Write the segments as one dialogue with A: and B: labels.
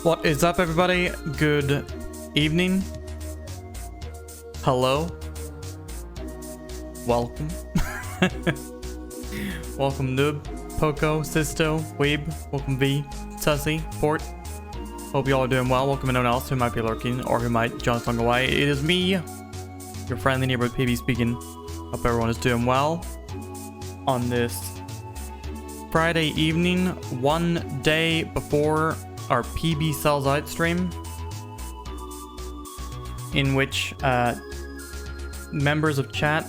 A: What is up, everybody? Good evening. Hello. Welcome. Welcome, Noob, Poco, Sisto, Weeb, welcome V, Sussy, Port. Hope you all are doing well. Welcome anyone else who might be lurking or who might join us along the way. It is me, your friendly neighborhood PB speaking. Hope everyone is doing well on this Friday evening, one day before our PB Sells Out stream, in which members of chat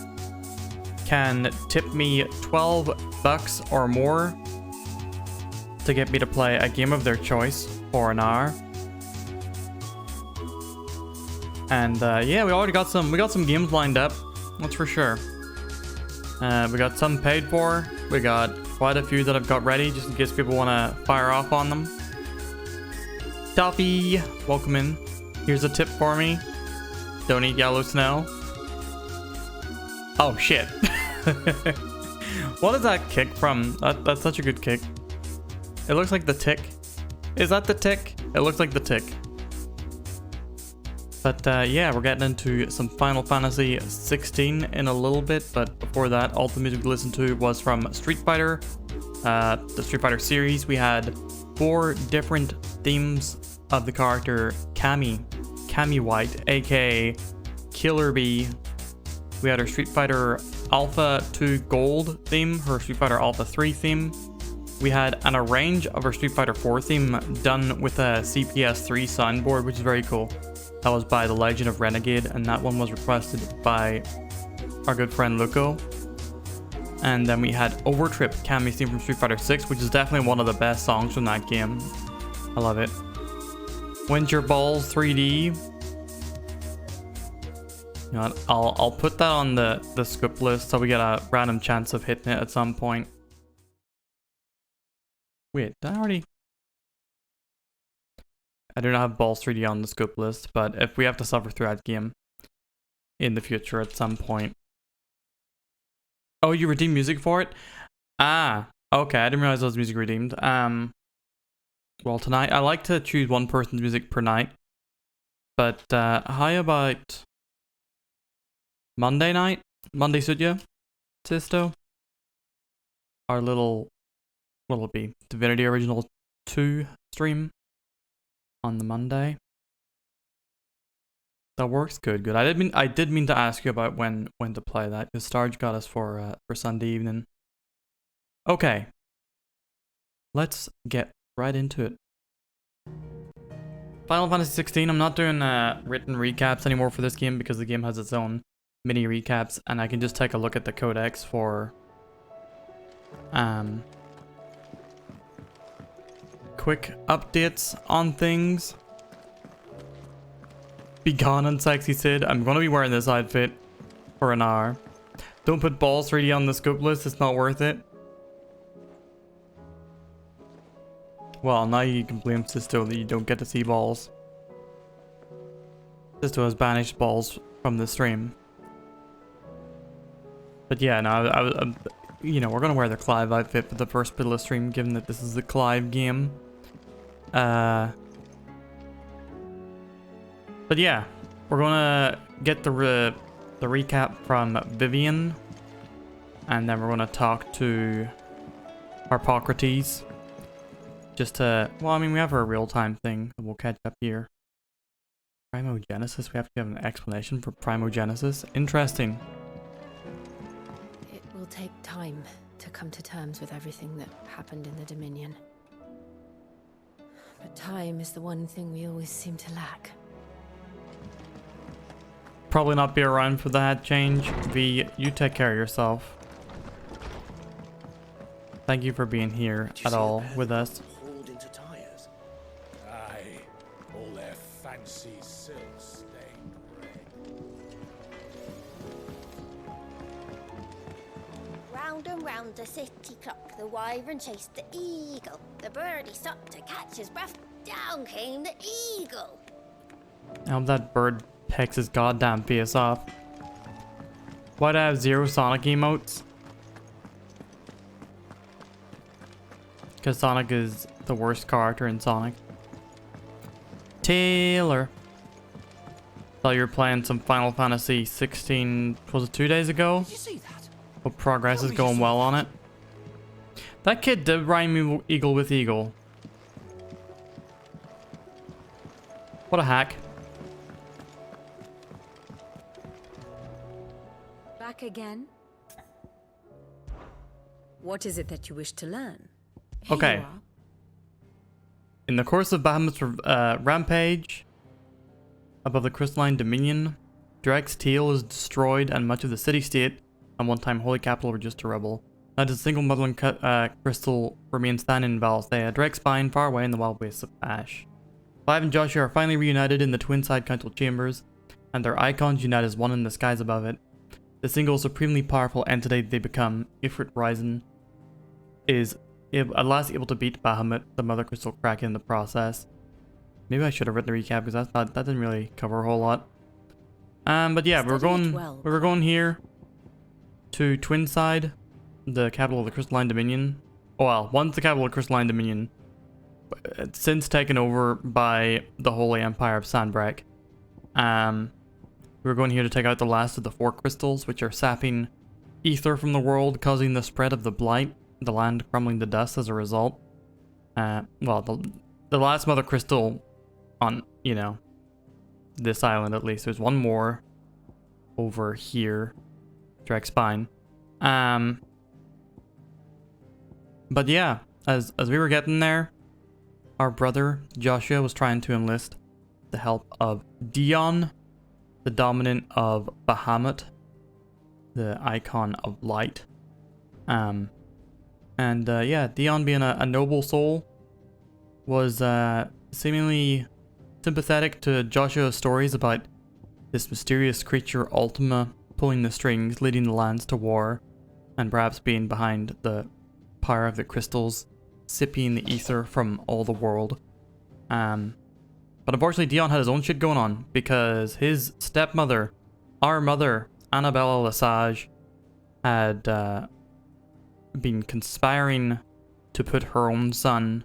A: can tip me 12 bucks or more to get me to play a game of their choice for an hour. And yeah, we got some games lined up, that's for sure. We got some paid for. We got quite a few that I've got ready just in case people want to fire off on them. Duffy, welcome in. Here's a tip for me. Don't eat yellow snow. Oh shit. What is that kick from? That's such a good kick. It looks like the Tick. Is that the Tick? It looks like the Tick. But yeah, we're getting into some Final Fantasy XVI in a little bit. But before that, all the music we listened to was from Street Fighter. The Street Fighter series. We had 4 different themes of the character Cammy White, aka Killer Bee. We had her Street Fighter Alpha 2 Gold theme, her Street Fighter Alpha 3 theme. We had an arrange of her Street Fighter 4 theme done with a CPS 3 soundboard, which is very cool. That was by The Legend of Renegade, and that one was requested by our good friend Luco. And then we had Overtrip, Cammy's theme from Street Fighter 6, which is definitely one of the best songs from that game. I love it. Winter Balls 3D. You know what? I'll put that on the script list so we get a random chance of hitting it at some point. Wait, did I already? I do not have Balls 3D on the scope list, but if we have to suffer through that game in the future at some point. Oh, you redeemed music for it? Ah, okay, I didn't realize that was music redeemed. Well, tonight, I like to choose one person's music per night. But how about Monday night? Monday suit ya, Sisto? Our little, what'll it be? Divinity Original 2 stream on the Monday. That works. Good. I did mean to ask you about when to play that, because Starge got us for Sunday evening. Okay. Let's get right into it. Final Fantasy XVI. I'm not doing written recaps anymore for this game because the game has its own mini recaps, and I can just take a look at the codex for quick updates on things. Be gone and sexy Sid. I'm gonna be wearing this outfit for an hour. Don't put Balls 3D on the scope list, it's not worth it. Well, now you can blame Sisto that you don't get to see Balls. Sisto has banished Balls from the stream. But yeah, no, you know, we're gonna wear the Clive outfit for the first bit of the stream, given that this is the Clive game. But yeah, we're gonna get the recap from Vivian, and then we're gonna talk to Harpocrates. Just to, well, I mean, we have our real-time thing that we'll catch up here. Primogenesis, we have to give an explanation for Primogenesis. Interesting.
B: It will take time to come to terms with everything that happened in the Dominion. But time is the one thing we always seem to lack.
A: Probably not be around for that change. V, you take care of yourself. Thank you for being here at all with us.
C: Aye, all their fancy silks stained red.
D: Round and round the city clock, the wyvern chased the eagle. The birdie stopped to catch his breath. Down came the eagle.
A: I hope that bird picks his goddamn face off. Why'd I have 0 Sonic emotes? Because Sonic is the worst character in Sonic. Taylor. Thought you were playing some Final Fantasy 16, was it 2 days ago?
E: Did you see that?
A: Hope progress is going well on it. That kid did rhyme me eagle with eagle. What a hack.
F: Back again? What is it that you wish to learn? Here
A: Okay.
F: you are.
A: In the course of Bahamut's rampage above the crystalline dominion, Drake's Teal is destroyed and much of the city-state and one-time holy capital reduced to rubble. Not a single motherland crystal remains standing in Valstea, Drake's spine far away in the wild wastes of ash. Clive and Joshua are finally reunited in the twin-side council chambers, and their icons unite as one in the skies above it. The single supremely powerful entity they become, Ifrit Ryzen, is at last able to beat Bahamut, the Mother Crystal Kraken, in the process. Maybe I should have written a recap because that didn't really cover a whole lot. But yeah, we were going here to Twinside, the capital of the Crystalline Dominion. Oh, well, once the capital of Crystalline Dominion, since taken over by the Holy Empire of Sanbreque. We're going here to take out the last of the 4 crystals, which are sapping ether from the world, causing the spread of the blight, the land crumbling to dust as a result. Well, the last mother crystal on, you know, this island at least. There's one more over here, Drake's Spine. But yeah, as we were getting there, our brother Joshua was trying to enlist the help of Dion, the dominant of Bahamut, the icon of light. Yeah, Dion, being a noble soul, was seemingly sympathetic to Joshua's stories about this mysterious creature Ultima pulling the strings, leading the lands to war, and perhaps being behind the power of the crystals, sipping the ether from all the world. But unfortunately, Dion had his own shit going on, because his stepmother, our mother, Annabella Lesage, had been conspiring to put her own son,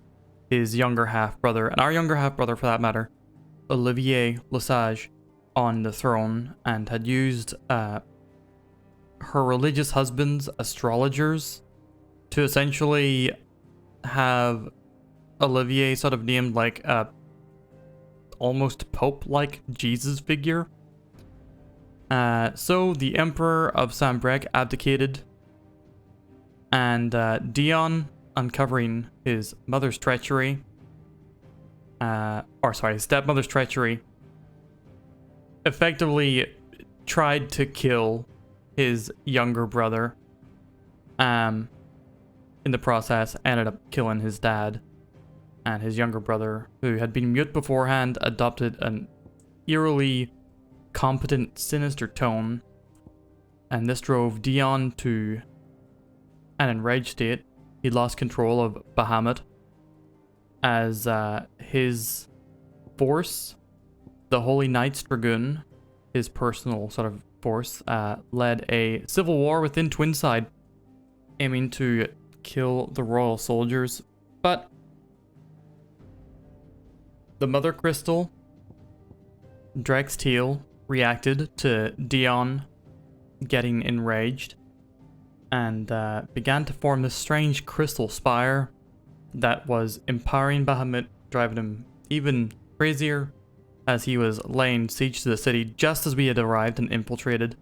A: his younger half-brother, and our younger half-brother for that matter, Olivier Lesage, on the throne, and had used her religious husband's astrologers to essentially have Olivier sort of named like a almost Pope-like Jesus figure. So the Emperor of Sanbreque abdicated, and Dion, uncovering his mother's treachery, his stepmother's treachery, effectively tried to kill his younger brother. In the process, ended up killing his dad. And his younger brother, who had been mute beforehand, adopted an eerily competent, sinister tone. And this drove Dion to an enraged state. He lost control of Bahamut as his force, the Holy Knights Dragoon, his personal sort of force, led a civil war within Twinside, aiming to kill the royal soldiers. But the Mother Crystal, Drake's Teal, reacted to Dion getting enraged and began to form this strange crystal spire that was empowering Bahamut, driving him even crazier as he was laying siege to the city just as we had arrived and infiltrated.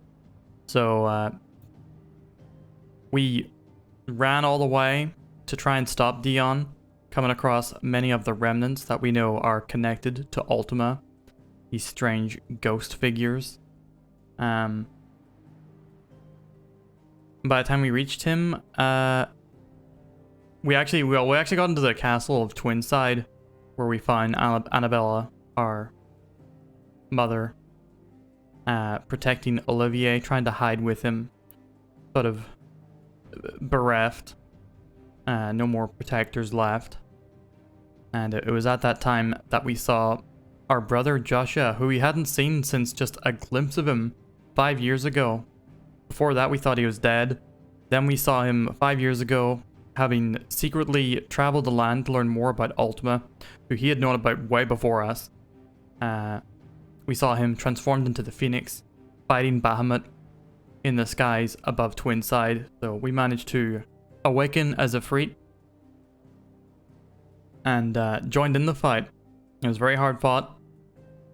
A: So we ran all the way to try and stop Dion, coming across many of the remnants that we know are connected to Ultima, these strange ghost figures. By the time we reached him, we actually got into the castle of Twinside, where we find Annabella, our mother, protecting Olivier, trying to hide with him, sort of bereft. No more protectors left. And it was at that time that we saw our brother Joshua, who we hadn't seen since just a glimpse of him 5 years ago. Before that, we thought he was dead. Then we saw him 5 years ago, having secretly traveled the land to learn more about Ultima, who he had known about way before us. we saw him transformed into the Phoenix, fighting Bahamut in the skies above Twinside. So we managed to awaken as Ifrit and joined in the fight. It was very hard fought.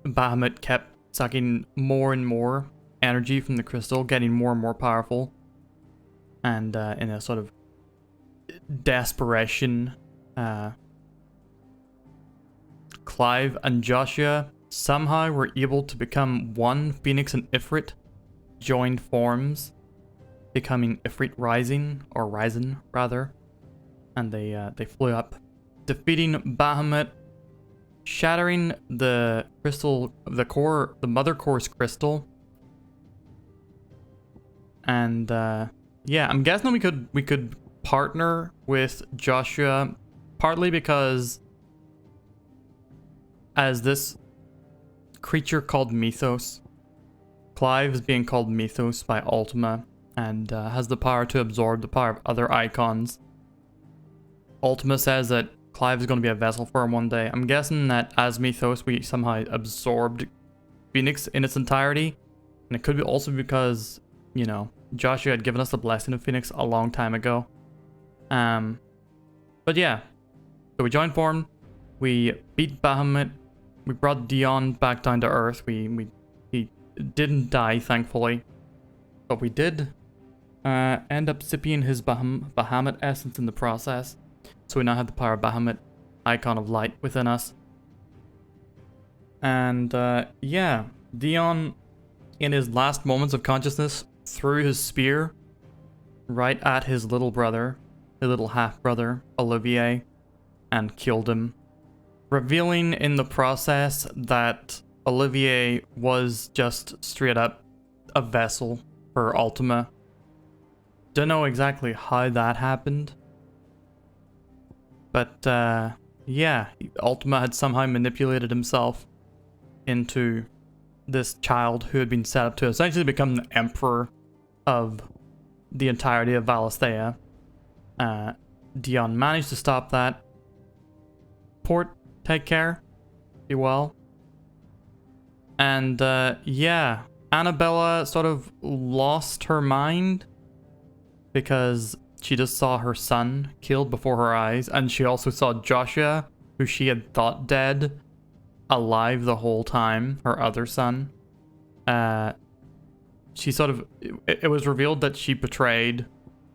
A: Bahamut kept sucking more and more energy from the crystal, getting more and more powerful. And in a sort of desperation, Clive and Joshua somehow were able to become one. Phoenix and Ifrit joined forms, becoming Ifrit Rising, or Ryzen rather, and they flew up, defeating Bahamut, shattering the crystal, the mother core's crystal, and yeah, I'm guessing we could partner with Joshua, partly because as this creature called Mythos, Clive is being called Mythos by Ultima, and has the power to absorb the power of other icons. Ultima says that Clive is going to be a vessel for him one day. I'm guessing that as Mythos, we somehow absorbed Phoenix in its entirety, and it could be also because, you know, Joshua had given us the blessing of Phoenix a long time ago. But yeah, so we joined form, we beat Bahamut, we brought Dion back down to Earth. He didn't die, thankfully, but we did end up sipping his Bahamut essence in the process. So we now have the power of Bahamut, icon of light, within us. And yeah, Dion, in his last moments of consciousness, threw his spear right at his little brother, his little half-brother, Olivier, and killed him, revealing in the process that Olivier was just straight up a vessel for Ultima. Don't know exactly how that happened, but yeah, Ultima had somehow manipulated himself into this child who had been set up to essentially become the emperor of the entirety of Valisthea. Dion managed to stop that. Port, take care. Be well. And yeah, Annabella sort of lost her mind because she just saw her son killed before her eyes, and she also saw Joshua, who she had thought dead, alive the whole time, her other son. She sort of, it was revealed that she betrayed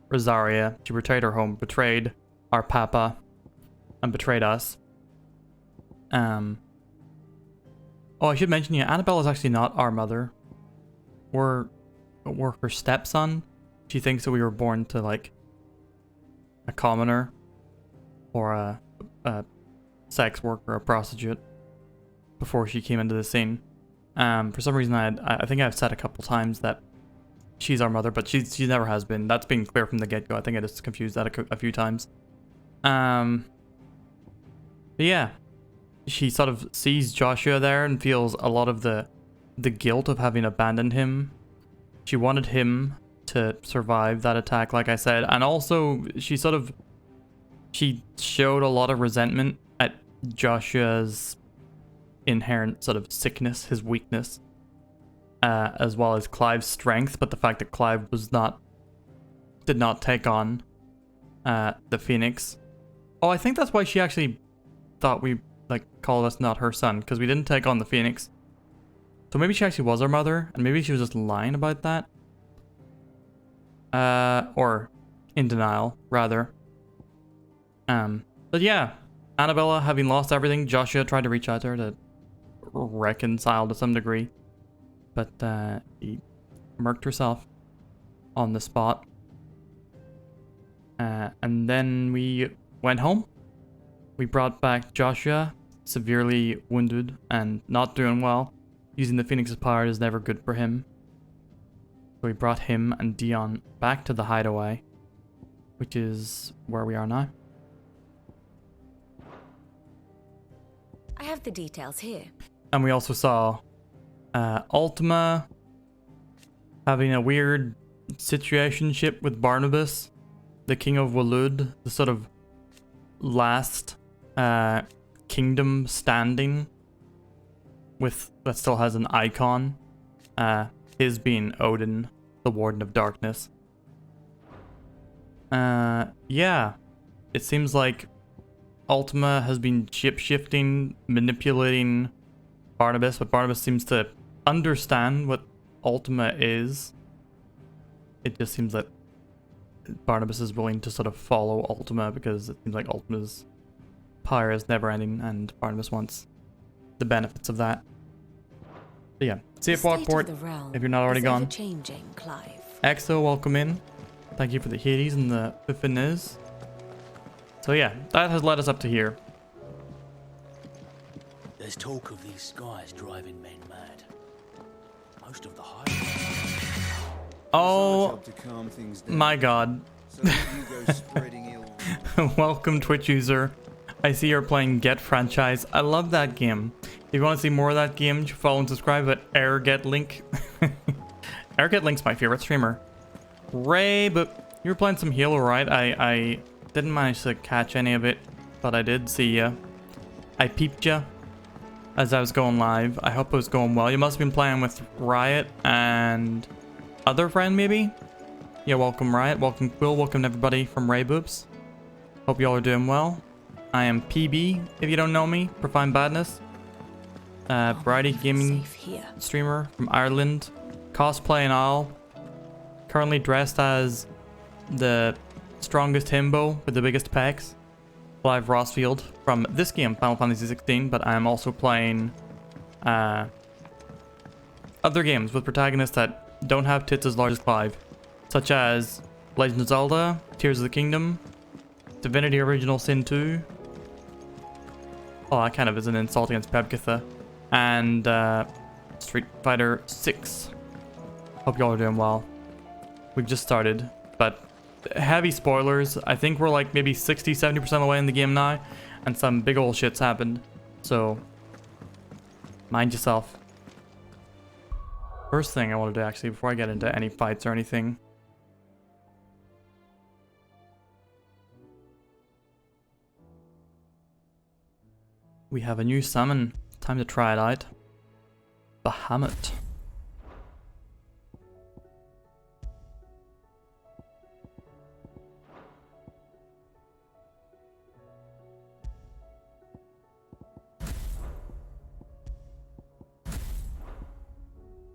A: Rosaria, she betrayed her home, betrayed our papa, and betrayed us. Oh, I should mention, yeah, Annabelle is actually not our mother. We're her stepson. She thinks that we were born to, like, a commoner or a sex worker, a prostitute, before she came into the scene. For some reason, I think I've said a couple times that she's our mother, but she never has been. That's been clear from the get-go. I think I just confused that a few times. But yeah, she sort of sees Joshua there and feels a lot of the guilt of having abandoned him. She wanted him to survive that attack, like I said, and also she showed a lot of resentment at Joshua's inherent sort of sickness, his weakness, as well as Clive's strength, but the fact that Clive did not take on the Phoenix. Oh, I think that's why she actually thought we called us not her son, because we didn't take on the Phoenix. So maybe she actually was our mother, and maybe she was just lying about that. Or in denial, rather. But yeah, Annabella having lost everything, Joshua tried to reach out to her to reconcile to some degree, but he murked herself on the spot. And then we went home. We brought back Joshua, severely wounded and not doing well. Using the Phoenix's power is never good for him. So we brought him and Dion back to the hideaway, which is where we are now.
F: I have the details here.
A: And we also saw Ultima having a weird situationship with Barnabas, the king of Walud, the sort of last kingdom standing that still has an icon. His being Odin, the Warden of Darkness. Yeah. It seems like Ultima has been shifting, manipulating Barnabas, but Barnabas seems to understand what Ultima is. It just seems that Barnabas is willing to sort of follow Ultima because it seems like Ultima's power is never ending and Barnabas wants the benefits of that. So yeah, see you at Walkport if you're not already gone. EXO, welcome in. Thank you for the Hades and the Fifines. So yeah, that has led us up to here.
E: There's talk of these skies driving men mad. Most of the highways.
A: Oh my god. Welcome, Twitch user. I see you're playing Get Franchise. I love that game. If you want to see more of that game, you should follow and subscribe at AirGetLink. AirGetLink's my favorite streamer. Ray, but you were playing some Halo, right? I didn't manage to catch any of it, but I did see ya. I peeped ya as I was going live. I hope it was going well. You must have been playing with Riot and other friend, maybe? Yeah, welcome Riot, welcome Quill, welcome everybody from Ray Boobs. Hope y'all are doing well. I am PB, if you don't know me, Profine Badness. Variety gaming streamer from Ireland. Cosplay and all. Currently dressed as the strongest himbo with the biggest pecs. Clive Rossfield from this game, Final Fantasy XVI, but I am also playing other games with protagonists that don't have tits as large as Clive, such as Legend of Zelda, Tears of the Kingdom, Divinity Original Sin 2. Oh, that kind of is an insult against Pebkitha. And Street Fighter 6. Hope y'all are doing well. We've just started, but heavy spoilers. I think we're like maybe 60-70% of the way in the game now, and some big ol' shit's happened. So, mind yourself. First thing I want to do, actually, before I get into any fights or anything. We have a new summon. Time to try it out. Bahamut.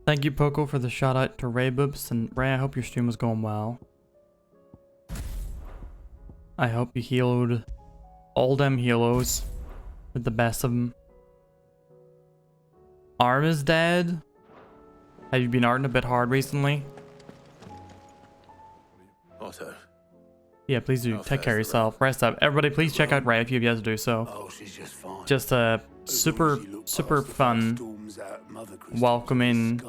A: Thank you, Poco, for the shout out to Ray Boobs, and Ray, I hope your stream was going well. I hope you healed all them helos with the best of them. Arm is dead. Have you been arting a bit hard recently?
E: Otto.
A: Yeah, please do. Take care of yourself. Rest up. Everybody, please check out Ray if you have yet to do so.
E: Oh, she's just fine.
A: Just a super fun, welcoming,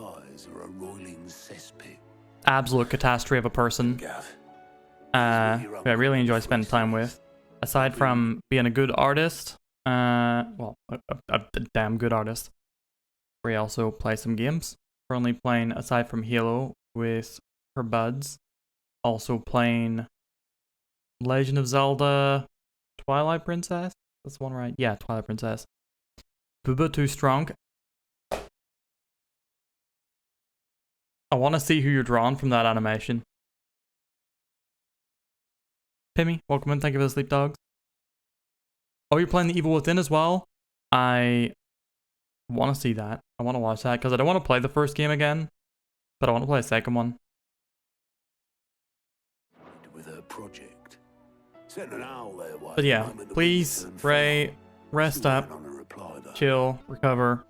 A: absolute catastrophe of a person. Who I really enjoy spending time with. Aside from being a good artist, well, a damn good artist. We also play some games. Currently playing, aside from Halo, with her buds. Also playing Legend of Zelda Twilight Princess? That's the one, right? Yeah, Twilight Princess. Booba too strong. I want to see who you're drawing from that animation. Pimmy, welcome in. Thank you for the sleep dogs. Oh, you're playing The Evil Within as well? I want to see that. I want to watch that because I don't want to play the first game again, but I want to play a second one.
E: With her project. Sent an owl their way.
A: But yeah, please, Ray, rest up, chill, recover,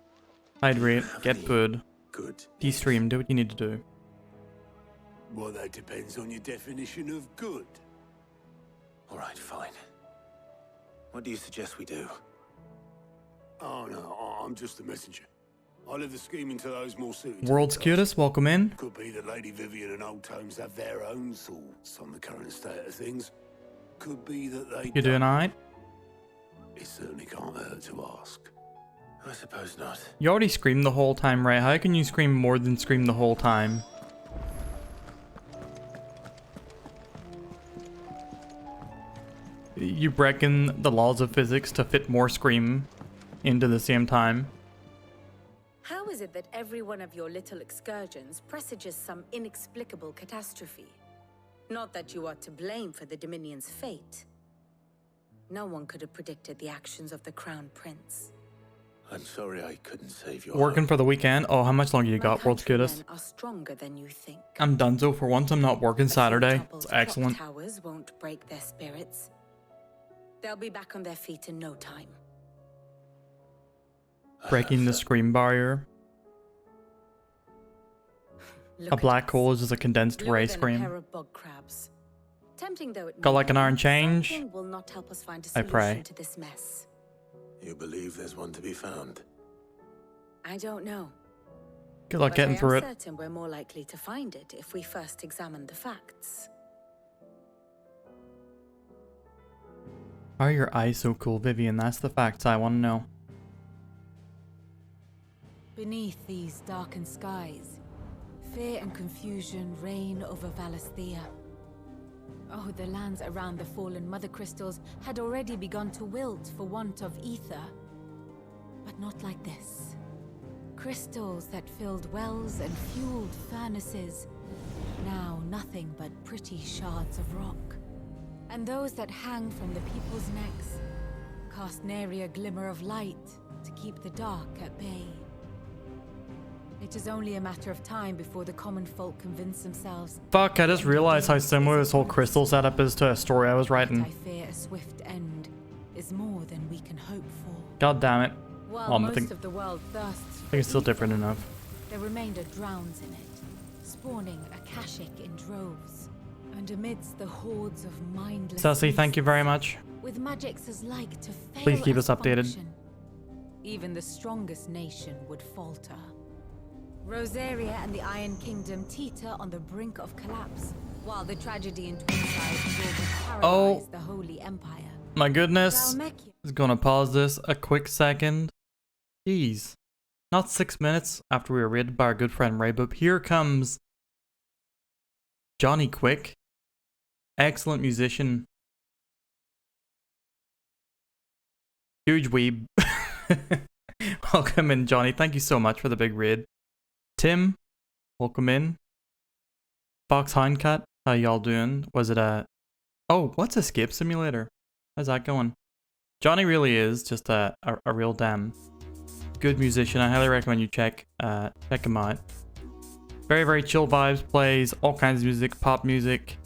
A: hydrate, get food,
E: Good.
A: de-stream, do what you need to do.
E: Well, that depends on your definition of good. All right, fine. What do you suggest we do? Oh, no, I'm just the messenger. I leave the scheming to those more suited.
A: World's cutest, welcome in.
E: Could be that Lady Vivian and Old Tomes have their own thoughts on the current state of things. Could be that they
A: You doing alright?
E: It certainly can't hurt to ask. I suppose not.
A: You already screamed the whole time, Ray. How can you scream more than scream the whole time? You breaking the laws of physics to fit more scream into the same time.
F: How is it that every one of your little excursions presages some inexplicable catastrophe? Not that you are to blame for the Dominion's fate. No one could have predicted the actions of the Crown Prince.
E: I'm sorry I couldn't save your
A: Working for the weekend. Oh, how much longer you
F: My
A: got, world's goodest?
F: countrymen are stronger than you think.
A: I'm donezo for once. I'm not working Saturday.
F: Trouble's
A: It's excellent.
F: clock towers won't break their spirits. They'll be back on their feet in no time.
A: Breaking the scream barrier.
F: Look
A: A
F: at
A: black
F: us.
A: hole is just a condensed
F: Bluer
A: ray
F: than a
A: scream.
F: pair of bog crabs. Tempting though it
A: Got
F: may
A: like an
F: be,
A: iron change?
F: something will not help us find a
A: I
F: solution
A: pray.
F: to this mess.
E: You believe there's one to be found?
F: I don't know.
A: Good luck
F: But
A: getting through
F: I
A: it.
F: am certain we're more likely to find it if we first examine the facts.
A: Why are your eyes so cool, Vivian? That's the facts I want to know.
B: Beneath these darkened skies, fear and confusion reign over Valisthea. Oh, the lands around the fallen mother crystals had already begun to wilt for want of ether. But not like this. Crystals that filled wells and fueled furnaces. Now nothing but pretty shards of rock. And those that hang from the people's necks cast nary a glimmer of light to keep the dark at bay. It is only a matter of time before the common folk convince themselves.
A: Fuck, I just realized how similar this whole crystal setup is to a story I was
B: That
A: writing.
B: I fear a swift end is more than we can hope for.
A: God damn it.
B: While
A: Well, I
B: most
A: think-
B: of the world thirsts
A: I think it's still
B: for
A: different
B: ether,
A: enough.
B: the remainder drowns in it, spawning Akashic in droves. And amidst the hordes of mindless
A: Sassy, thank you very much.
B: with magics as like to fail
A: Please keep
B: as
A: us updated.
B: function, even the strongest nation would falter. Rosaria and the Iron Kingdom teeter on the brink of collapse, while the tragedy in Twinside will paralyze the Holy Empire.
A: My goodness.
B: Valmecchia
A: Just gonna pause this a quick second. Jeez. Not 6 minutes after we were raided by our good friend Ray, but here comes Johnny Quick. Excellent musician. Huge weeb. Welcome in, Johnny. Thank you so much for the big raid. Tim, welcome in. Fox Hindcat, how y'all doing? Was it a... Oh, what's Escape Simulator? How's that going? Johnny really is just a real damn good musician. I highly recommend you check him out. Very, very chill vibes, plays all kinds of music, pop music,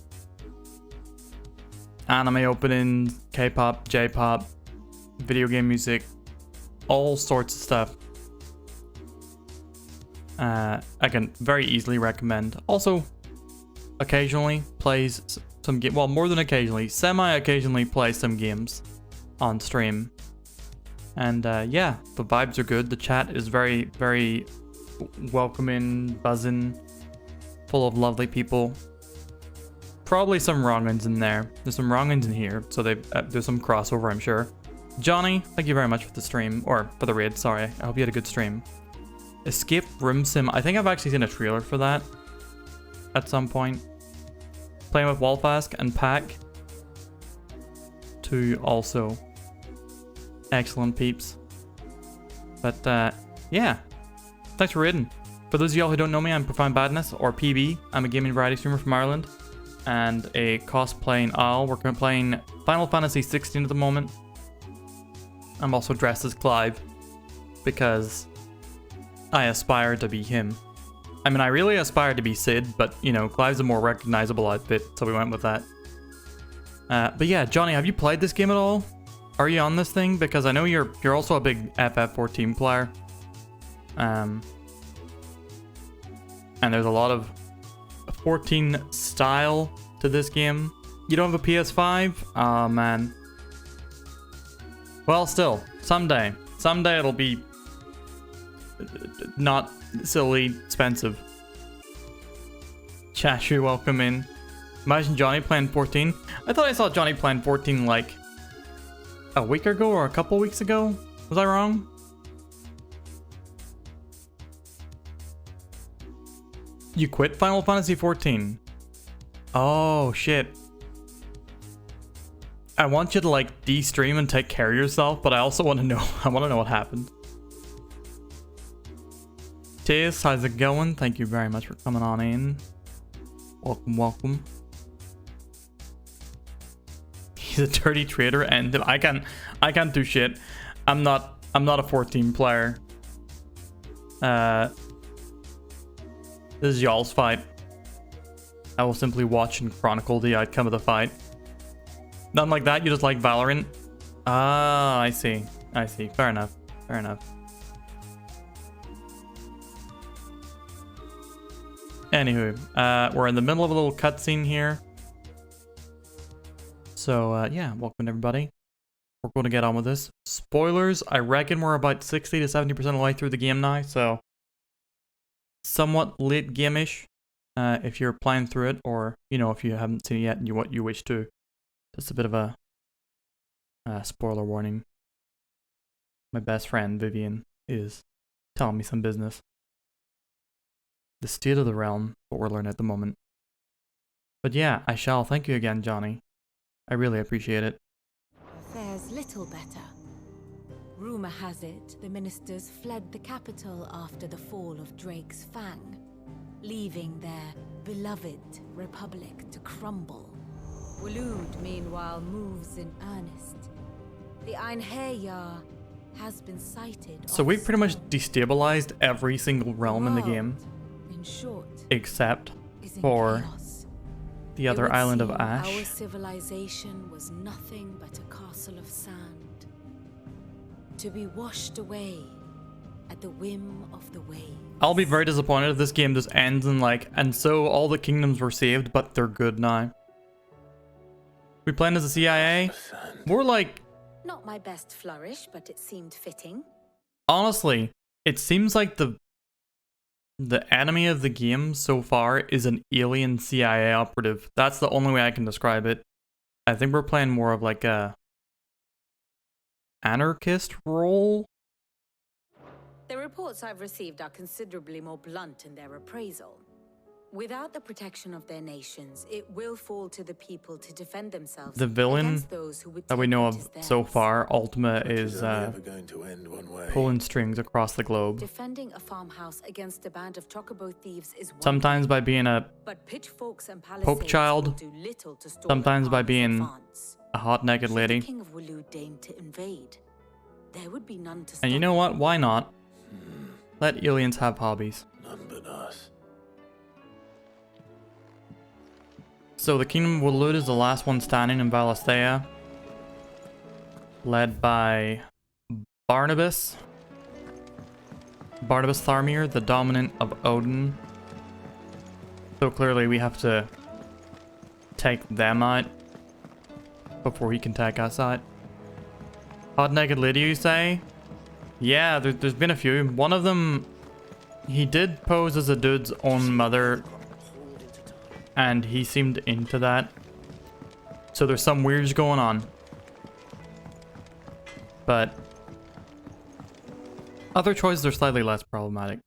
A: anime openings, K-pop, J-pop, video game music, all sorts of stuff. I can very easily recommend. Also, occasionally plays some game. Well, more than occasionally, semi-occasionally plays some games on stream. And yeah, the vibes are good. The chat is very, very welcoming, buzzing, full of lovely people. Probably some wrong-uns in there. There's some wrong-uns in here, so there's some crossover, I'm sure. Johnny, thank you very much for the stream, or for the raid. Sorry, I hope you had a good stream. Escape Room Sim. I think I've actually seen a trailer for that at some point. Playing with Walfask and Pack. Two also excellent peeps. But yeah, thanks for raiding. For those of y'all who don't know me, I'm Profound Badness, or PB. I'm a gaming variety streamer from Ireland and a cosplaying owl. We're playing Final Fantasy XVI at the moment. I'm also dressed as Clive because I aspire to be him. I mean, I really aspire to be Sid, but, you know, Clive's a more recognizable outfit, so we went with that. But yeah, Johnny, have you played this game at all? Are you on this thing? Because I know you're also a big FF14 player. And there's a lot of 14 style to this game. You don't have a PS5? Oh, man. Well, still, someday. Someday it'll be not silly expensive. Chashu, welcome in. Imagine Johnny playing 14. I thought I saw Johnny playing 14 like a week ago or a couple weeks ago. Was I wrong? You quit Final Fantasy 14? Oh shit. I want you to like de-stream and take care of yourself, but I also want to know. I want to know what happened. Cheers, how's it going? Thank you very much for coming on in. Welcome, welcome. He's a dirty trader, and I can't do shit. I'm not a 14 player. This is y'all's fight. I will simply watch and chronicle the outcome of the fight. Nothing like that, you just like Valorant? Ah, I see. I see. Fair enough. Fair enough. Anywho, we're in the middle of a little cutscene here. So, yeah, welcome everybody. We're going to get on with this. Spoilers, I reckon we're about 60 to 70% of the way through the game now, so somewhat late game-ish. If you're playing through it, or, you know, if you haven't seen it yet and you wish to. Just a bit of a spoiler warning. My best friend, Vivian, is telling me some business. The state of the realm, what we're learning at the moment. But yeah, I shall. Thank you again, Johnny. I really appreciate it.
B: There's little better. Rumor has it the ministers fled the capital after the fall of Drake's Fang, leaving their beloved republic to crumble. Waloed, meanwhile, moves in earnest. The Einherjar has been sighted.
A: So we pretty much destabilized every single realm in the game,
B: in short,
A: except for
B: chaos.
A: the other island of Ash.
B: Our civilization was nothing but a castle of sand, to be washed away at the whim of the waves.
A: I'll be very disappointed if this game just ends in like, and so all the kingdoms were saved, but they're good now. We playing as the CIA? More like...
F: Not my best flourish, but it seemed fitting.
A: Honestly, it seems like the enemy of the game so far is an alien CIA operative. That's the only way I can describe it. I think we're playing more of like a anarchist role.
F: The reports I've received are considerably more blunt in their appraisal. Without the protection of their nations, it will fall to the people to defend themselves.
A: The villain
F: against those who would
A: that we
F: take
A: know
F: what
A: of
F: is theirs.
A: so far, Ultima, is
E: going to end one way.
A: pulling strings across the globe.
F: Defending a farmhouse against a band of chocobo thieves is one
A: Sometimes by being a
F: but pitchforks and
A: Pope child,
F: will do little to stall
A: sometimes
F: the
A: by
F: army's
A: being
F: advance.
A: a hot naked
F: Should
A: lady.
F: the King of Waloed deign to invade, there would be none to stop
A: And you know what?
F: him.
A: Why not? Let aliens have hobbies.
E: None but us.
A: So the Kingdom of Waloed is the last one standing in Valisthea, led by Barnabas Tharmir, the dominant of Odin. So clearly we have to take them out before he can take us out. Hot naked lady, you say? Yeah, there's been a few. One of them, he did pose as a dude's own mother, and he seemed into that. So there's some weirds going on. But other choices are slightly less problematic.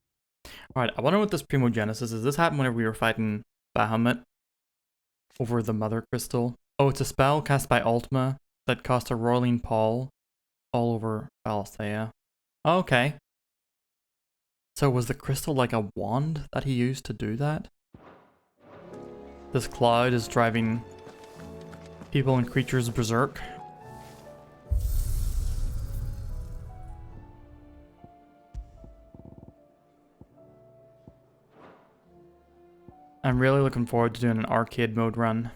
A: Alright, I wonder what this primogenesis is. This happened whenever we were fighting Bahamut over the Mother Crystal. Oh, it's a spell cast by Ultima that costs a rolling pall all over Valisthea. Okay. So was the crystal like a wand that he used to do that? This cloud is driving people and creatures berserk. I'm really looking forward to doing an arcade mode run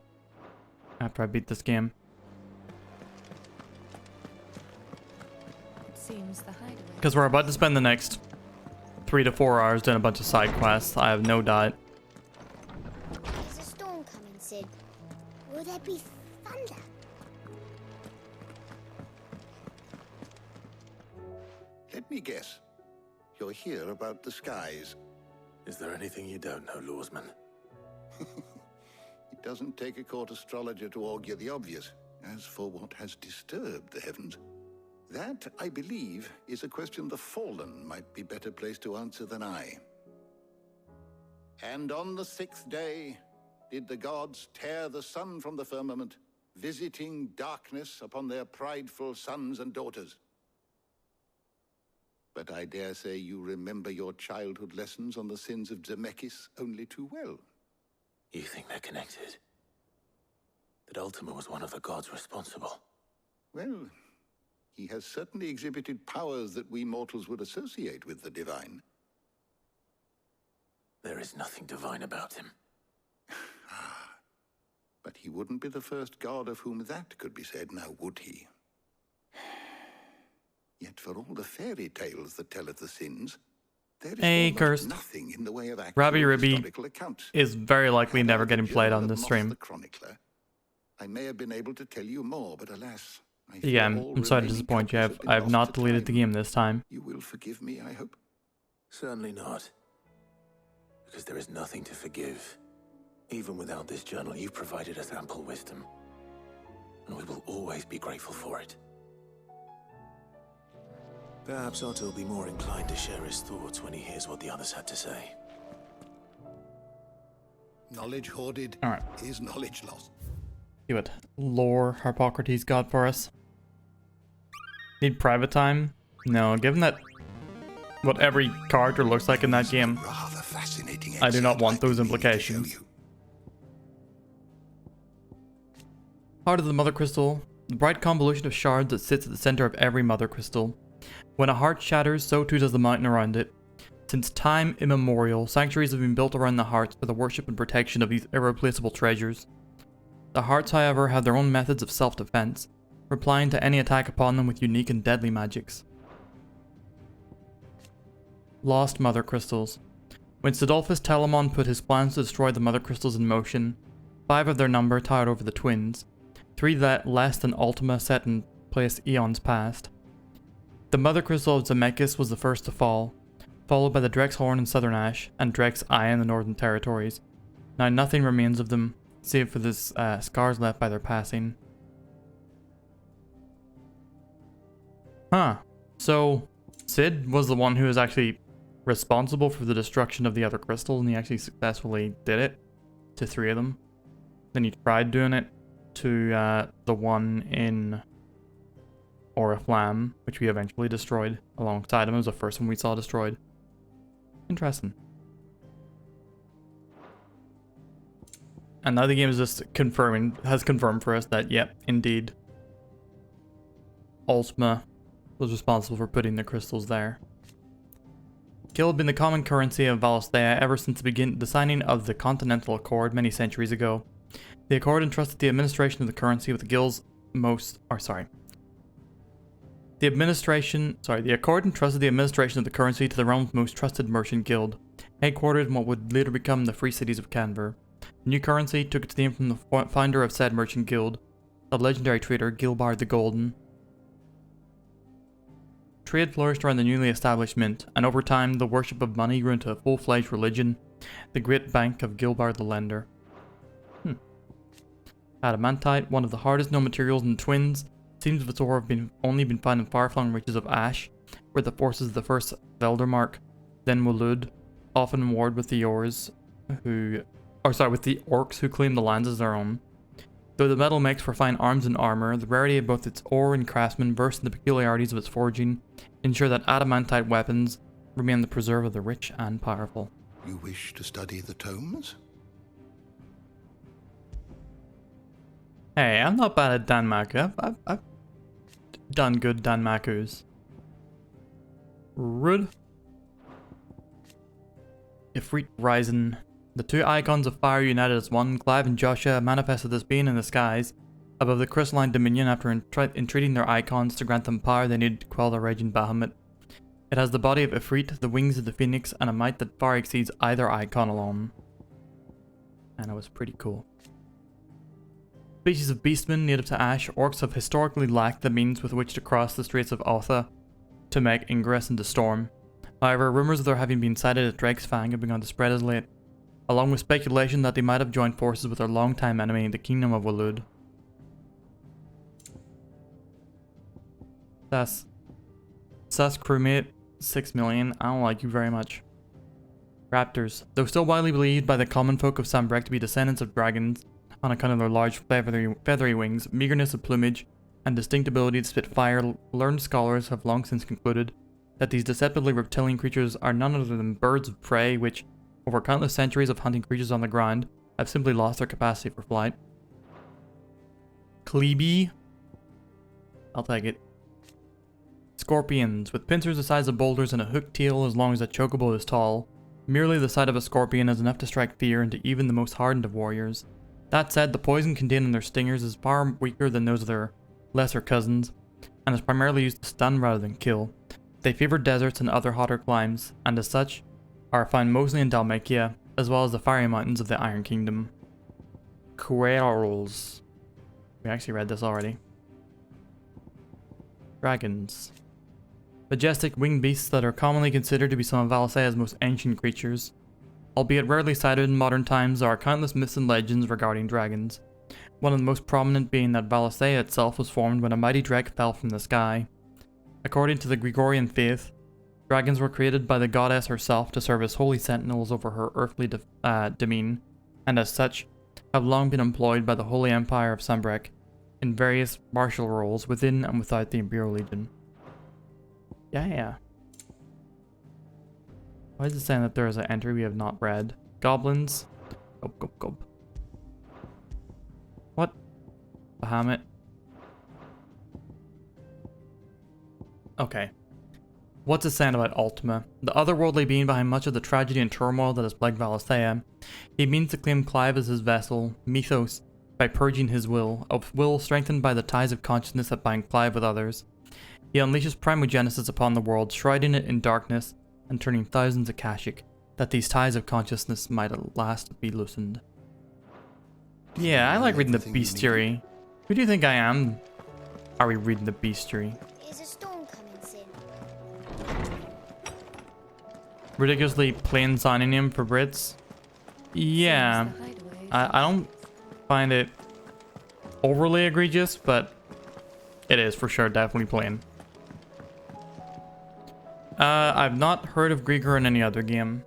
A: after I beat this game.
B: Seems the hideaway.
A: Because we're about to spend the next 3 to 4 hours doing a bunch of side quests, I have no doubt.
D: There's a storm coming, Sid. Will there be thunder?
G: Let me guess. You're here about the skies.
E: Is there anything you don't know, Lawsman?
G: It doesn't take a court astrologer to augur the obvious. As for what has disturbed the heavens, that, I believe, is a question the Fallen might be better placed to answer than I. And on the 6th day did the gods tear the sun from the firmament, visiting darkness upon their prideful sons and daughters. but I dare say you remember your childhood lessons on the sins of Zemeckis only too well.
E: You think they're connected? That Ultima was one of the gods responsible?
G: Well, he has certainly exhibited powers that we mortals would associate with the divine.
E: There is nothing divine about him.
G: But he wouldn't be the first god of whom that could be said, now would he? Yet for all the fairy tales that tell of the sins, there is almost
A: cursed.
G: nothing in the way of actual
A: Rabbi Ribby
G: historical accounts.
A: is very likely
G: Had
A: never
G: I the
A: getting played
G: journal
A: on
G: of
A: this
G: Moss
A: stream.
G: the Chronicler, I may have been able to tell you more, but alas, I
A: Yeah,
G: fear all
A: I'm sorry to
G: remaining
A: disappoint you.
G: copies have been
A: I have
G: lost
A: not
G: to
A: deleted the
G: time.
A: game this time.
G: You will forgive me, I hope.
E: Certainly not. Because there is nothing to forgive. Even without this journal, you've provided us ample wisdom. And we will always be grateful for it. Perhaps Otto will be more inclined to share his thoughts when he hears what the others had to say.
G: Knowledge hoarded
A: Alright.
G: is knowledge lost.
A: See what lore Harpocrates got for us. Need private time? No, given that what every character looks like in that game,
G: Rather fascinating
A: I do not
G: excerpt
A: want
G: I've
A: those
G: been meaning to
A: implications.
G: show you.
A: Heart of the Mother Crystal, the bright convolution of shards that sits at the center of every Mother Crystal. When a heart shatters, so too does the mountain around it. Since time immemorial, sanctuaries have been built around the hearts for the worship and protection of these irreplaceable treasures. The hearts, however, have their own methods of self-defense, replying to any attack upon them with unique and deadly magics. Lost Mother Crystals. When Sidolphus Telamon put his plans to destroy the Mother Crystals in motion, 5 of their number towered over the twins, 3 less than Ultima set in place eons past. The Mother Crystal of Zemeckis was the first to fall, followed by the Drexhorn in Southern Ash and Drex Eye in the Northern Territories. Now nothing remains of them, save for the scars left by their passing. Huh. So, Sid was the one who was actually responsible for the destruction of the other crystals, and he actually successfully did it to 3 of them. Then he tried doing it to the one in Oriflamme, which we eventually destroyed alongside him. It was the first one we saw destroyed. Interesting. And now the game is just has confirmed for us that, yep, indeed, Ultima was responsible for putting the crystals there. Gil had been the common currency of Valisthea ever since the signing of the Continental Accord many centuries ago. The Accord entrusted the administration of the currency with the Guild's The Accord entrusted the administration of the currency to the realm's most trusted merchant guild, headquartered in what would later become the Free Cities of Canver. The new currency took its name from the founder of said merchant guild, the legendary trader Gilbard the Golden. Trade flourished around the newly established mint, and over time the worship of money grew into a full-fledged religion, the Great Bank of Gilbard the Lender. Adamantite, one of the hardest known materials in the twins, seems of its ore have only been found in far-flung reaches of Ash, where the forces of the first Veldermark, then Wulud, often warred with the orcs who claimed the lands as their own. Though the metal makes for fine arms and armor, the rarity of both its ore and craftsmen versed in the peculiarities of its forging ensure that adamantite weapons remain the preserve of the rich and powerful.
G: You wish to study the tomes?
A: Hey, I'm not bad at Danmaku. I've done good Danmakus. Rude. Ifrit Ryzen. The 2 icons of fire united as one, Clive and Joshua manifested this being in the skies above the crystalline dominion after entreating their icons to grant them power they needed to quell the raging Bahamut. It has the body of Ifrit, the wings of the phoenix, and a might that far exceeds either icon alone. And it was pretty cool. Species of beastmen native to Ash, orcs have historically lacked the means with which to cross the Straits of Otha to make ingress into Storm. However, rumours of their having been sighted at Drake's Fang have begun to spread as late, along with speculation that they might have joined forces with their longtime enemy, the Kingdom of Wulud. Sus crewmate, 6 million, I don't like you very much. Raptors. Though still widely believed by the common folk of Sambrek to be descendants of dragons, on account of their large feathery wings, meagerness of plumage, and distinct ability to spit fire, learned scholars have long since concluded that these deceptively reptilian creatures are none other than birds of prey which, over countless centuries of hunting creatures on the ground, have simply lost their capacity for flight. Klebe. I'll take it. Scorpions, with pincers the size of boulders and a hooked tail as long as a chocobo is tall. Merely the sight of a scorpion is enough to strike fear into even the most hardened of warriors. That said, the poison contained in their stingers is far weaker than those of their lesser cousins, and is primarily used to stun rather than kill. They favor deserts and other hotter climes, and as such, are found mostly in Dalmatia, as well as the fiery mountains of the Iron Kingdom. Quails. We actually read this already. Dragons. Majestic winged beasts that are commonly considered to be some of Valsea's most ancient creatures. Albeit rarely sighted in modern times, there are countless myths and legends regarding dragons. One of the most prominent being that Valsea itself was formed when a mighty drake fell from the sky. According to the Gregorian faith, dragons were created by the goddess herself to serve as holy sentinels over her earthly demesne, and as such, have long been employed by the Holy Empire of Sanbreque in various martial roles within and without the Imperial Legion. Yeah. Why is it saying that there is an entry we have not read? Goblins. Gob. What? Bahamut. Okay. What's it saying about Ultima? The otherworldly being behind much of the tragedy and turmoil that has plagued Valsea. He means to claim Clive as his vessel, Mythos, by purging his will, a will strengthened by the ties of consciousness that bind Clive with others. He unleashes primogenesis upon the world, shrouding it in darkness and turning thousands Akashic, that these ties of consciousness might at last be loosened. Yeah, I like reading the bestiary. Who do you think I am? Are we reading the bestiary?
D: Is a storm coming soon?
A: Ridiculously plain sounding name for Brits? Yeah. I don't find it overly egregious, but it is for sure definitely plain. I've not heard of Grieger in any other game.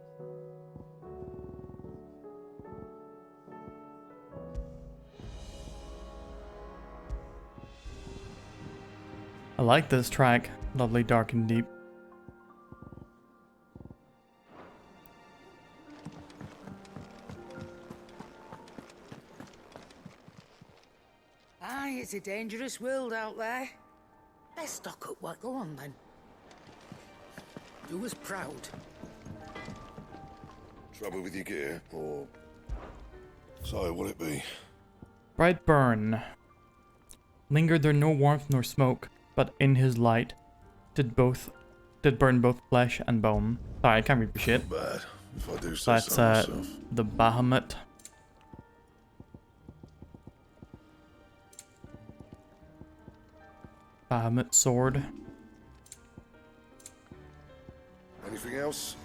A: I like this track. Lovely, dark and deep.
H: Aye, it's a dangerous world out there. Let's stock up what. Go on then. Do us proud.
I: Trouble with your gear, or so will it be?
A: Bright burn. Lingered there no warmth nor smoke, but in his light did burn both flesh and bone. Sorry, I can't read the shit.
I: Bad, if I do say
A: That's
I: so myself.
A: the Bahamut. Bahamut sword.
I: Anything else?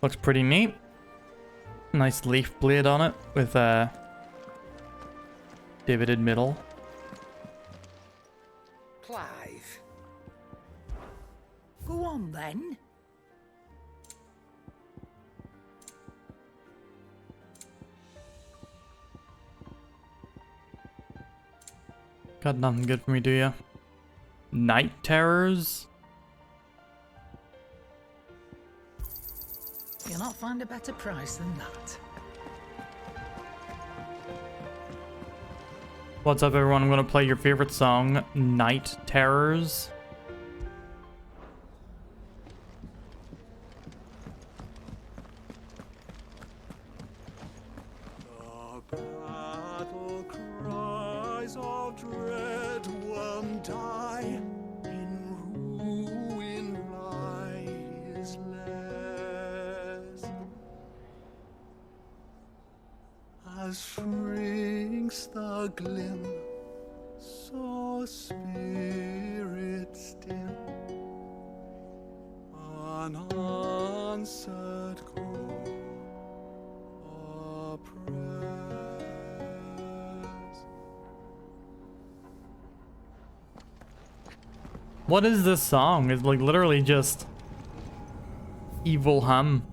A: Looks pretty neat. Nice leaf blade on it with a divoted middle.
H: Clive. Go on then.
A: Got nothing good for me, do ya? Night terrors?
H: You'll not find a better price than that.
A: What's up, everyone? I'm gonna play your favorite song, Night Terrors.
E: The battle cries of dread one die, in ruin lies less, as shrinks the glim, so spirits dim, unanswered call oppress.
A: What is this song? It's like literally just evil hum.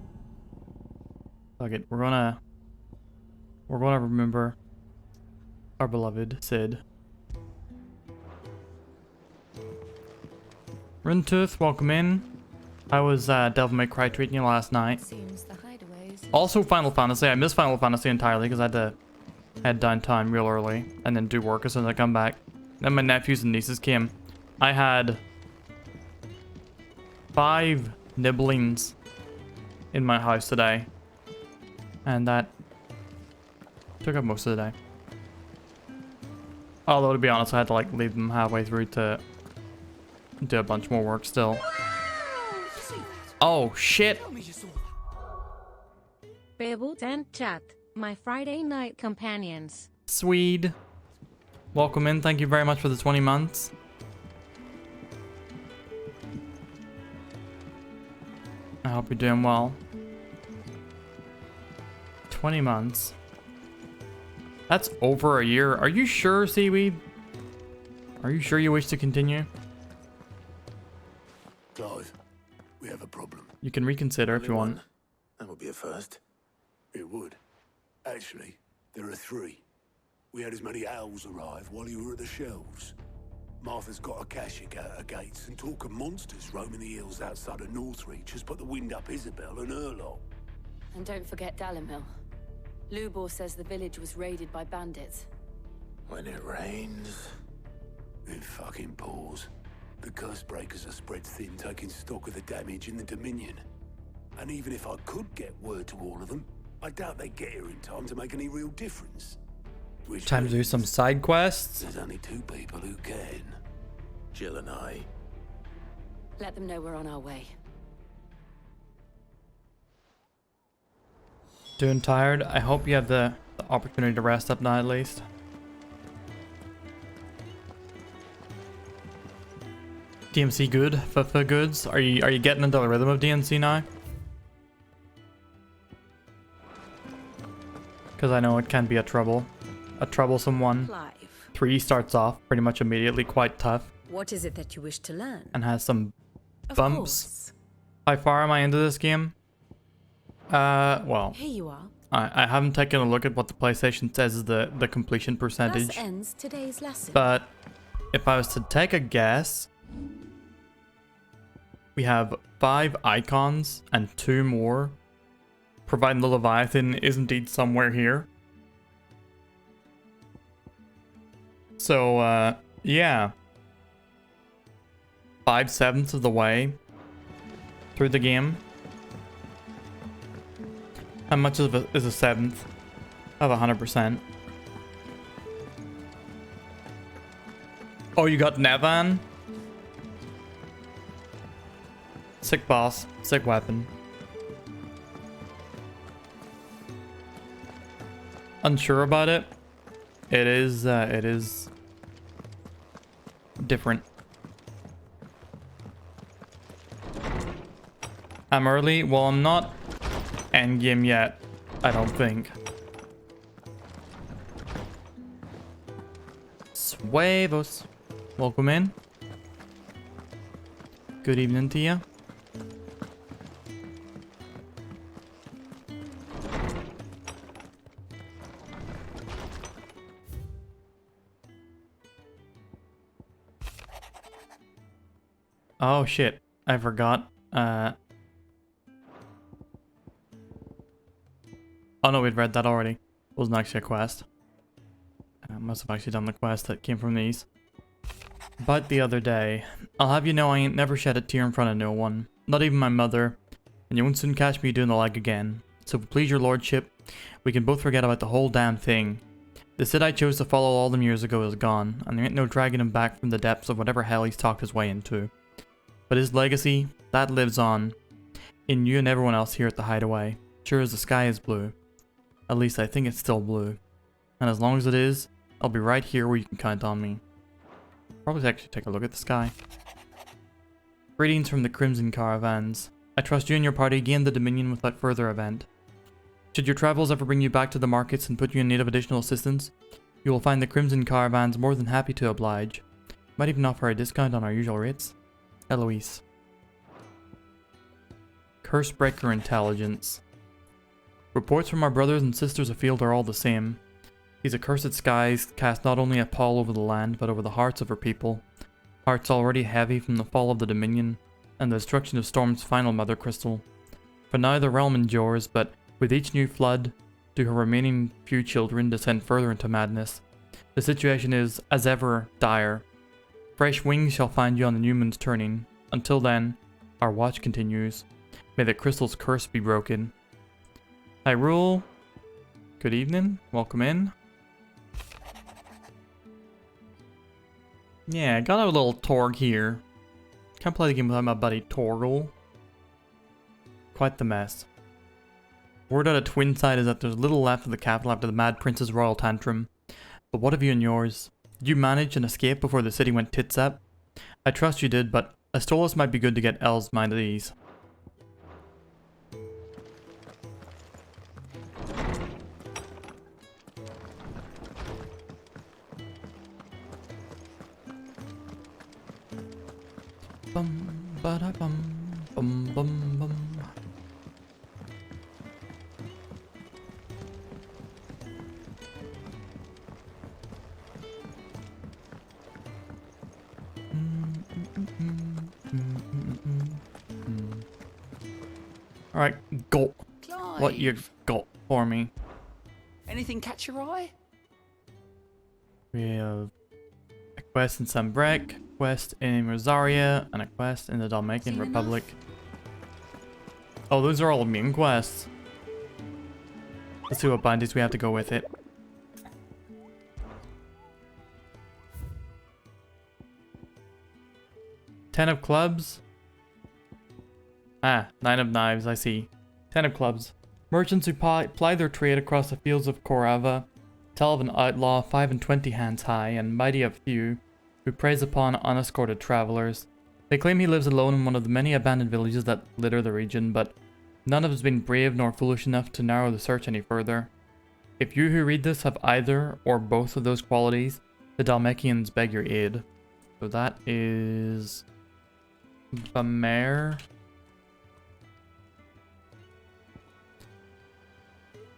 A: Fuck it, we're gonna remember our beloved Sid. Runtooth, welcome in. I was Devil May Cry treating you last night.
B: Seems the hideaways.
A: Also Final Fantasy. I missed Final Fantasy entirely because I had downtime real early and then do work as soon as I come back. Then my nephews and nieces came. I had 5 nibblings in my house today, and that took up most of the day. Although to be honest, I had to like leave them halfway through to do a bunch more work still. Oh shit!
J: Beirut and chat, my Friday night companions.
A: Swede, welcome in. Thank you very much for the 20 months. I hope you're doing well. 20 months. That's over a year. Are you sure, Seaweed? Are you sure you wish to continue?
E: Clive, we have a problem.
A: You can reconsider if you want.
E: That would be a first. It would. Actually, there are 3. We had as many owls arrive while you were at the shelves. Martha's got a Akashic out her gates, and talk of monsters roaming the hills outside of Northreach has put the wind up Isabel and her lot.
B: And don't forget Dalimil. Lubor says the village was raided by bandits.
E: When it rains, it fucking pours. The curse breakers are spread thin, taking stock of the damage in the Dominion. And even if I could get word to all of them, I doubt they'd get here in time to make any real difference. Which
A: Time to do some side quests.
E: There's only 2 people who can. Jill and I.
B: Let them know we're on our way.
A: Doing tired? I hope you have the opportunity to rest up now at least. DMC good? For goods? Are you getting into the rhythm of DMC now? Because I know it can be a troublesome one.
F: Clive,
A: 3 starts off pretty much immediately quite tough
F: what is it that you wish to learn?
A: and has some
F: Of
A: bumps.
F: course.
A: How far am I into this game? Well,
B: Here you are.
A: I haven't taken a look at what the PlayStation says is the completion percentage.
B: Thus ends today's lesson.
A: But if I was to take a guess, we have 5 icons and 2 more, providing the Leviathan is indeed somewhere here. So, yeah. 5/7 of the way through the game. How much of it is a 1/7 of 100%? Oh, you got Nevan? Sick boss, sick weapon. Unsure about it? It is different. I'm early. Well, I'm not endgame yet, I don't think. Suevos. Welcome in. Good evening to you. Oh shit, I forgot. Oh no, we'd read that already. It wasn't actually a quest. I must have actually done the quest that came from these. But the other day, I'll have you know I ain't never shed a tear in front of no one. Not even my mother. And you won't soon catch me doing the like again. So please your lordship, we can both forget about the whole damn thing. The Sid I chose to follow all them years ago is gone, and there ain't no dragging him back from the depths of whatever hell he's talked his way into. But his legacy, that lives on. In you and everyone else here at the Hideaway. Sure as the sky is blue. At least I think it's still blue. And as long as it is, I'll be right here where you can count on me. Probably actually take a look at the sky. Greetings from the Crimson Caravans. I trust you and your party gain the Dominion without further event. Should your travels ever bring you back to the markets and put you in need of additional assistance, you will find the Crimson Caravans more than happy to oblige. Might even offer a discount on our usual rates. Eloise. Cursebreaker Intelligence. Reports from our brothers and sisters afield are all the same. These accursed skies cast not only a pall over the land, but over the hearts of her people. Hearts already heavy from the fall of the Dominion, and the destruction of Storm's final mother crystal. For now the realm endures, but with each new flood, do her remaining few children descend further into madness. The situation is, as ever, dire. Fresh wings shall find you on the new moon's turning. Until then, our watch continues. May the crystal's curse be broken. Hyrule, good evening, welcome in. Yeah, I got a little Torg here. Can't play the game without my buddy Torgal. Quite the mess. Word out of Twinside is that there's little left of the capital after the Mad Prince's royal tantrum. But what of you and yours? Did you manage an escape before the city went tits up? I trust you did, but Astolos might be good to get El's mind at ease. Bum ba da bum bum bum bum. All right, go.
H: Clive.
A: What you got for me?
H: Anything catch your eye?
A: We have a quest in Sambrek, quest in Rosaria, and a quest in the Dalmatian Republic. Oh, those are all main quests. Let's see what bindings we have to go with it. Ten of clubs. Ah, 9 of knives, I see. 10 of clubs. Merchants who ply their trade across the fields of Korava tell of an outlaw 5 and 20 hands high and mighty of few who preys upon unescorted travelers. They claim he lives alone in one of the many abandoned villages that litter the region, but none of us has been brave nor foolish enough to narrow the search any further. If you who read this have either or both of those qualities, the Dalmatians beg your aid. So that is... Bamer.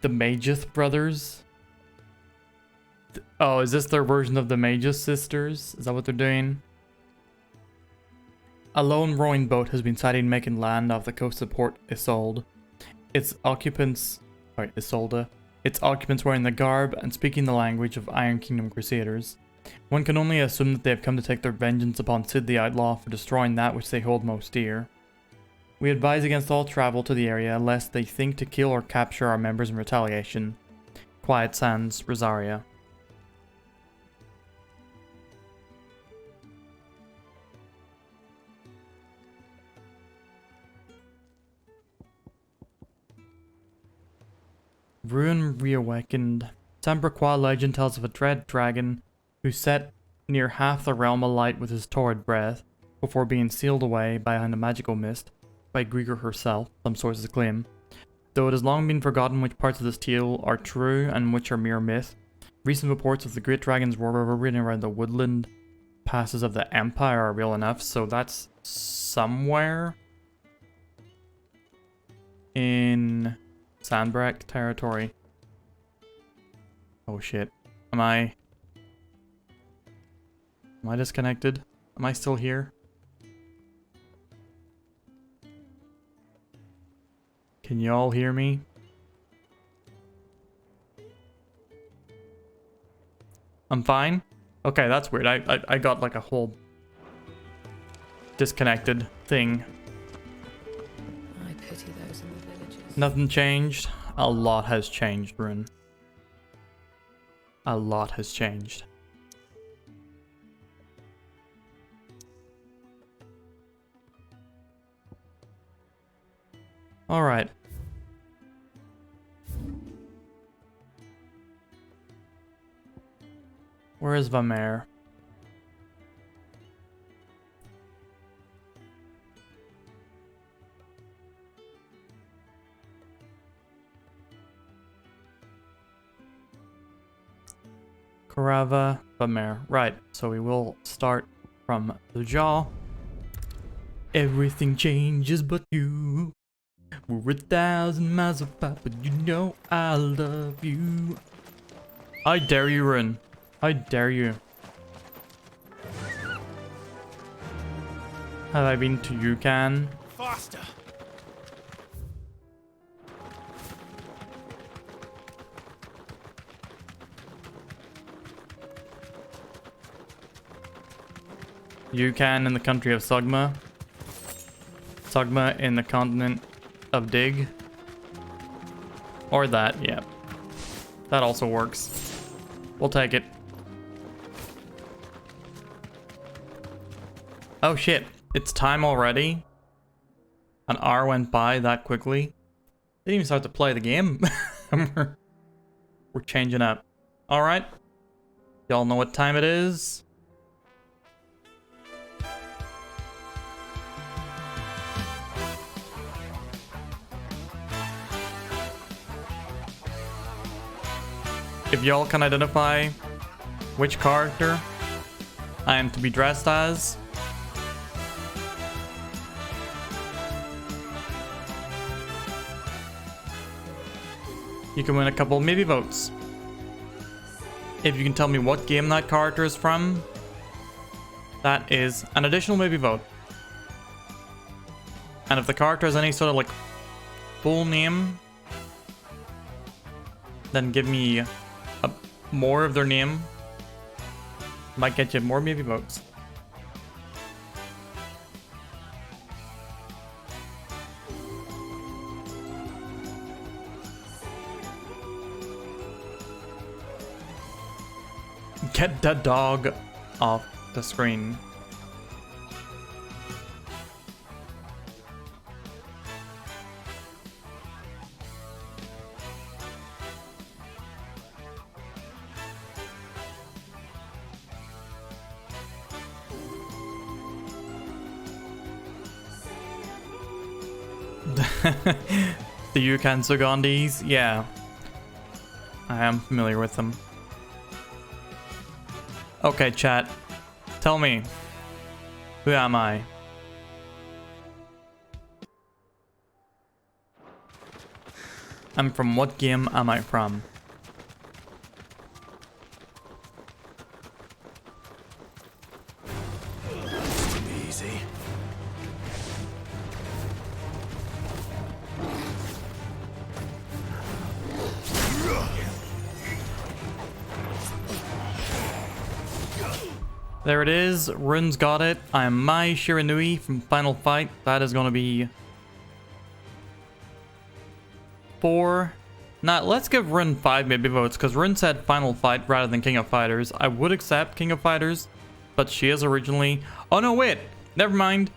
A: The Magus brothers. Oh, is this their version of the Magus sisters? Is that what they're doing? A lone rowing boat has been sighted making land off the coast of Port Isolde. Its occupants wearing the garb and speaking the language of Iron Kingdom Crusaders. One can only assume that they have come to take their vengeance upon Sid the Outlaw for destroying that which they hold most dear. We advise against all travel to the area lest they think to kill or capture our members in retaliation. Quiet Sands, Rosaria. Ruin reawakened. Sambraquois legend tells of a dread dragon who set near half the realm alight with his torrid breath before being sealed away behind a magical mist by Grieger herself, some sources claim. Though it has long been forgotten which parts of this tale are true and which are mere myth, recent reports of the great dragon's roar reverberating around the woodland passes of the Empire are real enough, so that's somewhere in Sandbreak territory. Oh shit. Am I disconnected? Am I still here? Can you all hear me? I'm fine? Okay, that's weird. I got like a whole disconnected thing.
F: I pity those in the villages.
A: Nothing changed. A lot has changed, Rune. A lot has changed. Alright. Where is Vamer? Korava, Vamer. Right, so we will start from the jaw. Everything changes but you. We're 1,000 miles apart, but you know I love you. I dare you, Rin. I dare you. Have I been to Yukon?
C: Faster!
A: Yukon in the country of Sugma. Sugma in the continent of Dig. Or that, yeah. That also works. We'll take it. Oh shit, it's time already? An hour went by that quickly? Didn't even start to play the game. We're changing up. Alright. Y'all know what time it is? If y'all can identify which character I am to be dressed as, you can win a couple maybe votes. If you can tell me what game that character is from, that is an additional maybe vote. And if the character has any sort of like full name, then give me more of their name. Might get you more maybe votes. Get that dog off the screen. The Yukon Sugandis? Yeah. I am familiar with them. Okay, chat. Tell me. Who am I? I'm from what game am I from?
C: Easy.
A: There it is. Run's got it. I am Mai Shiranui from Final Fight. That is going to be 4. Now, let's give Run 5 maybe votes, because Run said Final Fight rather than King of Fighters. I would accept King of Fighters, but she is originally... Oh, no, wait. Never mind.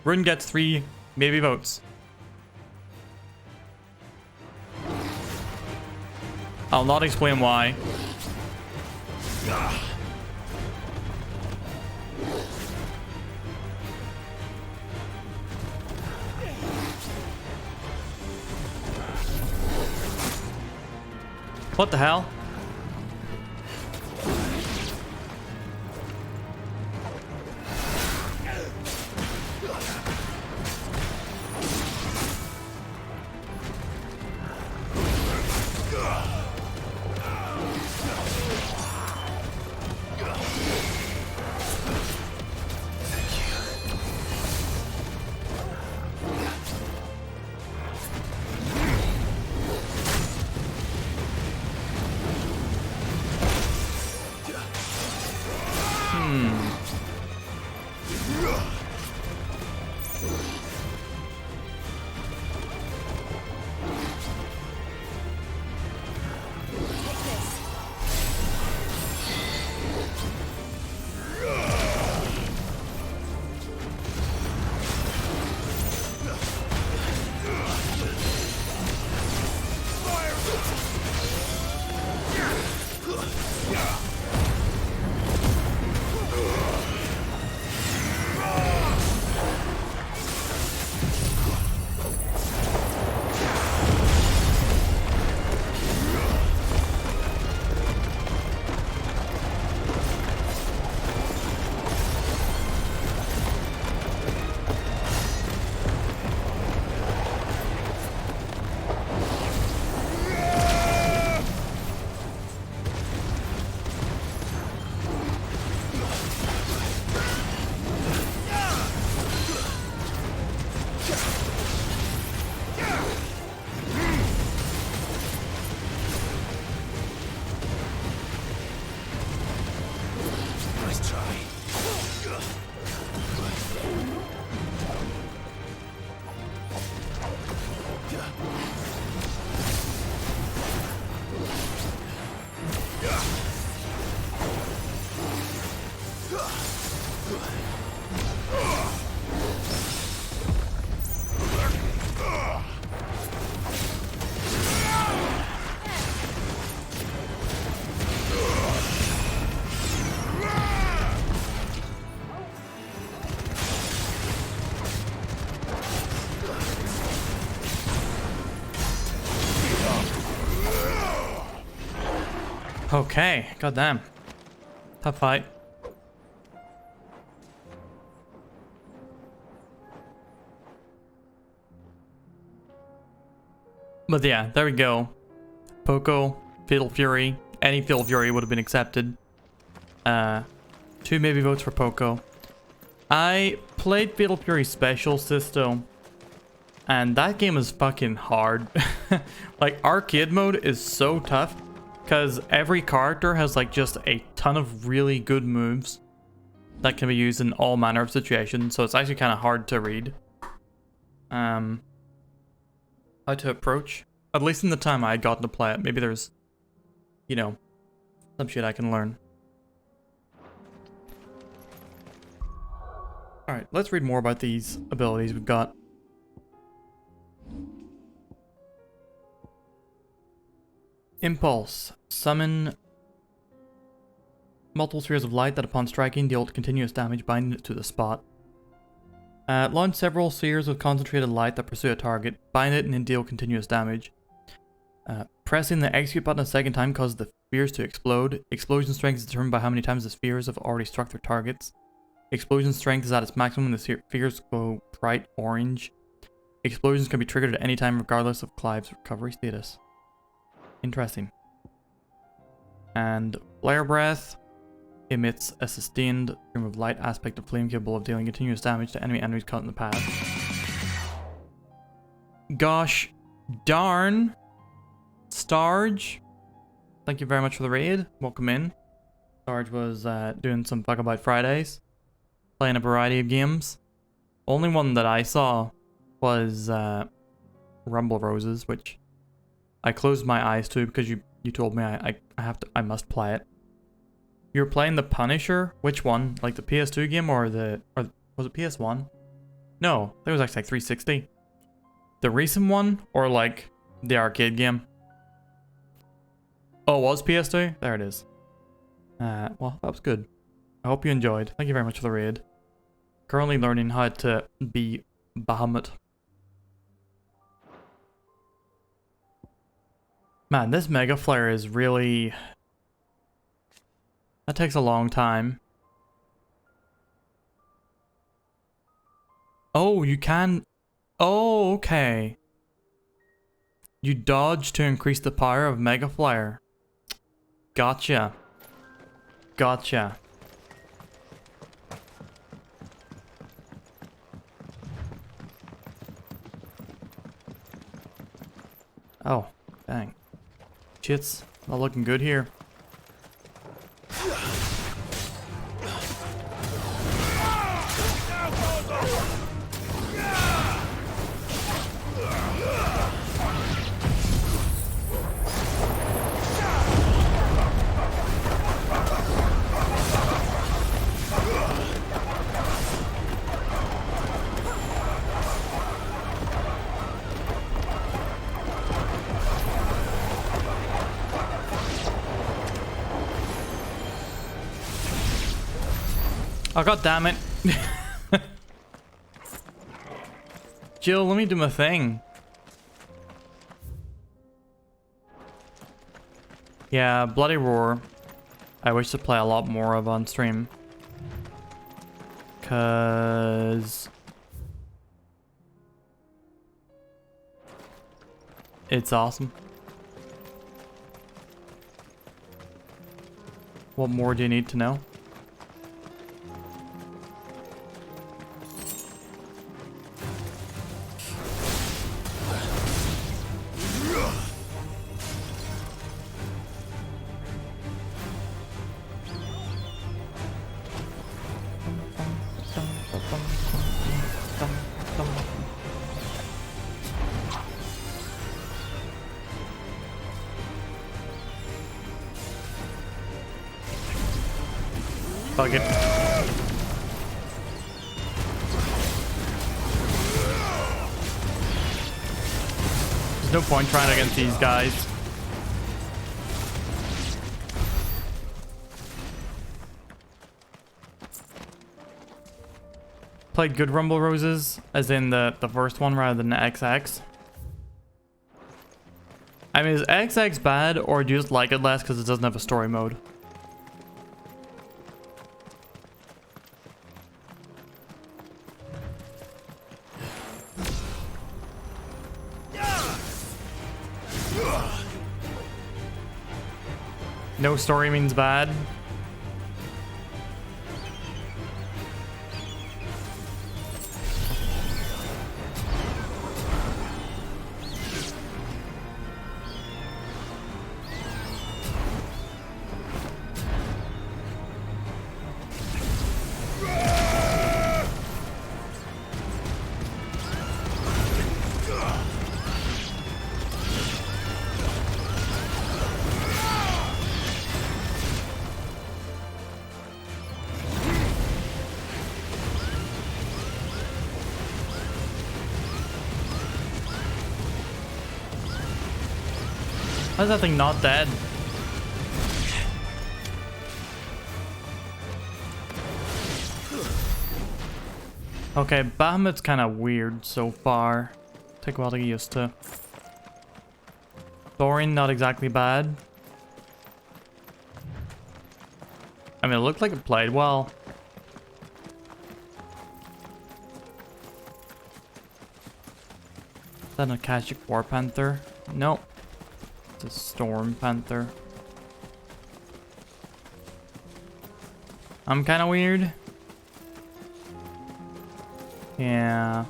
A: Run gets 3 maybe votes. I'll not explain why. What the hell? Okay, goddamn. Tough fight. But yeah, there we go. Poco, Fatal Fury. Any Fatal Fury would have been accepted. 2 maybe votes for Poco. I played Fatal Fury Special System, and that game is fucking hard. Like, arcade mode is so tough because every character has like just a ton of really good moves that can be used in all manner of situations, so it's actually kind of hard to read how to approach. At least in the time I had gotten to play it. Maybe there's, you know, some shit I can learn. Alright, let's read more about these abilities we've got. Impulse. Summon multiple spheres of light that upon striking deal continuous damage, binding it to the spot. Launch several spheres of concentrated light that pursue a target, bind it and then deal continuous damage. Pressing the execute button a second time causes the spheres to explode. Explosion strength is determined by how many times the spheres have already struck their targets. Explosion strength is at its maximum when the spheres go bright orange. Explosions can be triggered at any time regardless of Clive's recovery status. Interesting. And Flare Breath emits a sustained stream of light aspect of flame capable of dealing continuous damage to enemies caught in the path. Gosh darn. Starge, thank you very much for the raid. Welcome in. Starge was doing some Bugabite Fridays, playing a variety of games. Only one that I saw was Rumble Roses, which I closed my eyes to because you told me I must play it. You were playing the Punisher? Which one? Like the PS2 game or was it PS1? No, that was actually like 360. The recent one or like the arcade game? Oh, it was PS2? There it is. Well, that was good. I hope you enjoyed. Thank you very much for the raid. Currently learning how to be Bahamut. Man, this Mega Flare is really... That takes a long time. Oh, you can... Oh, okay. You dodge to increase the power of Mega Flare. Gotcha. Gotcha. Oh, dang. Shit's not looking good here. Oh, god damn it. Jill, let me do my thing. Yeah, Bloody Roar. I wish to play a lot more of on stream. 'Cause it's awesome. What more do you need to know? Fuck it. There's no point trying against these guys. Played good Rumble Roses, as in the first one rather than XX. I mean, is XX bad, or do you just like it less because it doesn't have a story mode? No story means bad. How's that thing not dead? Okay, Bahamut's kind of weird so far. Take a while to get used to. Thorin, not exactly bad. I mean, it looked like it played well. Is that an Akashic War Panther? Nope. It's a Storm Panther. I'm kind of weird. Yeah.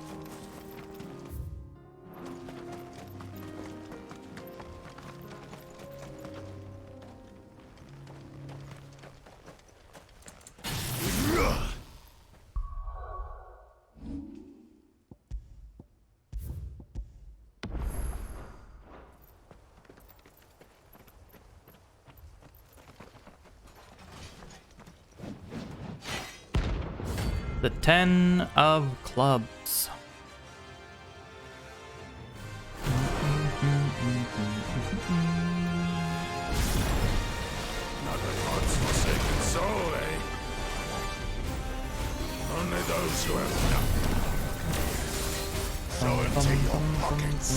A: The 10 of clubs.
C: Not a God's forsaken soul, eh? Only those who have nothing. So empty your pockets.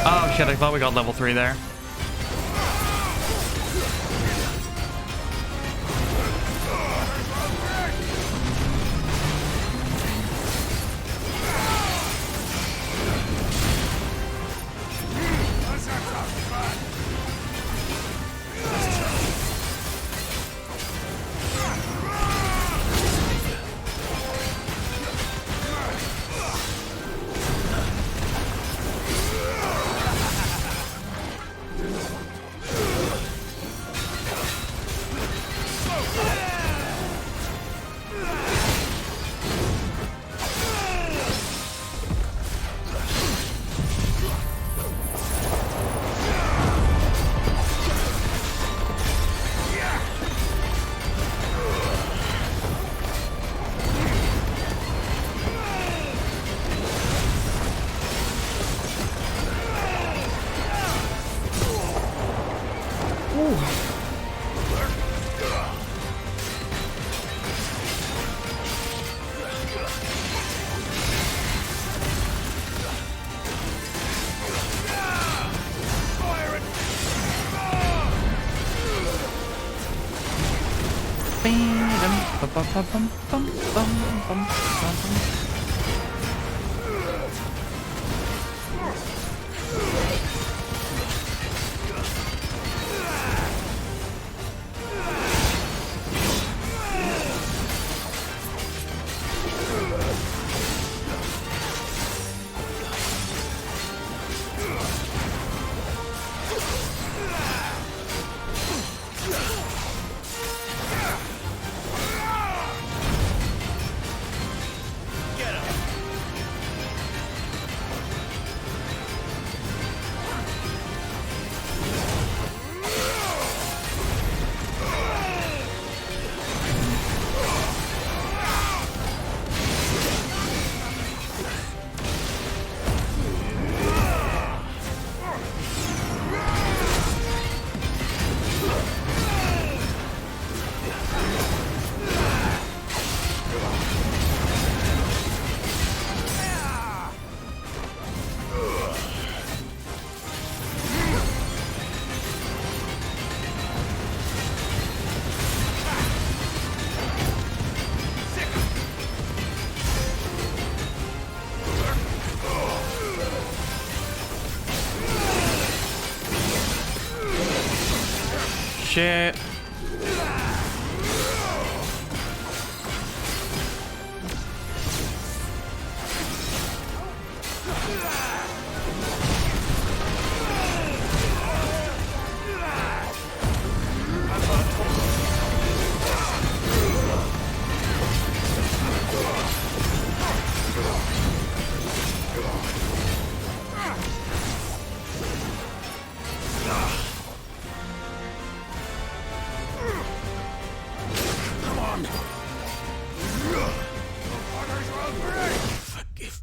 A: Oh shit, I thought we got level 3 there.
C: Get
A: shit.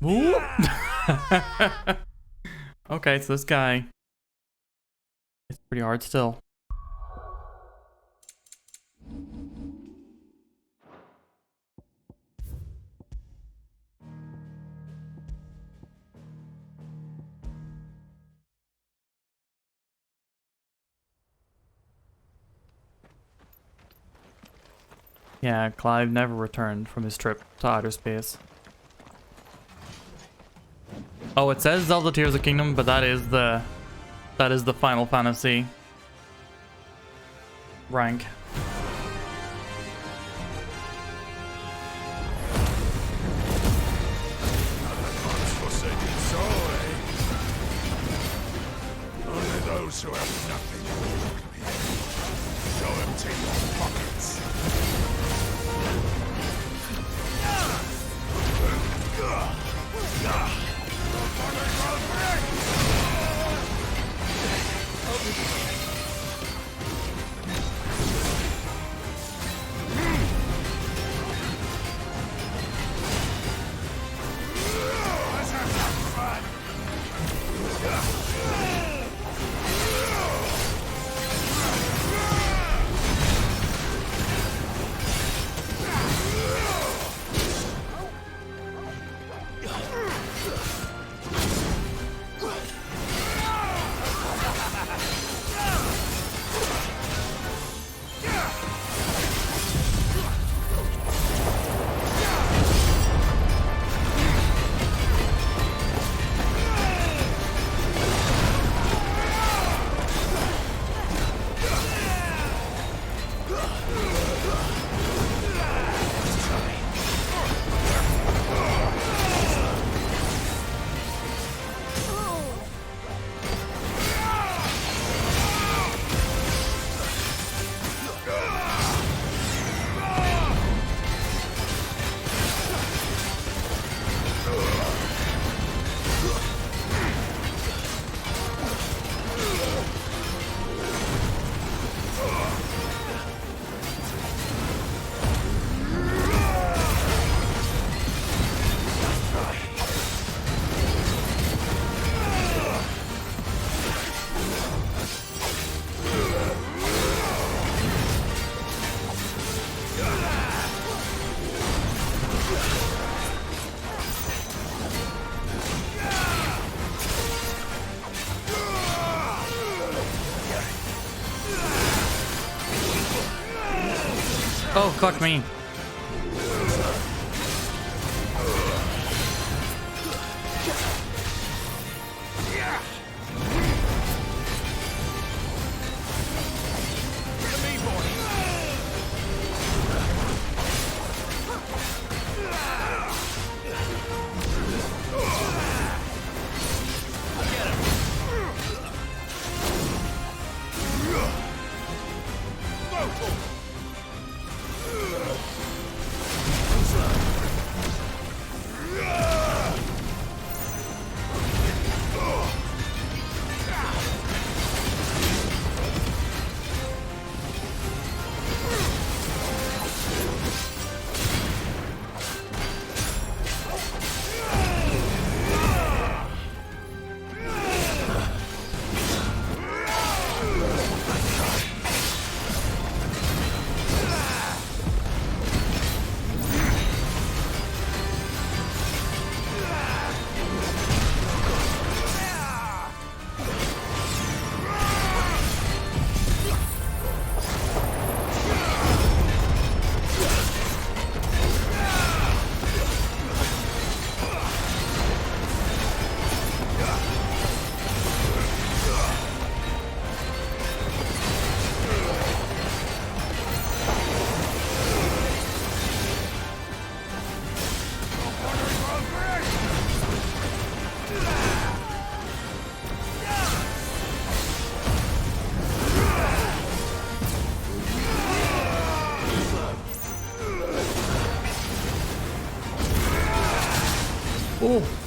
A: Ooh. Okay, so this guy, it's pretty hard still. Yeah, Clive never returned from his trip to outer space. Oh, it says Zelda Tears of the Kingdom, but that is the Final Fantasy rank.
C: Only those who have nothing shall empty your pockets.
A: Oh, fuck me. Oh.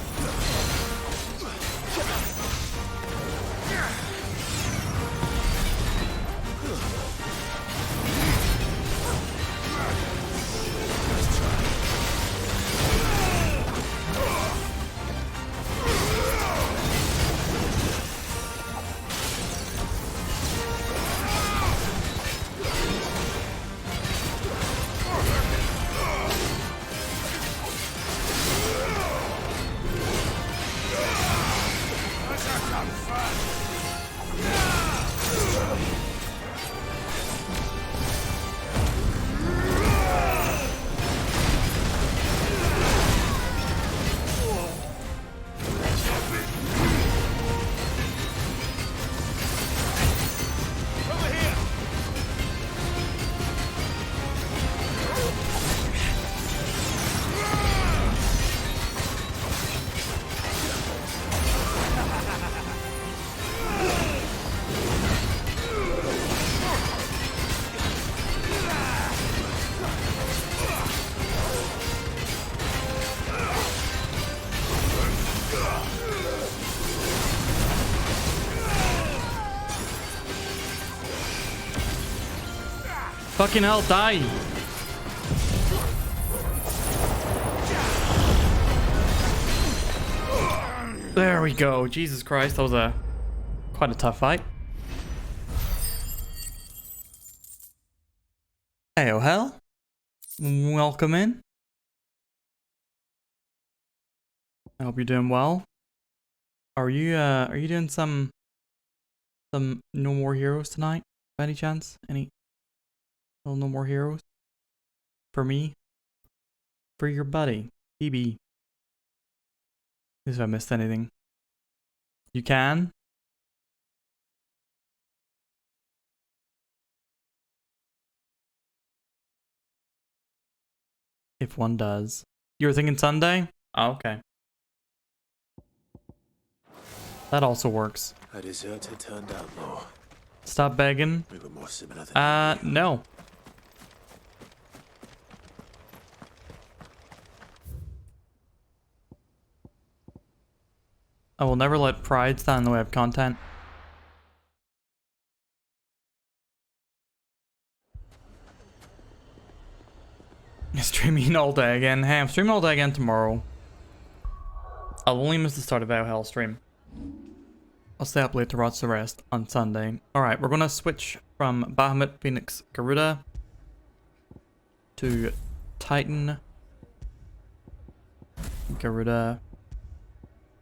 A: Fucking hell, die! There we go. Jesus Christ, that was quite a tough fight. Hey, oh hell. Welcome in. I hope you're doing well. Are you doing some No More Heroes tonight, by any chance? Any little No More Heroes? For me? For your buddy, BB. If I missed anything. You can? If one does. You were thinking Sunday? Oh, okay. That also works.
E: A deserter turned outlaw.
A: Stop begging.
E: We were more similar than
A: No. I will never let pride stand in the way of content. Streaming all day again. Hey, I'm streaming all day again tomorrow. I'll only miss the start of Our Hell stream. I'll stay up late to watch the rest on Sunday. Alright, we're gonna switch from Bahamut, Phoenix, Garuda to Titan, Garuda,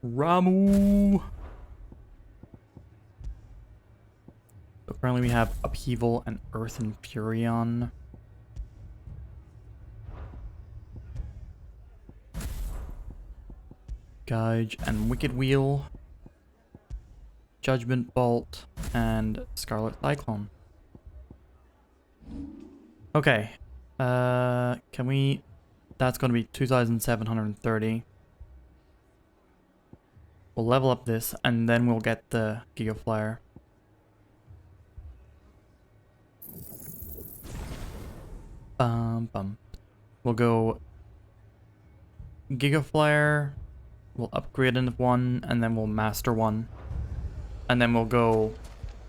A: Ramu. So currently we have Upheaval and Earth and Furion. Gouge and Wicked Wheel, Judgment Bolt, and Scarlet Cyclone. Okay, can we? That's going to be 2,730. We'll level up this, and then we'll get the Giga Flyer. We'll go Giga Flyer. We'll upgrade into one, and then we'll master one. And then we'll go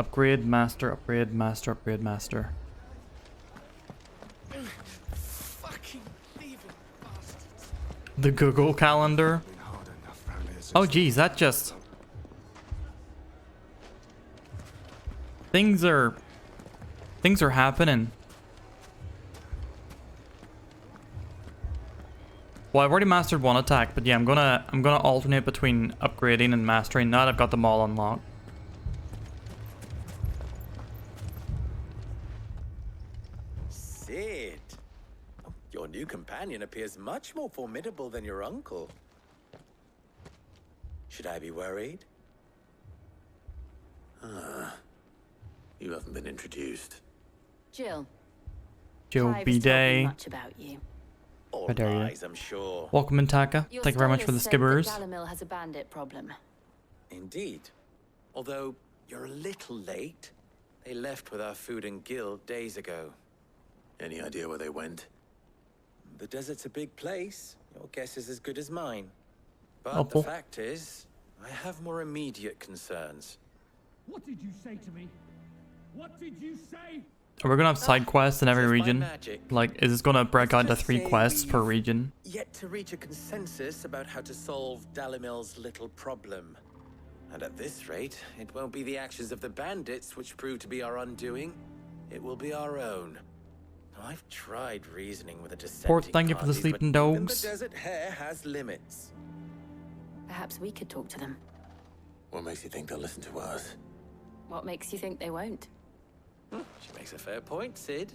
A: upgrade, master, upgrade, master, upgrade, master.
C: Fucking thieving bastards.
A: The Google Calendar. Oh geez, that just... Things are happening. Well, I've already mastered one attack, but yeah, I'm gonna alternate between upgrading and mastering now that I've got them all unlocked.
K: Sid, your new companion appears much more formidable than your uncle. Should I be worried?
E: You haven't been introduced.
B: Jill.
A: Joe
B: Clive has told me
A: B-Day.
B: much about you.
K: All
A: How dare you.
K: lies, I'm sure.
A: Welcome in, Taka.
B: Your
A: Thank you very much for the
B: stylist said that
A: skibbers.
B: Galamil has a bandit problem.
K: Indeed. Although you're a little late. They left with our food and guild days ago.
E: Any idea where they went?
K: The desert's a big place. Your guess is as good as mine. But
A: Helpful.
K: the fact is, I have more immediate concerns.
C: What did you say to me? What did you say?
A: We're gonna have side quests in every
K: As if by
A: region.
K: magic.
A: Like, is this gonna break
K: Let's
A: out to
K: just
A: 3
K: say
A: quests per
K: we've
A: region?
K: Yet to reach a consensus about how to solve Dalimil's little problem. And at this rate, it won't be the actions of the bandits which prove to be our undoing. It will be our own. I've tried reasoning with the dissenting
A: Port, thank you for the
K: parties,
A: sleeping
K: but even
A: dogs.
K: the desert hare has limits.
L: Perhaps we could talk to them.
E: What makes you think they'll listen to us?
L: What makes you think they won't?
K: She makes a fair point, Sid.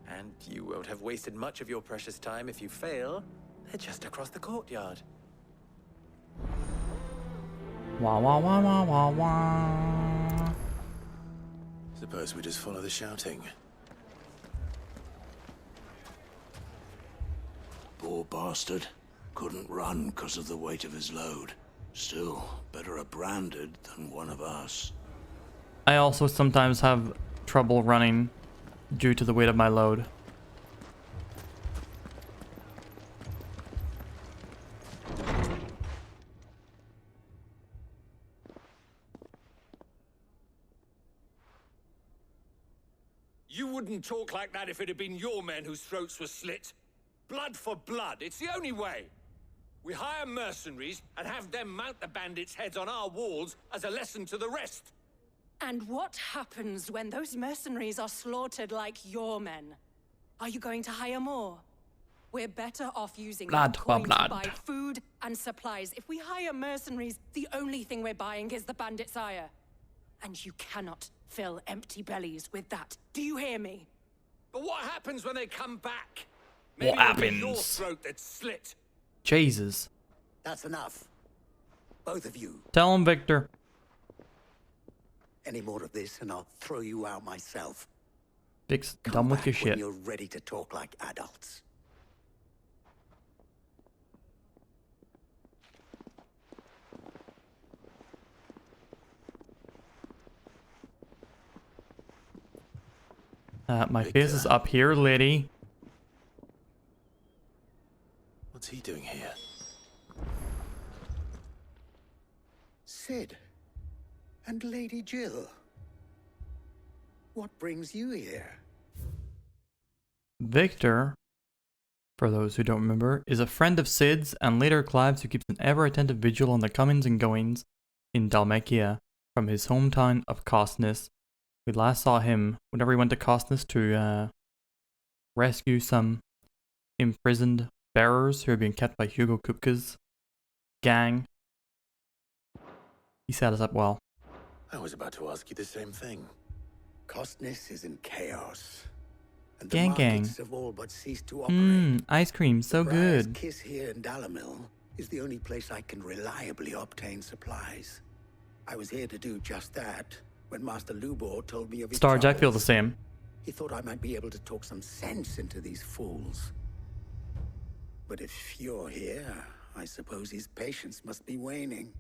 K: And you won't have wasted much of your precious time if you fail. They're just across the courtyard.
A: Wah wah wah wah wah wah.
E: Suppose we just follow the shouting.
M: Poor bastard. Couldn't run because of the weight of his load. Still, better a branded than one of us.
A: I also sometimes have trouble running due to the weight of my load.
N: You wouldn't talk like that if it had been your men whose throats were slit. Blood for blood, it's the only way. We hire mercenaries and have them mount the bandits' heads on our walls as a lesson to the rest.
O: And what happens when those mercenaries are slaughtered like your men? Are you going to hire more? We're better off using
A: Blood
O: that
A: for
O: coin to
A: blood.
O: buy food and supplies. If we hire mercenaries, the only thing we're buying is the bandits' ire. And you cannot fill empty bellies with that. Do you hear me?
N: But what happens when they come back?
A: What
N: Maybe it'll be your
A: happens?
N: throat that's slit.
A: Jesus.
P: That's enough. Both of you.
A: Tell him, Victor.
P: Any more of this and I'll throw you out myself.
A: Vic's done with your
P: When
A: shit.
P: you're ready to talk like adults.
A: My face is up here, lady.
E: What's he doing here?
P: Sid. And Lady Jill. What brings you here?
A: Victor, for those who don't remember, is a friend of Sid's and later Clive's who keeps an ever-attentive vigil on the comings and goings in Dalmatia from his hometown of Costness. We last saw him whenever he went to Costness to rescue some imprisoned bearers who are being kept by Hugo Kupka's gang. He set us up well.
E: I was about to ask you the same thing.
P: Costness is in chaos. And the
A: Gang
P: markets
A: gang.
P: have all but ceased to operate.
A: Ice cream, so
P: Briar's
A: good.
P: Kiss here in Dalimil is the only place I can reliably obtain supplies. I was here to do just that when Master Lubor told me of his
A: Star Jack feels
P: troubles.
A: the same.
P: He thought I might be able to talk some sense into these fools. But if you're here, I suppose his patience must be waning.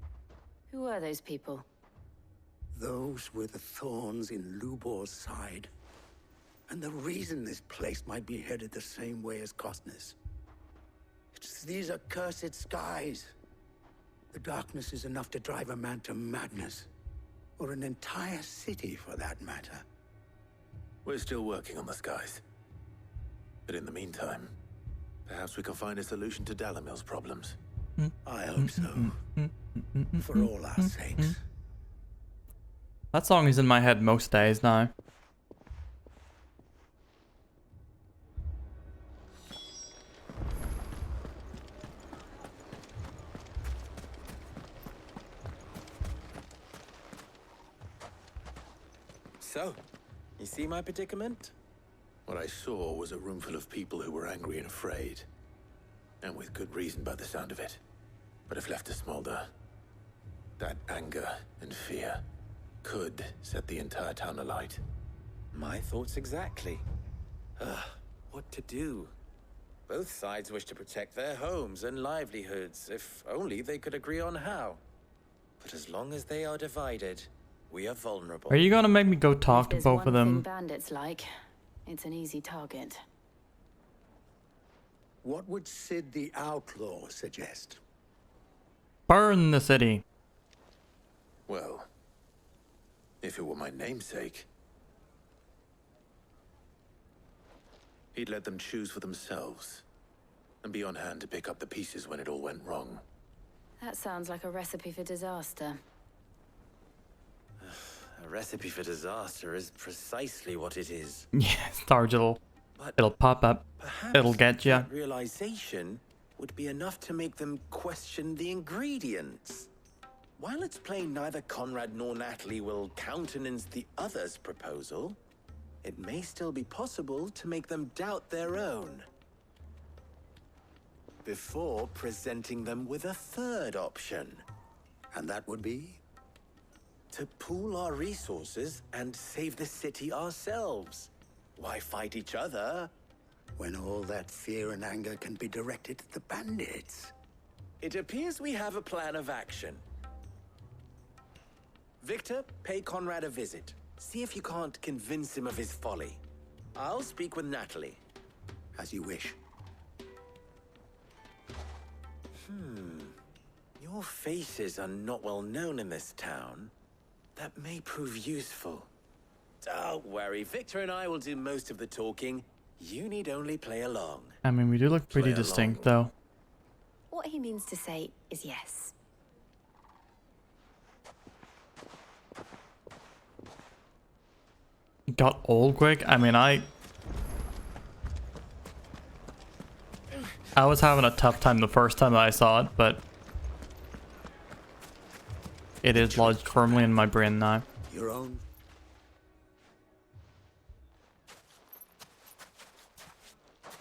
L: Who are those people?
P: Those were the thorns in Lubor's side. And the reason this place might be headed the same way as Costness. It's these accursed skies. The darkness is enough to drive a man to madness. Or an entire city, for that matter.
E: We're still working on the skies. But in the meantime, perhaps we can find a solution to Dalimil's problems.
P: I hope so. For all our sakes.
A: That song is in my head most days now.
K: So, you see my predicament?
E: What I saw was a room full of people who were angry and afraid. And with good reason by the sound of it. But if left to smolder, that anger and fear could set the entire town alight.
K: My thoughts exactly. What to do? Both sides wish to protect their homes and livelihoods, if only they could agree on how. But as long as they are divided, we are vulnerable.
A: Are you gonna make me go talk to
L: There's
A: both
L: one
A: of
L: thing
A: them?
L: bandits like. It's an easy target.
P: What would Sid the Outlaw suggest?
A: Burn the city.
K: Well, if it were my namesake, he'd let them choose for themselves and be on hand to pick up the pieces when it all went wrong.
L: That sounds like a recipe for disaster.
K: A recipe for disaster is precisely what it is.
A: Yeah, Starge, it'll pop up. It'll get you.
K: That realization would be enough to make them question the ingredients. While it's plain neither Conrad nor Natalie will countenance the other's proposal, it may still be possible to make them doubt their own. Before presenting them with a third option.
P: And that would be?
K: To pool our resources and save the city ourselves. Why fight each other?
P: When all that fear and anger can be directed at the bandits.
K: It appears we have a plan of action. Victor, pay Conrad a visit. See if you can't convince him of his folly. I'll speak with Natalie.
P: As you wish.
K: Your faces are not well known in this town. That may prove useful. Don't worry, Victor and I will do most of the talking. You need only play along.
A: I mean, we do look pretty
K: Play
A: distinct,
K: along.
A: though.
L: What he means to say is yes.
A: Got old quick. I mean, I was having a tough time the first time that I saw it, but it is lodged firmly in my brain now.
P: Your own.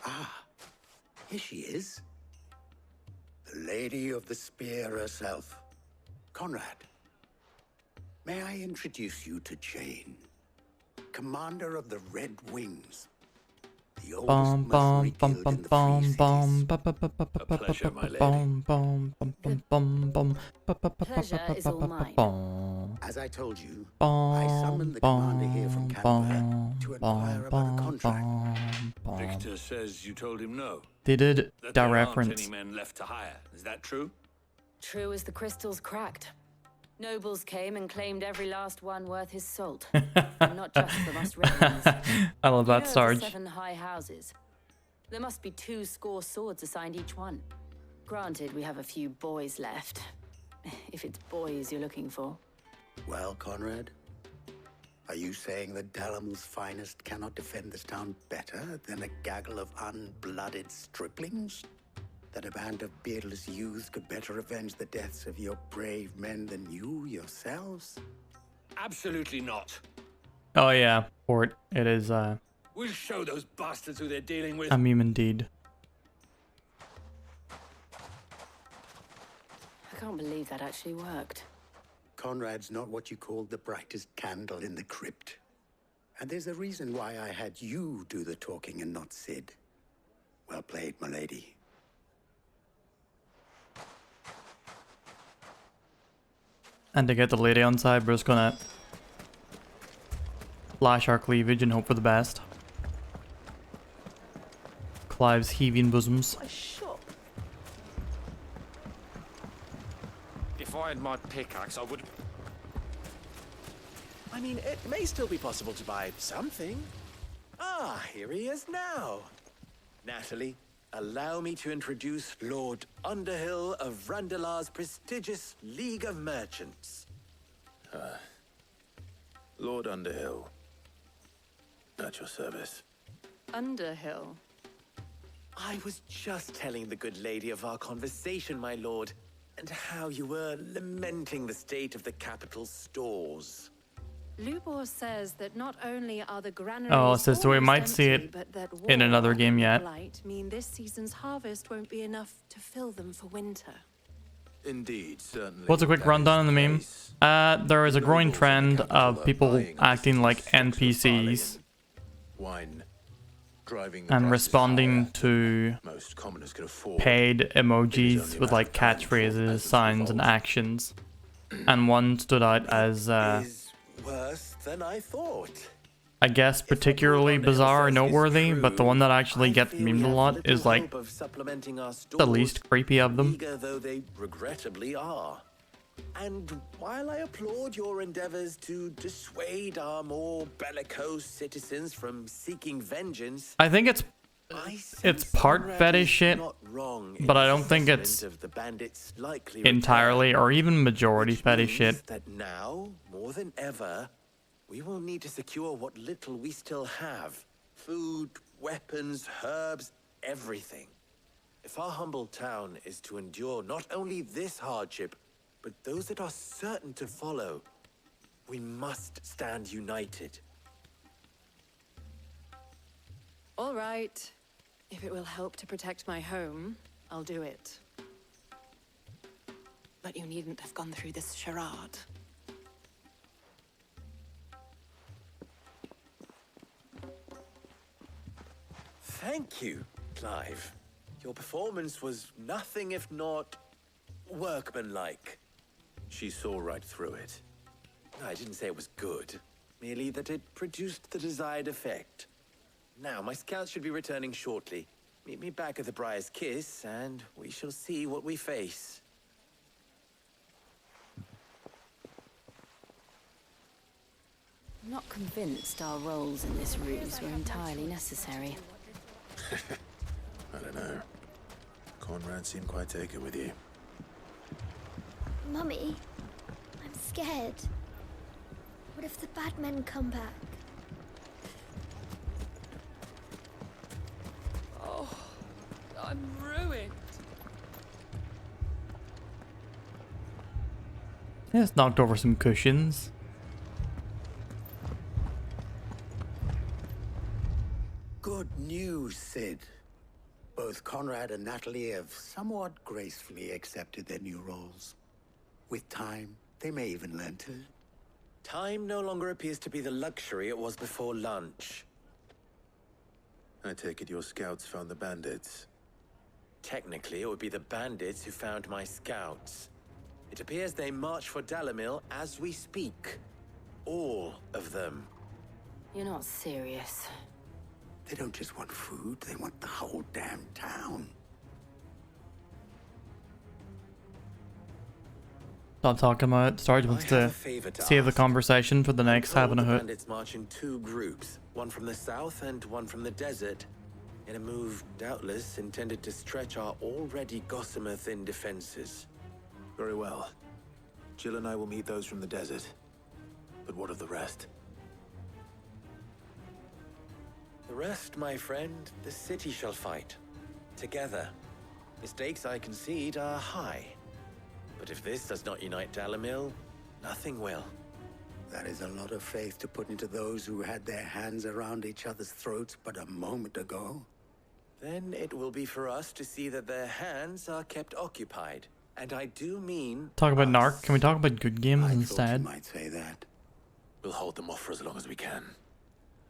P: Ah, here she is. The Lady of the Spear herself. Conrad, may I introduce you to Jane, Commander of the Red Wings. The oldest mercenary guild in the
L: Pleasure is all mine.
P: As I told you, I summoned the commander here from Canberra to inquire about a contract.
E: Victor says you told him no.
A: They did
E: That
A: that
E: there aren't
A: reference.
E: any men left to hire. Is that true?
L: True as the crystals cracked. Nobles came and claimed every last one worth his salt. And not just from us ravens.
A: I love that,
L: You know of the
A: Sarge.
L: 7 high houses. There must be 2 score swords assigned each one. Granted, we have a few boys left. If it's boys you're looking for.
P: Well, Conrad, are you saying that Dalamil's finest cannot defend this town better than a gaggle of unblooded striplings? That a band of beardless youths could better avenge the deaths of your brave men than you yourselves?
N: Absolutely not.
A: Oh yeah, Port. It is
N: We'll show those bastards who they're dealing with.
A: a meme indeed.
L: I can't believe that actually worked.
P: Conrad's not what you called the brightest candle in the crypt. And there's a reason why I had you do the talking and not Sid. Well played, my lady.
A: And to get the lady on side, we're just gonna flash our cleavage and hope for the best. Clive's heaving bosoms.
N: If I had my pickaxe, I would...
K: I mean, it may still be possible to buy something. Ah, here he is now. Natalie, allow me to introduce Lord Underhill of Randalar's prestigious League of Merchants.
E: Lord Underhill. At your service.
L: Underhill.
K: I was just telling the good lady of our conversation, my lord, and how you were lamenting the state of the capital's stores.
O: Lubor says that not only are the granaries
A: Oh, sister, we
O: almost
A: might see
O: empty,
A: it
O: but that
A: in
O: war
A: another game
O: and
A: yet.
O: blight mean this season's harvest won't be enough to fill them for winter.
E: Indeed, certainly.
A: What's a quick rundown on the meme? There is a growing trend of people acting like NPCs
E: Wine, driving
A: and responding to
E: most commoners can afford.
A: paid emojis with like catchphrases, signs, and actions. And one stood out as
K: Worse than I thought.
A: I guess, particularly bizarre or noteworthy, but the one that actually gets memed a lot is like the least creepy of them.
K: Eager though they regrettably are. And while I applaud your endeavors to dissuade our more bellicose citizens from seeking vengeance,
A: I think it's part fetish shit, but I don't think it's entirely or even majority fetish shit.
K: that now, more than ever, we will need to secure what little we still have. Food, weapons, herbs, everything. If our humble town is to endure not only this hardship, but those that are certain to follow, we must stand united.
O: All right. If it will help to protect my home, I'll do it. But you needn't have gone through this charade.
K: Thank you, Clive. Your performance was nothing if not workmanlike.
E: She saw right through it.
K: I didn't say it was good, merely that it produced the desired effect. Now, my scouts should be returning shortly. Meet me back at the Briar's Kiss, and we shall see what we face.
L: I'm not convinced our roles in this ruse were entirely necessary.
I: I don't know. Conrad seemed quite taken with you.
D: Mummy, I'm scared. What if the bad men come back?
O: Oh, I'm ruined.
A: Just knocked over some cushions.
P: Good news, Sid. Both Conrad and Natalie have somewhat gracefully accepted their new roles. With time, they may even learn to.
K: Time no longer appears to be the luxury it was before lunch.
I: I take it your scouts found the bandits.
K: Technically, it would be the bandits who found my scouts. It appears they march for Dalimil as we speak. All of them.
L: You're not serious.
P: They don't just want food, they want the whole damn town.
A: Stop talking about it. Sarge wants to save the conversation for the next half and a hoot.
K: Bandits march in two groups, one from the south and one from the desert, in a move doubtless intended to stretch our already gossamer-thin defenses.
I: Very well. Jill and I will meet those from the desert. But what of the rest?
K: The rest, my friend, the city shall fight. Together. The stakes, I concede, are high. But if this does not unite Dalimil, nothing will.
P: That is a lot of faith to put into those who had their hands around each other's throats but a moment ago.
K: Then it will be for us to see that their hands are kept occupied. And I do mean...
A: Talk about Narc. Can we talk about good games instead?
P: You might say that.
I: We'll hold them off for as long as we can.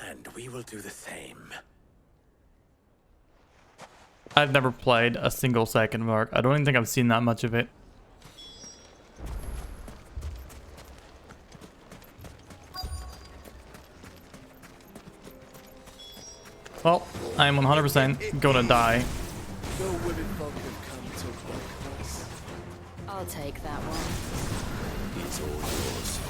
K: And we will do the same.
A: I've never played a single second of Narc. I don't even think I've seen that much of it. Well, I'm 100% gonna die.
L: I'll take that one.
I: It's all yours.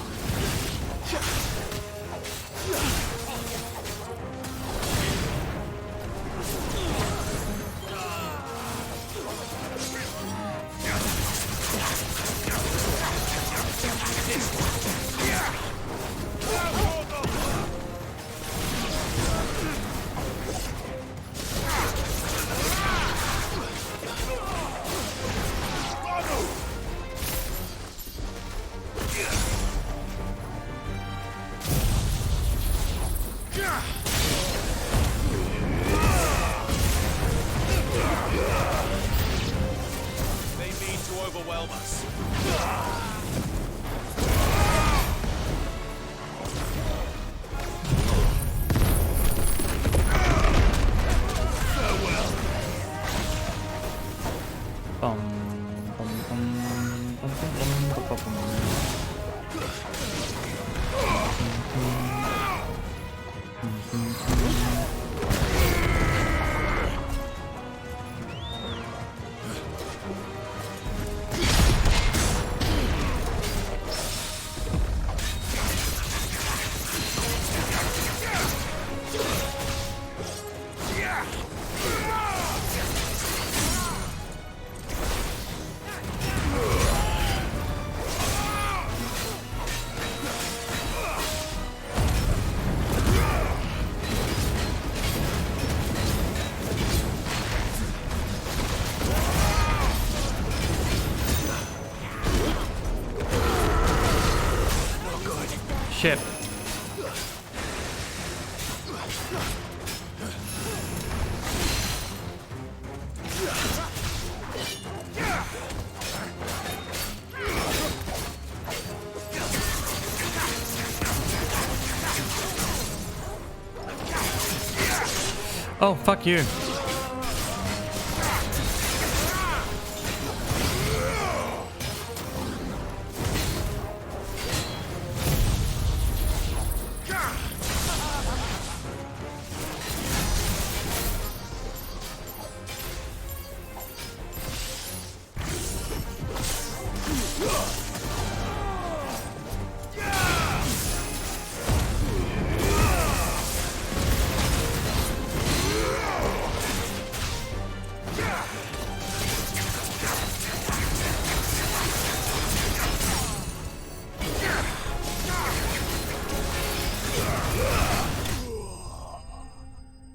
A: shit. Oh, fuck you.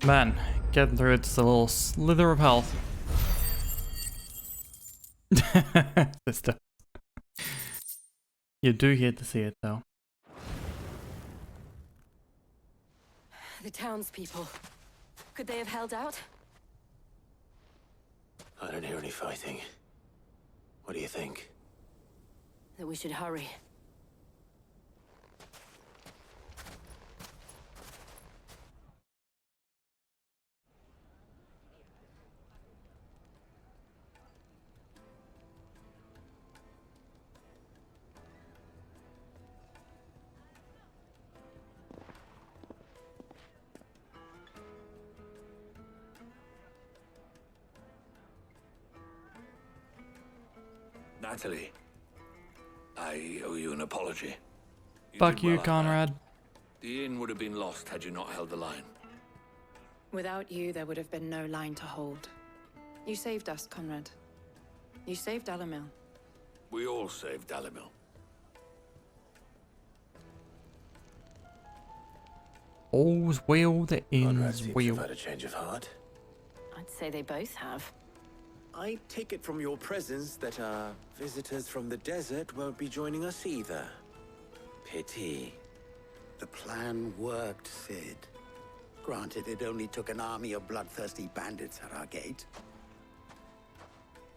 A: Man, getting through it's a little slither of health. Sister. You do hate to see it though.
L: The townspeople. Could they have held out?
I: I don't hear any fighting. What do you think?
L: That we should hurry.
M: Natalie, I owe you an apology.
A: Fuck you, Conrad.
M: The inn would have been lost had you not held the line.
O: Without you, there would have been no line to hold. You saved us, Conrad. You saved Dalimil.
M: We all saved Dalimil.
A: All's well that
I: Conrad
A: ends
I: seems to
A: well.
I: have had a change of heart.
L: I'd say they both have.
K: I take it from your presence that our visitors from the desert won't be joining us either. Pity.
P: The plan worked, Sid. Granted, it only took an army of bloodthirsty bandits at our gate.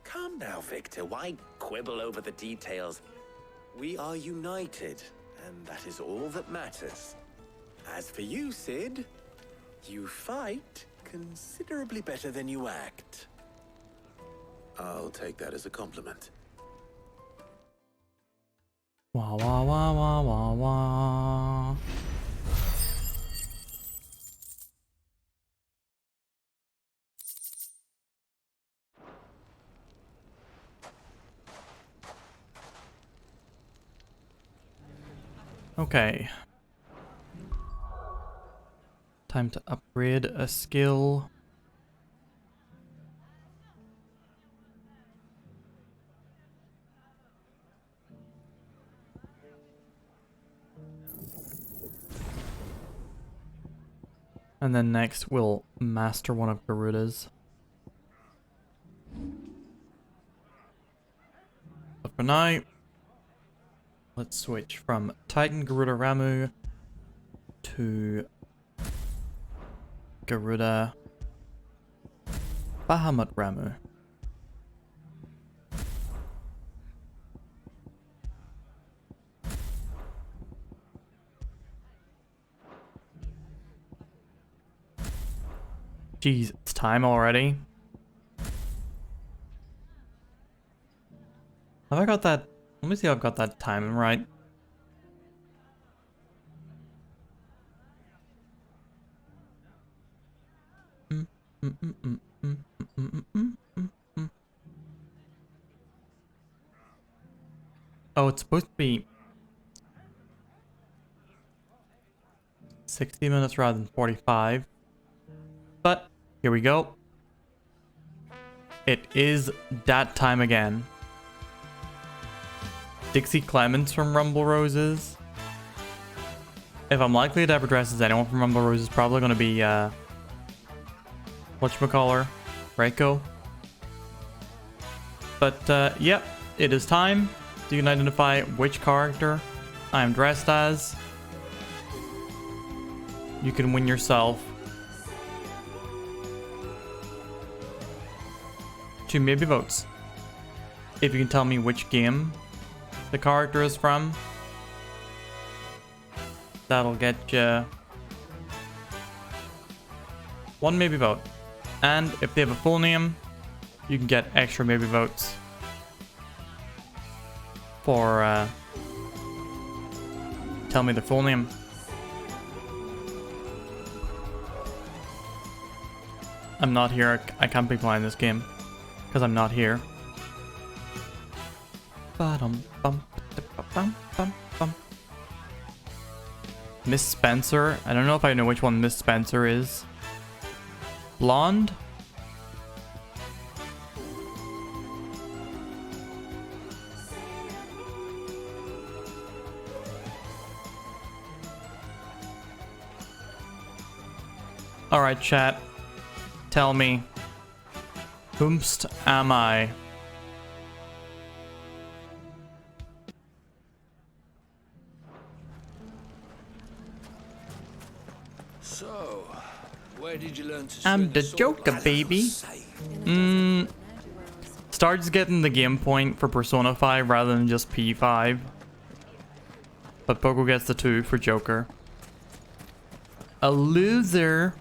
K: Calm now, Victor. Why quibble over the details? We are united, and that is all that matters. As for you, Sid, you fight considerably better than you act.
I: I'll take that as a compliment.
A: Wah wah wah wah wah wah. Okay. Time to upgrade a skill. And then next we'll master one of Garuda's. But for now, let's switch from Titan Garuda Ramu to Garuda Bahamut Ramu. Jeez, it's time already. Have I got that? Let me see if I've got that timing right. Oh, it's supposed to be 60 minutes rather than 45. But here we go. It is that time again. Dixie Clements from Rumble Roses. If I'm likely to ever dress as anyone from Rumble Roses, probably going to be whatchamacallit, Reiko. But yep, it is time. So you can identify which character I am dressed as. you can win yourself 2 maybe votes. If you can tell me which game the character is from, that'll get you 1 maybe vote. And if they have a full name, you can get extra maybe votes for tell me the full name. I'm not here. I can't be playing this game because I'm not here. Miss Spencer. I don't know if I know which one Miss Spencer is. Blonde? Alright, chat. Tell me. Whomst am I?
N: So, where did you learn to
A: I'm the Joker, baby. Starts getting the game point for Persona 5 rather than just P5. But Poco gets the 2 for Joker. A loser.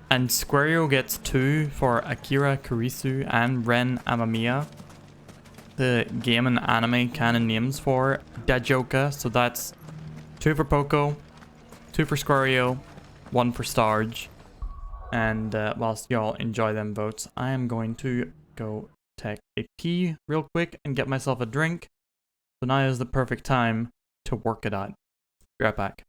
A: And Squario gets 2 for Akira Kurisu and Ren Amamiya. The game and anime canon names for Dajoka. So that's 2 for Poco, 2 for Squario, 1 for Starge. And whilst y'all enjoy them votes, I am going to go take a pee real quick and get myself a drink. So now is the perfect time to work it out. Be right back.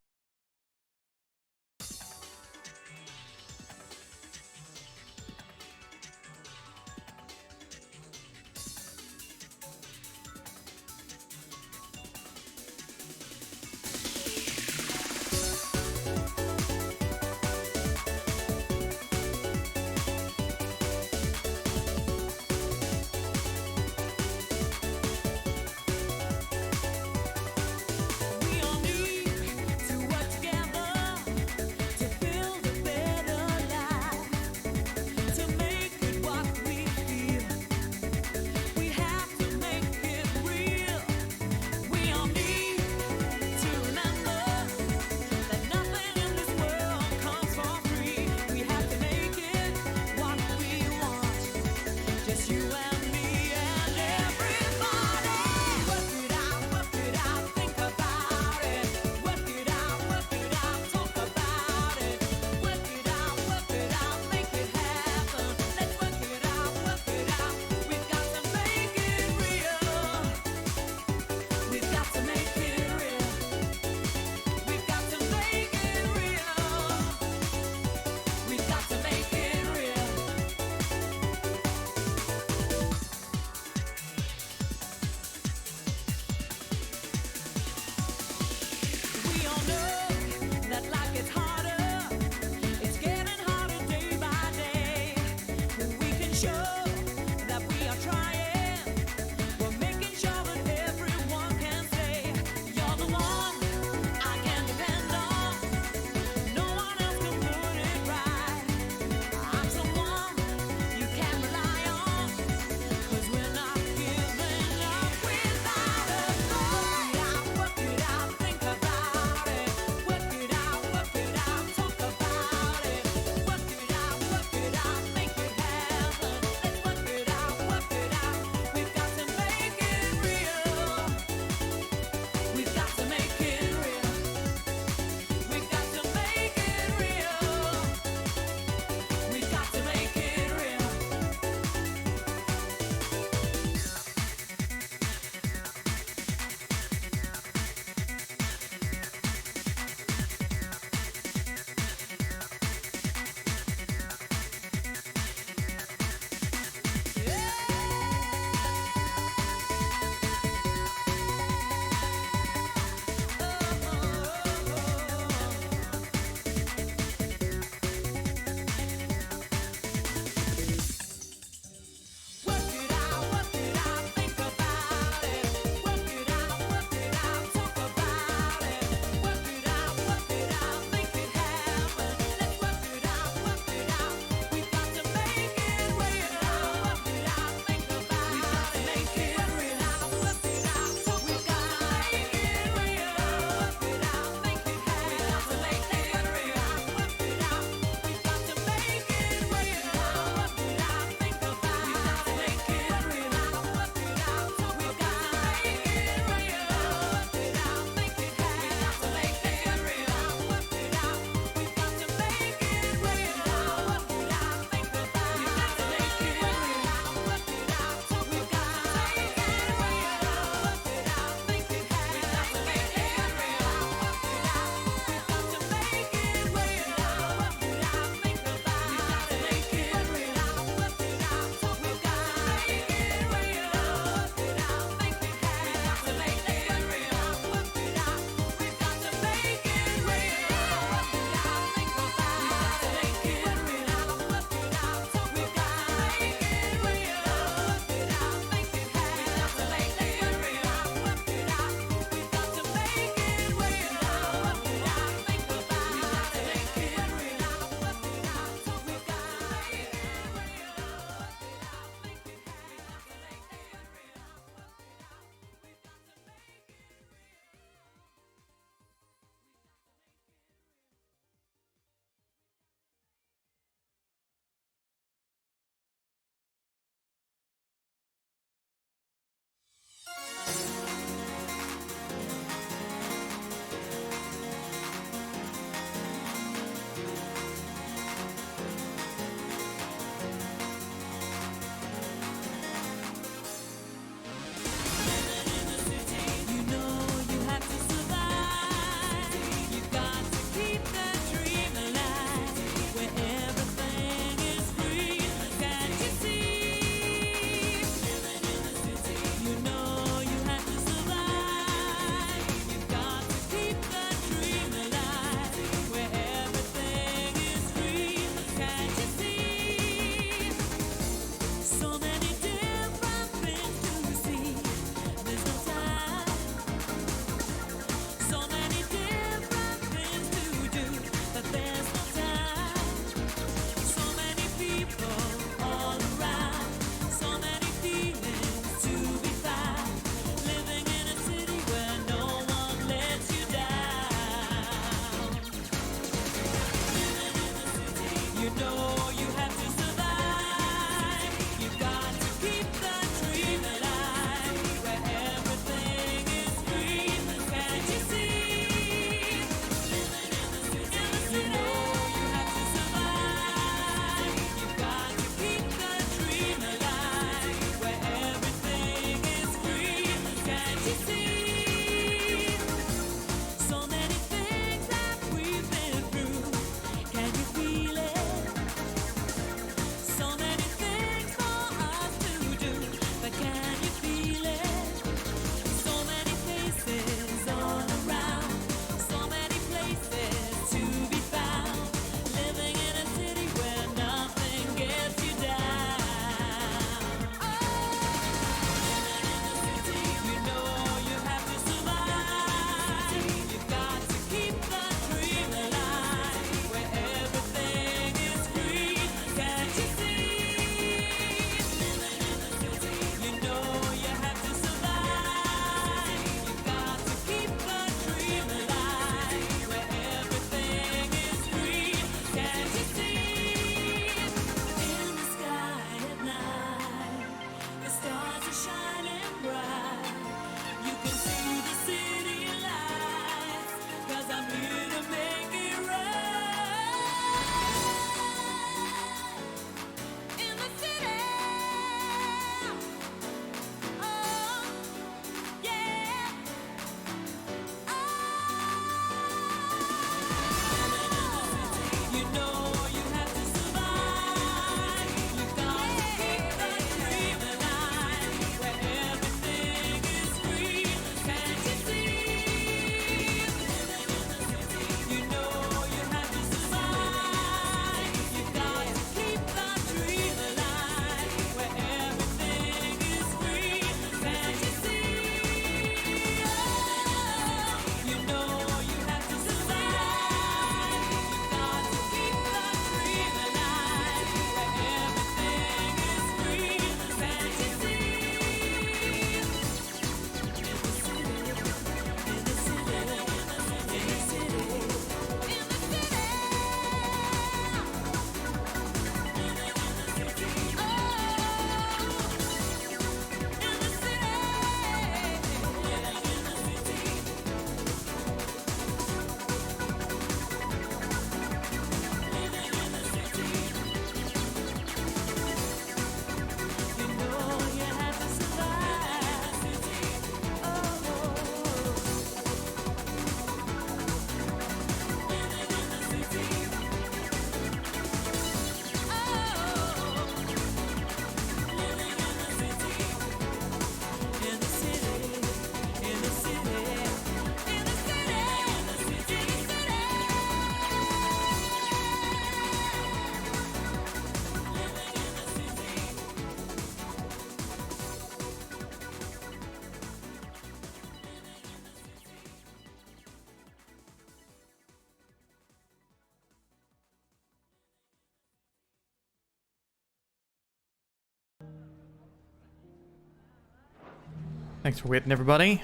A: Thanks for waiting, everybody.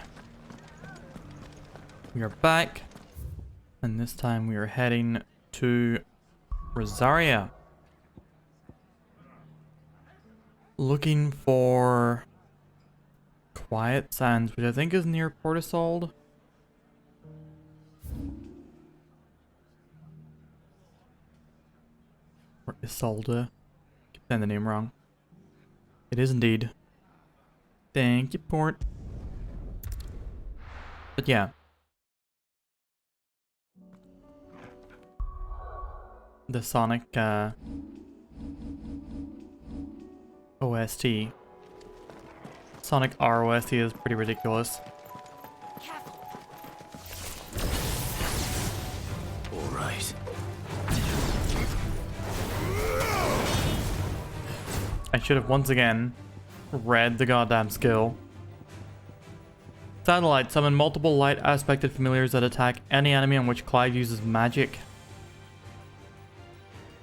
A: We are back, and this time we are heading to Rosaria. Looking for Quiet Sands, which I think is near Port Isolde. Or Isolde. Keep saying the name wrong. It is indeed. Thank you, Port. But yeah. The Sonic OST. Sonic R OST is pretty ridiculous.
I: Alright.
A: I should have once again read the goddamn skill. Satellite. Summon multiple light aspected familiars that attack any enemy on which Clive uses magic.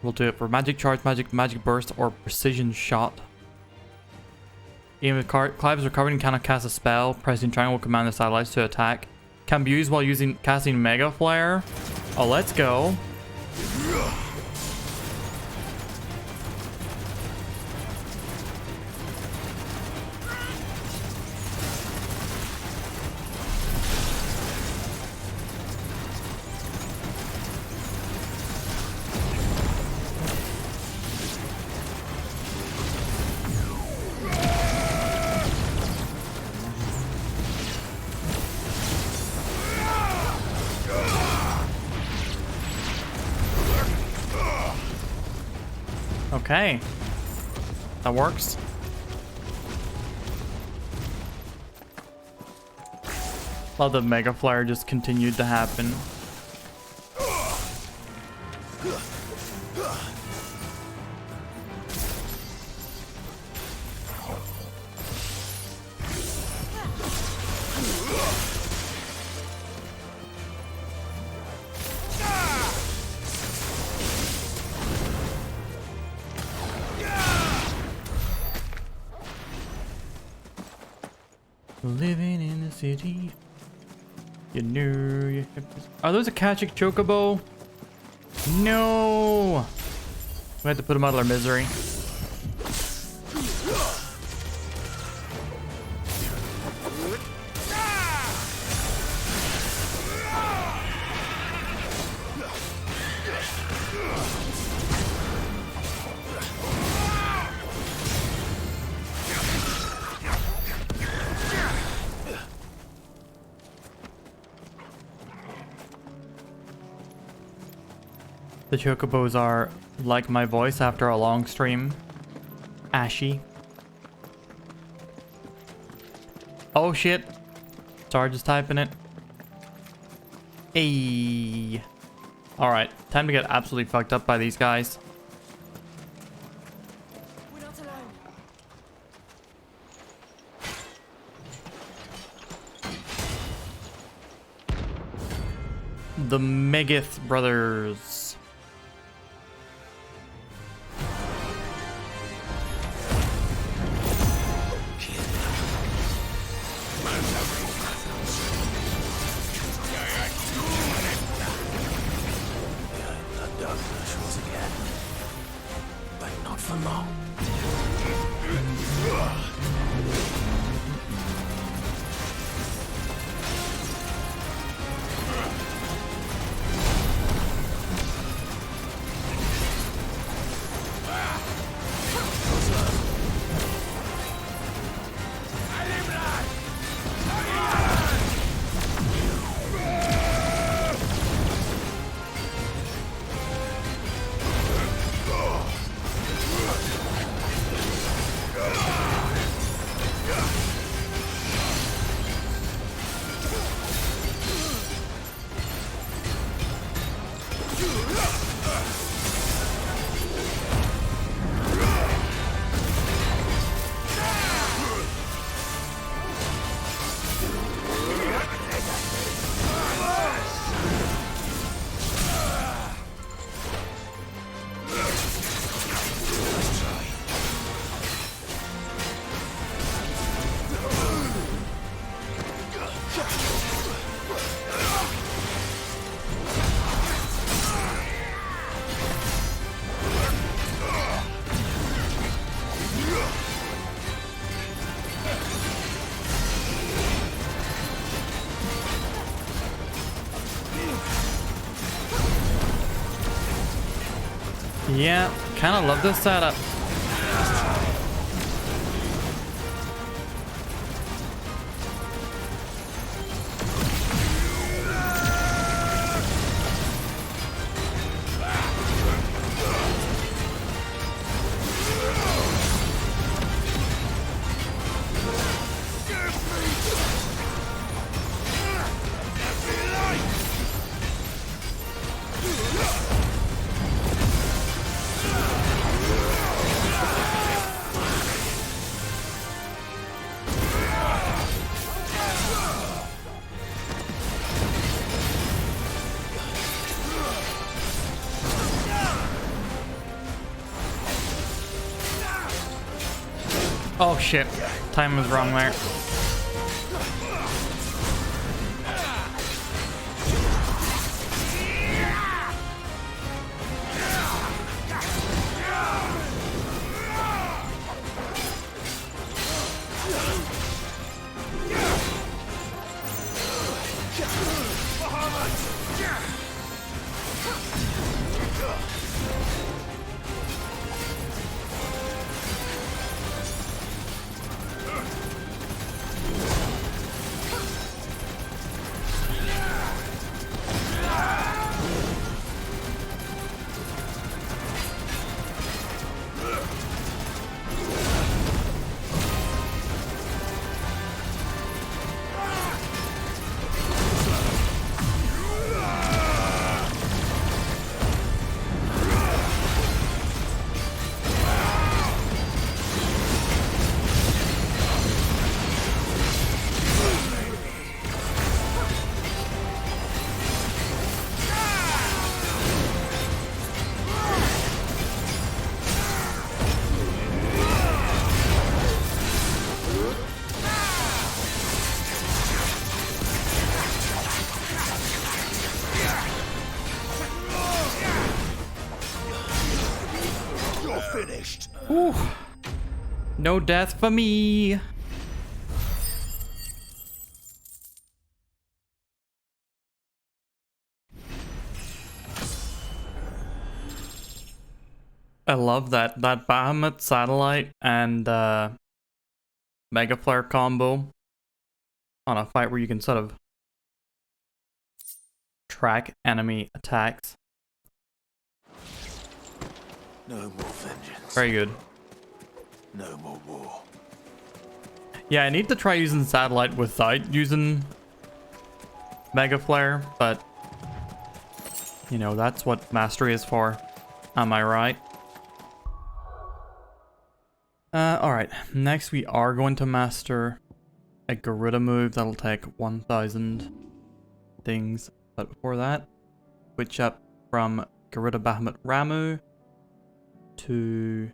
A: We'll do it for magic charge, magic burst, or precision shot. Even if Clive is recovered and cannot cast a spell, pressing triangle will command the satellites to attack. Can be used while casting Mega Flare. Oh, let's go. Okay. That works. Well, the Mega Flare just continued to happen. Living in the city. You knew you had to... Are those a Kachik Chocobo? No! We had to put them out of their misery. The Chocobos are like my voice after a long stream. Ashy. Oh shit. Sarge is typing it. Ayy. Alright, time to get absolutely fucked up by these guys.
O: We're not alone.
A: The Megath brothers. Yeah, kind of love this setup. Oh shit, time was wrong there.
M: finished.
A: Ooh. No death for me. I love that Bahamut satellite and Mega Flare combo on a fight where you can sort of track enemy attacks.
I: No more vengeance.
A: Very good.
I: No more war.
A: Yeah, I need to try using satellite without using Mega Flare, but you know, that's what mastery is for. Am I right? Alright, next we are going to master a Garuda move that'll take 1000 things. But before that, switch up from Garuda Bahamut Ramu to...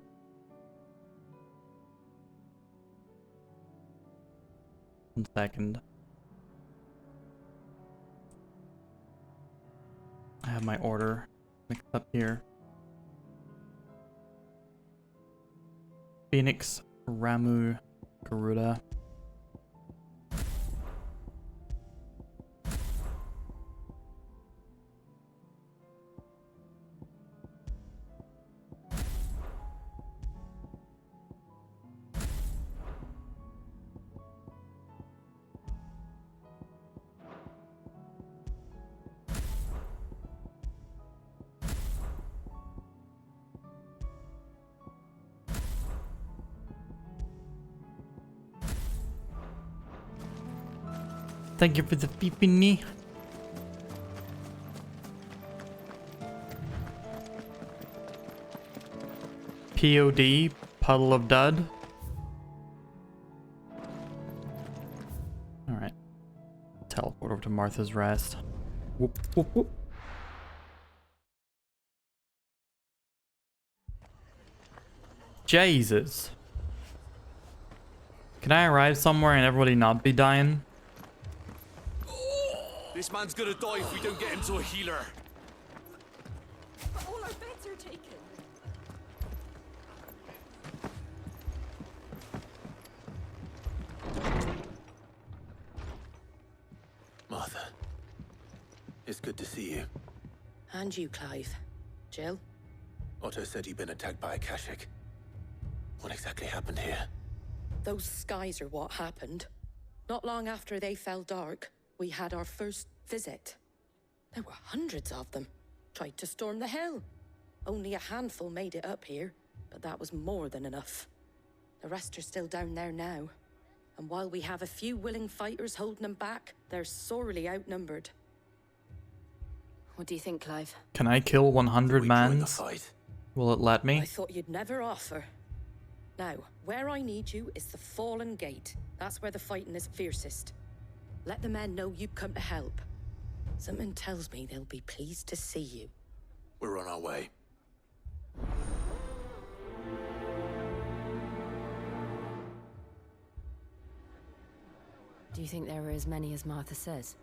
A: One second. I have my order mixed up here. Phoenix, Ramu, Garuda. Thank you for the peepini. POD, Puddle of Dud. Alright. Teleport over to Martha's Rest. Whoop, whoop, whoop. Jesus. Can I arrive somewhere and everybody not be dying?
N: This man's gonna die if we don't get him to a healer.
O: But all our beds are taken.
I: Martha, it's good to see you.
H: And you, Clive. Jill?
I: Otto said you'd been attacked by a Kashik. What exactly happened here?
H: Those skies are what happened. Not long after they fell dark, we had our first visit. There were hundreds of them. Tried to storm the hill. Only a handful made it up here, but that was more than enough. The rest are still down there now. And while we have a few willing fighters holding them back, they're sorely outnumbered.
L: What do you think, Clive?
A: Can I kill 100 mans? Will it let me?
H: I thought you'd never offer. Now, where I need you is the Fallen Gate. That's where the fighting is fiercest. Let the men know you've come to help. Something tells me they'll be pleased to see you.
I: We're on our way.
L: Do you think there are as many as Martha says?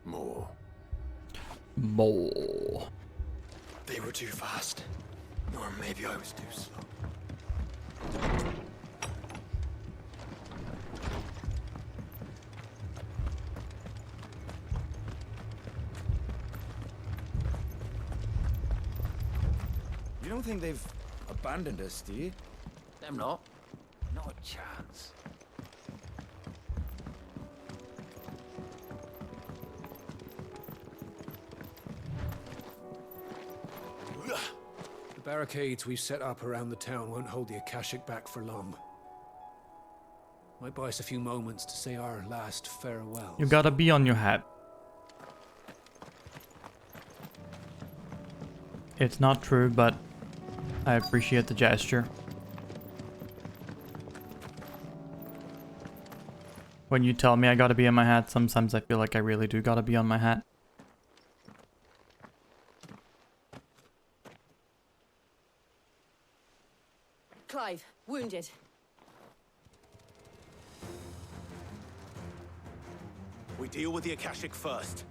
I: More.
A: More.
C: They were too fast. Or maybe I was too slow. You don't think they've abandoned us, do you?
K: Them not.
C: Not a chance.
Q: The barricades we've set up around the town won't hold the Akashic back for long. Might buy us a few moments to say our last farewell.
A: You gotta be on your hat. It's not true, but I appreciate the gesture. When you tell me I gotta be on my hat, sometimes I feel like I really do gotta be on my hat.
L: Clive, wounded.
I: We deal with the Akashic first.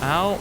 A: Ow.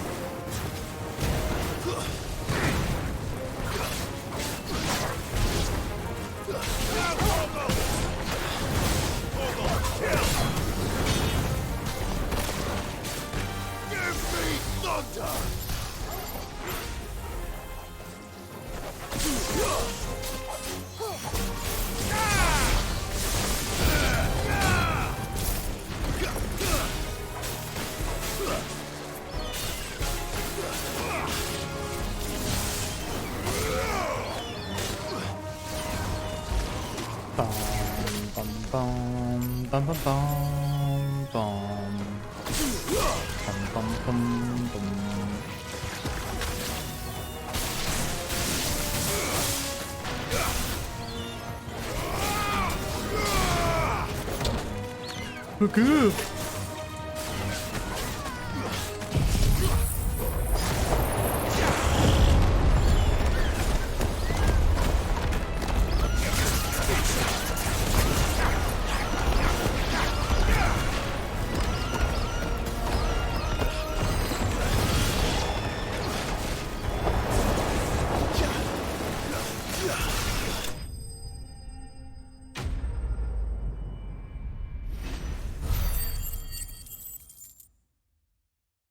A: Okay.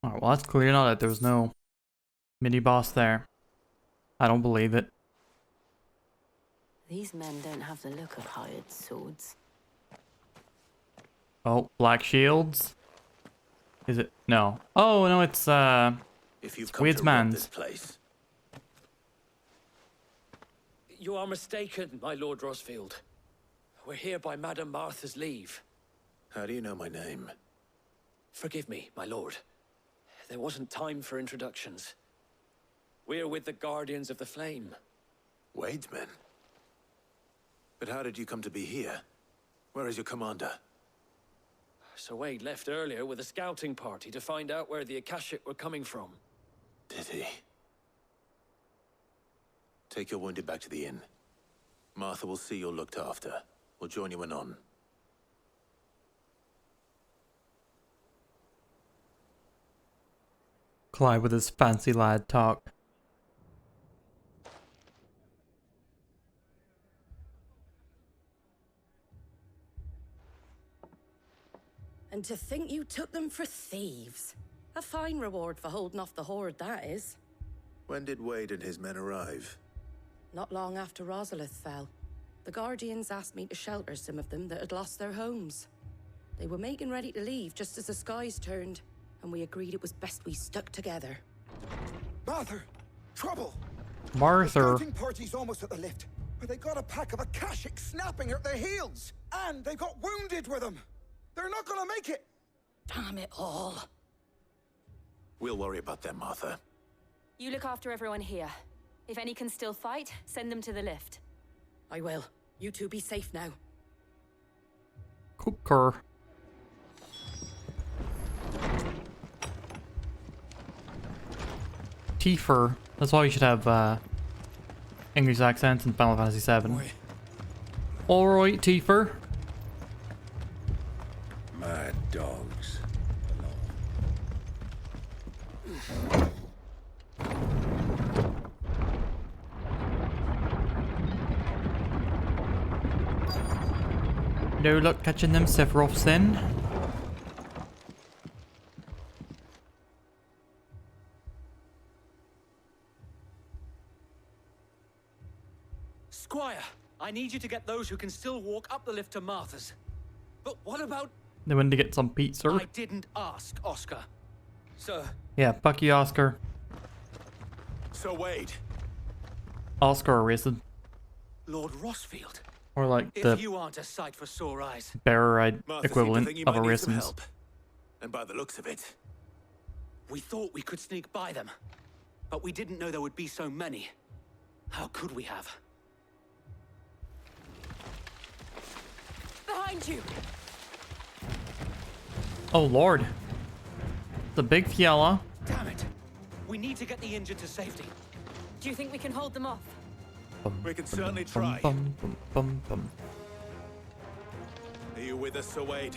A: Alright, well that's clear now that there was no mini-boss there. I don't believe it.
L: These men don't have the look of hired swords.
A: Oh, black shields? Is it? No. Oh, no, it's,
K: If you've
A: it's
K: come to rob
A: Weirdsman's.
K: this place,
R: You are mistaken, my Lord Rosfield. We're here by Madame Martha's leave.
K: how do you know my name?
R: Forgive me, my lord. There wasn't time for introductions. We're with the Guardians of the Flame.
K: Wade's men? But how did you come to be here? Where is your commander?
R: Sir Wade left earlier with a scouting party to find out where the Akashic were coming from.
K: Did he? Take your wounded back to the inn. Martha will see you're looked after. We'll join you anon.
A: Clyde with his fancy lad talk.
H: And to think you took them for thieves. A fine reward for holding off the horde, that is.
K: When did Wade and his men arrive?
H: Not long after Rosalith fell. The Guardians asked me to shelter some of them that had lost their homes. They were making ready to leave just as the skies turned, and we agreed it was best we stuck together.
S: Martha! Trouble!
A: Martha.
S: The scouting party's almost at the lift, but they got a pack of Akashic snapping at their heels! And they've got wounded with them! They're not gonna make it!
H: Damn it all.
K: We'll worry about them, Martha.
L: You look after everyone here. If any can still fight, send them to the lift.
H: I will. You two be safe now.
A: Cooker. Tifer. That's why you should have English accents in Final Fantasy VII. Alright, Tifer.
C: Mad dogs.
A: No luck catching them Sephiroths then.
R: Squire, I need you to get those who can still walk up the lift to Martha's. But what about...
A: They went to get some pizza.
R: I didn't ask, Oscar. Sir.
A: Yeah, fuck you, Oscar.
K: Sir Wade.
A: Oscar arrested.
R: Lord Rosfield.
A: Or like
R: If
A: the
R: you aren't a sight for sore eyes.
A: bearer
K: Martha
A: equivalent
K: seemed to think you
A: of
K: might need some
A: arrestments.
K: help. And by the looks of it,
R: We thought we could sneak by them. But we didn't know there would be so many. How could we have?
O: Behind you!
A: Oh lord. The big Fiala.
R: Damn it! We need to get the injured to safety.
O: Do you think we can hold them off?
I: We can certainly try. Are you with us, Sir Wade?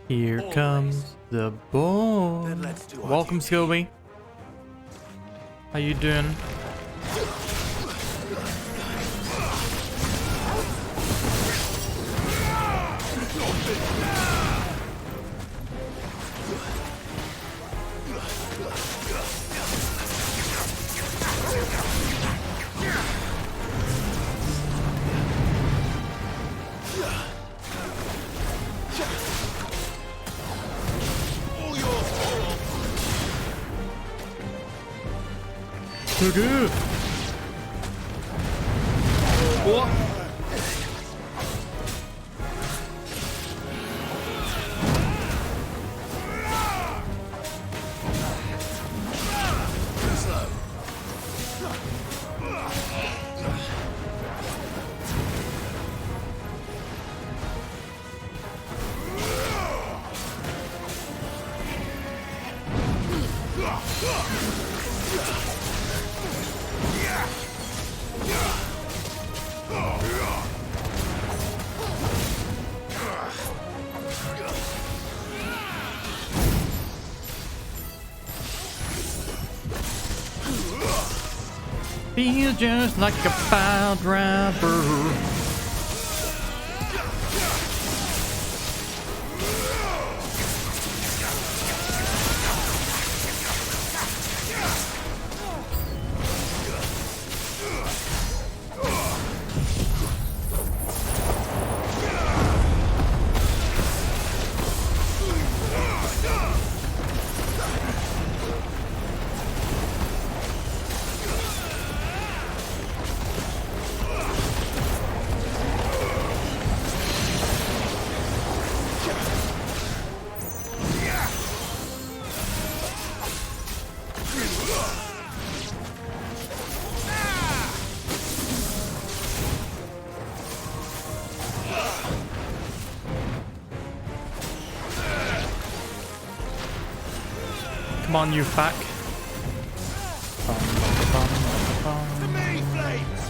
A: Here comes the boy.
I: Then let's do our
A: Welcome, Scooby. How you doing? So good. What? Feel just like a pile driver. Come on, you fuck.
I: To me, Flames!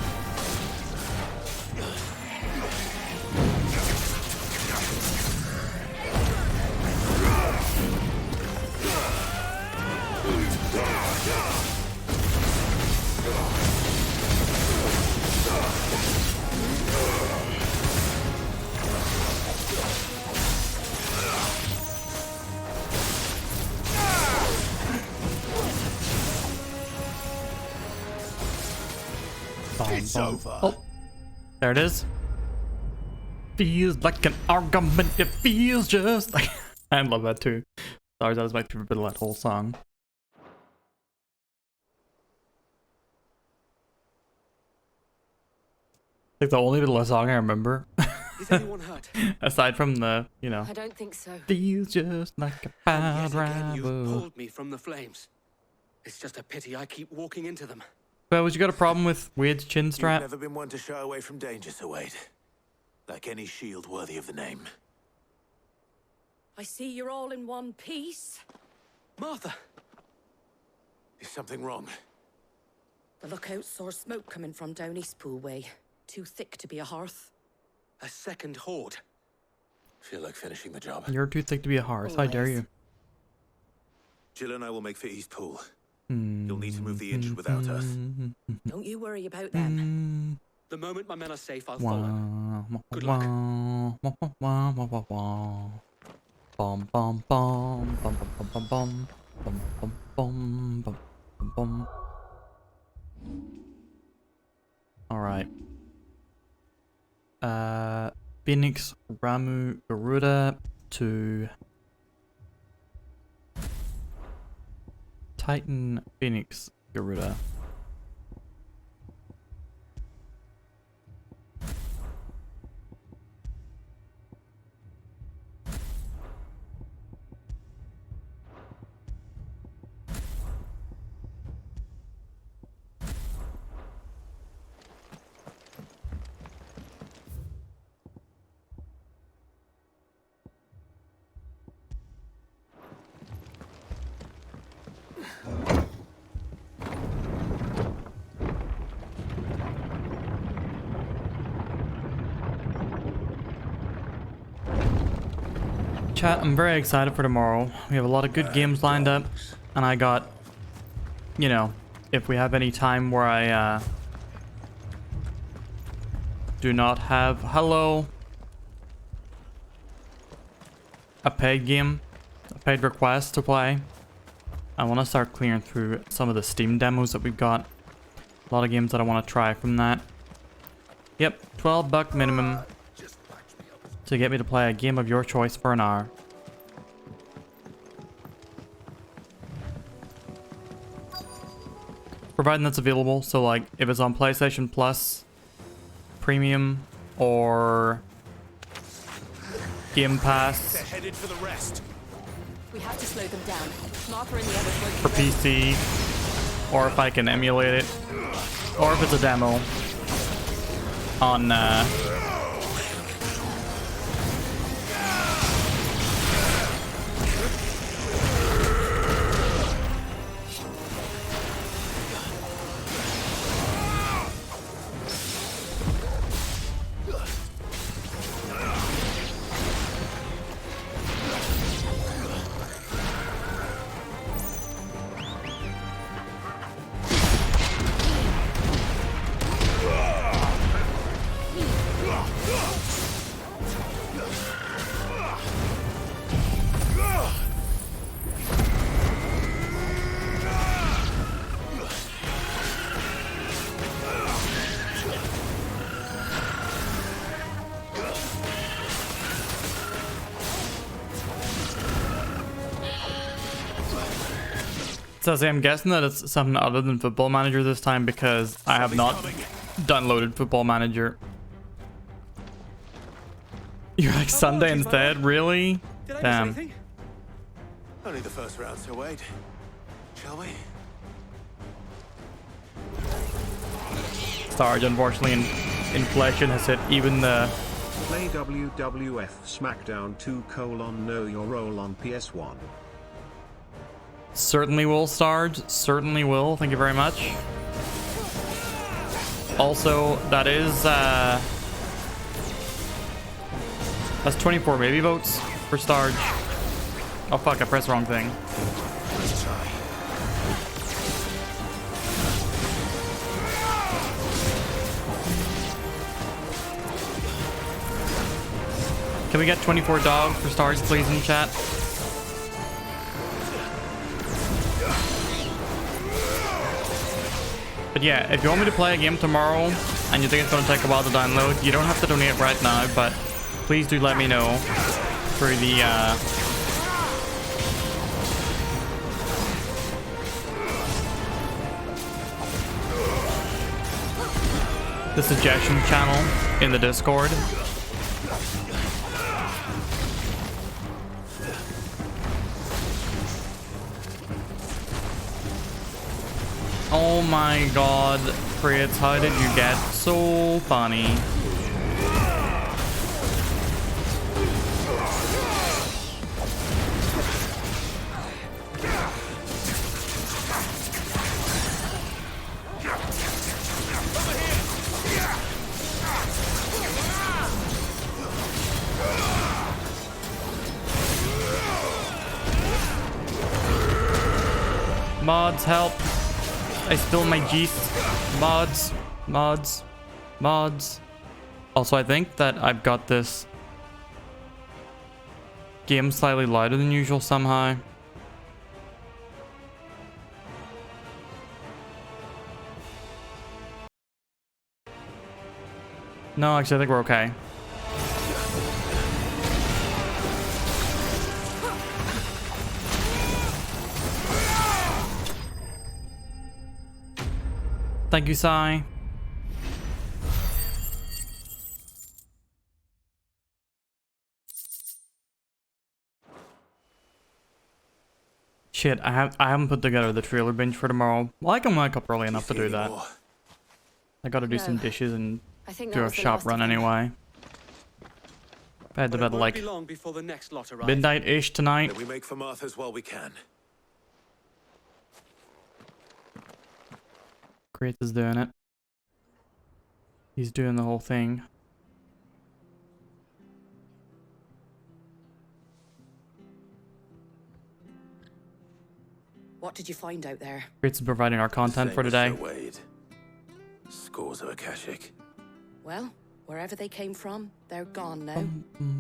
I: It's over.
A: Oh, there it is. Feels like an argument. It feels just like. I love that too. Sorry, that was my favorite bit of that whole song. Like the only bit of the song I remember.
R: Is anyone hurt?
A: Aside from the, you know.
O: I don't think so.
A: Feels just like a pile
R: Yet again, you've
A: driver.
R: pulled me from the flames. It's just a pity I keep walking into them.
A: Well, you got a problem with Wade's chin
I: You've
A: strap?
I: never been one to shy away from danger, Sir Wade. Like any shield worthy of the name.
H: I see you're all in one piece.
R: Martha!
I: Is something wrong?
H: The lookout saw smoke coming from down Eastpool way. Too thick to be a hearth.
R: A second horde.
I: Feel like finishing the job.
A: You're too thick to be a hearth. How dare you?
I: Jill and I will make for Eastpool. You'll need to move the injured without us.
H: Don't you worry about them.
R: The moment my men are safe, I'll follow. Good luck.
A: Bum bum bum bum bum bum bum bum bum bum bum bum bum. All right. Phoenix, Ramu, Garuda to Titan, Phoenix, Garuda. Chat, I'm very excited for tomorrow. We have a lot of good games lined up, and I got, you know, if we have any time where I do not have a paid game, a paid request to play, I want to start clearing through some of the Steam demos that we've got. A lot of games that I want to try from that. Yep, $12 minimum to get me to play a game of your choice for an hour. Providing that's available, so like if it's on PlayStation Plus, Premium, or Game Pass.
N: They're headed for the rest.
L: We have to slow them down. Martha and the others won't
A: For PC, or if I can emulate it, or if it's a demo on So I'm guessing that it's something other than Football Manager this time because I have not downloaded Football Manager. You're like Sunday instead? Really? Damn.
I: Only the first round, so wait. Shall we?
A: Sarge, unfortunately, inflation has hit even the...
T: Play WWF SmackDown 2: Know Your Role on PS1.
A: Certainly will, Sarge. Certainly will. Thank you very much. Also, that is, that's 24 baby votes for Sarge. Oh fuck, I pressed the wrong thing.
I: Let's try.
A: Can we get 24 dogs for Sarge, please, in chat? But yeah, if you want me to play a game tomorrow and you think it's going to take a while to download, you don't have to donate right now, but please do let me know through the suggestion channel in the Discord. Oh my god, Fritz, how did you get so funny? Mods, help. I spilled my juice. Mods. Mods. Mods. Also, I think that I've got this game slightly louder than usual somehow. No, actually, I think we're okay. Thank you, Sai. Shit, I haven't put together the trailer binge for tomorrow. Well, I can wake up early enough to do that. I gotta do some dishes and do a shop run anyway. I had to bed like midnight-ish tonight.
I: We make for Martha's while we can.
A: Kratos is doing it. He's doing the whole thing.
H: What did you find out there?
A: Kratos is providing our content for today.
I: Wade. Scores of Akashic.
H: Well, wherever they came from, they're gone now.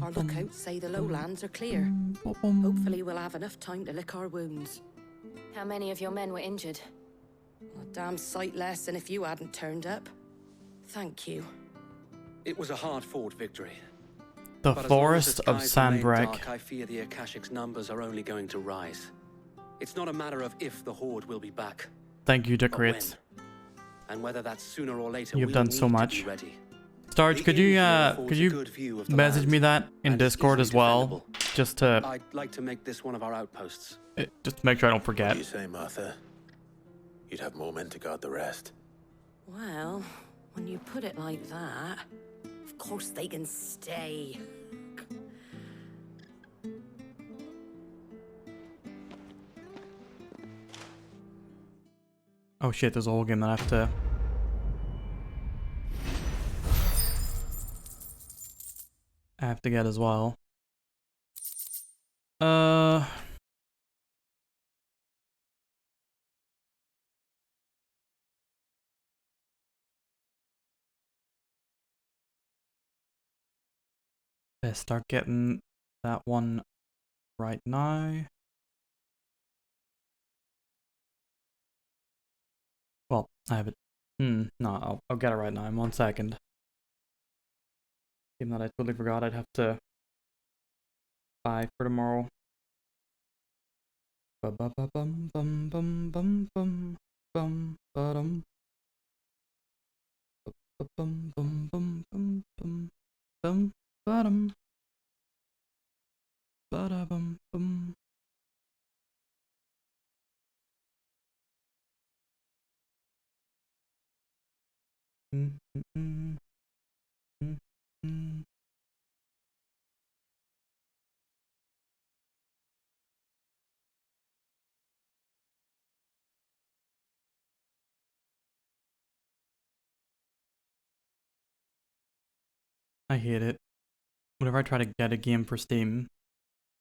H: Our lookouts say the lowlands are clear. Hopefully we'll have enough time to lick our wounds.
L: How many of your men were injured?
H: A damn sight less than if you hadn't turned up. Thank you.
R: It was a hard-fought victory.
A: The
R: But as long as
A: Forest
R: the
A: of
R: skies remain
A: Sandbreak.
R: dark, I fear the Akashic's numbers are only going to rise. It's not a matter of if the Horde will be back.
A: Thank you to
R: but when.
A: Kratos.
R: And whether that's sooner or later,
A: You've
R: we'll
A: done
R: need
A: so
R: to
A: much.
R: be ready.
A: Starge, could you
R: affords a good view of the
A: message
R: land,
A: me that in
R: and it's
A: Discord as
R: easily
A: well, just to
R: I'd like to make this one of our outposts.
A: just to make sure I don't
I: What
A: forget.
I: do you say, Martha? You'd have more men to guard the rest.
H: Well, when you put it like that, of course they can stay.
A: Oh shit, there's a whole game that I have to. Get as well. Let's start getting that one right now. Well, I have it. No, I'll get it right now in 1 second. Even that I totally forgot I'd have to buy for tomorrow. Bum bum bum bum bum bum bum bum bum bum bum bum bum bum bum bum bum bum bum. I hate it. Whenever I try to get a game for Steam,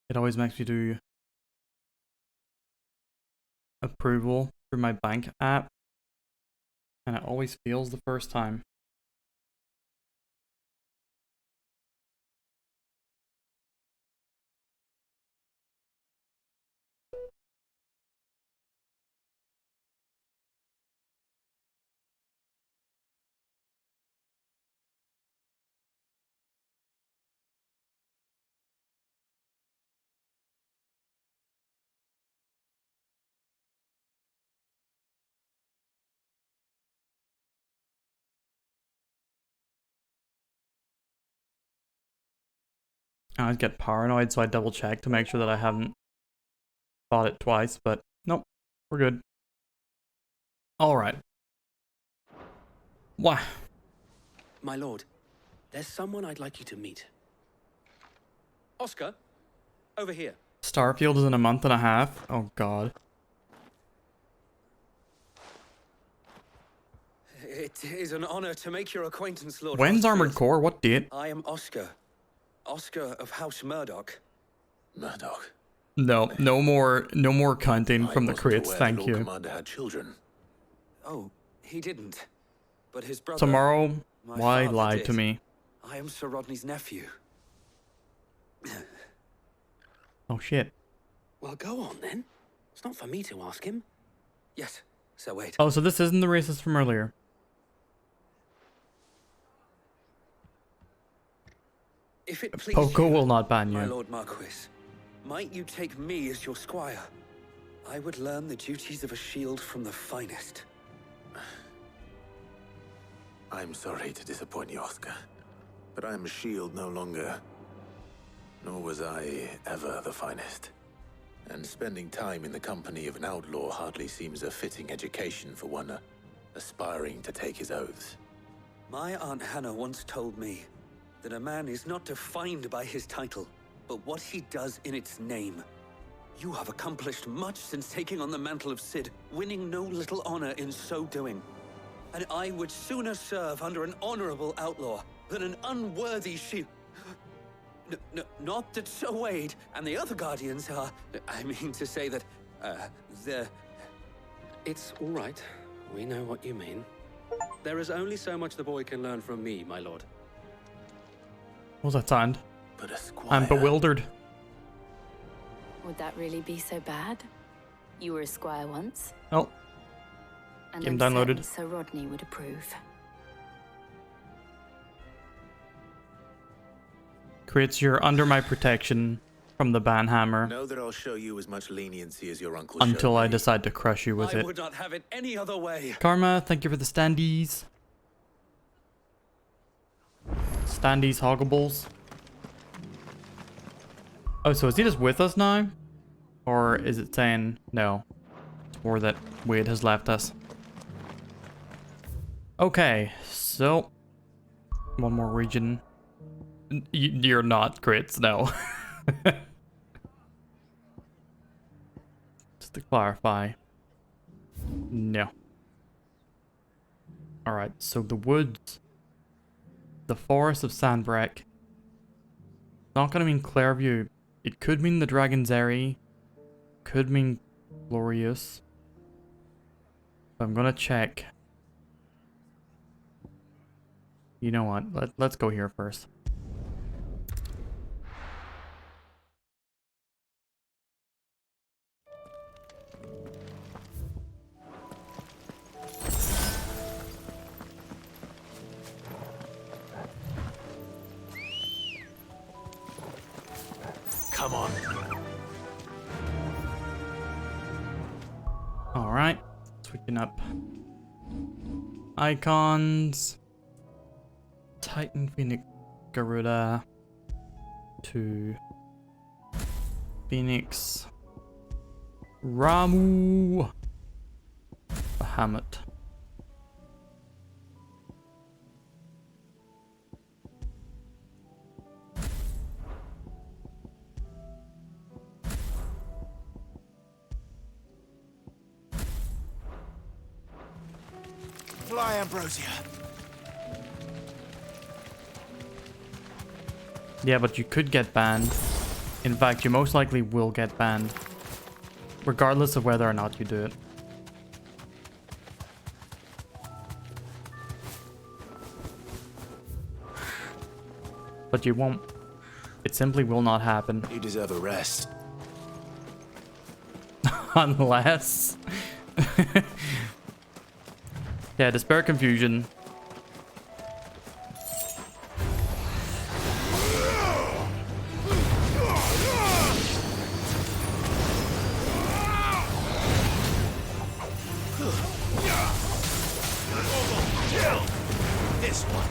A: it always makes me do approval through my bank app, and it always fails the first time. I always get paranoid, so I double check to make sure that I haven't bought it twice, but nope, we're good. Alright. Why?
R: My lord, there's someone I'd like you to meet. Oscar, over here.
A: Starfield is in a month and a half? Oh god.
R: It is an honor to make your acquaintance, Lord.
A: When's Armored Core? What date?
R: I am Oscar. Oscar of House Murdoch.
I: Murdoch?
A: No more counting from the crits, thank
I: Lord
A: you.
I: Commander had children.
R: Oh, he didn't. But his brother...
A: Tomorrow,
R: my
A: why
R: father
A: lie
R: did.
A: to me?
R: I am Sir Rodney's nephew.
A: Oh shit.
R: Well, go on then. It's not for me to ask him. Yes, Sir Wade.
A: Oh, so this isn't the racist from earlier.
R: If it please
A: Poco
R: you,
A: will not ban
R: my
A: you.
R: Lord Marquis, might you take me as your squire? I would learn the duties of a shield from the finest.
I: I'm sorry to disappoint you, Oscar, but I am a shield no longer. Nor was I ever the finest. And spending time in the company of an outlaw hardly seems a fitting education for one aspiring to take his oaths.
R: My Aunt Hannah once told me that a man is not defined by his title, but what he does in its name. You have accomplished much since taking on the mantle of Cid, winning no little honor in so doing. and I would sooner serve under an honorable outlaw than an unworthy shield. Not that Sir Wade and the other Guardians are... I mean to say that, they're...
U: It's all right. We know what you mean. There is only so much the boy can learn from me, my lord.
A: What was that sound?
I: But a squire...
A: I'm bewildered.
L: Would that really be so bad? You were a squire once.
A: Oh.
L: And
A: Game
L: I'm
A: downloaded.
L: certain Sir Rodney would approve.
A: Crits, you're under my protection from the banhammer.
I: Know that I'll show you as much leniency as your uncle
A: Until
I: showed
A: I
I: me.
A: decide to crush you with
R: I
A: it.
R: would not have it any other way.
A: Karma, thank you for the standees. Standees hoggables. Oh, so is he just with us now? Or is it saying no? Or that Wade has left us? Okay, so one more region. You're not crits, no. Just to clarify. No. Alright, so the woods. The forest of Sandbreck. Not gonna mean Clairview. It could mean the Dragon's Eyrie. Could mean Glorious. I'm gonna check. You know what? Let's go here first.
I: Come on.
A: Alright. Switching up. Icons. Titan, Phoenix, Garuda. To Phoenix. Ramu. Bahamut.
E: Fly, Ambrosia.
A: Yeah, but you could get banned. In fact, you most likely will get banned. Regardless of whether or not you do it. But you won't. It simply will not happen.
I: You deserve a rest.
A: Unless... yeah, Despair Confusion.
E: This one.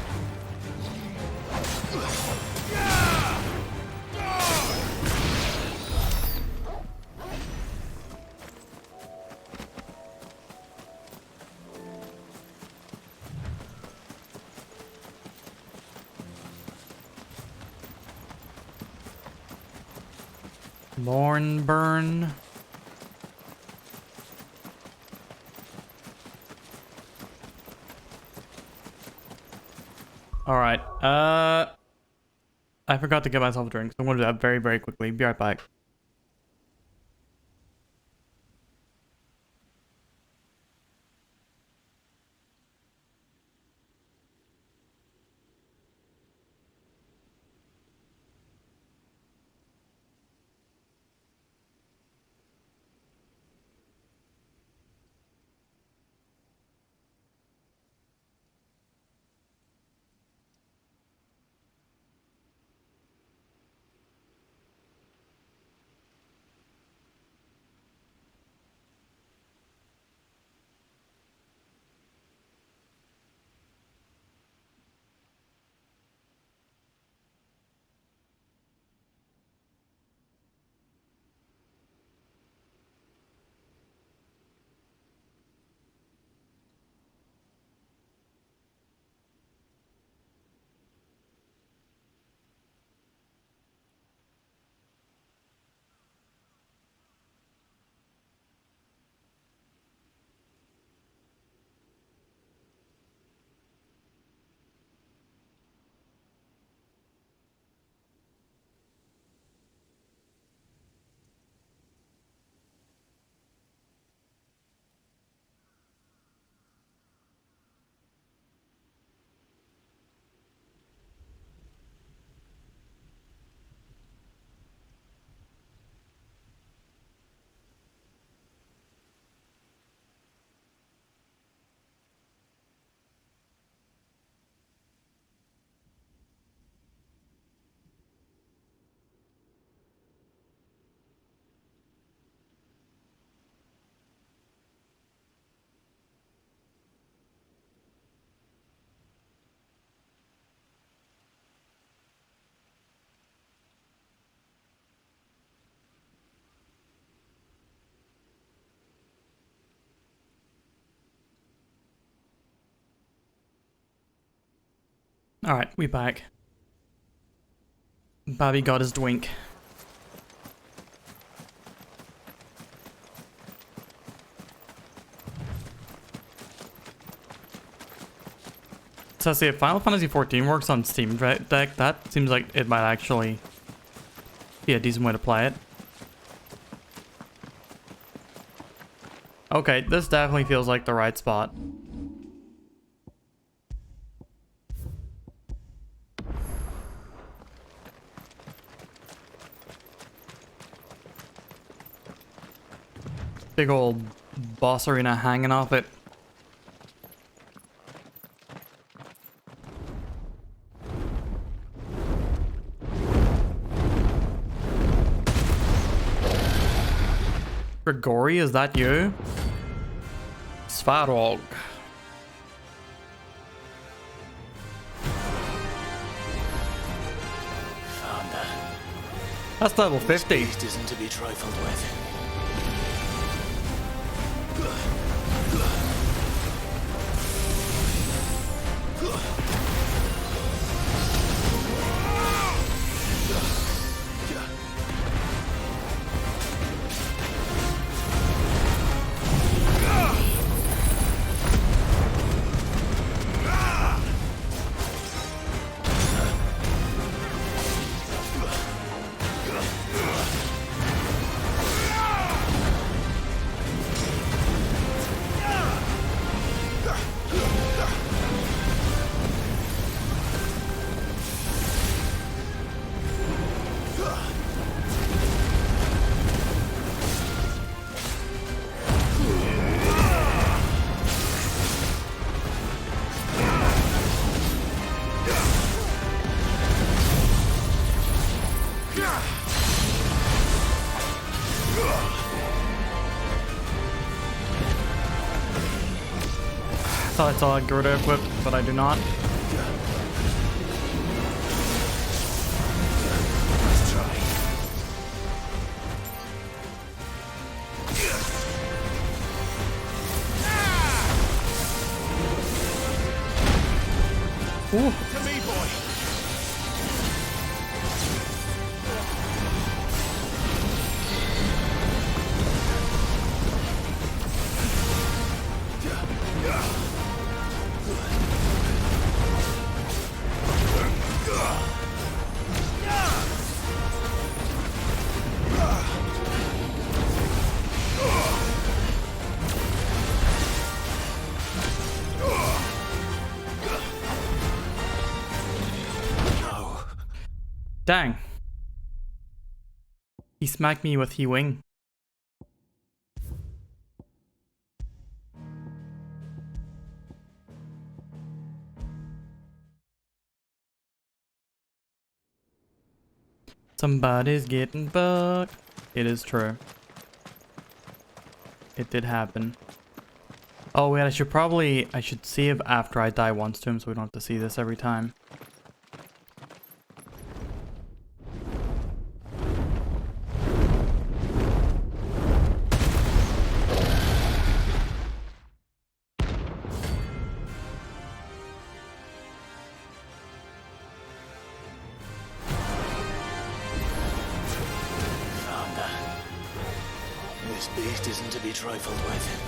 A: Mornburn. Alright, I forgot to get myself a drink, so I'm going to do that very, very quickly. Be right back. Alright, we back. Bobby got his drink. So see, if Final Fantasy XIV works on Steam Deck, that seems like it might actually be a decent way to play it. Okay, this definitely feels like the right spot. Big old boss arena hanging off it. Grigori, is that you? Svarog.
G: Found that.
A: That's level 50.
G: This beast isn't to be trifled with.
A: Thought I saw a Gerda equipped, but I do not.
G: Let's try.
A: Ooh.
G: To me, boy.
A: Dang. He smacked me with He Wing. Somebody's getting fucked. It is true. It did happen. Oh wait, I should save after I die once to him so we don't have to see this every time.
G: This beast isn't to be trifled with.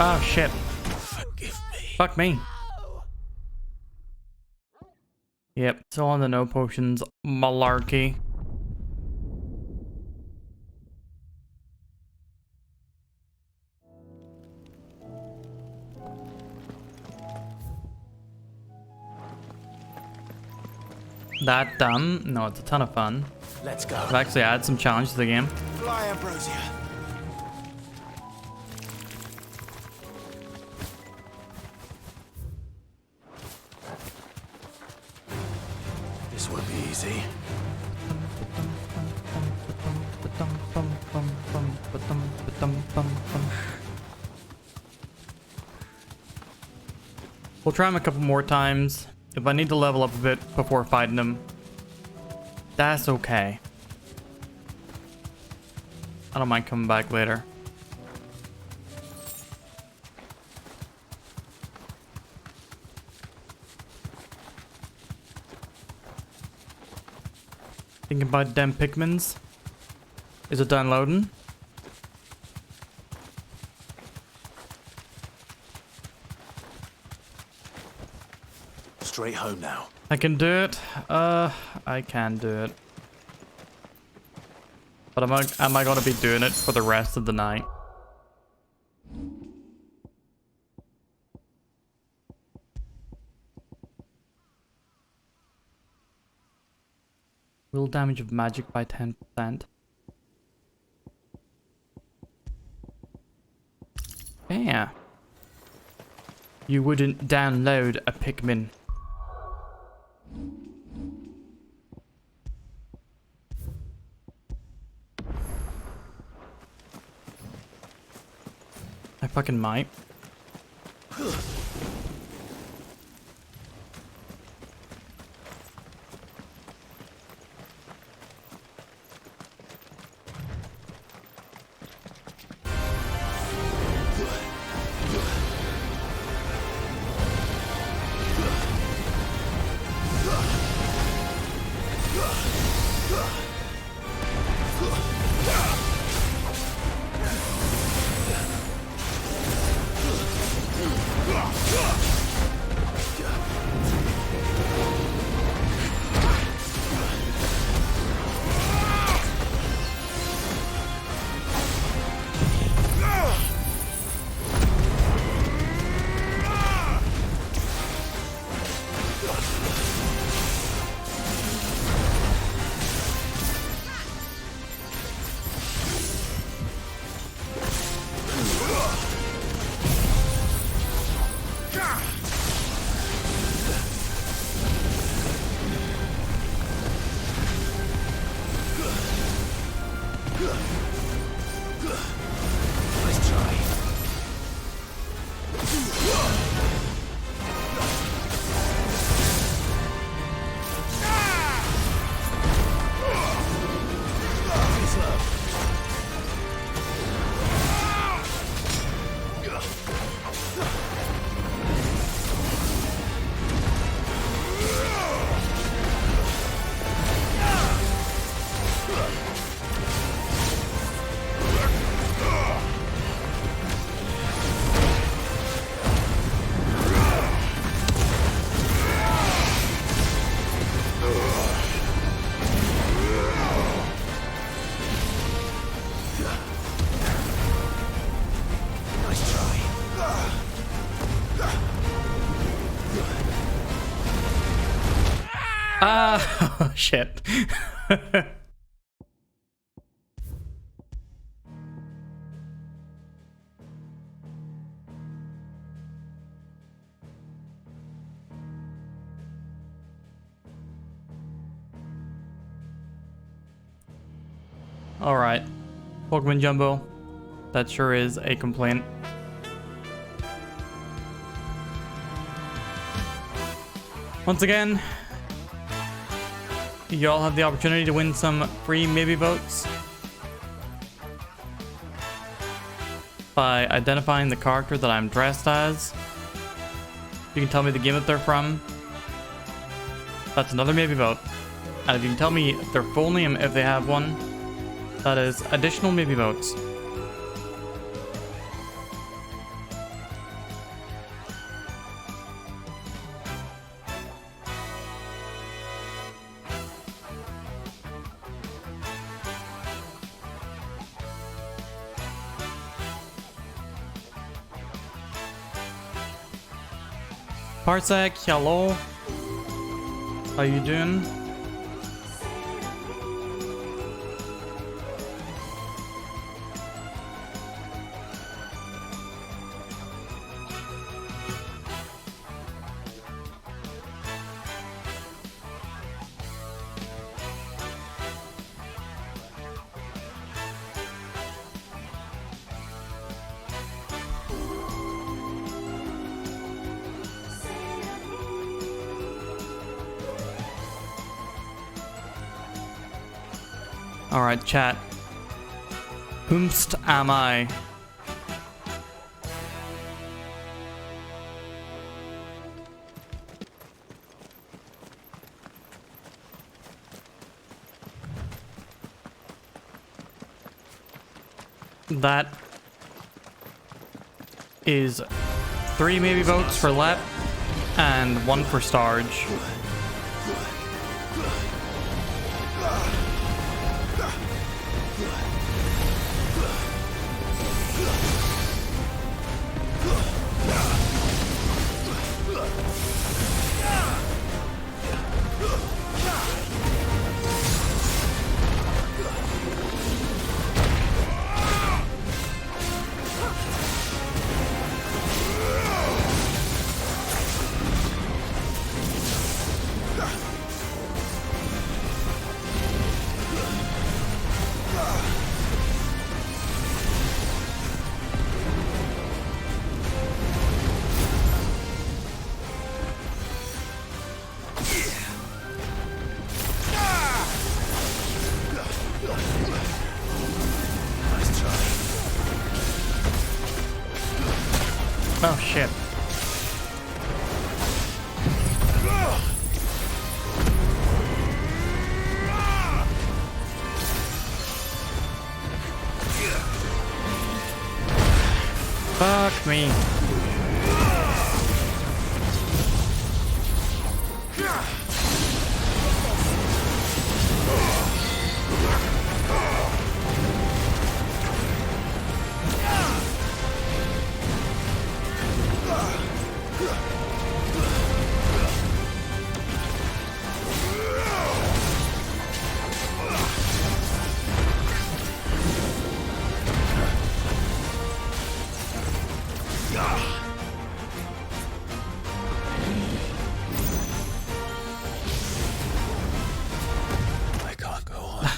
A: Oh shit. Fuck me. Yep, so on the no potions malarkey. That done? No, it's a ton of fun.
G: Let's go.
A: I've actually added some challenge to the game.
G: Fly, Ambrosia. This won't be easy.
A: We'll try him a couple more times. If I need to level up a bit before fighting him, that's okay. I don't mind coming back later. Thinking about them Pikmins. Is it done loading?
G: Straight home now.
A: I can do it. I can do it. But am I gonna be doing it for the rest of the night? Will damage of magic by 10%. Yeah. You wouldn't download a Pikmin. I fucking might. Ah, shit. All right, Pokemon Jumbo. That sure is a complaint. Once again, y'all have the opportunity to win some free maybe votes by identifying the character that I'm dressed as. You can tell me the game that they're from. That's another maybe vote. And if you can tell me their full name if they have one, that is additional maybe votes. Parsec, hello. How you doing? Alright, chat. Whomst am I? That is 3 maybe votes for Lep and 1 for Starge. Oh shit. Fuck me.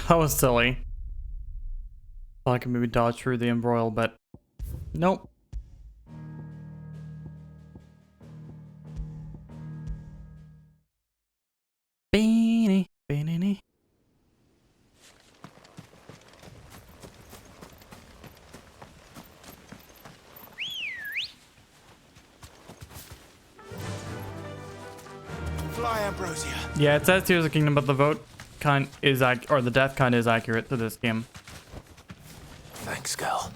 A: That was silly. Thought I could maybe dodge through the embroil, but nope. Beanie, beanie.
G: Fly, Ambrosia.
A: Yeah, it says Tears of the Kingdom, but the vote kind is or the death kind is accurate to this game.
G: Thanks, Gal.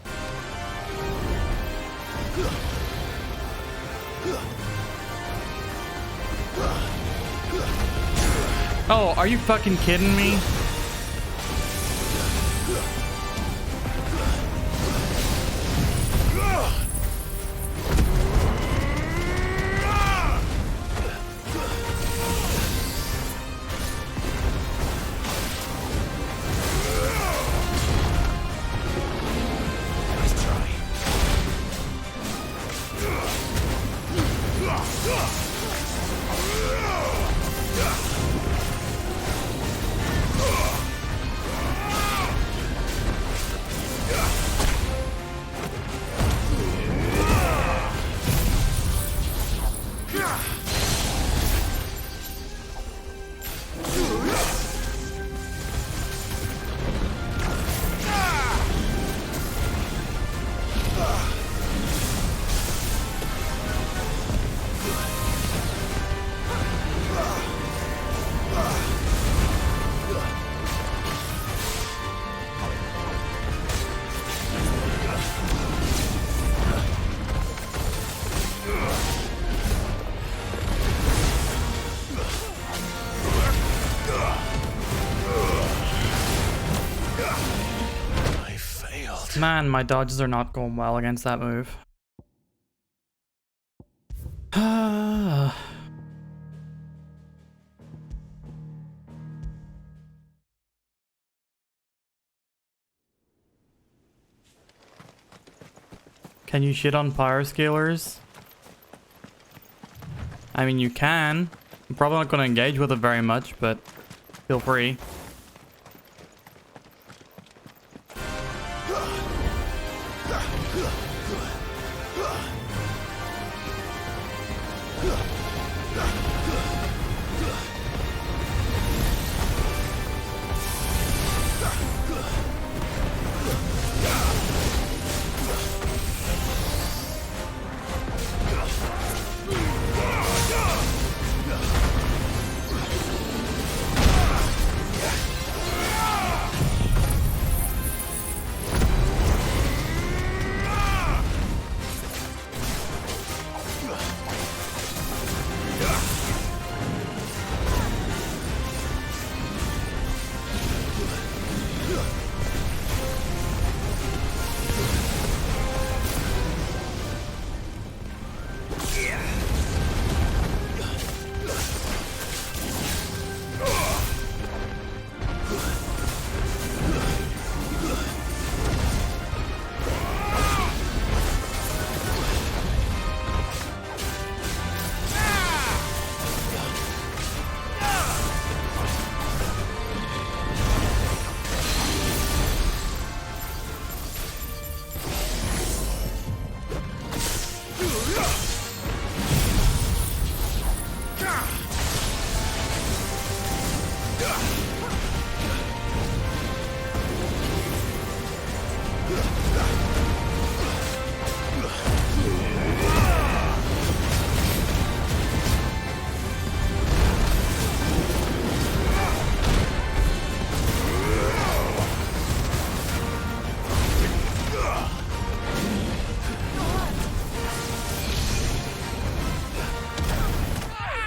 A: Oh, are you fucking kidding me? Man, my dodges are not going well against that move. Can you shit on pyro scalers? I mean, you can. I'm probably not going to engage with it very much, but feel free.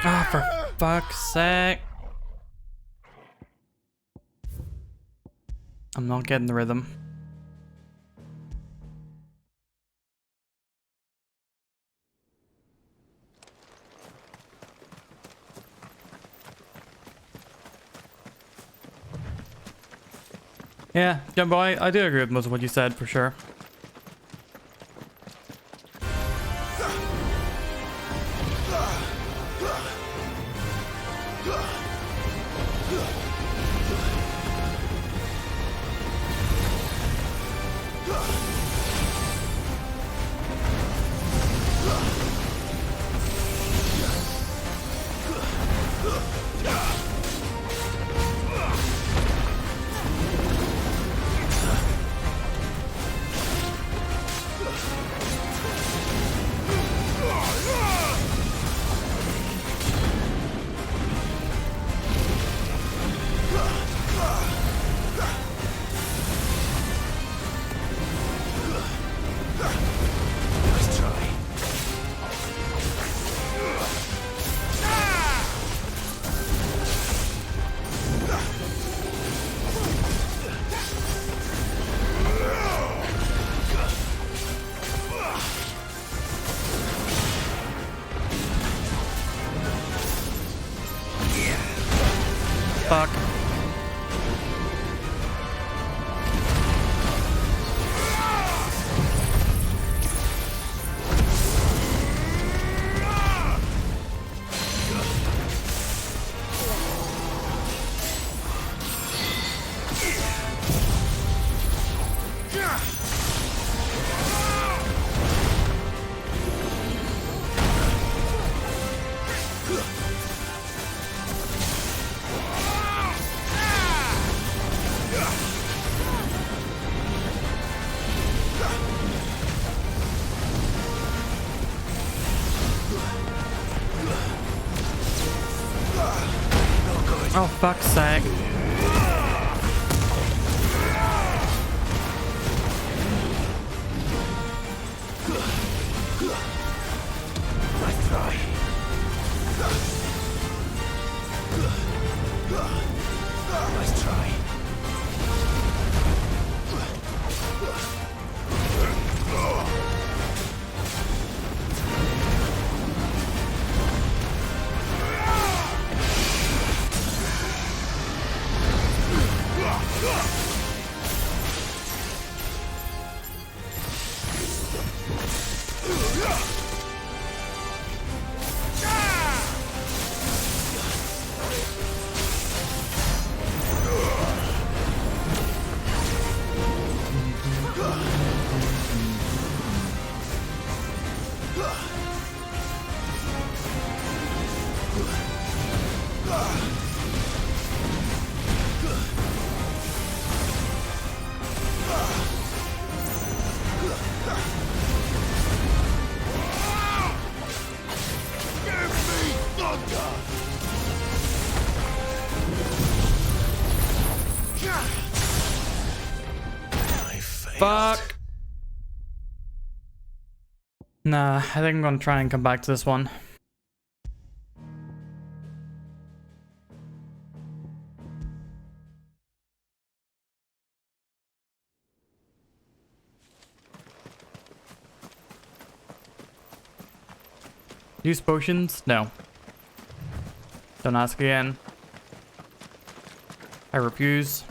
A: Ah, for fuck's sake. I'm not getting the rhythm. Yeah, Young Boy, I do agree with most of what you said, for sure. Fuck. Oh, fuck's sake.
M: Nice try. Nice try.
A: Fuck. Nah, I think I'm gonna try and come back to this one. Use potions? No. Don't ask again. I refuse.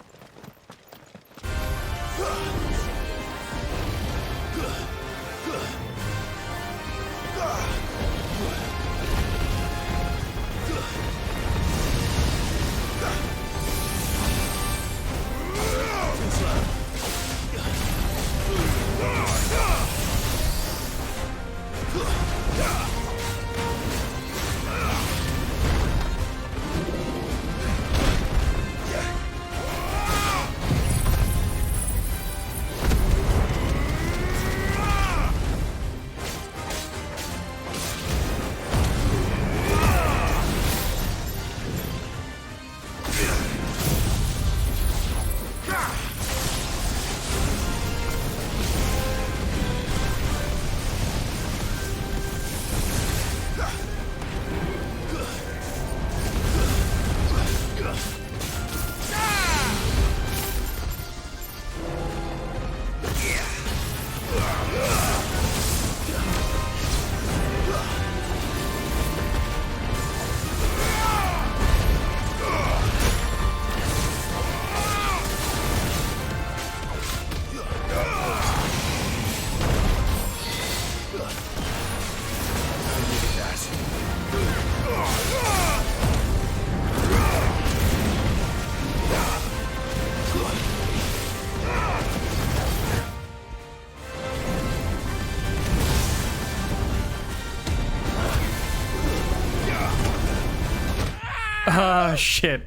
A: Ah, shit.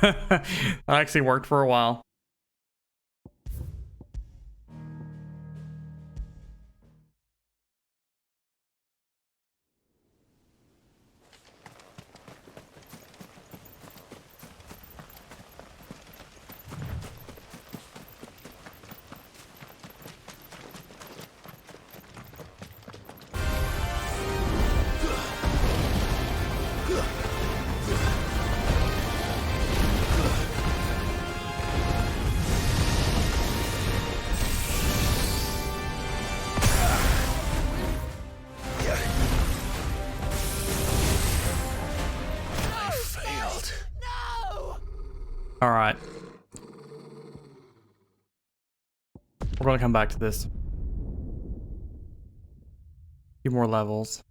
A: That actually worked for a while. All right. We're going to come back to this. A few more levels.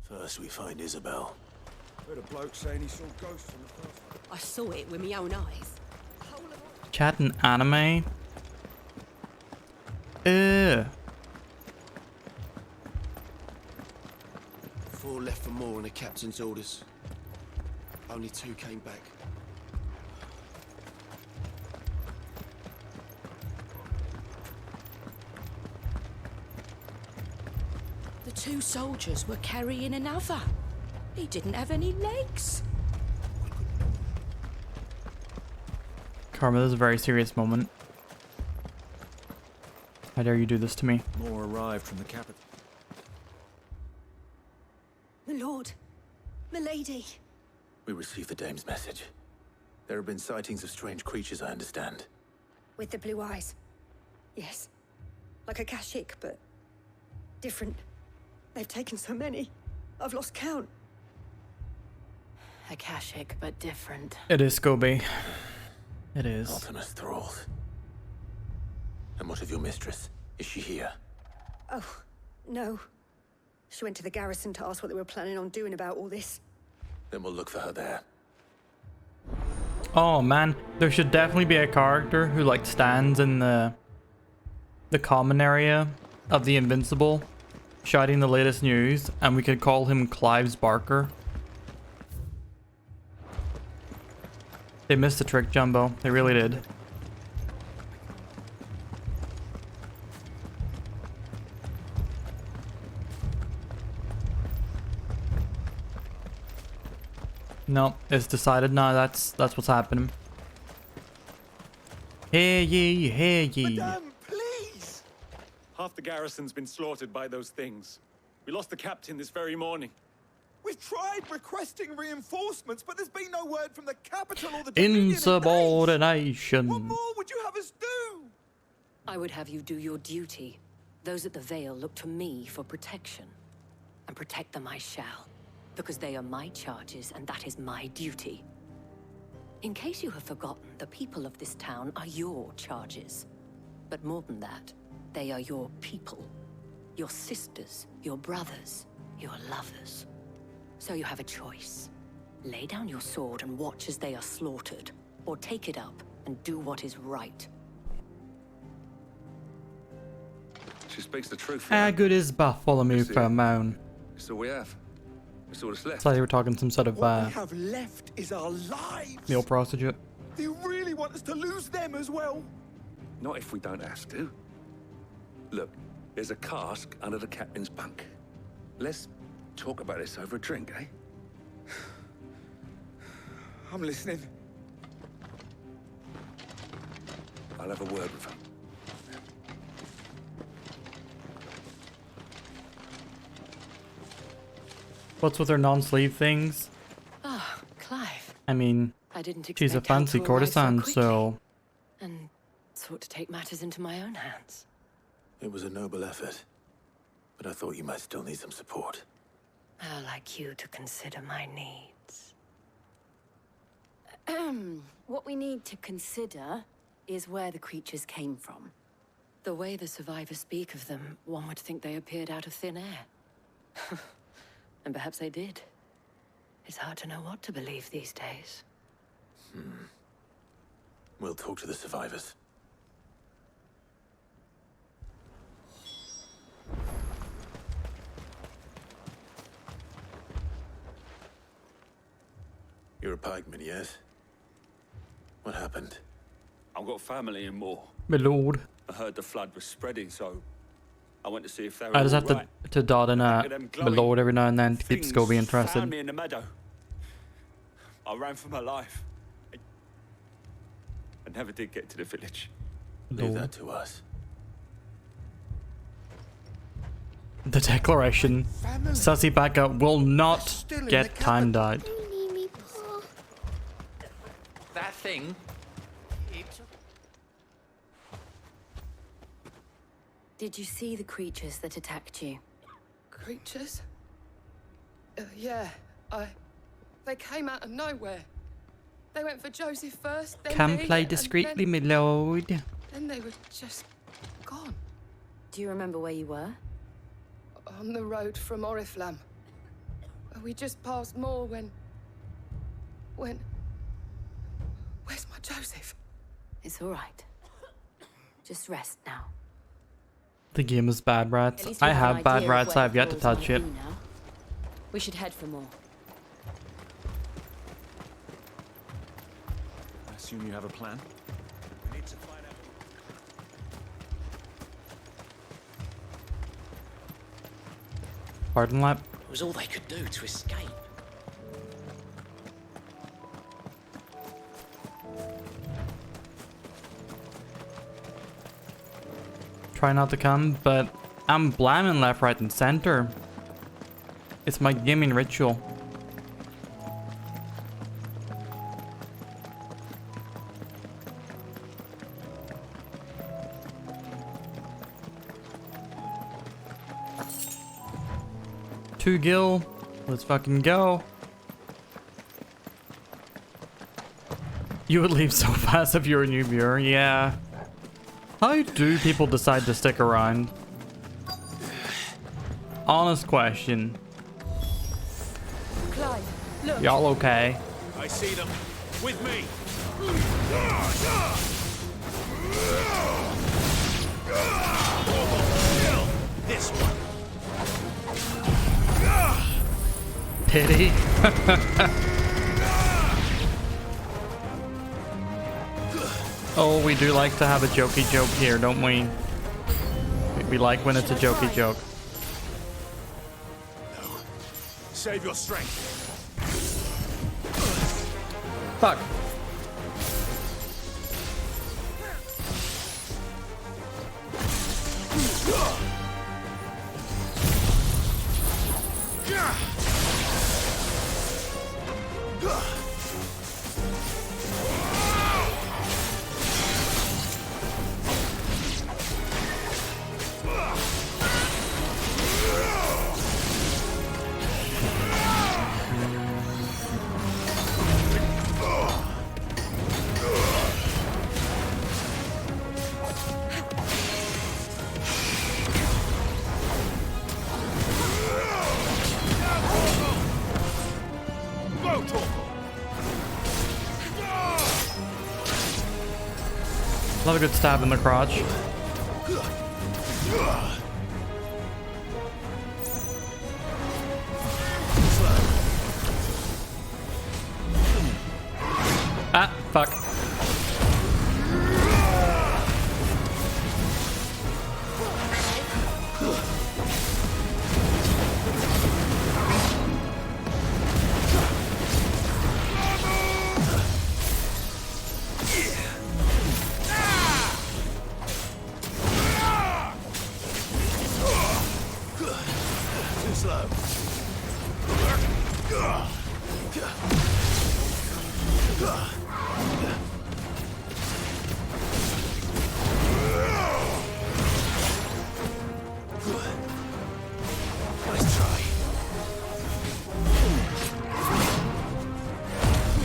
I: First we find Isabel.
S: Heard a bloke saying he saw ghosts in the first one.
J: I saw it with my own eyes.
A: Cat and anime. Ew.
G: 4 left for more on the captain's orders. Only 2 came back.
J: The 2 soldiers were carrying another. He didn't have any legs.
A: Karma, this is a very serious moment. How dare you do this to me?
V: More arrived from the capital.
J: The Lord. The Lady.
I: We received the dame's message. There have been sightings of strange creatures, I understand.
J: With the blue eyes. Yes. Like a Kashik, but different. They've taken so many. I've lost count.
L: Akashic, but different.
A: It is Scobie. It is.
I: Ultimus thralls. And what of your mistress? Is she here?
J: Oh, no. She went to the garrison to ask what they were planning on doing about all this.
I: Then we'll look for her there.
A: Oh man, there should definitely be a character who like stands in the common area of the Invincible, shouting the latest news, and we could call him Clives Barker. They missed the trick, Jumbo. They really did. No, it's decided now. That's what's happening. Hear ye, hear ye.
F: Madame, please! Half the garrison's been slaughtered by those things. We lost the captain this very morning.
S: We've tried requesting reinforcements, but there's been no word from the capital or the Dominion.
A: Insubordination.
S: What more would you have us do?
V: I would have you do your duty. Those at the Vale look to me for protection. And protect them I shall. Because they are my charges, and that is my duty. In case you have forgotten, the people of this town are your charges. But more than that, they are your people. Your sisters, your brothers, your lovers. So you have a choice. Lay down your sword and watch as they are slaughtered, or take it up and do what is right.
U: She speaks the truth.
A: How good is Bartholomew Fairmount?
U: It's all we have. It's all that's left.
A: It's like they were talking some sort of
S: What we have left is our lives.
A: male prostitute.
S: Do you really want us to lose them as well?
U: Not if we don't have to. Look, there's a cask under the captain's bunk. Let's talk about this over a drink, eh?
S: I'm listening.
U: I'll have a word with him.
A: What's with her non-sleeve things?
V: Ah, Clive.
A: I mean,
V: I didn't
A: she's a
V: expect
A: fancy
V: help to arrive so
A: courtesan,
V: quickly.
A: so...
V: And sought to take matters into my own hands.
I: It was a noble effort, but I thought you might still need some support.
V: I'd like you to consider my needs.
L: What we need to consider is where the creatures came from.
V: The way the survivors speak of them, one would think they appeared out of thin air. And perhaps they did. It's hard to know what to believe these days.
I: We'll talk to the survivors. You're a pikeman, yes? What happened?
U: I've got family in Moor.
A: My lord.
U: I heard the flood was spreading, so I went to see if they were
A: I just
U: all
A: have
U: right.
A: to dot in
U: Look at them
A: my
U: glowing
A: lord every now and then to keep
U: things
A: Scobie
U: found
A: interested.
U: me in the meadow. I ran for my life. I never did get to the village.
I: Leave that to us.
A: The declaration. Sussy backup will not get timed out.
K: That thing.
L: Did you see the creatures that attacked you?
O: Creatures? Yeah, they came out of nowhere. They went for Joseph first, then
A: Can
O: me,
A: play
O: and
A: discreetly, my lord.
O: then they were just gone.
L: Do you remember where you were?
O: On the road from Oriflamme. We just passed Moor when... Where's my Joseph?
L: It's all right. Just rest now.
A: The game is bad
L: At
A: rats.
L: least we
A: I have
L: an
A: bad
L: idea of
A: rats.
L: where
A: I've
L: the
A: yet to
L: thralls
A: touch
L: might
A: it.
L: be now. We should head for more.
F: I assume you have a plan? We need to find out.
A: Pardon lap.
W: It was all they could do to escape.
A: Try not to come, but I'm blaming left, right, and center. It's my gaming ritual. Two Gil. Let's fucking go. You would leave so fast if you were a new viewer, yeah. How do people decide to stick around? Honest question.
O: Clive, look.
A: Y'all okay?
F: I see them.
N: With me.
M: This one.
A: Pity. Oh, we do like to have a jokey joke here, don't we? We like when it's a jokey joke.
N: Save your strength.
A: Fuck. Love a good stab in the crotch. Ah, fuck.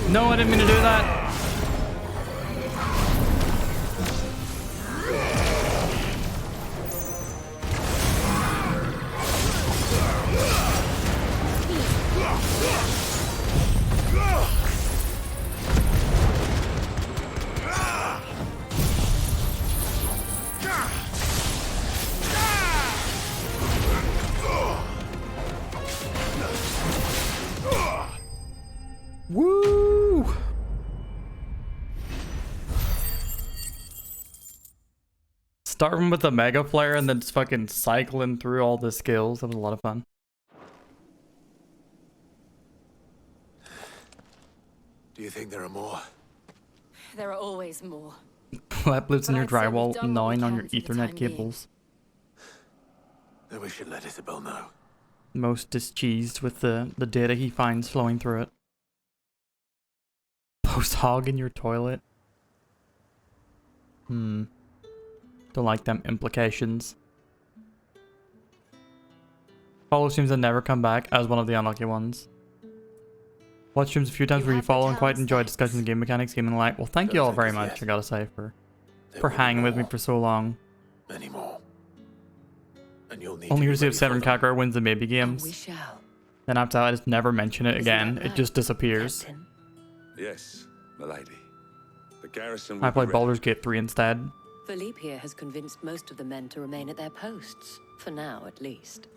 A: No, I didn't mean to do that. Woo! Starting with the Mega Flare and then just fucking cycling through all the skills. That was a lot of fun.
I: Do you think there are more?
L: There are always more.
A: That lives in your
L: But I'd say we've
A: drywall,
L: done what we
A: 9 on
L: can
A: your
L: for the
A: Ethernet
L: time being.
A: cables.
I: Then we should let Isabel know.
A: Most discheesed with the data he finds flowing through it. Post hog in your toilet. Don't like them implications. Follow streams that never come back as one of the unlucky ones. Watched streams a few times where you follow and quite enjoy discussing the game mechanics, game and the like. Well, thank you all very much, I gotta say, for hanging with me for so long.
I: Many more. And you'll need
A: Only
I: to
A: here to see if
I: be
A: Severin
I: ready for
A: Kakarot wins the maybe games.
V: We shall.
A: Then after that, I just never mention it again. It just disappears.
U: Yes, milady. The garrison will
A: I
U: be
A: played
U: ready.
A: Baldur's Gate 3 instead.
V: Philippe here has convinced most of the men to remain at their posts. For now, at least.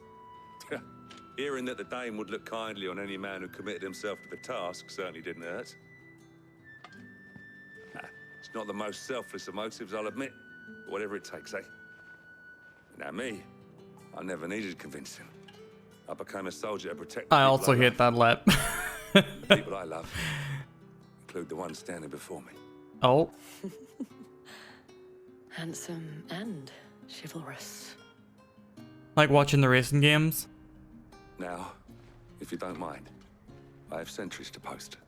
U: Hearing that the Dane would look kindly on any man who committed himself to the task certainly didn't hurt. It's not the most selfless of motives, I'll admit. But whatever it takes, eh? Now me, I never needed convincing. I became a soldier to protect the
A: I
U: people
A: also
U: I
A: hit that lep.
U: love. The people I love, include the one standing before me.
A: Oh.
V: Handsome and chivalrous.
A: Like watching the racing games.
U: Now, if you don't mind, I have sentries to post.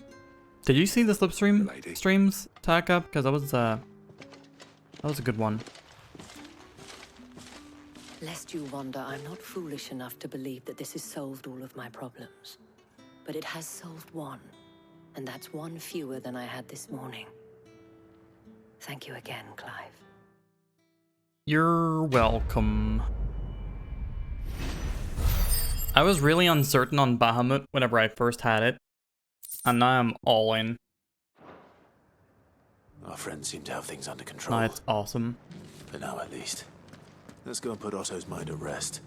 A: Did you see the slipstream streams tack up? Because that was a good one.
V: Lest you wonder, I'm not foolish enough to believe that this has solved all of my problems. But it has solved one. And that's one fewer than I had this morning. Thank you again, Clive.
A: You're welcome. I was really uncertain on Bahamut whenever I first had it. And now I'm all in.
I: Our friends seem to have things under control.
A: That's awesome.
I: For now, at least. Let's go and put Otto's mind at rest.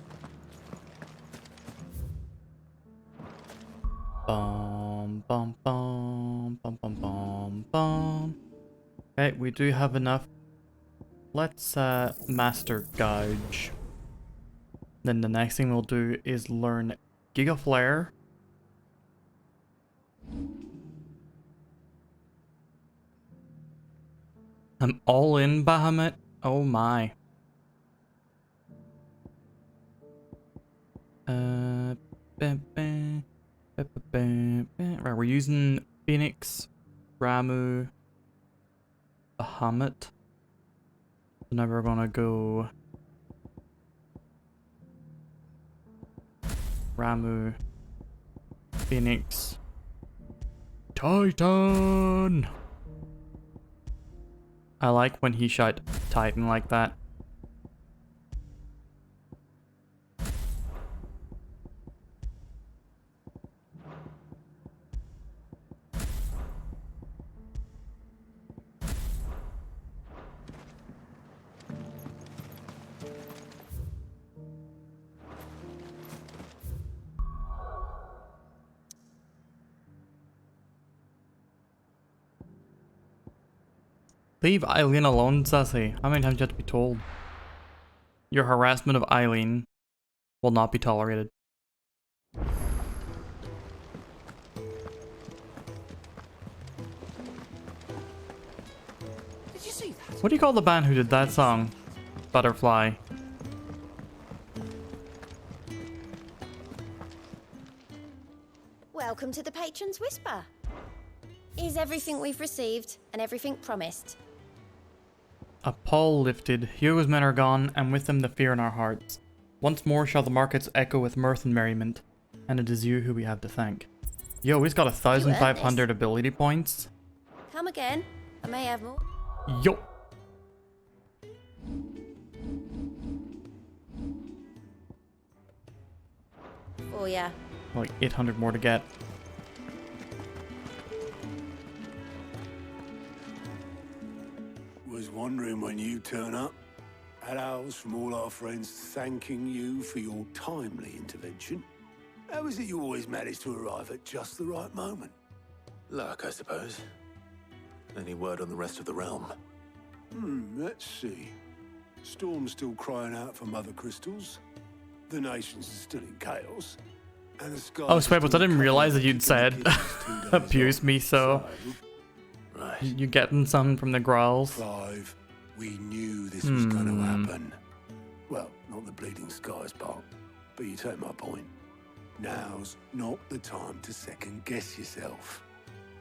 A: Bum, bum, bum, bum, bum, bum, bum. Okay, we do have enough. Let's master gouge. Then the next thing we'll do is learn Giga Flare. I'm all in Bahamut. Oh my. Right, we're using Phoenix, Ramu, Bahamut. So now we're gonna go Ramu, Phoenix, Titan. I like when he shot Titan like that. Leave Eileen alone, Sassy. How many times do you have to be told? Your harassment of Eileen will not be tolerated.
W: Did you see that?
A: What do you call the band who did that song? Butterfly.
B: Welcome to the Patron's Whisper. Is everything we've received and everything promised?
A: A pall lifted, Hugo's men are gone, and with them the fear in our hearts. Once more shall the markets echo with mirth and merriment, and it is you who we have to thank. Yo, he's got 1,500 ability points.
B: Come again. I may have more.
A: Yo.
B: Oh yeah.
A: Like 800 more to get.
E: Was wondering when you turn up. Had owls from all our friends thanking you for your timely intervention. How is it you always manage to arrive at just the right moment?
I: Luck, I suppose. Any word on the rest of the realm?
E: Let's see. Storm's still crying out for mother crystals. The nations are still in chaos. And the sky.
A: Oh, Swebbs, I didn't realize that you'd said abuse me so.
I: Right.
A: You getting some from the growls?
E: Clive, we knew this was going to happen. Well, not the bleeding skies part, but you take my point. Now's not the time to second guess yourself.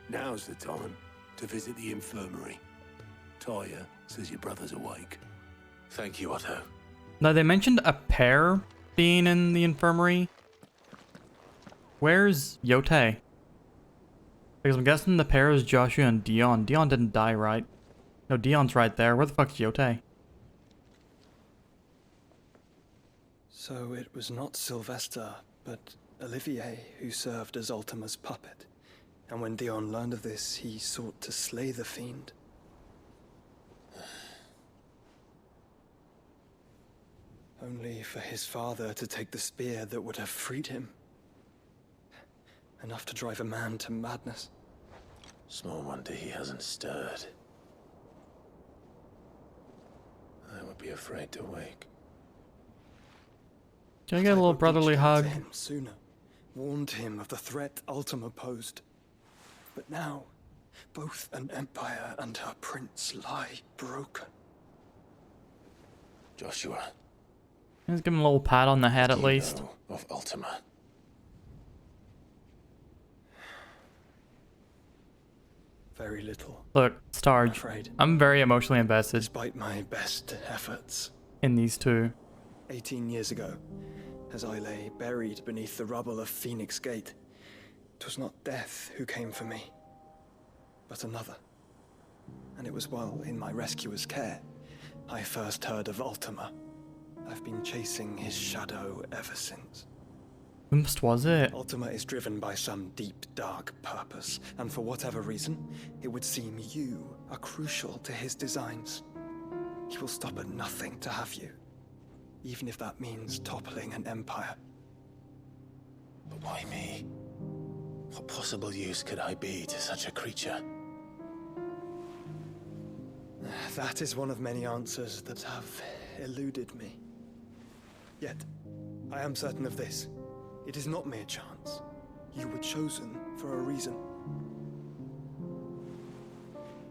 E: Now's the time to visit the infirmary. Taya says your brother's awake.
I: Thank you, Otto.
A: Now, they mentioned a pair being in the infirmary. Where's Yote? Because I'm guessing the pair is Joshua and Dion. Dion didn't die, right? No, Dion's right there. Where the fuck's Yote?
D: So it was not Sylvester, but Olivier who served as Ultima's puppet. And when Dion learned of this, he sought to slay the fiend. Only for his father to take the spear that would have freed him. Enough to drive a man to madness.
I: Small wonder he hasn't stirred. I would be afraid to wake.
A: Can I get a little brotherly hug?
D: Him sooner, warned him of the threat Ultima posed. But now, both an empire and her prince lie broken.
I: Joshua.
A: Let's give him a little pat on the head at least.
I: Of Ultima.
D: Very little.
A: Look, Starge, I'm very emotionally invested.
D: Despite my best efforts.
A: In these two.
D: 18 years ago, as I lay buried beneath the rubble of Phoenix Gate, 'twas not death who came for me, but another. And it was while in my rescuer's care, I first heard of Ultima. I've been chasing his shadow ever since.
A: Whomst was it?
D: Ultima is driven by some deep, dark purpose, and for whatever reason, it would seem you are crucial to his designs. He will stop at nothing to have you, even if that means toppling an empire.
I: But why me? What possible use could I be to such a creature?
D: That is one of many answers that have eluded me. Yet, I am certain of this. It is not mere chance. You were chosen for a reason.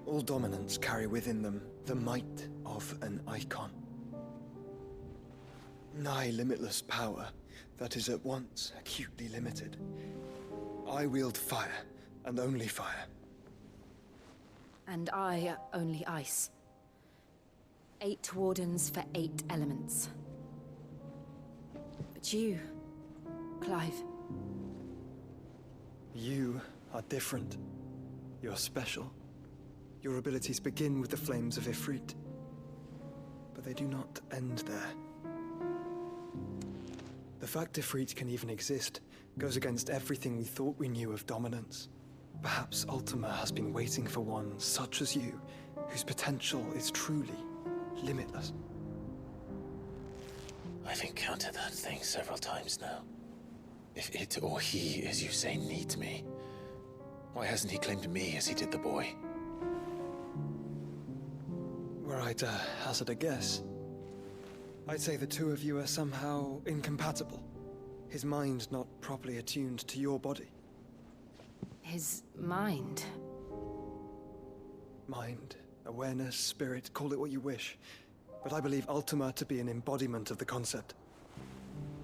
D: All dominants carry within them the might of an icon. Nigh limitless power that is at once acutely limited. I wield fire, and only fire.
V: And I only ice. 8 wardens for 8 elements. But you, Clive.
D: You are different. You're special. Your abilities begin with the flames of Ifrit. But they do not end there. The fact Ifrit can even exist goes against everything we thought we knew of dominance. Perhaps Ultima has been waiting for one such as you, whose potential is truly limitless.
I: I've encountered that thing several times now. If it or he, as you say, needs me, why hasn't he claimed me as he did the boy?
D: Were I to hazard a guess, I'd say the two of you are somehow incompatible. His mind not properly attuned to your body.
V: His mind.
D: Mind, awareness, spirit, call it what you wish. But I believe Ultima to be an embodiment of the concept.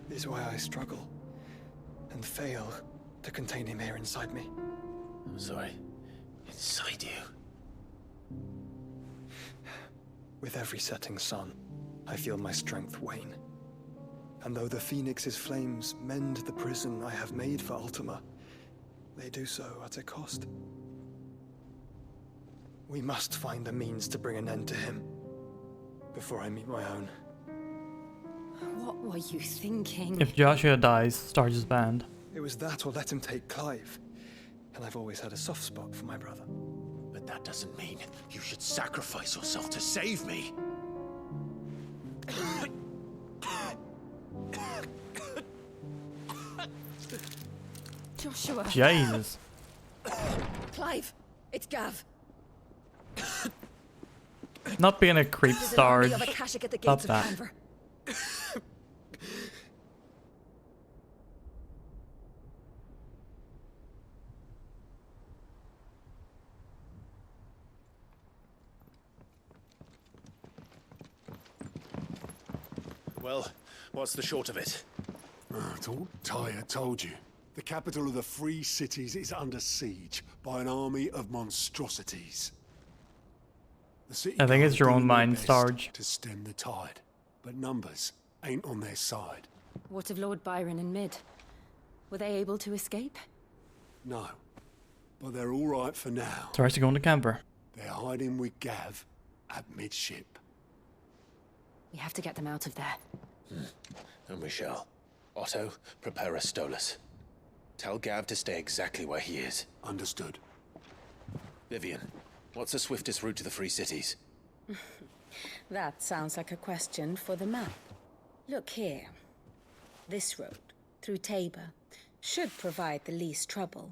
D: It is why I struggle and fail to contain him here inside me.
I: I'm sorry. Inside you?
D: With every setting sun, I feel my strength wane. And though the Phoenix's flames mend the prison I have made for Ultima, they do so at a cost. We must find a means to bring an end to him before I meet my own.
V: What were you thinking?
A: If Joshua dies, Starge is banned.
D: It was that or let him take Clive. And I've always had a soft spot for my brother.
G: But that doesn't mean you should sacrifice yourself to save me.
V: Joshua.
A: Jesus.
V: Clive, it's Gav.
A: Not being a creep,
V: There's an army of
A: Starge.
V: Akashic at the
A: Stop
V: gates of
A: that.
V: Canver.
G: Well, what's the short of it?
E: Thought Tyre told you. The capital of the Free Cities is under siege by an army of monstrosities. The city
A: I think it's your
E: guard are
A: own
E: doing their
A: mind,
E: best
A: Starge.
E: to stem the tide, but numbers ain't on their side.
V: What of Lord Byron and Mid? Were they able to escape?
E: No, but they're all right for now.
A: Starts to go into camper.
E: They're hiding with Gav at midship.
V: We have to get them out of there.
I: And we shall. Otto, prepare a Stolas. Tell Gav to stay exactly where he is.
E: Understood.
I: Vivian, what's the swiftest route to the Free Cities?
V: That sounds like a question for the map. Look here. This road, through Tabor, should provide the least trouble.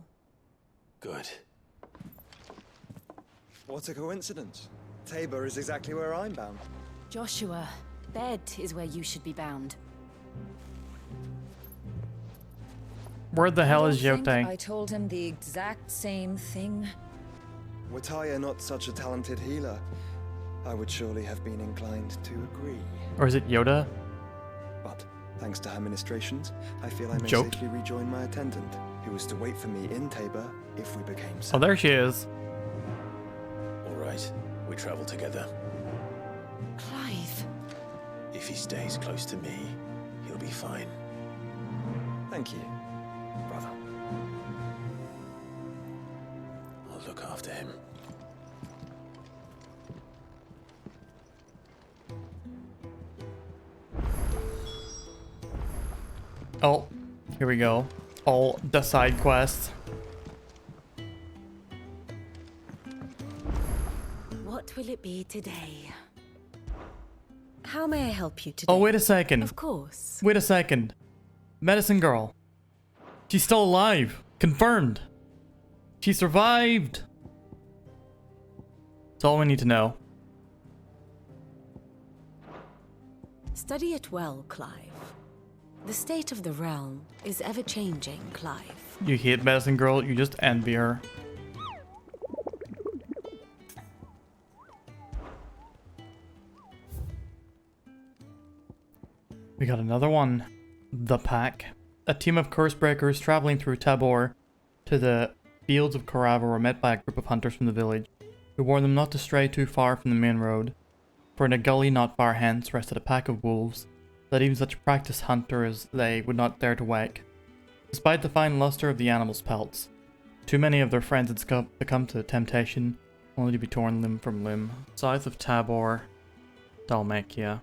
I: Good.
D: What a coincidence. Tabor is exactly where I'm bound.
V: Joshua, Bed is where you should be bound.
A: Where the hell is
C: I
A: Yotei?
C: told him the exact same thing.
D: Were Tyre not such a talented healer, I would surely have been inclined to agree.
A: Or is it Yoda?
D: But thanks to her ministrations, I feel I may
A: Joke.
D: safely rejoin my attendant, who was to wait for me in Tabor if we became
A: Oh,
D: separate.
A: there she is.
I: All right, we travel together.
V: Clive.
I: If he stays close to me, he'll be fine.
D: Thank you, brother.
I: I'll look after him.
A: Oh, Here we go. All the side quests.
V: What will it be today? How may I help you today?
A: Oh, wait a second.
V: Of course.
A: Wait a second. Medicine girl. She's still alive. Confirmed. She survived. That's all we need to know.
V: Study it well, Clive. The state of the realm is ever-changing, Clive.
A: You hate medicine girl, you just envy her. We got another one. The Pack. A team of Cursebreakers traveling through Tabor to the fields of Corava were met by a group of hunters from the village, who warned them not to stray too far from the main road, for in a gully not far hence rested a pack of wolves that even such practiced hunter as they would not dare to wake. Despite the fine luster of the animals' pelts, too many of their friends had succumbed to the temptation, only to be torn limb from limb. South of Tabor, Dalmacia.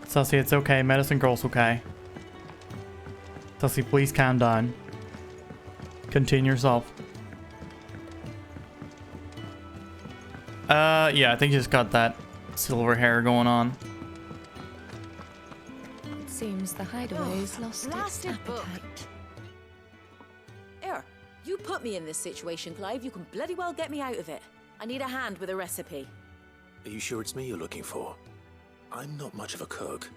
A: Sussy, it's okay. Medicine girl's okay. Sussy, please calm down. Contain yourself. Yeah, I think you just got that silver hair going on.
V: It seems the hideaway's lost its appetite.
L: Here, you put me in this situation, Clive. You can bloody well get me out of it. I need a hand with a recipe.
I: Are you sure it's me you're looking for? I'm not much of a cook.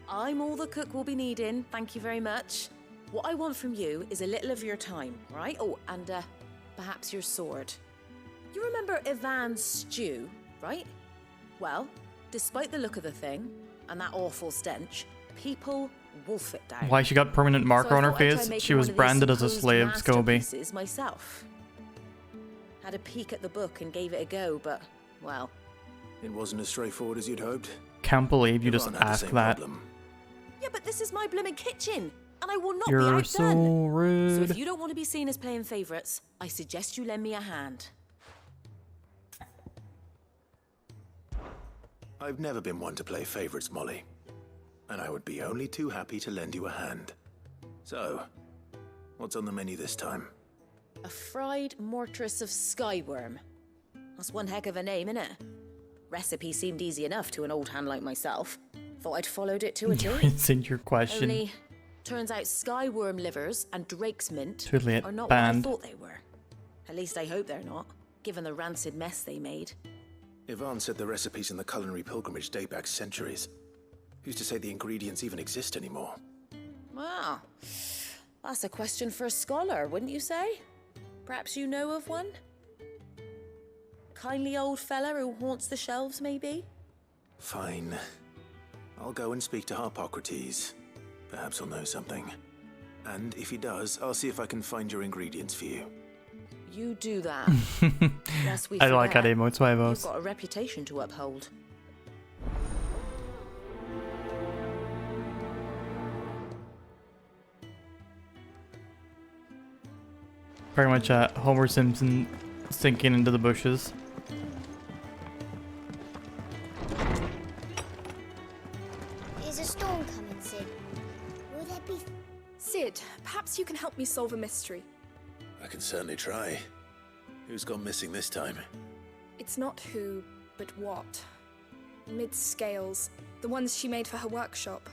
L: I'm all the cook will be needing, thank you very much. What I want from you is a little of your time, right? Oh, and perhaps your sword. You remember Ivan's stew, right? Well, despite the look of the thing, and that awful stench, people wolf it down.
A: Why she got permanent marker on her
L: I'd try
A: face?
L: making
A: She was
L: one of these
A: branded as a
L: supposed
A: slave, Scobie.
L: masterpieces myself. Had a peek at the book and gave it a go, but, well...
I: It wasn't as straightforward as you'd hoped.
A: Can't believe you just
I: Ivan had the
A: asked
I: same
A: that.
I: problem.
L: Yeah, but this is my blooming kitchen, and I will not be
A: You're
L: outdone.
A: so rude.
L: So if you don't want to be seen as playing favourites, I suggest you lend me a hand.
I: I've never been one to play favorites, Molly. And I would be only too happy to lend you a hand. So, what's on the menu this time?
L: A fried mortress of skyworm. That's one heck of a name, innit? Recipe seemed easy enough to an old hand like myself. Thought I'd followed it to a T.
A: It's in your question.
L: Only, turns out skyworm livers and drake's mint
A: Totally
L: are not
A: banned.
L: what I thought they were. At least I hope they're not, given the rancid mess they made.
I: Ivan said the recipes in the culinary pilgrimage date back centuries. Who's to say the ingredients even exist anymore?
L: Well, that's a question for a scholar, wouldn't you say? Perhaps you know of one? Kindly old fella who haunts the shelves, maybe?
I: Fine. I'll go and speak to Harpocrates. Perhaps he'll know something. And if he does, I'll see if I can find your ingredients for you.
L: You do that. Lest we
A: I like how
L: forget,
A: they emotes my
L: you've
A: votes.
L: got a reputation to uphold.
A: Very much Homer Simpson sinking into the bushes.
B: Is a storm coming, Sid? Will there be...
P: Sid, perhaps you can help me solve a mystery.
I: I can certainly try. Who's gone missing this time?
P: It's not who, but what. Mid's scales, the ones she made for her workshop.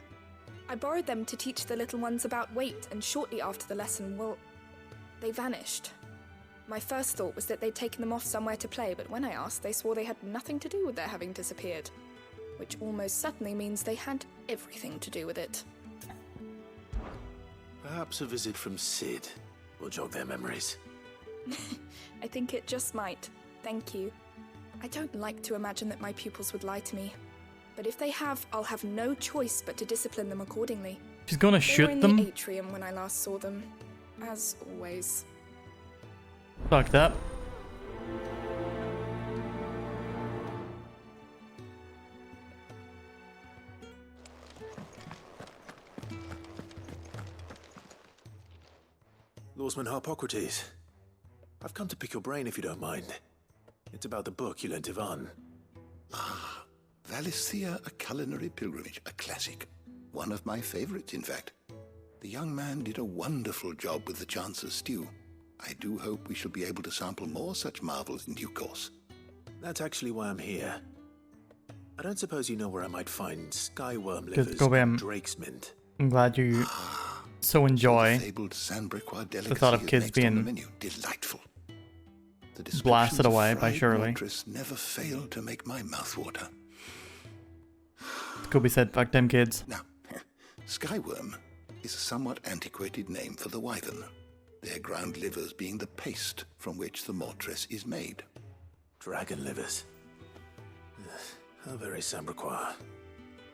P: I borrowed them to teach the little ones about weight, and shortly after the lesson, well, they vanished. My first thought was that they'd taken them off somewhere to play, but when I asked, they swore they had nothing to do with their having disappeared. Which almost certainly means they had everything to do with it.
I: Perhaps a visit from Sid will jog their memories.
P: I think it just might. Thank you. I don't like to imagine that my pupils would lie to me. But if they have, I'll have no choice but to discipline them accordingly.
A: She's gonna
P: They were
A: shoot
P: in
A: them?
P: the atrium when I last saw them. As always.
A: Fucked up.
I: Lawsman Harpocrates. I've come to pick your brain if you don't mind. It's about the book you lent Ivan.
H: Ah, Valisthea, A Culinary Pilgrimage, a classic. One of my favorites, in fact. The young man did a wonderful job with the Chance's stew. I do hope we shall be able to sample more such marvels in due course.
I: That's actually why I'm here. I don't suppose you know where I might find skyworm
A: Good,
I: livers
A: go
I: and
A: him.
I: drake's mint.
A: I'm glad you so enjoy the thought of kids being
H: delightful.
A: blasted away by Shirley.
H: Never failed to make my mouth water.
A: Could be said, fuck them kids.
H: Now, skyworm is a somewhat antiquated name for the wyvern, their ground livers being the paste from which the mortress is made.
I: Dragon livers. How very Sambraquois.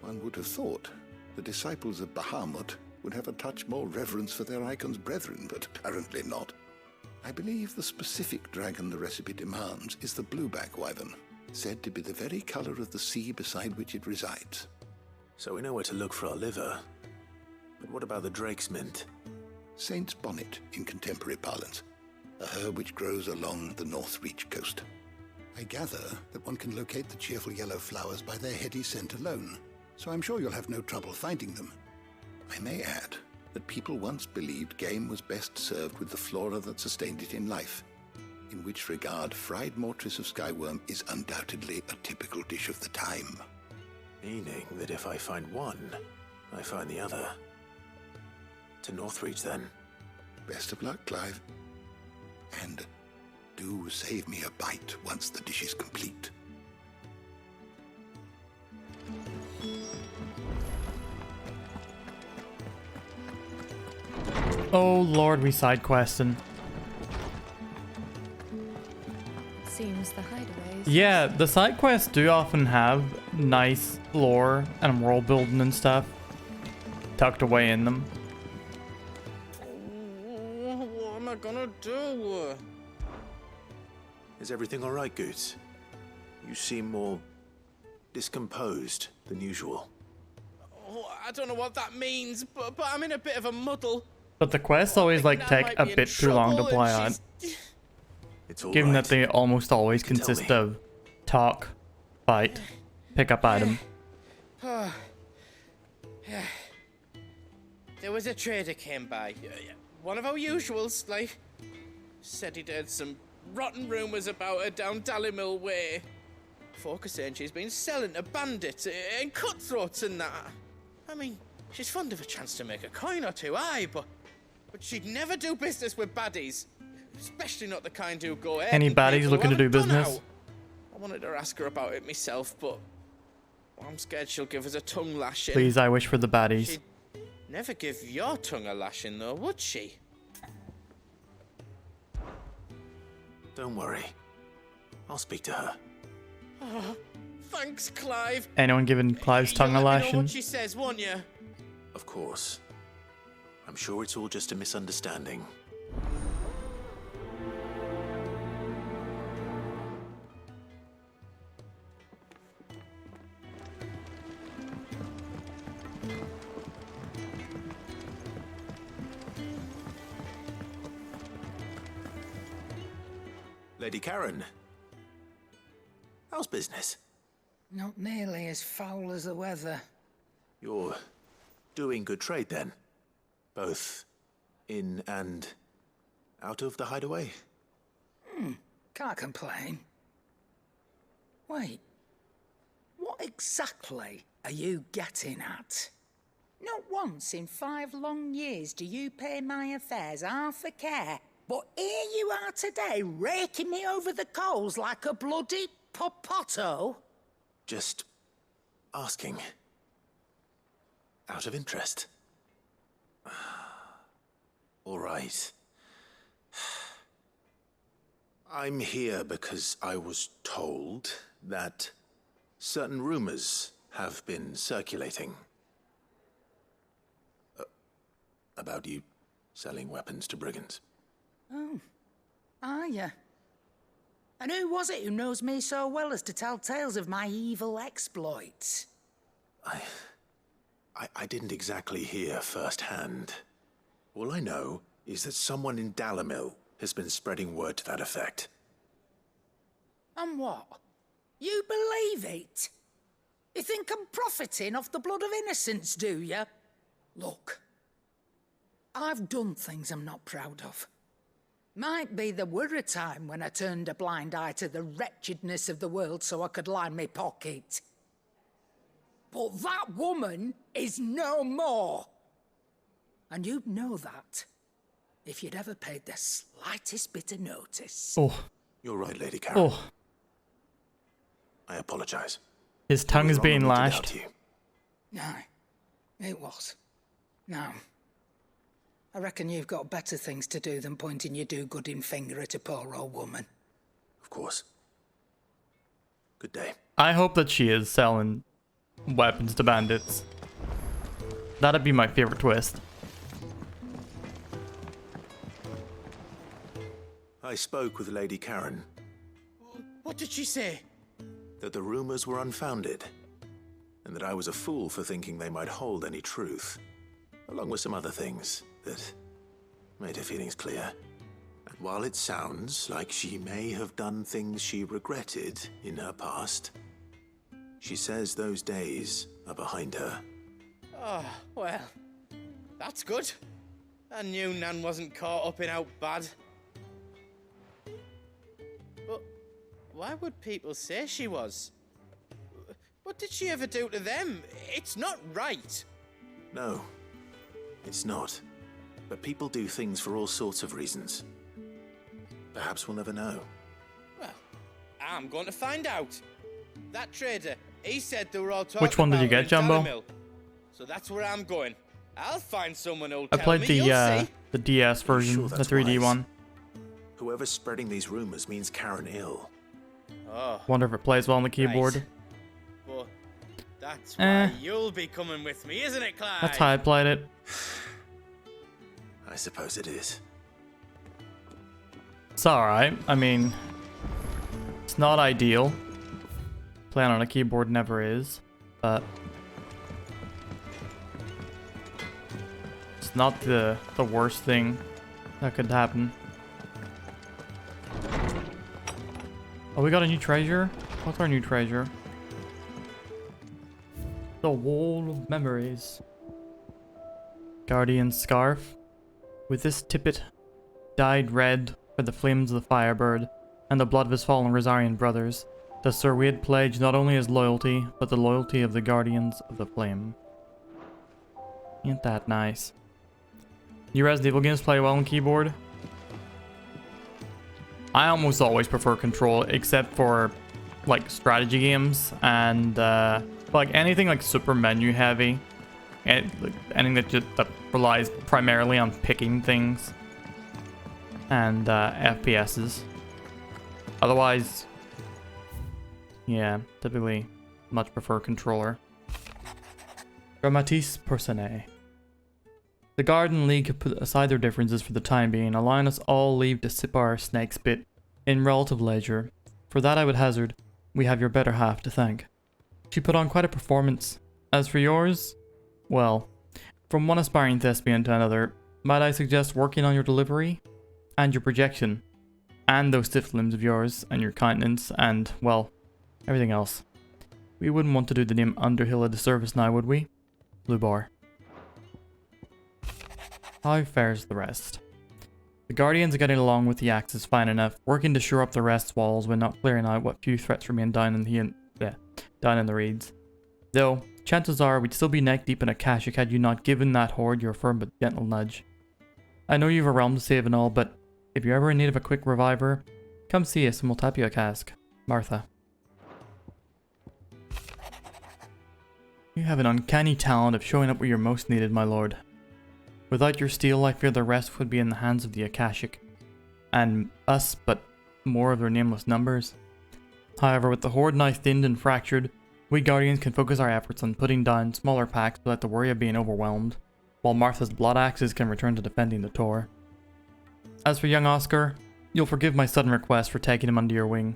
H: One would have thought the disciples of Bahamut would have a touch more reverence for their icon's brethren, but apparently not. I believe the specific dragon the recipe demands is the blueback wyvern, said to be the very color of the sea beside which it resides.
I: So we know where to look for our liver. But what about the drake's mint?
H: Saint's bonnet in contemporary parlance, a herb which grows along the North Reach coast. I gather that one can locate the cheerful yellow flowers by their heady scent alone, so I'm sure you'll have no trouble finding them. I may add that people once believed game was best served with the flora that sustained it in life, in which regard fried mortress of skyworm is undoubtedly a typical dish of the time.
I: Meaning that if I find one, I find the other. To Northreach, then.
H: Best of luck, Clive. And do save me a bite once the dish is complete.
A: Oh lord, we side questing.
C: Seems the hideaways.
A: Yeah, the side quests do often have nice lore and world building and stuff tucked away in them.
R: What am I gonna do?
I: Is everything alright, Goots? You seem more discomposed than usual.
R: Oh, I don't know what that means, but I'm in a bit of a muddle.
A: But the quests always like take a bit too long to play out. Given that they almost always consist of talk, fight, pick up item.
R: There was a trader came by. One of our usuals, like. Said he'd heard some rotten rumours about her down Dalimil way. Folk are saying she's been selling to bandits and cutthroats and that. I mean, she's fond of a chance to make a coin or two, aye, but she'd never do business with baddies. Especially not the kind who go ahead.
A: Any baddies looking to do business?
R: I wanted to ask her about it myself, but I'm scared she'll give us a tongue lashing.
A: Please, I wish for the baddies.
R: She'd never give your tongue a lashing, though, would she?
I: Don't worry. I'll speak to her.
R: Oh, thanks, Clive.
A: Anyone giving Clive's tongue a
R: You'll let me know
A: lashing?
R: what she says, won't you?
I: Of course. I'm sure it's all just a misunderstanding. Lady Karen, how's business?
Q: Not nearly as foul as the weather.
I: You're doing good trade then? Both in and out of the hideaway?
Q: Can't complain. Wait, what exactly are you getting at? Not once in 5 long years do you pay my affairs half a care. But here you are today, raking me over the coals like a bloody popoto.
I: Just asking. Out of interest. All right. I'm here because I was told that certain rumors have been circulating. About you selling weapons to brigands.
Q: Oh, are ya? And who was it who knows me so well as to tell tales of my evil exploits?
I: I didn't exactly hear firsthand. All I know is that someone in Dalimil has been spreading word to that effect.
Q: And what? You believe it? You think I'm profiting off the blood of innocents, do you? Look, I've done things I'm not proud of. Might be there were a time when I turned a blind eye to the wretchedness of the world so I could line my pocket. But that woman is no more. And you'd know that if you'd ever paid the slightest bit of notice.
A: Oh.
I: You're right, Lady Karen.
A: Oh.
I: I apologize.
A: His tongue is being lashed.
Q: No, it was. Now, I reckon you've got better things to do than pointing your do-gooding finger at a poor old woman.
I: Of course. Good day.
A: I hope that she is selling weapons to bandits. That'd be my favorite twist.
I: I spoke with Lady Karen.
R: What did she say?
I: That the rumors were unfounded, and that I was a fool for thinking they might hold any truth, along with some other things that made her feelings clear. And while it sounds like she may have done things she regretted in her past, she says those days are behind her.
R: Oh, well, that's good. I knew Nan wasn't caught up in out bad. But why would people say she was? What did she ever do to them? It's not right.
I: No, it's not. But people do things for all sorts of reasons. Perhaps we'll never know.
R: Well, I'm going to find out. That trader, he said they were all talking
A: Which one did you
R: about
A: get, Jumbo?
R: Dalimil. So that's where I'm going. I'll find someone who'll
A: I
R: tell
A: played
R: me, you'll see.
A: the DS version,
I: Sure,
A: the
I: that's
A: 3D
I: wise.
A: one.
I: Whoever's spreading these rumors means Karen ill.
R: Oh,
A: Wonder if it plays well on the keyboard.
R: right. But that's why
A: Eh.
R: you'll be coming with me, isn't it, Clive?
A: That's how I played it.
I: I suppose it is.
A: It's alright. I mean, it's not ideal. Playing on a keyboard never is, but it's not the worst thing that could happen. Oh, we got a new treasure? What's our new treasure? The Wall of Memories. Guardian Scarf. With this tippet dyed red for the flames of the Firebird and the blood of his fallen Rosarian brothers, does Sir Wade pledge not only his loyalty, but the loyalty of the Guardians of the Flame. Ain't that nice? You Resident Evil games play well on keyboard? I almost always prefer control, except for like strategy games and like anything like super menu heavy, and like, anything that relies primarily on picking things and FPSs. Otherwise, yeah, typically much prefer controller. Dramatis Personae. The Garden League have put aside their differences for the time being, allowing us all leave to sip our snake's bit in relative leisure. For that I would hazard, we have your better half to thank. She put on quite a performance. As for yours, well, from one aspiring thespian to another, might I suggest working on your delivery and your projection, and those stiff limbs of yours, and your countenance, and, well, everything else. We wouldn't want to do the name Underhill a disservice now, would we? Blue Bar. How fares the rest? The Guardians are getting along with the Axis fine enough, working to shore up the rest's walls when not clearing out what few threats remain down in the reeds. Though, chances are we'd still be neck deep in Akashic had you not given that horde your firm but gentle nudge. I know you've a realm to save and all, but if you're ever in need of a quick reviver, come see us and we'll tap you a cask. Martha. You have an uncanny talent of showing up where you're most needed, my lord. Without your steel, I fear the rest would be in the hands of the Akashic. And us, but more of their nameless numbers. However, with the horde now thinned and fractured, we Guardians can focus our efforts on putting down smaller packs without the worry of being overwhelmed, while Martha's blood axes can return to defending the Tor. As for young Oscar, you'll forgive my sudden request for taking him under your wing.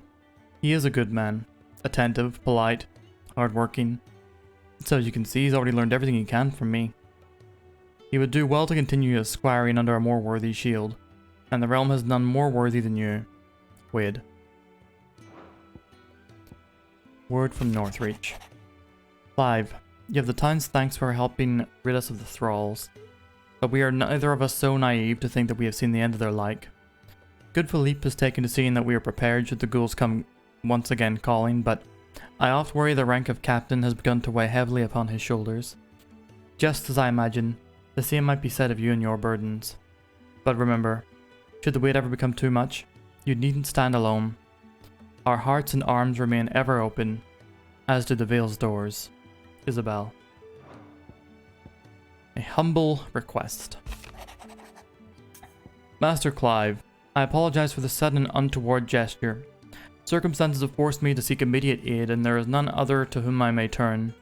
A: He is a good man, attentive, polite, hard-working. So as you can see, he's already learned everything he can from me. He would do well to continue his squiring under a more worthy shield, and the realm has none more worthy than you. Wade. Word from Northreach. Clive, you have the town's thanks for helping rid us of the thralls, but we are neither of us so naive to think that we have seen the end of their like. Good Philippe has taken to seeing that we are prepared should the ghouls come once again calling, but I oft worry the rank of captain has begun to weigh heavily upon his shoulders. Just as I imagine, the same might be said of you and your burdens. But remember, should the weight ever become too much, you needn't stand alone. Our hearts and arms remain ever open, as do the Vale's doors. Isabel. A humble request. Master Clive, I apologize for the sudden and untoward gesture. Circumstances have forced me to seek immediate aid, and there is none other to whom I may turn.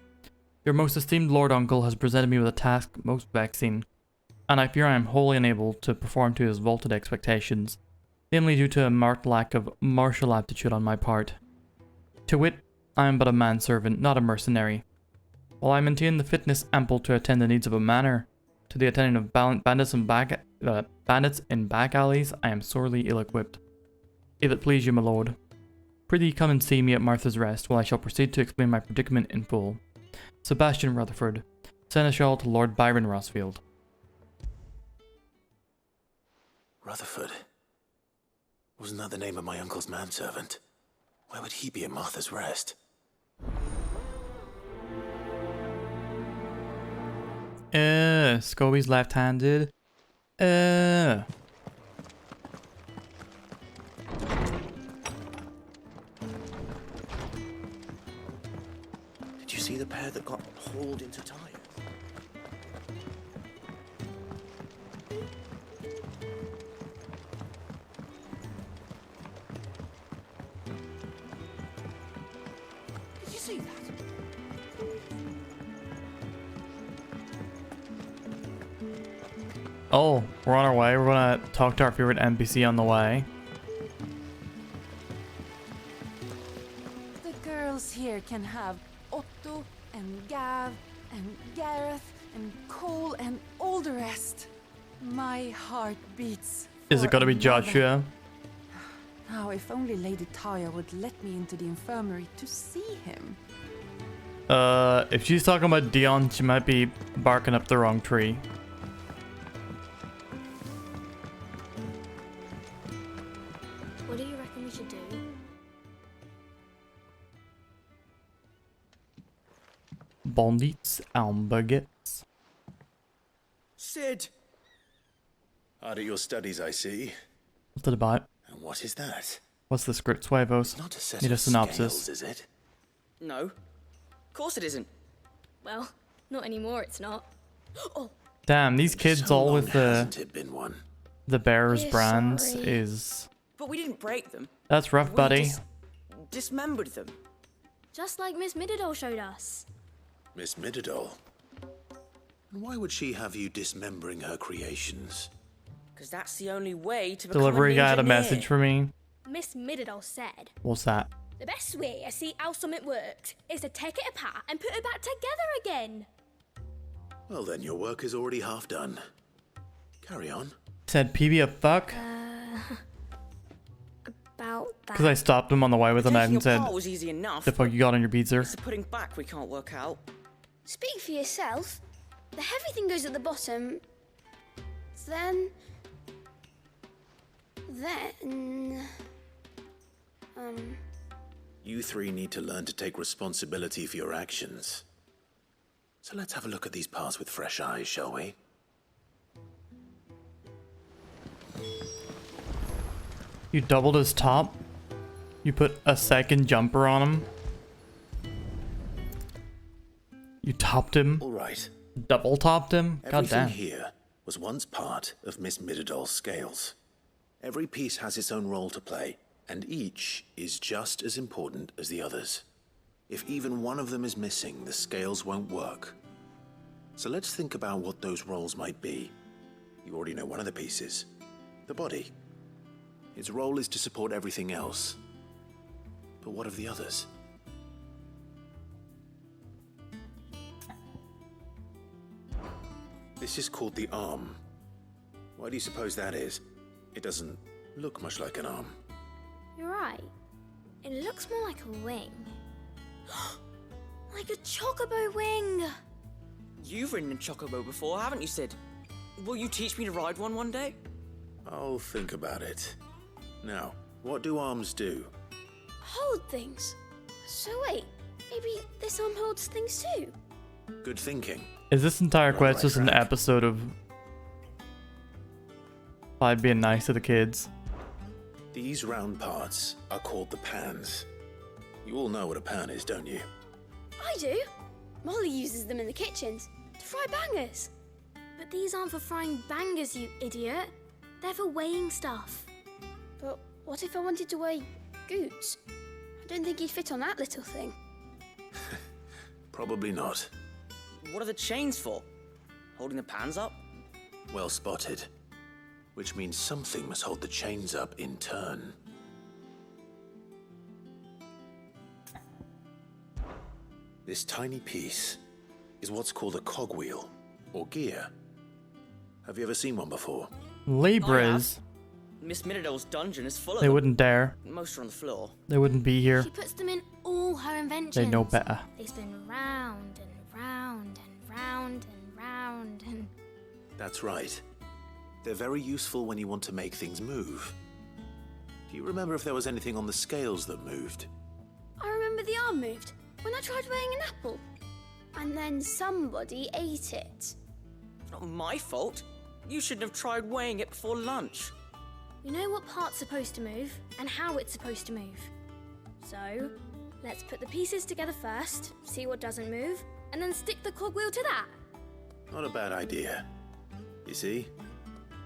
A: Your most esteemed Lord Uncle has presented me with a task most vexing, and I fear I am wholly unable to perform to his vaulted expectations, namely due to a marked lack of martial aptitude on my part. To wit, I am but a manservant, not a mercenary. While I maintain the fitness ample to attend the needs of a manor, to the attending of bandits in back alleys, I am sorely ill-equipped. If it please you, my lord, prithee come and see me at Martha's Rest, while I shall proceed to explain my predicament in full. Sebastian Rutherford, Seneschal to Lord Byron Rossfield.
I: Rutherford? Wasn't that the name of my uncle's manservant? Why would he be at Martha's Rest?
A: Scobie's left-handed. Did
G: you see the pair that got hauled into tires?
Q: Did you see that?
A: Oh, we're on our way. We're gonna talk to our favorite NPC on the way.
O: The girls here can have Otto and Gav and Gareth and Cole and all the rest. My heart beats.
A: Is it gonna be Joshua?
O: Now, if only Lady Taya would let me into the infirmary to see him.
A: If she's talking about Dion, she might be barking up the wrong tree.
B: What do you reckon we should do?
A: Bandits and baguettes.
I: Sid! Hard at your studies, I see.
A: What's it about?
I: And what is that?
A: What's the script, Suevos?
I: Not a set
A: Need a
I: of
A: synopsis.
I: scales, is it?
W: No. Of course it isn't.
B: Well, not anymore, it's not. Oh,
A: Damn, these kids all with
I: Hasn't it been one?
A: the Bears
B: We're
A: brands
B: sorry.
A: is...
W: But we didn't break them.
A: That's rough,
W: We
A: buddy.
W: dismembered them.
B: just like Miss Mididol showed us.
I: Miss Mididol? And why would she have you dismembering her creations?
W: Because that's the only way to become
A: Delivery
W: an
A: guy had a
W: engineer.
A: message for me.
B: Miss Mididol said,
A: What's that?
B: the best way to see how something worked is to take it apart and put it back together again.
I: Well then, your work is already half done. Carry on.
A: Said PB a fuck?
B: About that.
A: Because I stopped him on the way with a knife
W: Taking
A: and said,
W: apart was easy enough.
A: the fuck you got on your pizza?
W: It's the putting back we can't work out.
B: Speak for yourself. The heavy thing goes at the bottom. Then...
I: You three need to learn to take responsibility for your actions. So let's have a look at these parts with fresh eyes, shall we?
A: You doubled his top? You put a second jumper on him? You topped him?
I: All right.
A: Double topped him? God
I: Everything
A: damn.
I: here was once part of Miss Mididol's scales. Every piece has its own role to play, and each is just as important as the others. If even one of them is missing, the scales won't work. So let's think about what those roles might be. You already know one of the pieces, the body. Its role is to support everything else. But what of the others? This is called the arm. Why do you suppose that is? It doesn't look much like an arm.
J: You're right. It looks more like a wing. Like a chocobo wing!
W: You've ridden a chocobo before, haven't you, Sid? Will you teach me to ride one day?
I: I'll think about it. Now, what do arms do?
J: Hold things. So wait, maybe this arm holds things too?
I: Good thinking.
A: Is this entire quest just an episode of Clive being nice to the kids?
I: These round parts are called the pans. You all know what a pan is, don't you?
J: I do. Molly uses them in the kitchens to fry bangers. But these aren't for frying bangers, you idiot. They're for weighing stuff. But what if I wanted to weigh Goots? I don't think he'd fit on that little thing.
I: Probably not.
W: What are the chains for? Holding the pans up?
I: Well spotted. Which means something must hold the chains up in turn. This tiny piece is what's called a cogwheel, or gear. Have you ever seen one before?
A: Libras.
W: Miss Middledale's dungeon is full of
A: They
W: them.
A: wouldn't dare.
W: Most are on the floor.
A: They wouldn't be here.
J: She puts them in all her inventions.
A: They know better.
J: They spin round and round and round and round and...
I: That's right. They're very useful when you want to make things move. Do you remember if there was anything on the scales that moved?
J: I remember the arm moved when I tried weighing an apple. And then somebody ate it.
W: It's not my fault. You shouldn't have tried weighing it before lunch.
J: You know what part's supposed to move and how it's supposed to move. So, let's put the pieces together first, see what doesn't move, and then stick the cogwheel to that.
I: Not a bad idea. You see?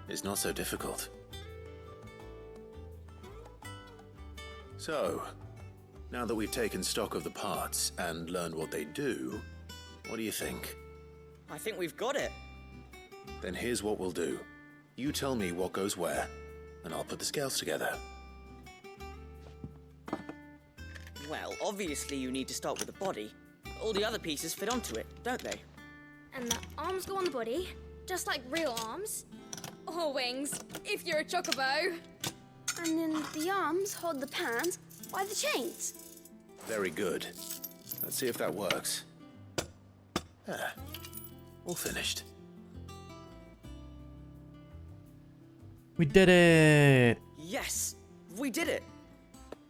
I: It's not so difficult. So, now that we've taken stock of the parts and learned what they do, what do you think?
W: I think we've got it.
I: Then here's what we'll do. You tell me what goes where, and I'll put the scales together.
W: Well, obviously you need to start with the body. All the other pieces fit onto it, don't they?
J: And the arms go on the body, just like real arms. Or wings, if you're a chocobo. And then the arms hold the pans by the chains.
I: Very good. Let's see if that works. Ah, all finished.
A: We did it!
W: Yes, we did it.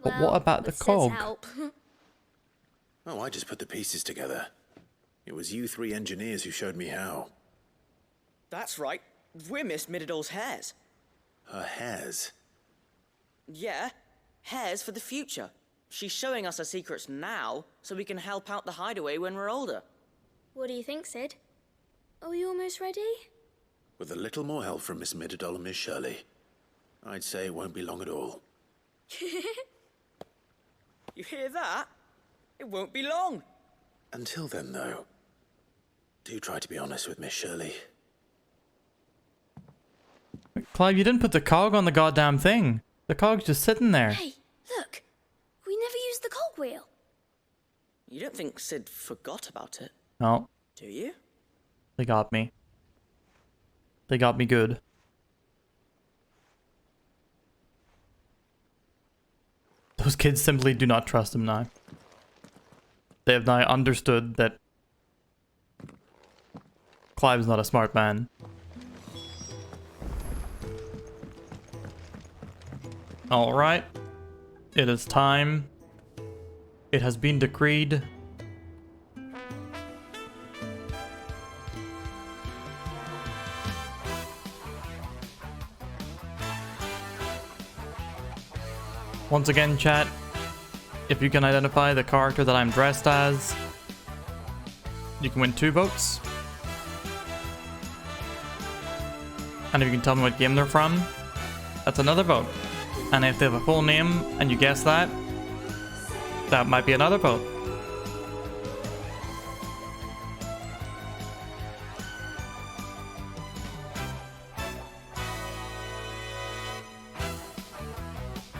A: But what about the cog?
I: Oh, I just put the pieces together. It was you three engineers who showed me how.
W: That's right. We're Miss Middledale's hares.
I: Her hairs?
W: Yeah, hares for the future. She's showing us her secrets now, so we can help out the hideaway when we're older.
J: What do you think, Sid? Are we almost ready?
I: With a little more help from Miss Middledale and Miss Shirley, I'd say it won't be long at all.
W: You hear that? It won't be long.
I: Until then, though, do try to be honest with Miss Shirley.
A: Clive, you didn't put the cog on the goddamn thing. The cog's just sitting there.
J: Hey, look. We never used the cogwheel.
W: You don't think Sid forgot about it,
A: No,
W: do you?
A: they got me. They got me good. Those kids simply do not trust him now. They have now understood that Clive's not a smart man. Alright. It is time. It has been decreed. Once again, chat, if you can identify the character that I'm dressed as, you can win 2 votes. And if you can tell me what game they're from, that's another vote. And if they have a full name and you guess that, that might be another vote.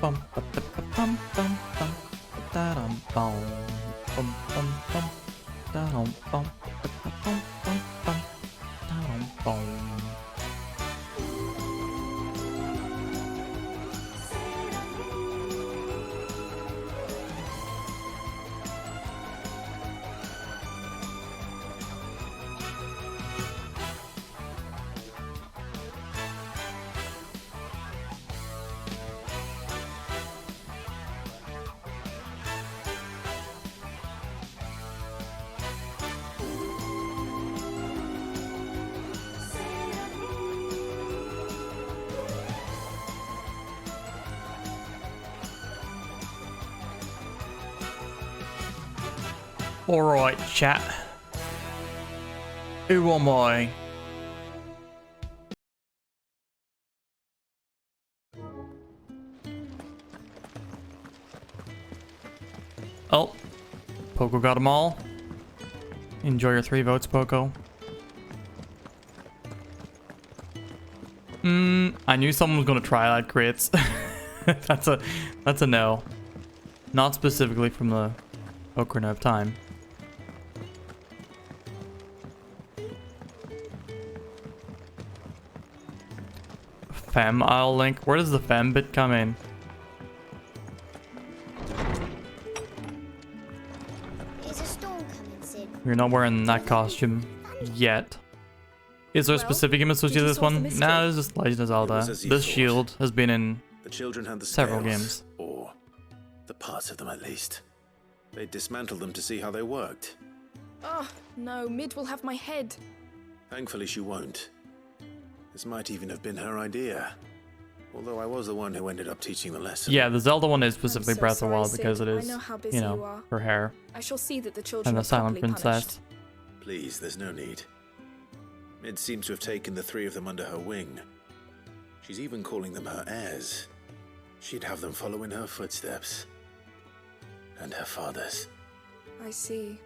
A: Bum ba da ba bum bum bum da dum bum bum bum bum da dum bum ba da bum bum bum da dum boom. Alright, chat. Who am I? Oh. Poco got them all. Enjoy your 3 votes, Poco. I knew someone was gonna try that crits. that's a no. Not specifically from the Ocarina of Time. Fem I'll link. Where does the Fem bit come in?
B: Is a storm coming, Sid?
A: You're not wearing that costume yet. Is there a specific image associated with this one? Nah, it's just Legend of Zelda. This shield has been in
I: The children had the
A: several
I: scales,
A: games.
I: or the parts of them at least. They dismantled them to see how they worked.
P: Oh, no, Mid will have my head.
I: Thankfully she won't. This might even have been her idea. Although I was the one who ended up teaching the lesson.
A: Yeah, the Zelda one is specifically
P: so
A: Breath of the
P: sorry,
A: Wild
P: Sid.
A: because it
P: I
A: is,
P: know how busy
A: you
P: you
A: know,
P: are.
A: her hair.
P: I shall see that the children
A: And the
P: are
A: Silent
P: properly
A: Princess.
P: punished.
I: Please, there's no need. Mid seems to have taken the 3 of them under her wing. She's even calling them her heirs. She'd have them follow in her footsteps. And her father's.
P: I see.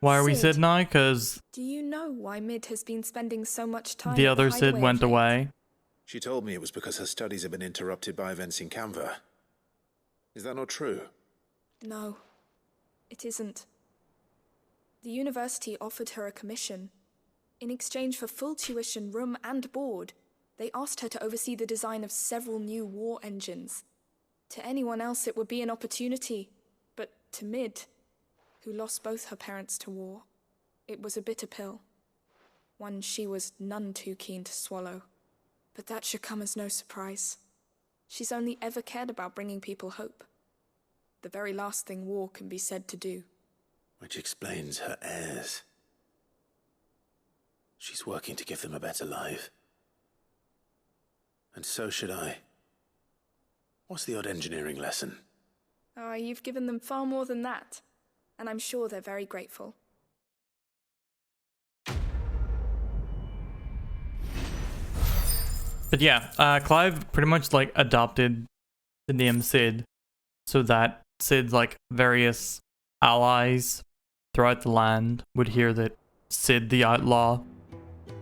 A: Why are we
P: Sid,
A: Sid now? Because
P: Do you know why Mid has been spending so much time
A: the
P: at
A: other Sid
P: hideaway
A: went
P: of late?
A: away.
I: She told me it was because her studies had been interrupted by events in Canva. Is that not true?
P: No, it isn't. The university offered her a commission. In exchange for full tuition, room and board, they asked her to oversee the design of several new war engines. To anyone else it would be an opportunity, but to Mid, who lost both her parents to war, it was a bitter pill. One she was none too keen to swallow. But that should come as no surprise. She's only ever cared about bringing people hope. The very last thing war can be said to do.
I: Which explains her heirs. She's working to give them a better life. And so should I. What's the odd engineering lesson?
P: Oh, you've given them far more than that. And I'm sure they're very grateful.
A: But yeah, Clive pretty much like adopted the name Sid so that Sid's like various allies throughout the land would hear that Sid the Outlaw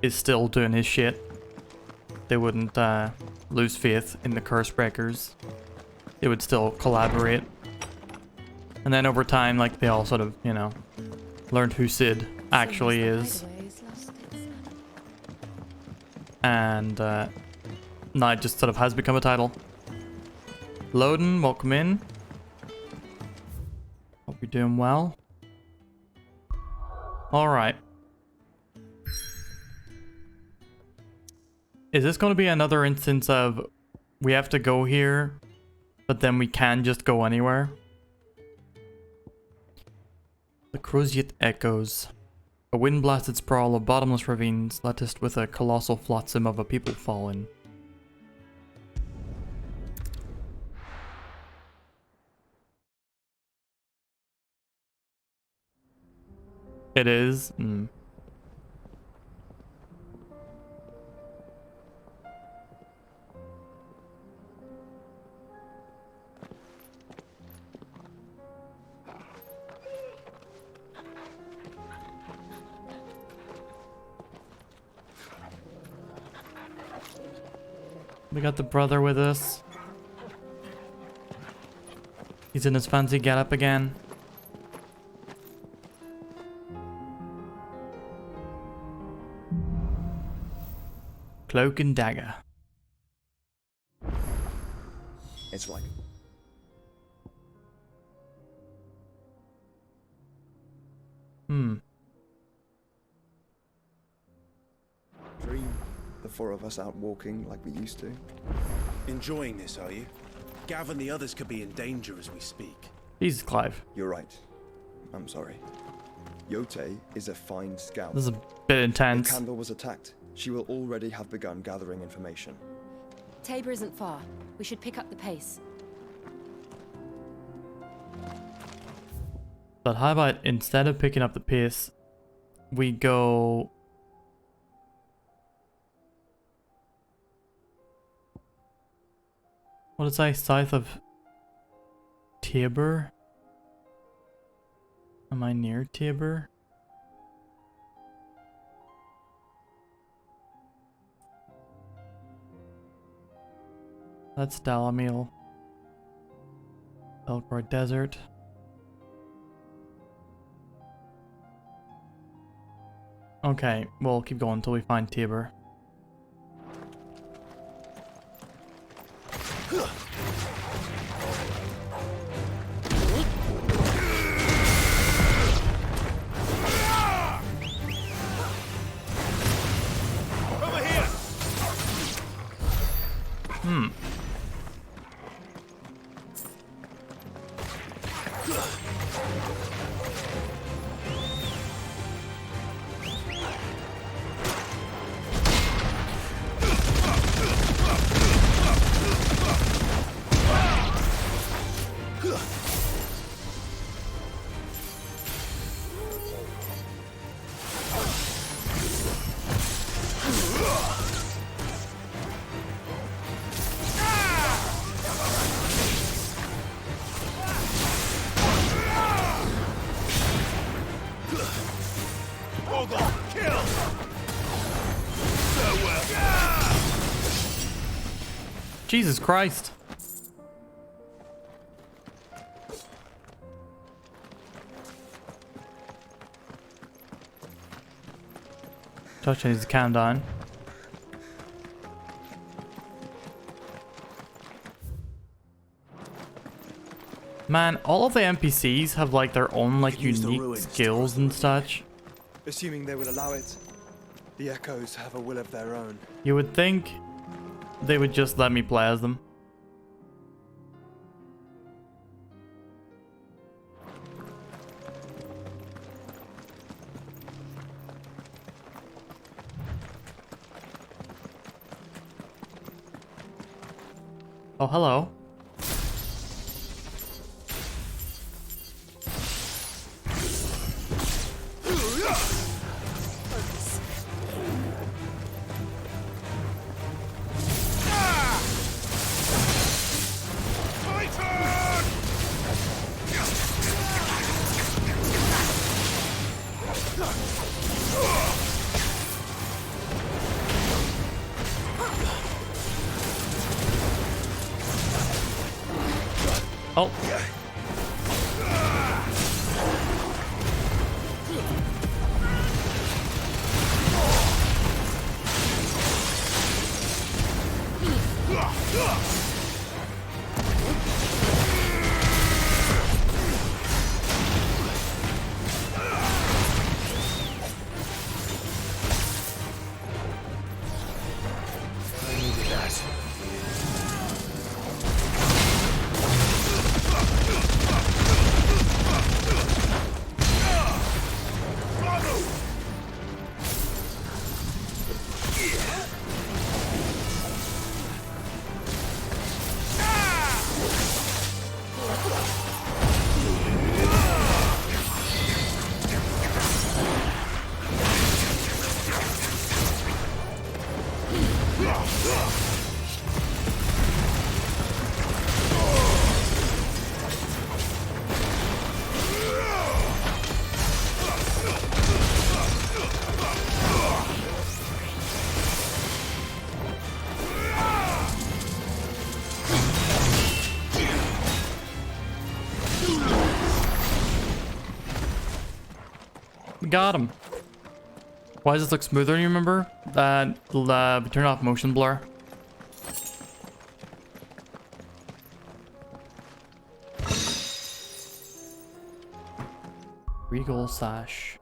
A: is still doing his shit. They wouldn't lose faith in the Curse Breakers. They would still collaborate. And then over time, like, they all sort of, you know, learned who Sid actually is. And now it just sort of has become a title. Loden, welcome in. Hope you're doing well. Alright. Is this going to be another instance of we have to go here, but then we can just go anywhere? The Crozet echoes. A wind-blasted sprawl of bottomless ravines latticed with a colossal flotsam of a people fallen. It is? We got the brother with us. He's in his fancy getup again. Cloak and dagger.
D: It's like dream. The four of us out walking like we used to.
G: Enjoying this, are you? Gav and the others could be in danger as we speak.
A: Jesus, Clive.
D: You're right. I'm sorry. Yote is a fine scout.
A: This is a bit intense.
D: If Candle was attacked, she will already have begun gathering information.
V: Tabor isn't far. We should pick up the pace.
A: But how about instead of picking up the pace, we go... What did I say? South of Tabor? Am I near Tabor? That's Dalamil. Belgrade Desert. Okay, we'll keep going until we find Tabor. Jesus Christ. Josh needs to calm down. Man, all of the NPCs have like their own like unique skills and such.
D: Assuming they will allow it, the Echoes have a will of their own.
A: You would think they would just let me play as them. Oh, hello. Oh.
G: I needed that.
A: Got him. Why does this look smoother? You remember that? Turn off motion blur. Regal sash.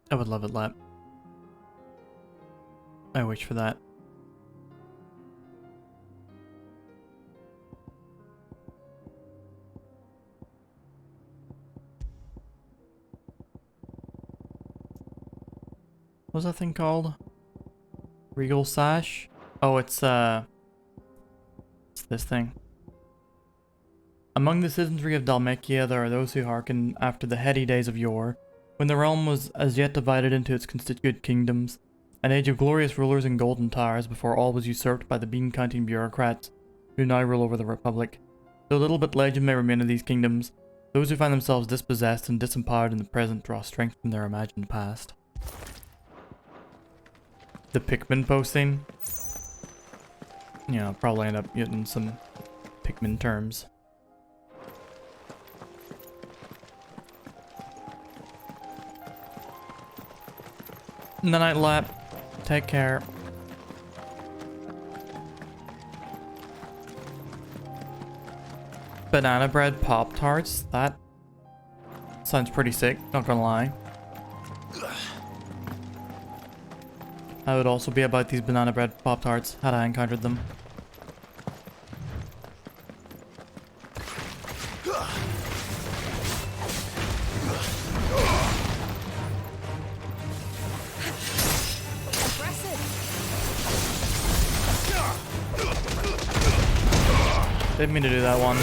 A: I would love it, Lap. I wish for that. What's that thing called? Regal sash? Oh, it's this thing. Among the citizenry of Dhalmekia, there are those who hearken after the heady days of yore, when the realm was as yet divided into its constituent kingdoms, an age of glorious rulers and golden towers before all was usurped by the bean-counting bureaucrats who now rule over the Republic. Though little but legend may remain of these kingdoms, those who find themselves dispossessed and disempowered in the present draw strength from their imagined past. The Pikmin posting. Yeah, I'll probably end up getting some Pikmin terms. The night lap. Take care. Banana bread Pop-Tarts? That sounds pretty sick, not gonna lie. I would also be about these banana bread Pop-Tarts had I encountered them. Didn't mean to do that one.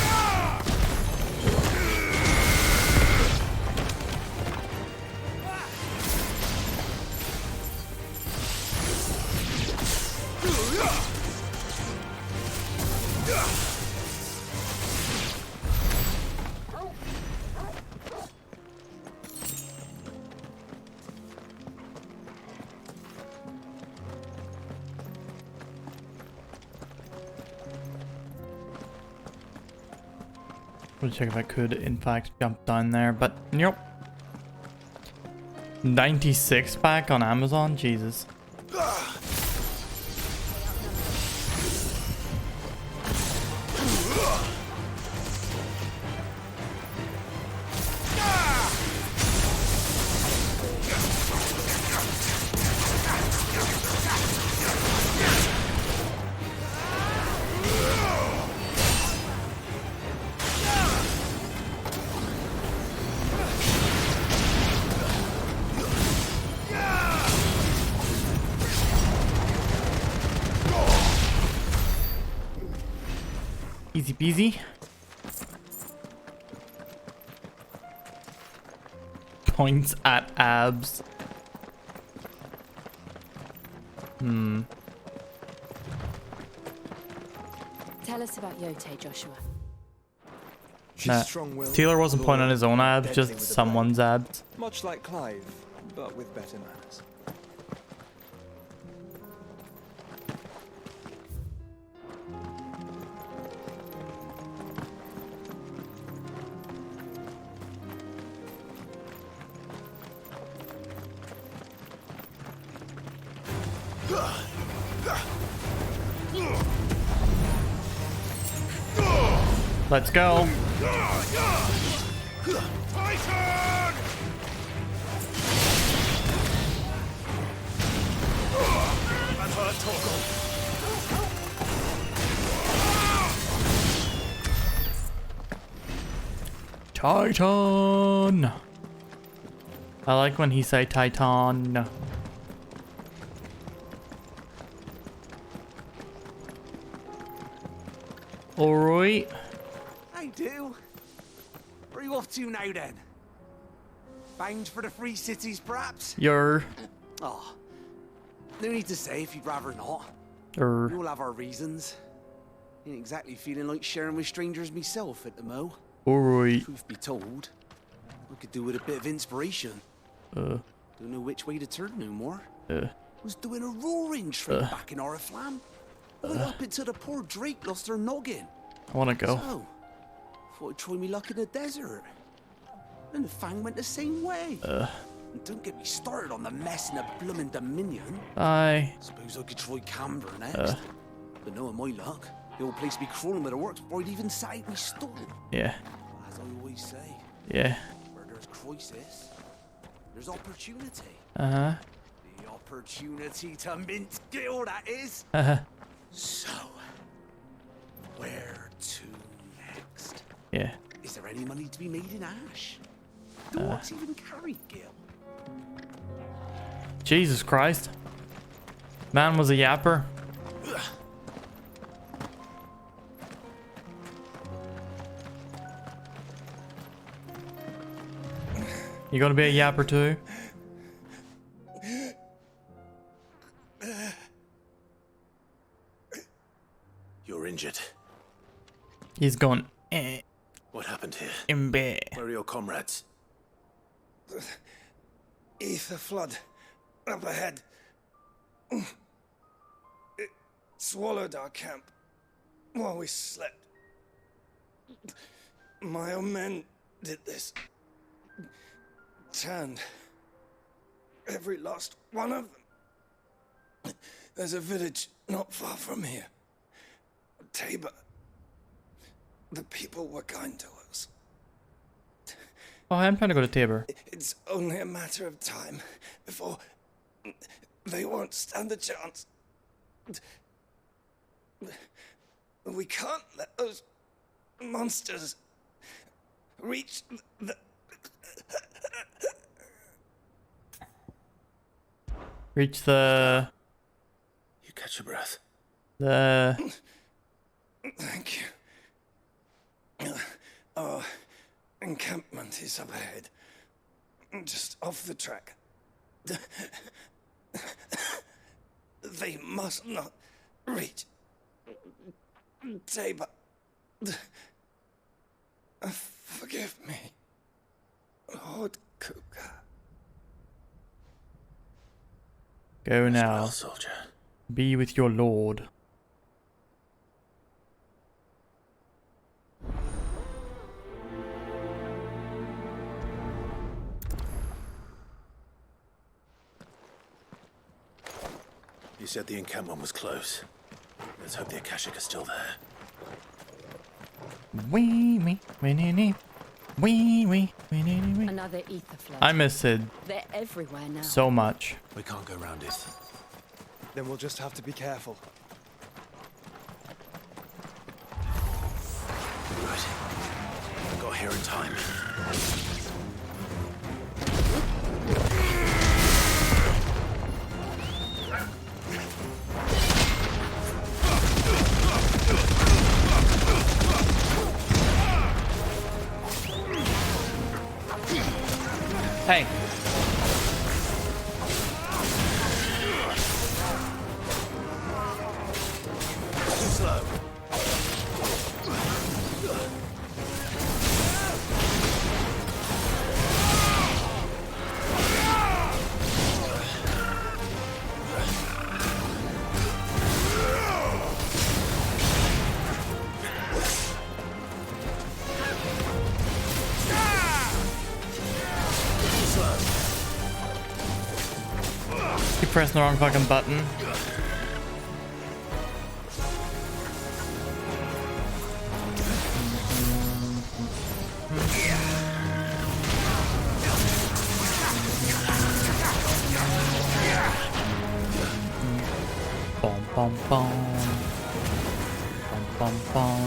A: We'll check if I could, in fact, jump down there, but nope. 96 pack on Amazon? Jesus. Easy peasy. Points at abs.
V: Tell us about Yote, Joshua.
A: Nah, Taylor wasn't pointing at his own abs, just someone's abs.
D: Much like Clive, but with better manners.
A: Let's go. Titan. I like when he say Titan. Alright.
K: I do. Where are you off to now then? Bound for the Free Cities, perhaps? Oh, no need to say if you'd rather not. We all have our reasons. Ain't exactly feeling like sharing with strangers myself at the mo.
A: Alright.
K: Truth be told, I could do with a bit of inspiration. Don't know which way to turn no more. Was doing a roaring trip back in Oriflamme. Right up until the poor Drake lost her noggin.
A: I want to go.
K: So, thought I'd try me luck in the desert. And the Fang went the same way. And don't get me started on the mess in the bloomin' Dominion.
A: Bye.
K: Suppose I could try Canberra next. But knowing my luck, the old place would be crawling with the works before I'd even sat out my stall.
A: Yeah.
K: As I always say.
A: Yeah.
K: Where there's crisis, there's opportunity.
A: Uh-huh.
K: The opportunity to mint Gil, that is.
A: Uh-huh.
K: So, where to next?
A: Yeah.
K: Is there any money to be made in ash? Do orcs even carry Gil?
A: Jesus Christ. Man was a yapper. You gonna be a yapper too?
I: You're injured.
A: He's gone.
I: What happened here?
A: In bed.
I: Where are your comrades?
D: Ether flood. Up ahead. It swallowed our camp while we slept. My own men did this. Turned every last one of them. There's a village not far from here. Tabor. The people were kind to us.
A: Oh, I'm trying to go to Tabor.
D: It's only a matter of time before they won't stand a chance. We can't let those monsters reach the...
A: Reach the...
I: You catch your breath.
A: The...
D: Thank you. Our encampment is up ahead. Just off the track. They must not reach Tabor. Forgive me, Lord Kuka.
A: Go now.
I: Well, soldier.
A: Be with your lord.
I: You said the encampment was close. Let's hope the Akashic are still there.
V: Another ether flood.
A: I miss Sid
V: They're everywhere now.
A: so much.
I: We can't go around it.
D: Then we'll just have to be careful.
I: Right. Got here in time.
A: Hey.
I: Too slow.
A: Keep pressing the wrong fucking button. Bom bom bom. Bom bom bom.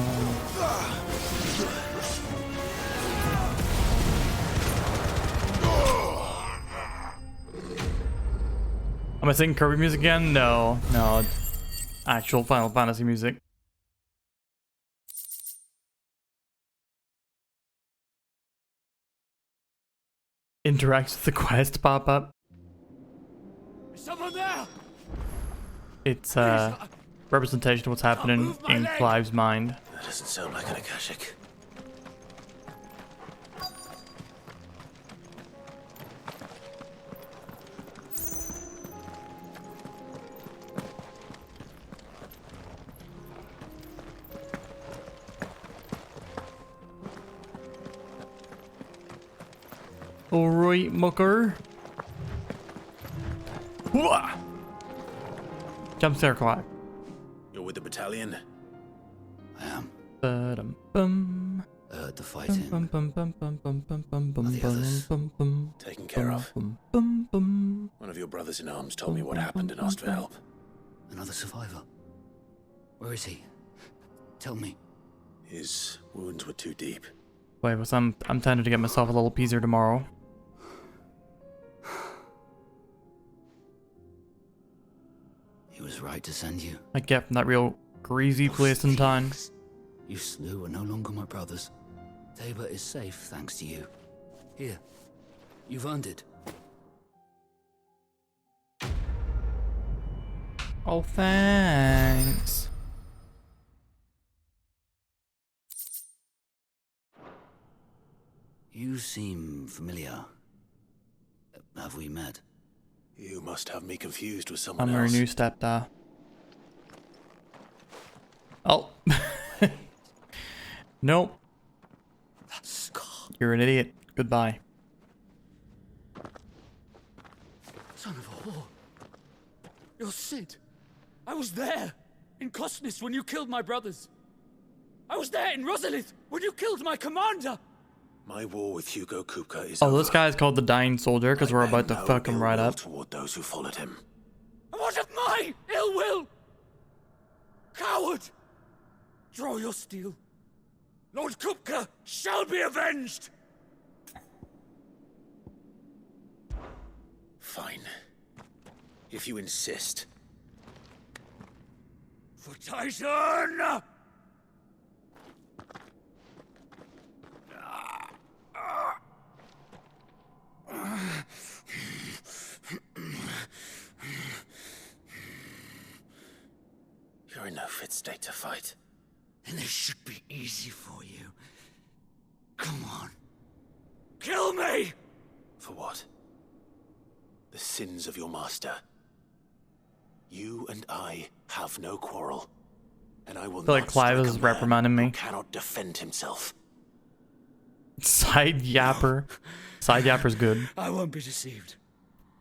A: Am I singing Kirby music again? No, no. It's actual Final Fantasy music. Interacts with the quest pop up.
K: Is someone there?
A: It's representation of what's happening in Clive's mind.
I: That doesn't sound like an Akashic.
A: Alright, mucker. Whoa! Jump scare clock.
I: You're with the battalion?
M: I am.
A: Ba-dum-bum.
M: Heard the fighting.
A: Bum, bum, bum, bum, bum, bum, bum, bum,
M: The others?
A: bum, bum,
I: Taken care of.
A: bum, bum, bum.
I: One of your brothers in arms told me what happened and asked for help.
M: Another survivor. Where is he? Tell me.
I: His wounds were too deep.
A: Wait, was I'm tempted to get myself a little pizza tomorrow.
M: He was right to send you.
A: I get from that real greasy place in town.
M: You slew are no longer my brothers. Tabor is safe thanks to you. Here, you've earned it.
A: Oh, thanks.
M: You seem familiar. Have we met?
I: You must have me confused with someone
A: I'm her
I: else.
A: new stepdad. Oh. Nope. You're an idiot. Goodbye.
F: Son of a whore. You're Sid. I was there in Cosnis when you killed my brothers. I was there in Rosalith when you killed my commander.
I: My war with Hugo Kupka is
A: Oh,
I: over.
A: this guy's called the Dying Soldier because we're about to fuck him right up.
I: Toward those who followed him.
F: And what of my ill will? Coward! Draw your steel. Lord Kupka shall be avenged!
I: Fine. If you insist.
F: For Titan!
I: You're in no fit state to fight.
F: And this should be easy for you. Come on. Kill me!
I: For what? The sins of your master. You and I have no quarrel. And I will
A: I feel like
I: not
A: Clive
I: strike
A: is
I: a man
A: reprimanding me.
I: who cannot defend himself.
A: Side yapper. Side yapper's good.
F: I won't be deceived.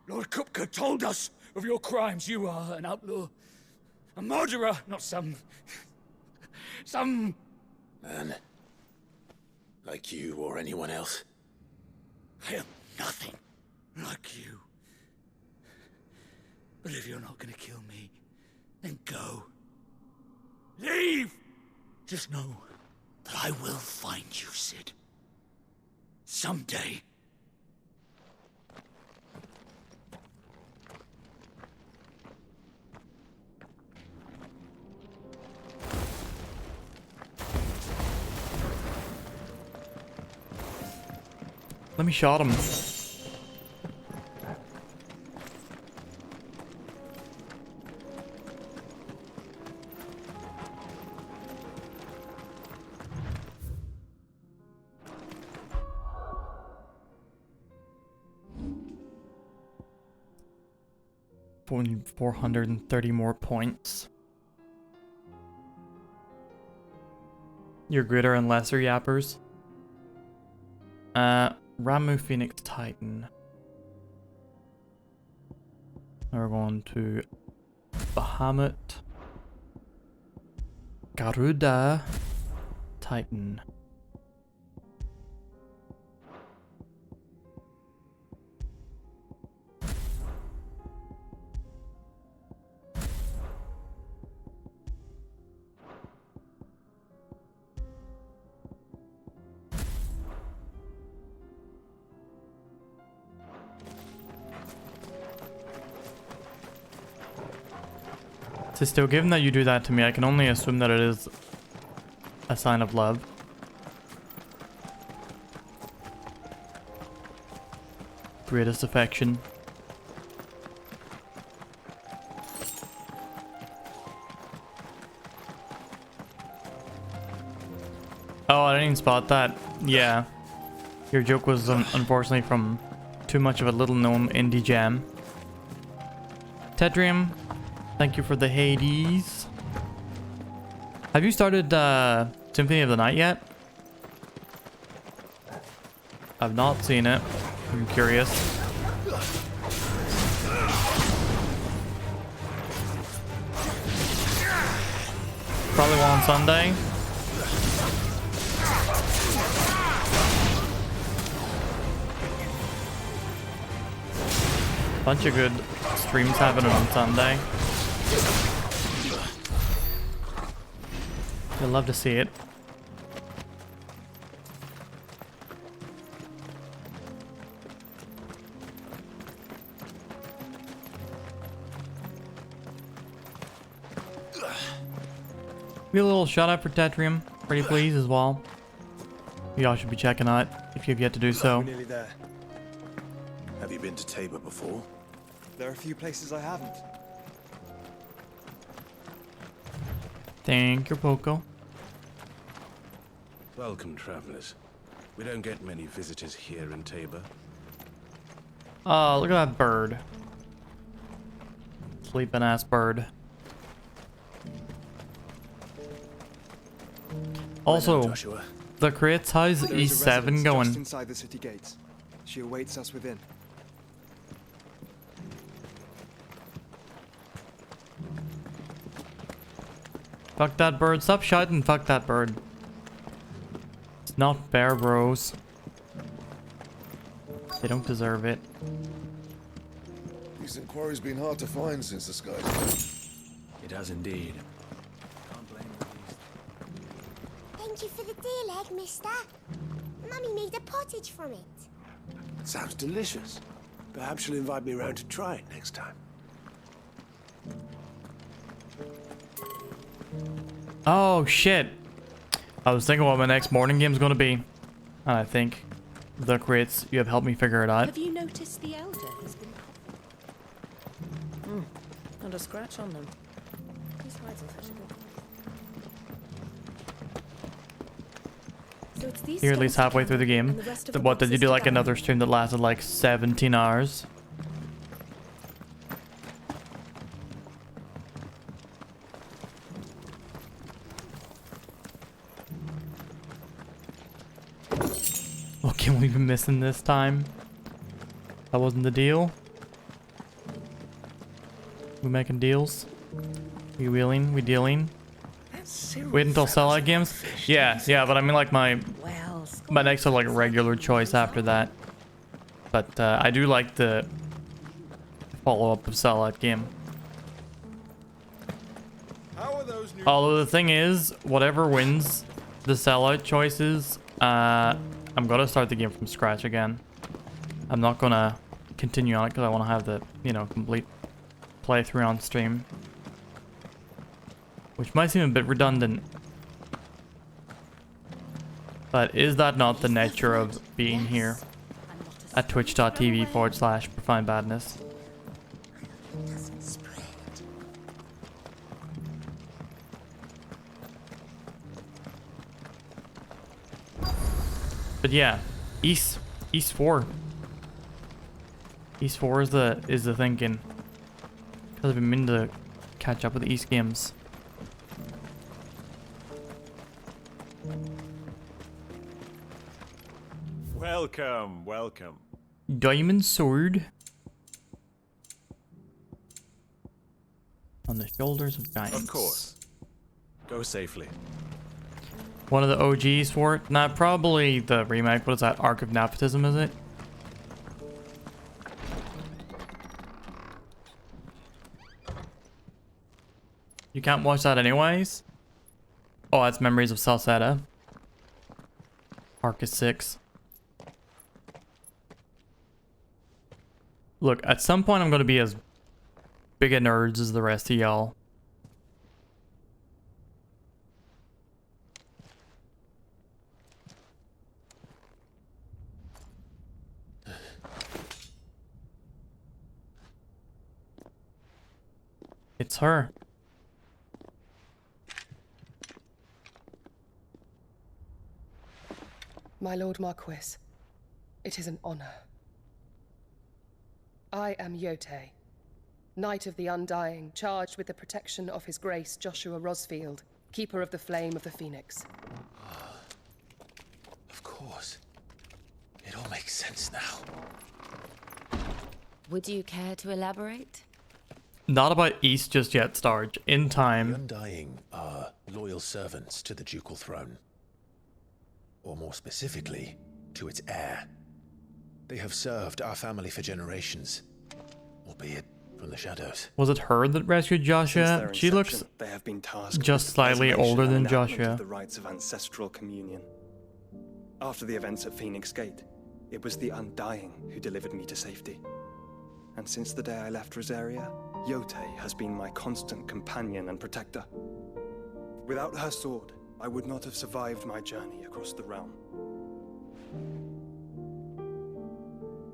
F: Lord Kupka told us of your crimes. You are an outlaw. A murderer, not some
I: Man. Like you or anyone else.
F: I am nothing like you. But if you're not gonna kill me, then go. Leave! Just know that I will find you, Sid. Someday.
A: Let me shot him. Only 430 more points. Your greater and lesser yappers. Ramu Phoenix Titan. Now we're going to Bahamut. Garuda Titan. So still, given that you do that to me, I can only assume that it is a sign of love. Greatest affection. Oh, I didn't even spot that. Yeah. Your joke was unfortunately from too much of a little known indie jam. Tedrium, thank you for the Hades. Have you started Symphony of the Night yet? I've not seen it. I'm curious. Probably one on Sunday. Bunch of good streams happening on Sunday. I'd love to see it. Be a little shout out for Tetrium, pretty please as well. Y'all should be checking out if you've yet to do so.
D: We're nearly there.
I: Have you been to Tabor before?
D: There are a few places I haven't.
A: Thank you, Poco.
M: Welcome, travelers. We don't get many visitors here in Tabor.
A: Oh, look at that bird. Sleeping ass bird. Also, the crits, how's E7 going?
D: Just inside the city gates. She awaits us within.
A: Fuck that bird. Stop shouting, fuck that bird. It's not fair, bros. They don't deserve it.
N: Decent quarry's been hard to find since the sky.
G: It has indeed.
S: Thank you for the deer leg, mister. Mummy made a pottage from it.
M: That sounds delicious. Perhaps you'll invite me around to try it next time.
A: Oh, shit. I was thinking what my next morning game's gonna be. And I think the crits, you have helped me figure it out.
L: Have you noticed the elder has been...
W: Not a scratch on them. These hides are such a good...
L: So it's these
A: You're at least halfway through the game. What, did you do like another stream that lasted like 17 hours? What can we be missing this time? That wasn't the deal. We making deals? We wheeling? We dealing? Wait until sellout games? Yeah, but I mean like my next like regular choice after that. But I do like the follow-up of sellout game. Although the thing is, whatever wins the sellout choices, I'm gonna start the game from scratch again. I'm not gonna continue on it because I want to have the, you know, complete playthrough on stream. Which might seem a bit redundant. But is that not the nature of being here at twitch.tv/profoundbadness? But yeah, East 4. East 4 is the thinking. Because I've been meaning to catch up with the East games.
T: Welcome, welcome.
A: Diamond sword on the shoulders of giants.
T: Of course. Go safely.
A: One of the OGs for it? Nah, probably the remake. What is that? Arc of Nepotism, is it? You can't watch that anyways? Oh, that's Memories of Salsetta. Arc is 6. Look, at some point I'm going to be as big a nerds as the rest of y'all. It's her.
X: My Lord Marquis, it is an honor. I am Yote, Knight of the Undying, charged with the protection of His Grace Joshua Rosfield, Keeper of the Flame of the Phoenix.
I: Of course. It all makes sense now.
L: Would you care to elaborate?
A: Not about East just yet, Starge. In time.
I: The Undying are loyal servants to the ducal throne. Or more specifically, to its heir. They have served our family for generations, albeit from the shadows.
A: Was it her that rescued Joshua? She looks
D: they have been tasked
A: just
D: with the
A: slightly
D: preservation
A: older
D: and
A: than
D: enactment
A: Joshua.
D: of the rites of ancestral communion. After the events at Phoenix Gate, it was the Undying who delivered me to safety. And since the day I left Rosaria, Yotei has been my constant companion and protector. Without her sword, I would not have survived my journey across the realm.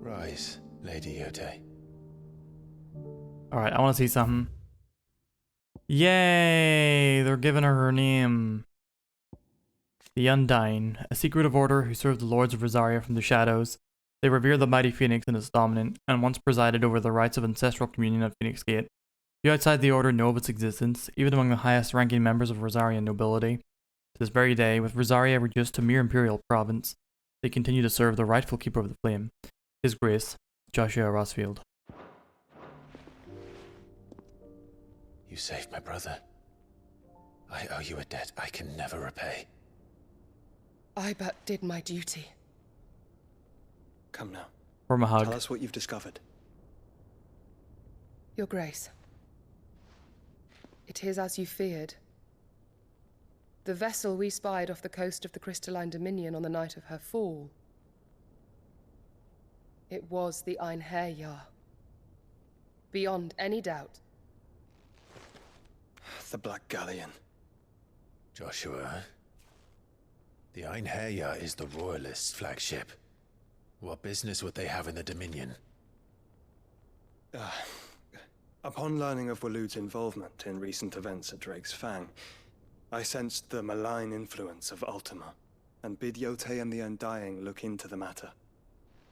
I: Rise, Lady Yotei.
A: Alright, I want to see something. Yay! They're giving her name. The Undying, a secretive order who serve the lords of Rosaria from the shadows. They revere the mighty Phoenix and its dominant, and once presided over the rites of ancestral communion at Phoenix Gate. Few outside the order know of its existence, even among the highest ranking members of Rosarian nobility. To this very day, with Rosaria reduced to mere imperial province, they continue to serve the rightful keeper of the flame, His Grace, Joshua Rosfield.
I: You saved my brother. I owe you a debt I can never repay.
X: I but did my duty.
D: Come now.
A: From a hug.
D: Tell us what you've discovered.
X: Your Grace. It is as you feared. The vessel we spied off the coast of the Crystalline Dominion on the night of her fall. It was the Einherjar. Beyond any doubt.
D: The Black Galleon.
I: Joshua, the Einherjar is the Royalists' flagship. What business would they have in the Dominion?
D: Upon learning of Waloed's involvement in recent events at Drake's Fang, I sensed the malign influence of Ultima, and bid Yotei and the Undying look into the matter.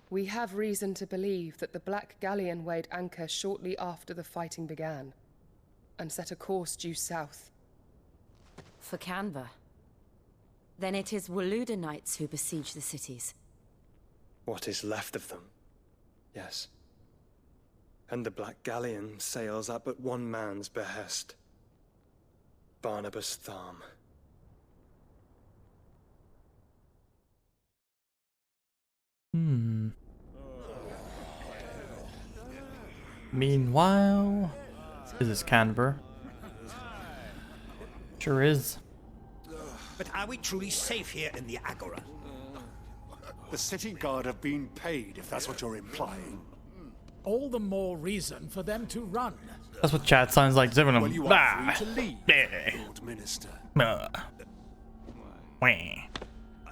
X: We have reason to believe that the Black Galleon weighed anchor shortly after the fighting began, and set a course due south.
C: For Canva. Then it is Waloed knights who besiege the cities.
D: What is left of them, yes. And the Black Galleon sails at but one man's behest. Barnabas Tharm.
A: Meanwhile, is this Canberra? Sure is.
E: But are we truly safe here in the Agora? The city guard have been paid, if that's what you're implying.
H: All the more reason for them to run.
A: That's what chat sounds like. Well,
E: you are free to leave, Lord Minister.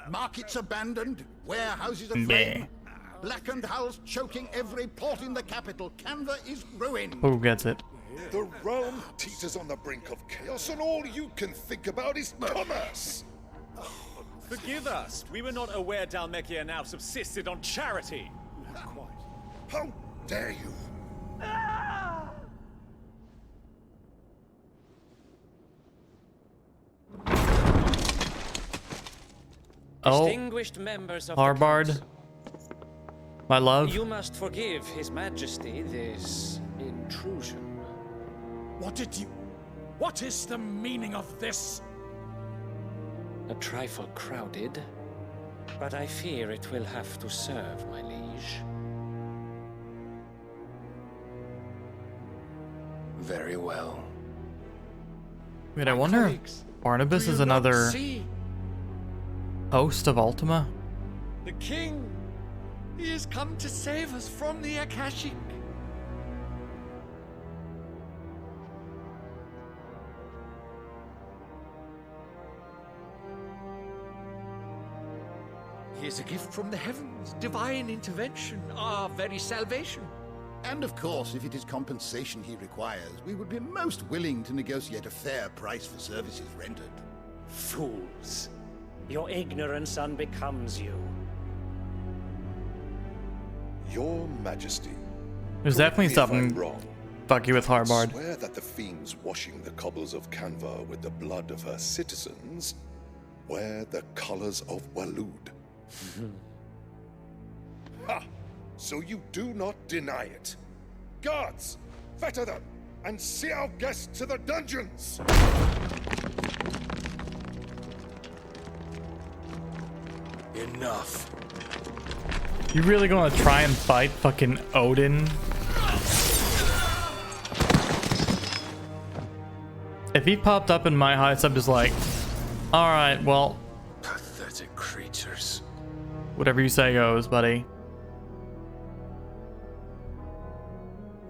U: Markets abandoned, warehouses aflame, blackened hulls choking every port in the capital. Canva is ruined.
A: Who gets it?
N: The realm teeters on the brink of chaos, and all you can think about is commerce.
T: Forgive us. We were not aware Dhalmekia now subsisted on charity.
N: How dare you?
A: Oh,
Y: Distinguished members of
A: Harbard,
Y: the council,
A: my love.
Y: you must forgive His Majesty this intrusion.
H: What is the meaning of this?
Y: A trifle crowded, but I fear it will have to serve, my liege.
G: Very well.
A: Wait, I wonder if Barnabas is another host of Ultima?
Z: The king! He has come to save us from the Akashic. He is a gift from the heavens, divine intervention, our very salvation.
U: And of course, if it is compensation he requires, we would be most willing to negotiate a fair price for services rendered.
Y: Fools. Your ignorance unbecomes you.
N: Your Majesty.
A: There's definitely something fucky with Harbard.
N: I swear that the fiends washing the cobbles of Canva with the blood of her citizens wear the colors of Waloed. Ha! So you do not deny it. Guards! Fetter them! And see our guests to the dungeons!
K: Enough.
A: You really gonna try and fight fucking Odin? If he popped up in my heights, I'm just like, alright, well,
K: Pathetic creatures.
A: whatever you say goes, buddy.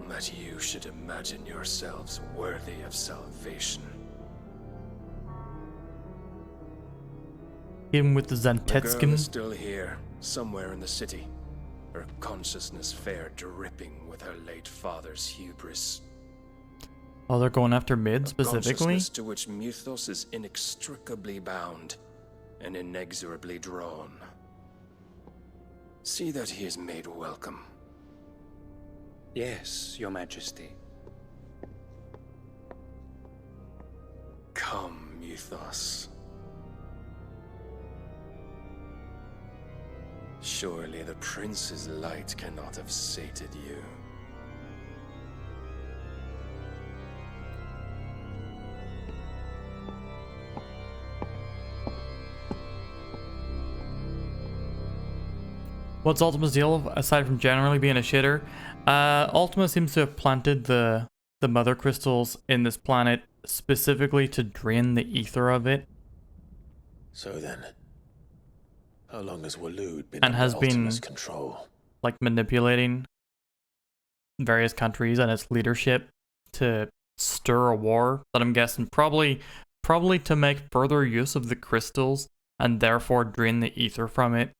K: That you should imagine yourselves worthy of salvation.
A: Him with the
K: The girl is
A: Zentetskin.
K: still here, somewhere in the city. Her consciousness fair dripping with her late father's hubris.
A: Oh, they're going after mid specifically?
K: Consciousness to which Mythos is inextricably bound and inexorably drawn. See that he is made welcome.
Y: Yes, Your Majesty.
K: Come, Mythos. Surely the prince's light cannot have sated you.
A: What's Ultima's deal, aside from generally being a shitter? Ultima seems to have planted the mother crystals in this planet specifically to drain the ether of it.
I: So then, how long has Waloed been
A: And
I: under
A: has been
I: Ultima's control?
A: like manipulating various countries and its leadership to stir a war that I'm guessing probably to make further use of the crystals and therefore drain the ether from it,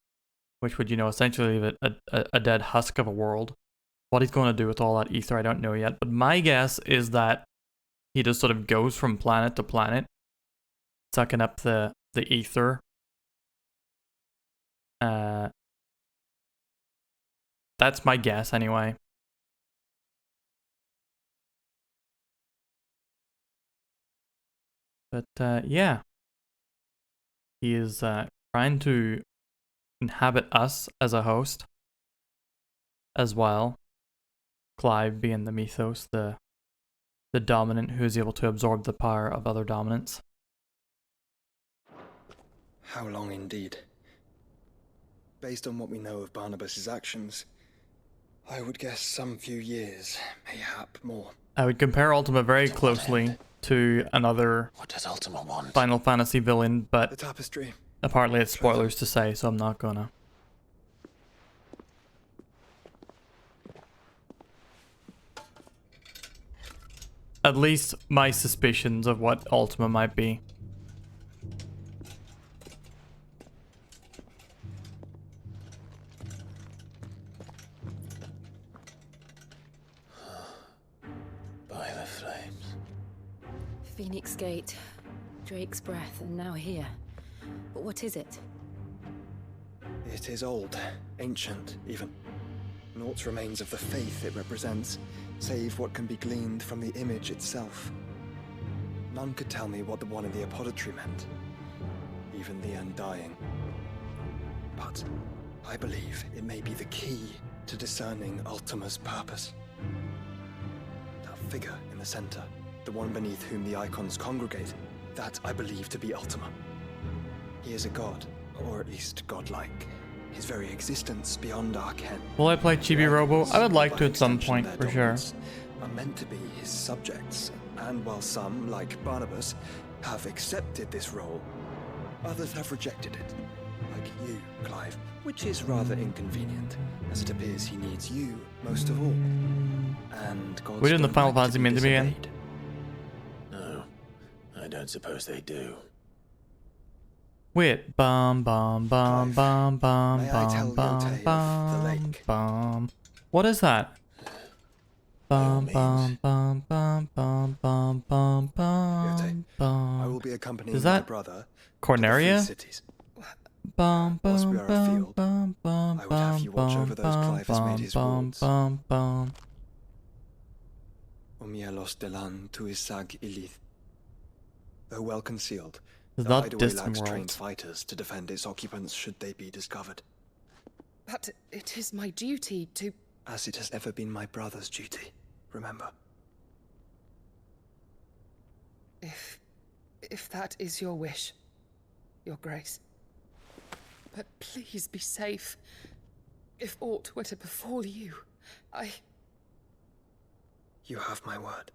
A: which would, you know, essentially leave it a dead husk of a world. What he's going to do with all that ether, I don't know yet, but my guess is that he just sort of goes from planet to planet, sucking up the ether. That's my guess anyway. But yeah, he is trying to inhabit us as a host as well. Clive being the Mythos, the dominant who is able to absorb the power of other dominants.
D: How long indeed? Based on what we know of Barnabas's actions, I would guess some few years, mayhap more.
A: I would compare Ultima very closely to another
I: What does Ultima want?
A: Final Fantasy villain, but
D: The tapestry.
A: apparently it's spoilers to say, so I'm not gonna. At least my suspicions of what Ultima might be.
I: By the flames.
C: Phoenix Gate, Drake's Breath, and now here. But what is it?
D: It is old, ancient even. Naught remains of the faith it represents, save what can be gleaned from the image itself. None could tell me what the one in the apothecary meant, even the Undying. But I believe it may be the key to discerning Ultima's purpose. That figure in the center, the one beneath whom the icons congregate, that I believe to be Ultima. He is a god, or at least godlike. His very existence beyond our ken.
A: Will I play Chibi Robo? I would like to at some point, for sure.
D: Are meant to be his subjects, and while some, like Barnabas, have accepted this role, others have rejected it. Like you, Clive, which is rather inconvenient, as it appears he needs you most of all. And God's
A: We didn't the
D: don't
A: Final
D: like to
A: Fantasy
D: be
A: meant to be in.
D: disobeyed.
I: No, I don't suppose they do.
A: Wait, bum bum bum bum bum
D: May I tell
A: bum
D: Yote of
A: bum
D: the
A: bum
D: lake?
A: bum. What is that? Bum bum bum bum bum bum bum bum bum.
D: I will be accompanying
A: Is
D: my
A: that
D: brother
A: Corneria?
D: to the Free Cities.
A: Bum
D: Whilst
A: bum
D: we are
A: bum
D: afield,
A: bum bum
D: I would have
A: bum
D: you watch over those
A: bum
D: Clive has made his
A: bum
D: wards.
A: bum bum.
D: Omielos delan tuisag ilith. Though well concealed,
A: Is
D: the
A: that
D: hideaway
A: distant
D: lacks
A: world?
D: trained fighters to defend its occupants should they be discovered.
X: But it is my duty to...
D: As it has ever been my brother's duty. remember?
X: If that is your wish, Your Grace. But please be safe. If aught were to befall you,
D: You have my word.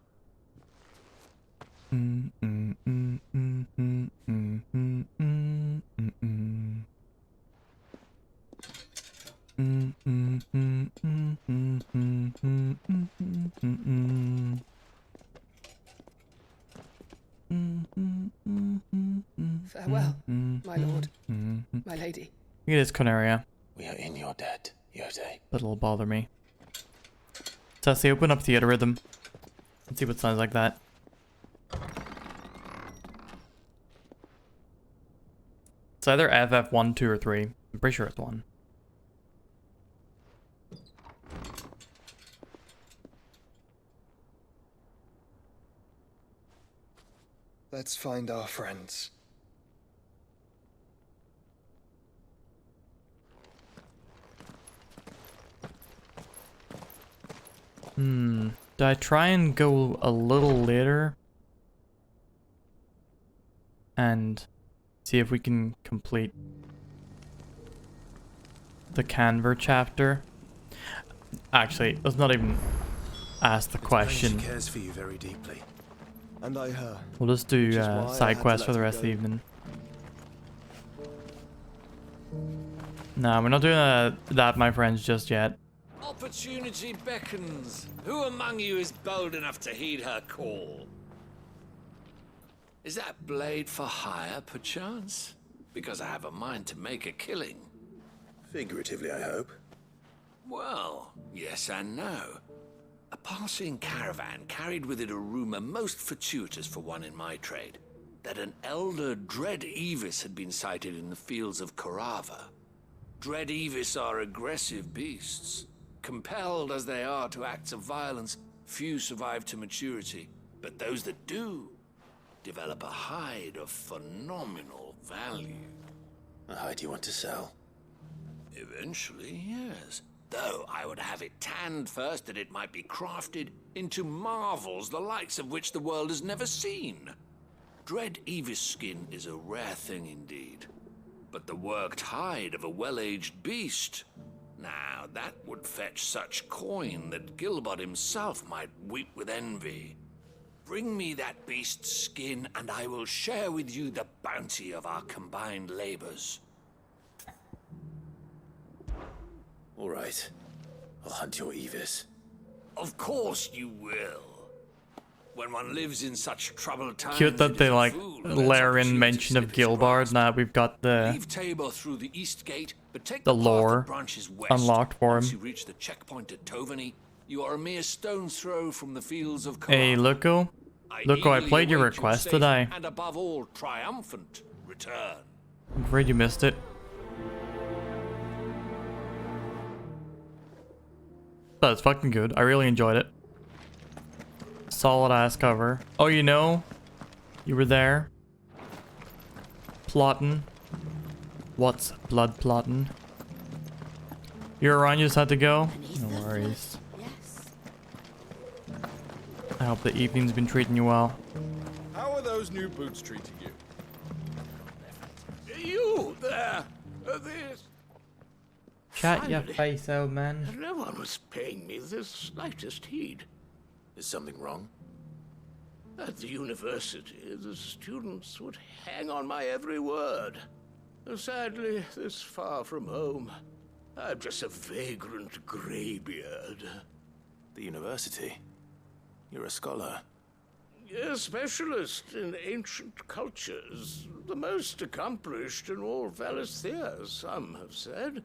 X: Farewell, my lord, my lady.
A: Look at this Corneria.
I: We are in your debt, Yode.
A: But it'll bother me. Tessie, open up theater rhythm. Let's see what sounds like that. It's either FF1, 2, or 3. I'm pretty sure it's 1.
D: Let's find our friends.
A: Do I try and go a little later? And see if we can complete the Canver chapter? Actually, let's not even ask the question.
G: She cares for you very deeply.
D: And I her.
A: We'll just do side quests for the rest of the evening. No, we're not doing that, my friends, just yet.
M: Opportunity beckons. Who among you is bold enough to heed her call? Is that blade for hire, perchance? Because I have a mind to make a killing.
I: Figuratively, I hope.
M: Well, yes and no. A passing caravan carried with it a rumor most fortuitous for one in my trade, that an elder Dread Evis had been sighted in the fields of Carava. Dread Evis are aggressive beasts. Compelled as they are to acts of violence, few survive to maturity, but those that do develop a hide of phenomenal value.
I: A hide you want to sell?
M: Eventually, yes. Though I would have it tanned first that it might be crafted into marvels the likes of which the world has never seen. Dread Evis skin is a rare thing indeed. But the worked hide of a well-aged beast, now that would fetch such coin that Gilbert himself might weep with envy. Bring me that beast's skin and I will share with you the bounty of our combined labors.
I: All right. I'll hunt your Evis.
M: Of course you will. When one lives in such troubled times,
A: Cute that they like layer in mention of Gilbard. Now we've got
M: leave Tabor through the east gate, but take
A: the
M: path
A: lore
M: that branches west.
A: unlocked for
M: Once
A: him.
M: you reach the checkpoint at Tovany, you are a mere stone's throw from the fields of
A: Hey, Luco. Luco, I played your request today.
M: And above all, triumphant return.
A: I'm afraid you missed it. But it's fucking good. I really enjoyed it. Solid ass cover. Oh, you know, you were there. Plotting. What's blood plotting? You're around, you just had to go? No worries. I hope the evening's been treating you well.
B: How are those new boots treating you?
M: You there! This.
A: Shut your
M: Finally.
A: face, old man.
M: No one was paying me the slightest heed.
I: Is something wrong?
M: At the university, the students would hang on my every word. Sadly, this far from home, I'm just a vagrant greybeard.
I: The university? You're a scholar.
M: A specialist in ancient cultures. The most accomplished in all Valisthea, some have said.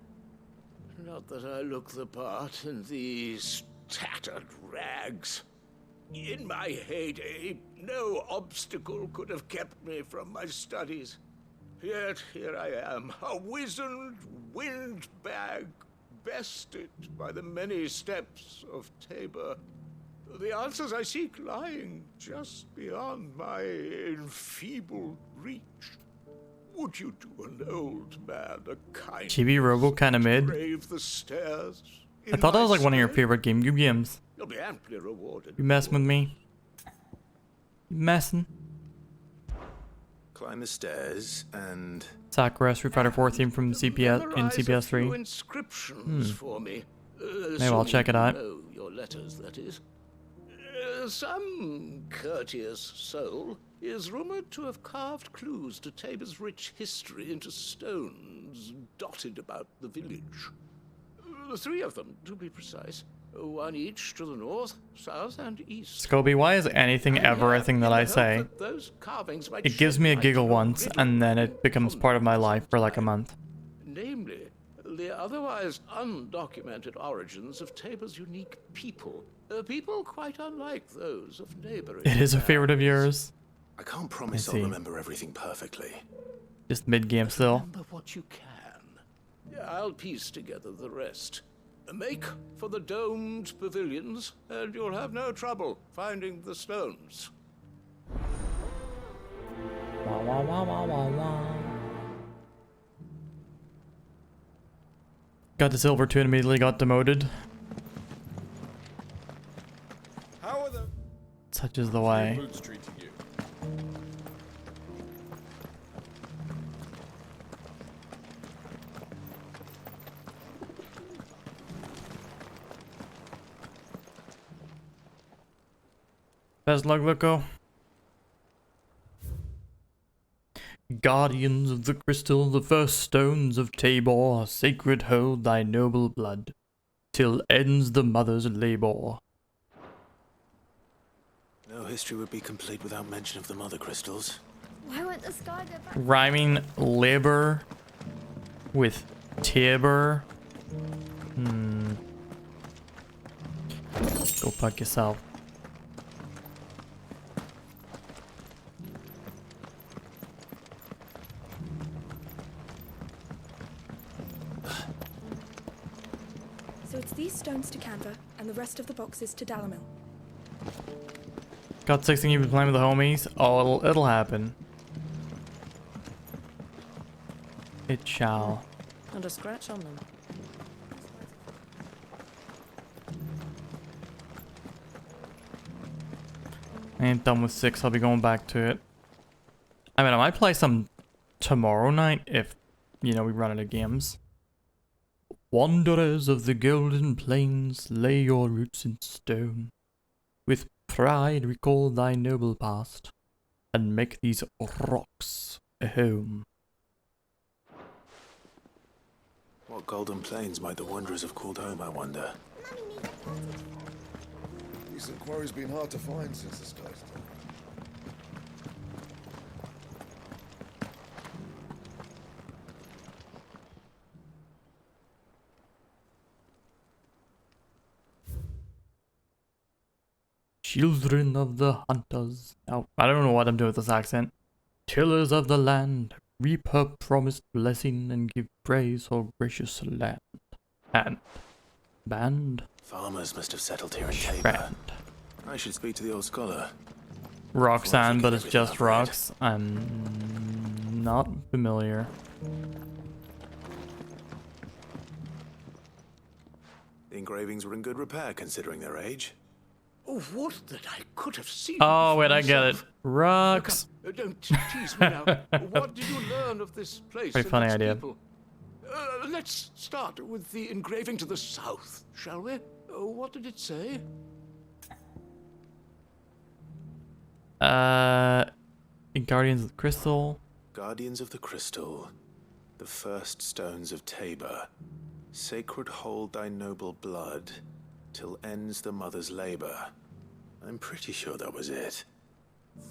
M: Not that I look the part in these tattered rags. In my heyday, no obstacle could have kept me from my studies. Yet here I am, a wizened windbag, bested by the many steps of Tabor. The answers I seek lying just beyond my enfeebled reach. Would you do an old man a kindness
A: Chibi Robo kinda mid.
M: brave the stairs?
A: I thought that was like one of your favorite GameCube games.
M: You'll be amply rewarded.
A: You messing with me? You messing?
I: Climb the stairs and...
A: Sakura, Street Fighter 4 theme from CPS in CPS 3.
M: Inscriptions for me.
A: Maybe I'll check it out.
M: Know your letters, that is. Some courteous soul is rumored to have carved clues to Tabor's rich history into stones dotted about the village. 3 of them, to be precise. 1 each to the north, south, and east.
A: Scobie, why is anything ever a thing that I say? It gives me a giggle once, and then it becomes part of my life for like a month.
M: Namely, the otherwise undocumented origins of Tabor's unique people. People quite unlike those of neighboring.
A: It is a favorite of yours.
I: I can't promise I'll remember everything perfectly.
A: Just mid-game still.
M: Remember what you can. I'll piece together the rest. Make for the domed pavilions, and you'll have no trouble finding the stones.
A: Wah, wah, wah, wah, wah, wah. Got the silver 2 and immediately got demoted.
B: How are the
A: Such is the way.
B: boots treating you?
A: Best luck, Loco. Guardians of the crystal, the first stones of Tabor, sacred hold thy noble blood, till ends the mother's labor.
I: No history would be complete without mention of the mother crystals.
S: Why won't the sky go back?
A: Rhyming labor with Tabor. Go fuck yourself.
J: So it's these stones to Canva, and the rest of the boxes to Dalamil.
A: Got 16, you've been playing with the homies? Oh, it'll happen. It shall.
W: Not a scratch on them.
A: I ain't done with 6, I'll be going back to it. I mean, I might play some tomorrow night if, you know, we run out of games. Wanderers of the golden plains, lay your roots in stone. With pride recall thy noble past, and make these rocks a home.
I: What golden plains might the wanderers have called home, I wonder?
N: Decent quarry's been hard to find since the sky's done.
A: Children of the hunters. Oh, I don't know what I'm doing with this accent. Tillers of the land, reap her promised blessing and give praise her gracious land. And band.
I: Farmers must have settled here in Tabor. I should speak to the old scholar.
A: Roxanne, but it's just rocks. I'm not familiar.
I: The engravings were in good repair considering their age.
M: Oh, what that I could have seen.
A: Oh, wait, I get it. Rocks.
M: Don't tease me now. What did you learn of this place?
A: Very funny idea.
M: People? Let's start with the engraving to the south, shall we? What did it say?
A: Guardians of the Crystal.
I: Guardians of the Crystal, the first stones of Tabor. Sacred hold thy noble blood, till ends the mother's labor. I'm pretty sure that was it.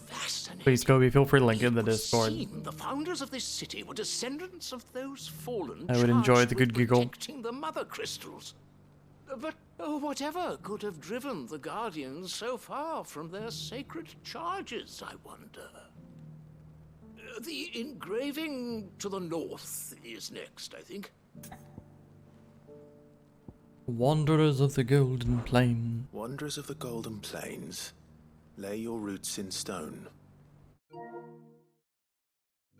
M: Fascinating.
A: Please, Kobe, feel free to link in the Discord.
M: The founders of this city were descendants of those fallen.
A: I would enjoy the good giggle.
M: Protecting the mother crystals. But whatever could have driven the Guardians so far from their sacred charges, I wonder. The engraving to the north is next, I think.
A: Wanderers of the Golden Plain.
I: Wanderers of the Golden Plains, lay your roots in stone.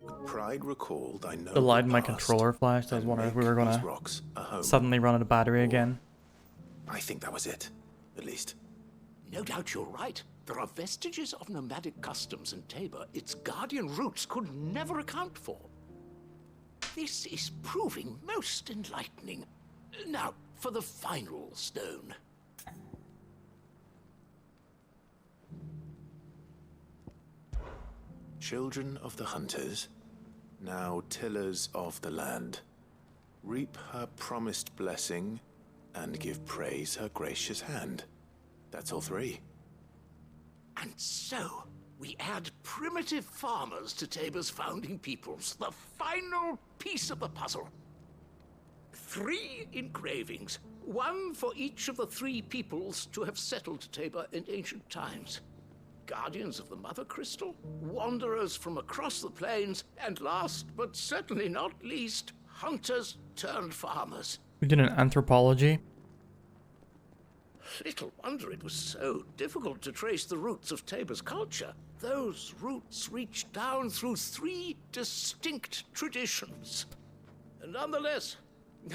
I: With pride recall thy noble
A: The light in my
I: past,
A: controller flashed. I was wondering if we were
I: these
A: gonna
I: rocks a home.
A: suddenly run out of battery again.
I: I think that was it, at least.
M: No doubt you're right. There are vestiges of nomadic customs in Tabor its guardian roots could never account for. This is proving most enlightening. Now, for the final stone.
I: Children of the hunters, now tillers of the land, reap her promised blessing and give praise her gracious hand. That's all three.
M: And so, we add primitive farmers to Tabor's founding peoples, the final piece of the puzzle. 3 engravings, one for each of the 3 peoples to have settled Tabor in ancient times. Guardians of the Mother Crystal, wanderers from across the plains, and last but certainly not least, hunters turned farmers.
A: We did an anthropology.
M: Little wonder it was so difficult to trace the roots of Tabor's culture. Those roots reach down through 3 distinct traditions. Nonetheless,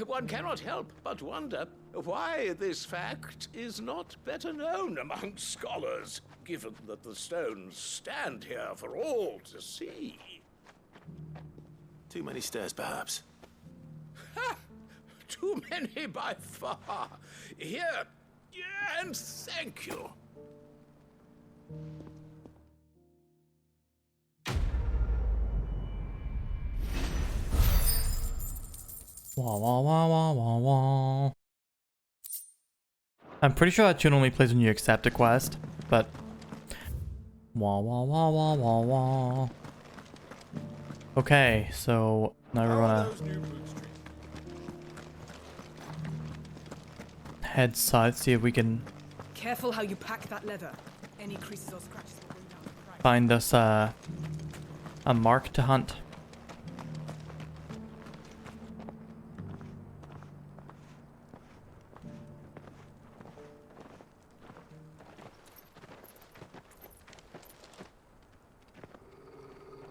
M: one cannot help but wonder why this fact is not better known among scholars, given that the stones stand here for all to see.
I: Too many stairs, perhaps.
M: Ha! Too many by far. Here, and thank you.
A: Wah wah wah wah wah wah. I'm pretty sure that tune only plays when you accept a quest, but wah wah wah wah wah wah. Okay, so now we're gonna head south, see if we can
F: Careful how you pack that leather. Any creases or scratches will bring down the price.
A: find us a mark to hunt.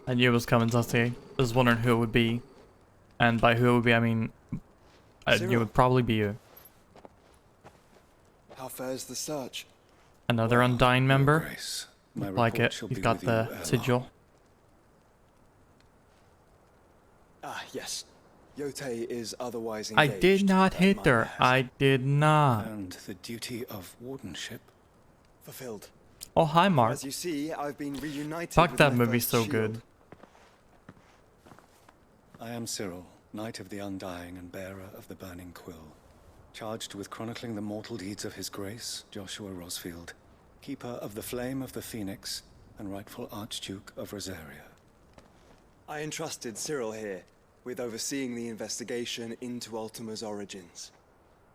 A: I knew it was coming, Sassy. I was wondering who it would be. And by who it would be, I mean, I knew it would probably be you.
D: How fares the search?
A: Another Undying member?
E: Grace, my
A: Like
E: report
A: it.
E: shall
A: You've
E: be
A: got
E: with
A: the
E: you ere
A: sigil.
D: Ah, yes. Yote is otherwise
A: I
D: engaged.
A: did not
D: that
A: hit
D: mine
A: her.
D: has.
A: I did not.
E: And the duty of wardenship?
D: Fulfilled.
A: Oh, hi, Mark.
D: As you see, I've been reunited
A: Fuck,
D: with
A: that
D: my
A: movie's
D: first
A: so
D: shield.
A: good.
E: I am Cyril, Knight of the Undying and bearer of the Burning Quill, charged with chronicling the mortal deeds of His Grace, Joshua Rosfield, keeper of the Flame of the Phoenix and rightful Archduke of Rosaria.
D: I entrusted Cyril here with overseeing the investigation into Ultima's origins.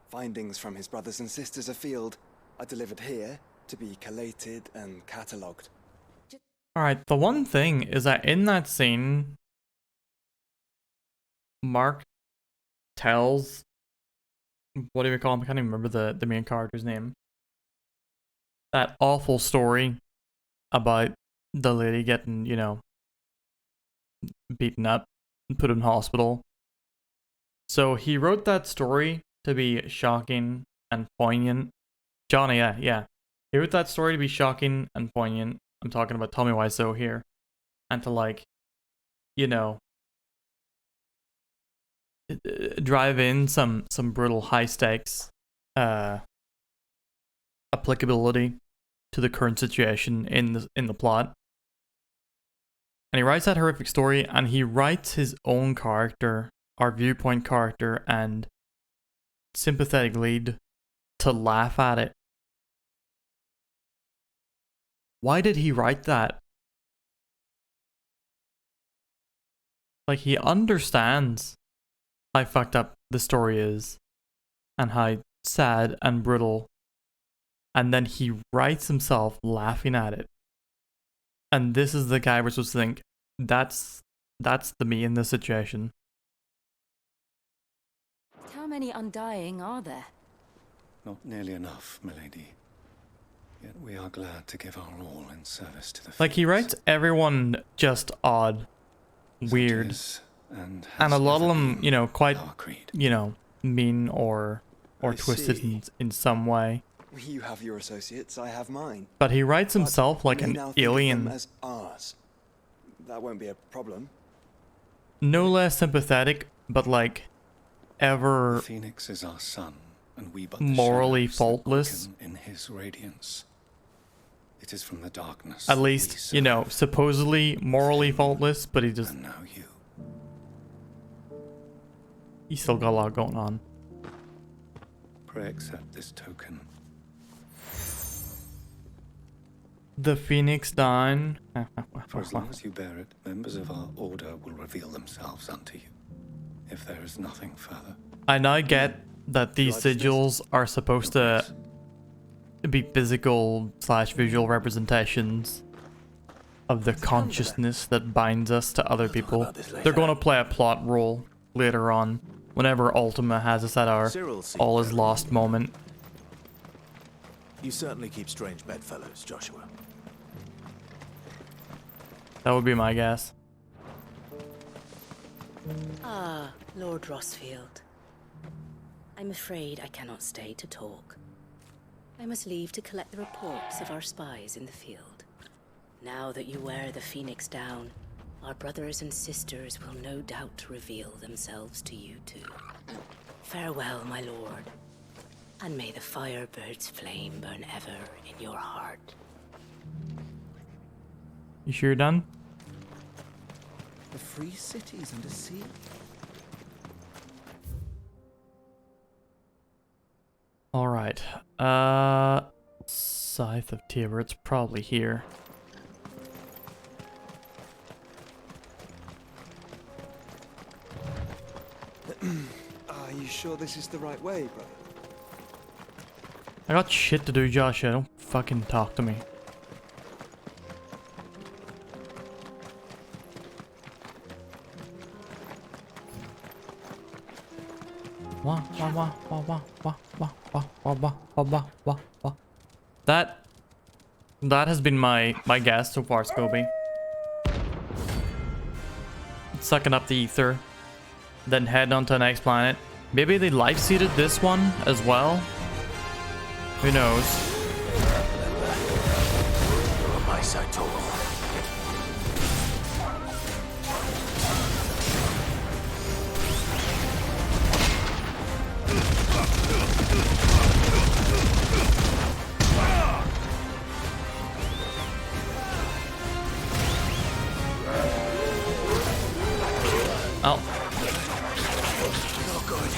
D: Findings from his brothers and sisters afield are delivered here to be collated and catalogued.
A: Alright, the one thing is that in that scene, Mark tells, what do we call him? I can't even remember the main character's name. That awful story about the lady getting, you know, beaten up and put in hospital. So he wrote that story to be shocking and poignant. Johnny, yeah. He wrote that story to be shocking and poignant. I'm talking about Tommy Wiseau here. And to, like, you know, drive in some brutal high stakes applicability to the current situation in the plot. And he writes that horrific story, and he writes his own character, our viewpoint character, and sympathetic lead to laugh at it. Why did he write that? Like, he understands how fucked up the story is and how sad and brutal, and then he writes himself laughing at it. And this is the guy we're supposed to think, that's the me in this situation.
C: How many Undying are there?
E: Not nearly enough, milady. Yet we are glad to give our all in service to the
A: Like, he writes everyone just odd, weird, and a lot of them, you know, quite, you know, mean or twisted in some way.
D: You have your associates, I have mine.
A: But he writes himself like an
D: now think of them
A: alien.
D: as ours. That won't be a problem.
A: No less sympathetic, but like ever
E: The Phoenix is our sun, and we but the
A: morally
E: shadows that
A: faultless.
E: quicken in his radiance. It is from the darkness.
A: At
E: that we
A: least, you know,
E: serve.
A: supposedly morally faultless, but he just...
E: And now you.
A: He's still got a lot going on.
E: Pray accept this token.
A: The Phoenix Dine.
E: For as long as you bear it, members of our order will reveal themselves unto you. If there is nothing further.
A: I now get that these sigils are supposed to be physical / visual representations of the consciousness that binds us to other people. They're going to play a plot role later on, whenever Ultima has us at our all is lost moment.
L: You certainly keep strange bedfellows, Joshua.
A: That would be my guess.
O: Ah, Lord Rosfield. I'm afraid I cannot stay to talk. I must leave to collect the reports of our spies in the field. Now that you wear the Phoenix down, our brothers and sisters will no doubt reveal themselves to you too. Farewell, my lord, and may the Firebird's flame burn ever in your heart.
A: You sure you're done?
L: The free cities under sea.
A: Alright. Scythe of Tivor, it's probably here.
D: Are you sure this is the right way, brother?
A: I got shit to do, Joshua. Don't fucking talk to me. That has been my guess so far, Scobie. Sucking up the ether, then head on to the next planet. Maybe they life-seeded this one as well. Who knows?
L: On my side, Toro.
A: Oh.
L: Not good.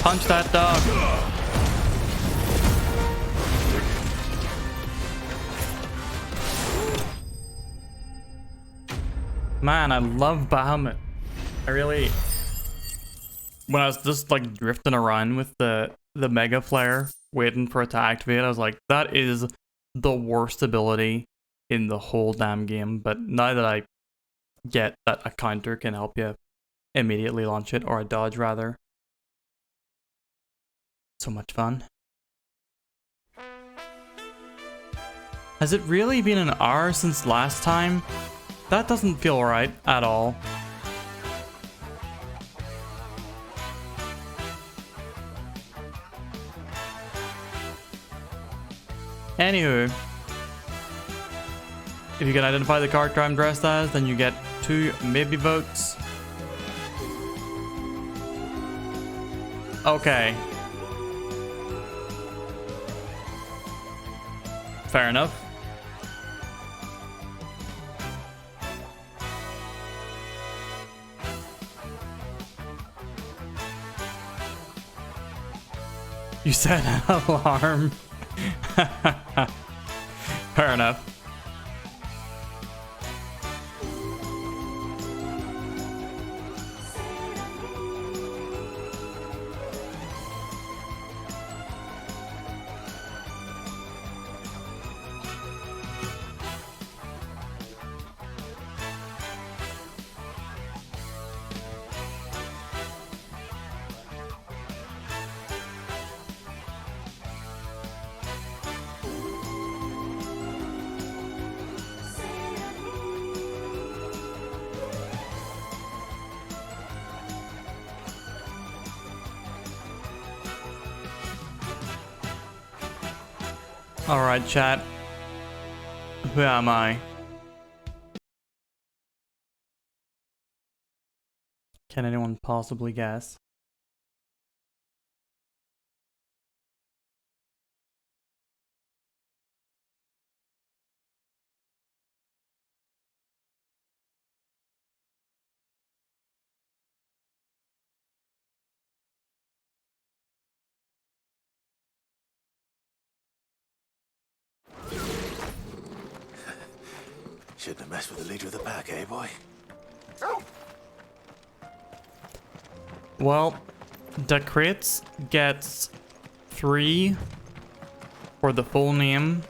A: Punch that dog. Man, I love Bahamut. I really... When I was just like drifting around with the Mega Flare, waiting for it to activate, I was like, that is the worst ability in the whole damn game. But now that I get that a counter can help you immediately launch it, or a dodge rather. So much fun. Has it really been an hour since last time? That doesn't feel right at all. Anywho, if you can identify the character I'm dressed as, then you get 2 maybe votes. Okay. Fair enough. You set an alarm. Fair enough. Alright, chat. Who am I? Can anyone possibly guess?
I: Shouldn't have messed with the leader of the pack, eh, boy?
A: Well, the crits gets 3 for the full name,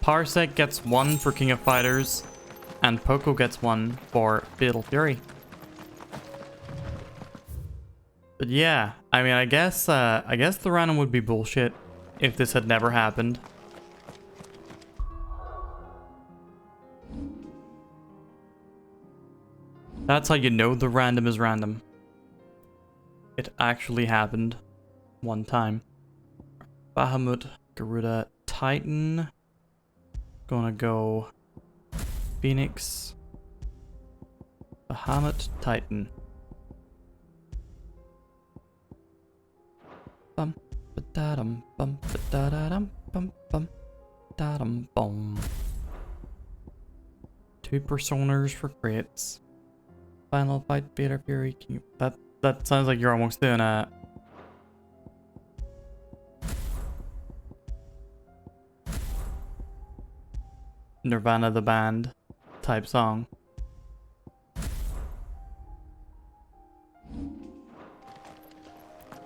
A: Parsec gets 1 for King of Fighters, and Poco gets 1 for Fatal Fury. But yeah, I mean, I guess the random would be bullshit if this had never happened. That's how you know the random is random. It actually happened one time. Bahamut, Garuda, Titan. Gonna go Phoenix, Bahamut, Titan. Bum ba dum bum ba da dum bum bum da dum bum. 2 personas for crits. Final fight, Beta Fury. That sounds like you're almost doing a Nirvana the band type song.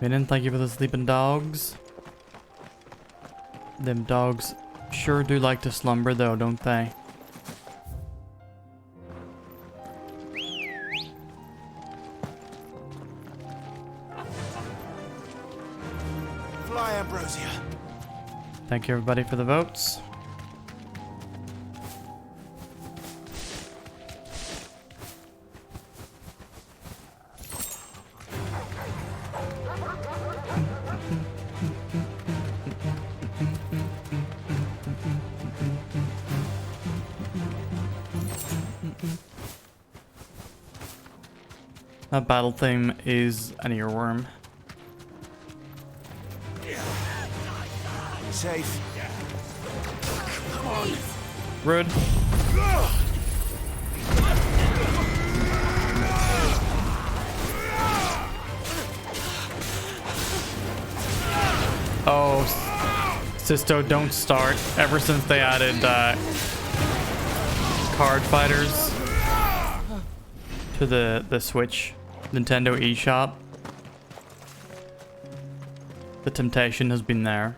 A: Minion, thank you for the sleeping dogs. Them dogs sure do like to slumber though, don't they? Thank you everybody for the votes. That battle theme is an earworm.
K: Safe. Come on.
A: Rude. Oh, Sisto, don't start. Ever since they added card fighters to the Switch Nintendo eShop, the temptation has been there.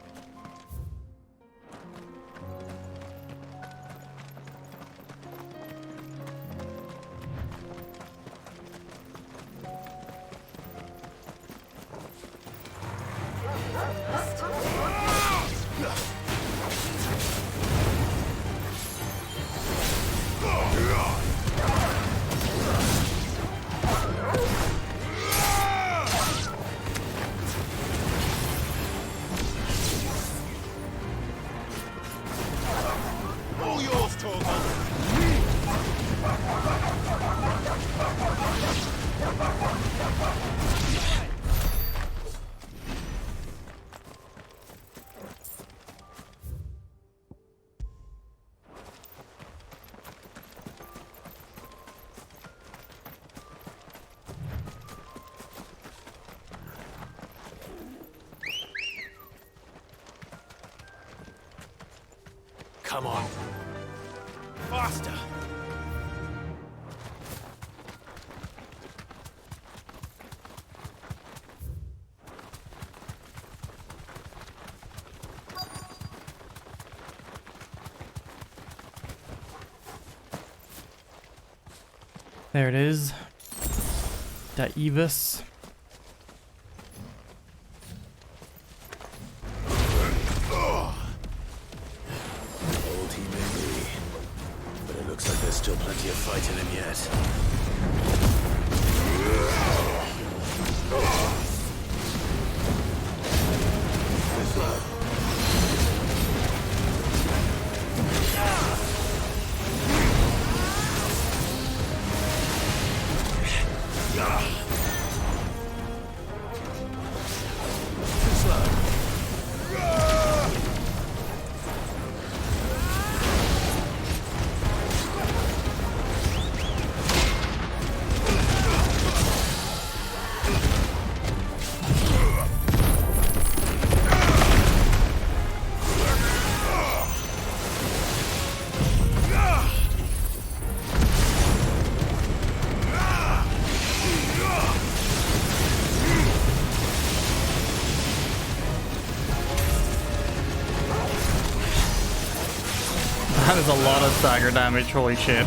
L: Come on. Faster.
A: There it is. Daevis.
I: Still plenty of fight in him yet.
A: That is a lot of stagger damage, holy shit.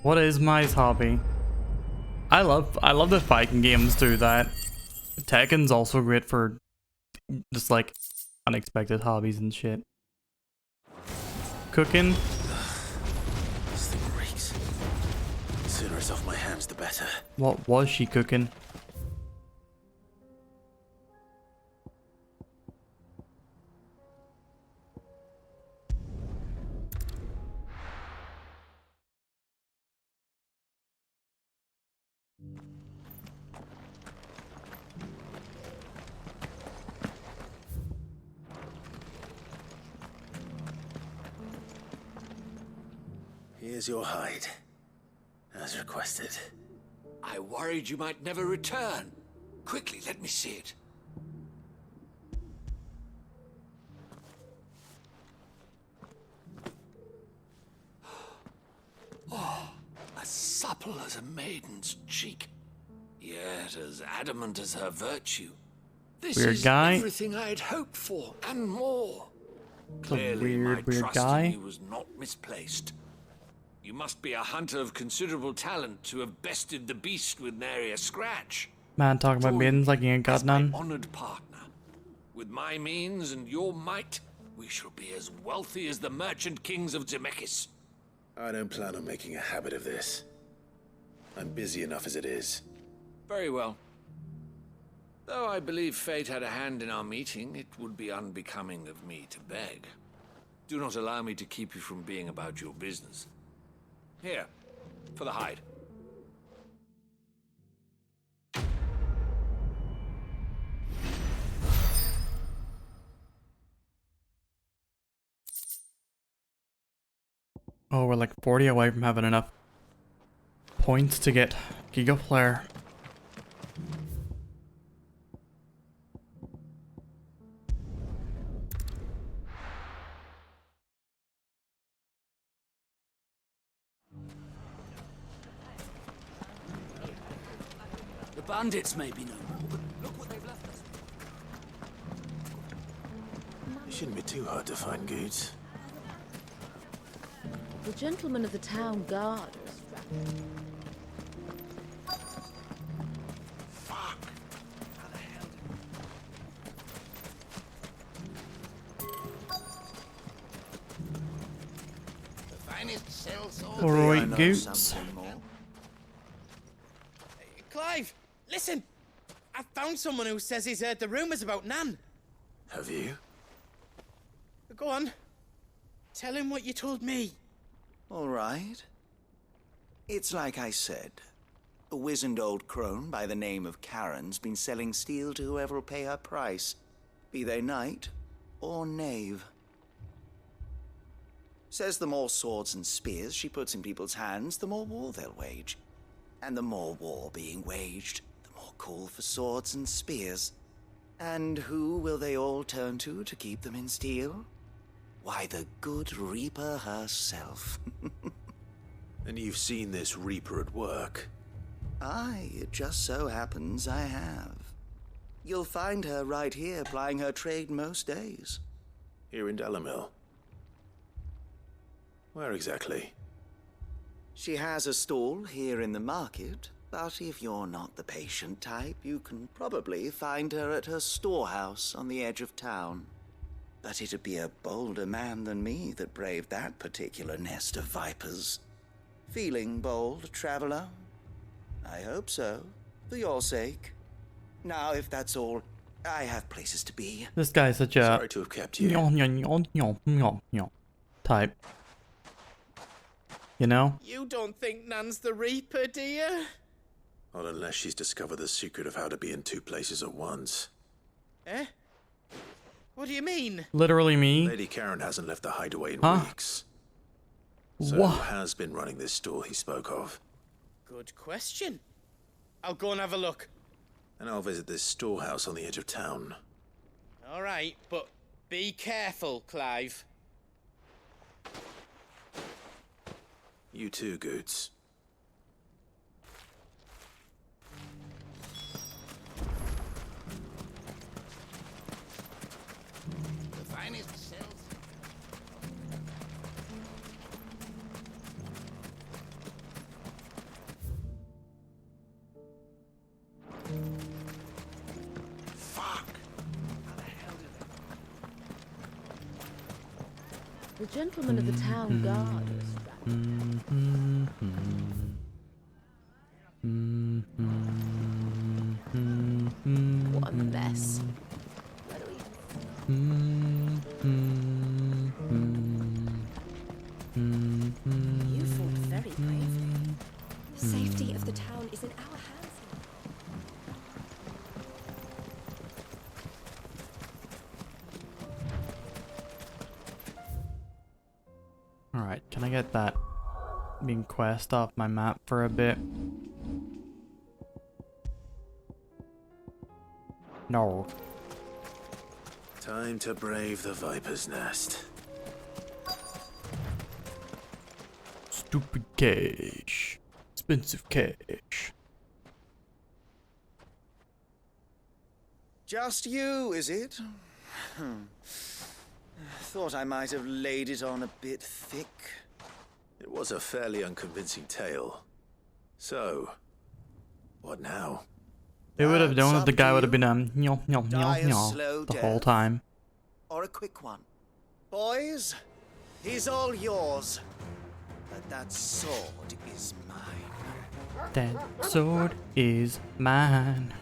A: What is my hobby? I love the fighting games do that. Tekken's also great for just like unexpected hobbies and shit. Cooking.
I: This thing reeks. The sooner it's off my hands, the better.
A: What was she cooking?
I: Here's your hide, as requested.
Z: I worried you might never return. Quickly, let me see it. Oh, as supple as a maiden's cheek, yet as adamant as her virtue. This
A: Weird
Z: is
A: guy.
Z: everything I'd hoped for, and more.
A: A
Z: Clearly, my
A: weird
Z: trust
A: guy.
Z: in you was not misplaced. You must be a hunter of considerable talent to have bested the beast with nary a scratch.
A: Man talking about maidens like he ain't got none.
Z: Honored partner. With my means and your might, we shall be as wealthy as the merchant kings of Zemeckis.
I: I don't plan on making a habit of this. I'm busy enough as it is.
Z: Very well. Though I believe fate had a hand in our meeting, it would be unbecoming of me to beg. Do not allow me to keep you from being about your business. Here, for the hide.
A: Oh, we're like 40 away from having enough points to get Giga Flare.
K: The bandits may be no more, but look what they've left us.
I: It shouldn't be too hard to find goods.
H: The gentlemen of the town guard.
A: Alright, goots.
W: Clive, listen! I found someone who says he's heard the rumours about Nan.
I: Have you?
W: Go on. Tell him what you told me.
P: All right. It's like I said. A wizened old crone by the name of Karen's been selling steel to whoever will pay her price, be they knight or knave. Says the more swords and spears she puts in people's hands, the more war they'll wage. And the more war being waged, the more call for swords and spears. And who will they all turn to keep them in steel? Why, the good Reaper herself.
I: And you've seen this Reaper at work?
P: Aye, it just so happens I have. You'll find her right here plying her trade most days.
I: Here in Delamil? Where exactly?
P: She has a stall here in the market, but if you're not the patient type, you can probably find her at her storehouse on the edge of town. But it'd be a bolder man than me that braved that particular nest of vipers. Feeling bold, traveler? I hope so, for your sake. Now, if that's all, I have places to be.
A: This guy's such a
I: sorry to have kept you.
A: Type. You know?
W: You don't think Nan's the Reaper, do you?
I: Not unless she's discovered the secret of how to be in two places at once.
W: Eh? What do you mean?
A: Literally me?
I: Lady Karen hasn't left the hideaway in
A: Huh?
I: weeks. So
A: What?
I: who has been running this store he spoke of?
W: Good question. I'll go and have a look.
I: And I'll visit this storehouse on the edge of town.
W: All right, but be careful, Clive.
I: You too, Goots.
U: The finest cells.
H: The gentlemen of the town guard. What a mess.
J: You fought very bravely. The safety of the town is in our hands now.
A: Alright, can I get that being quest off my map for a bit? No.
I: Time to brave the Viper's Nest.
A: Stupid cash. Expensive cash.
P: Just you, is it? Thought I might have laid it on a bit thick.
I: It was a fairly unconvincing tale. So, what now?
A: They would have known that the guy would have been
P: Die a slow
A: the whole
P: death.
A: time.
P: Or a quick one. Boys, he's all yours. But that sword is mine.
A: That sword is mine.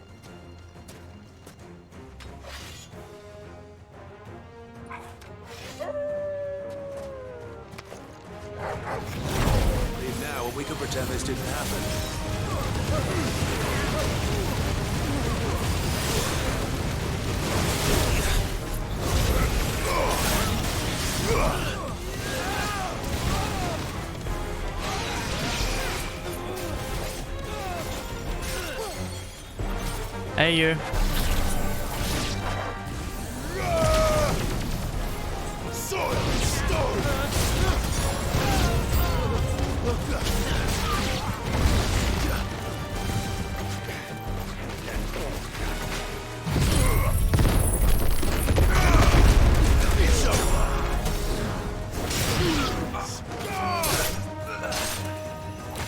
L: Leave now, and we can pretend this didn't happen.
A: Hey, you.
B: Soil and stone!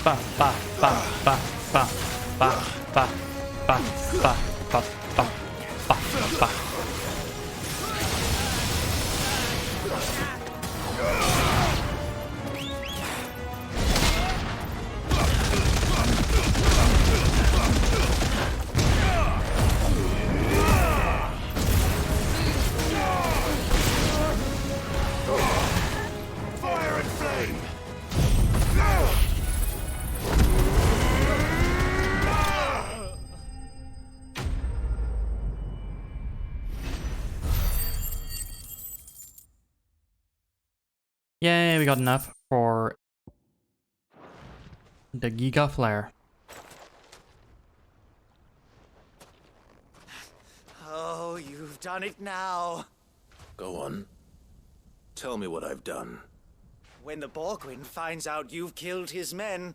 A: Ba ba ba ba ba ba ba ba ba ba ba ba ba.
B: Fire and flame!
A: Yay, we got enough for the Giga Flare.
P: Oh, you've done it now.
I: Go on. Tell me what I've done.
P: When the Borgwyn finds out you've killed his men,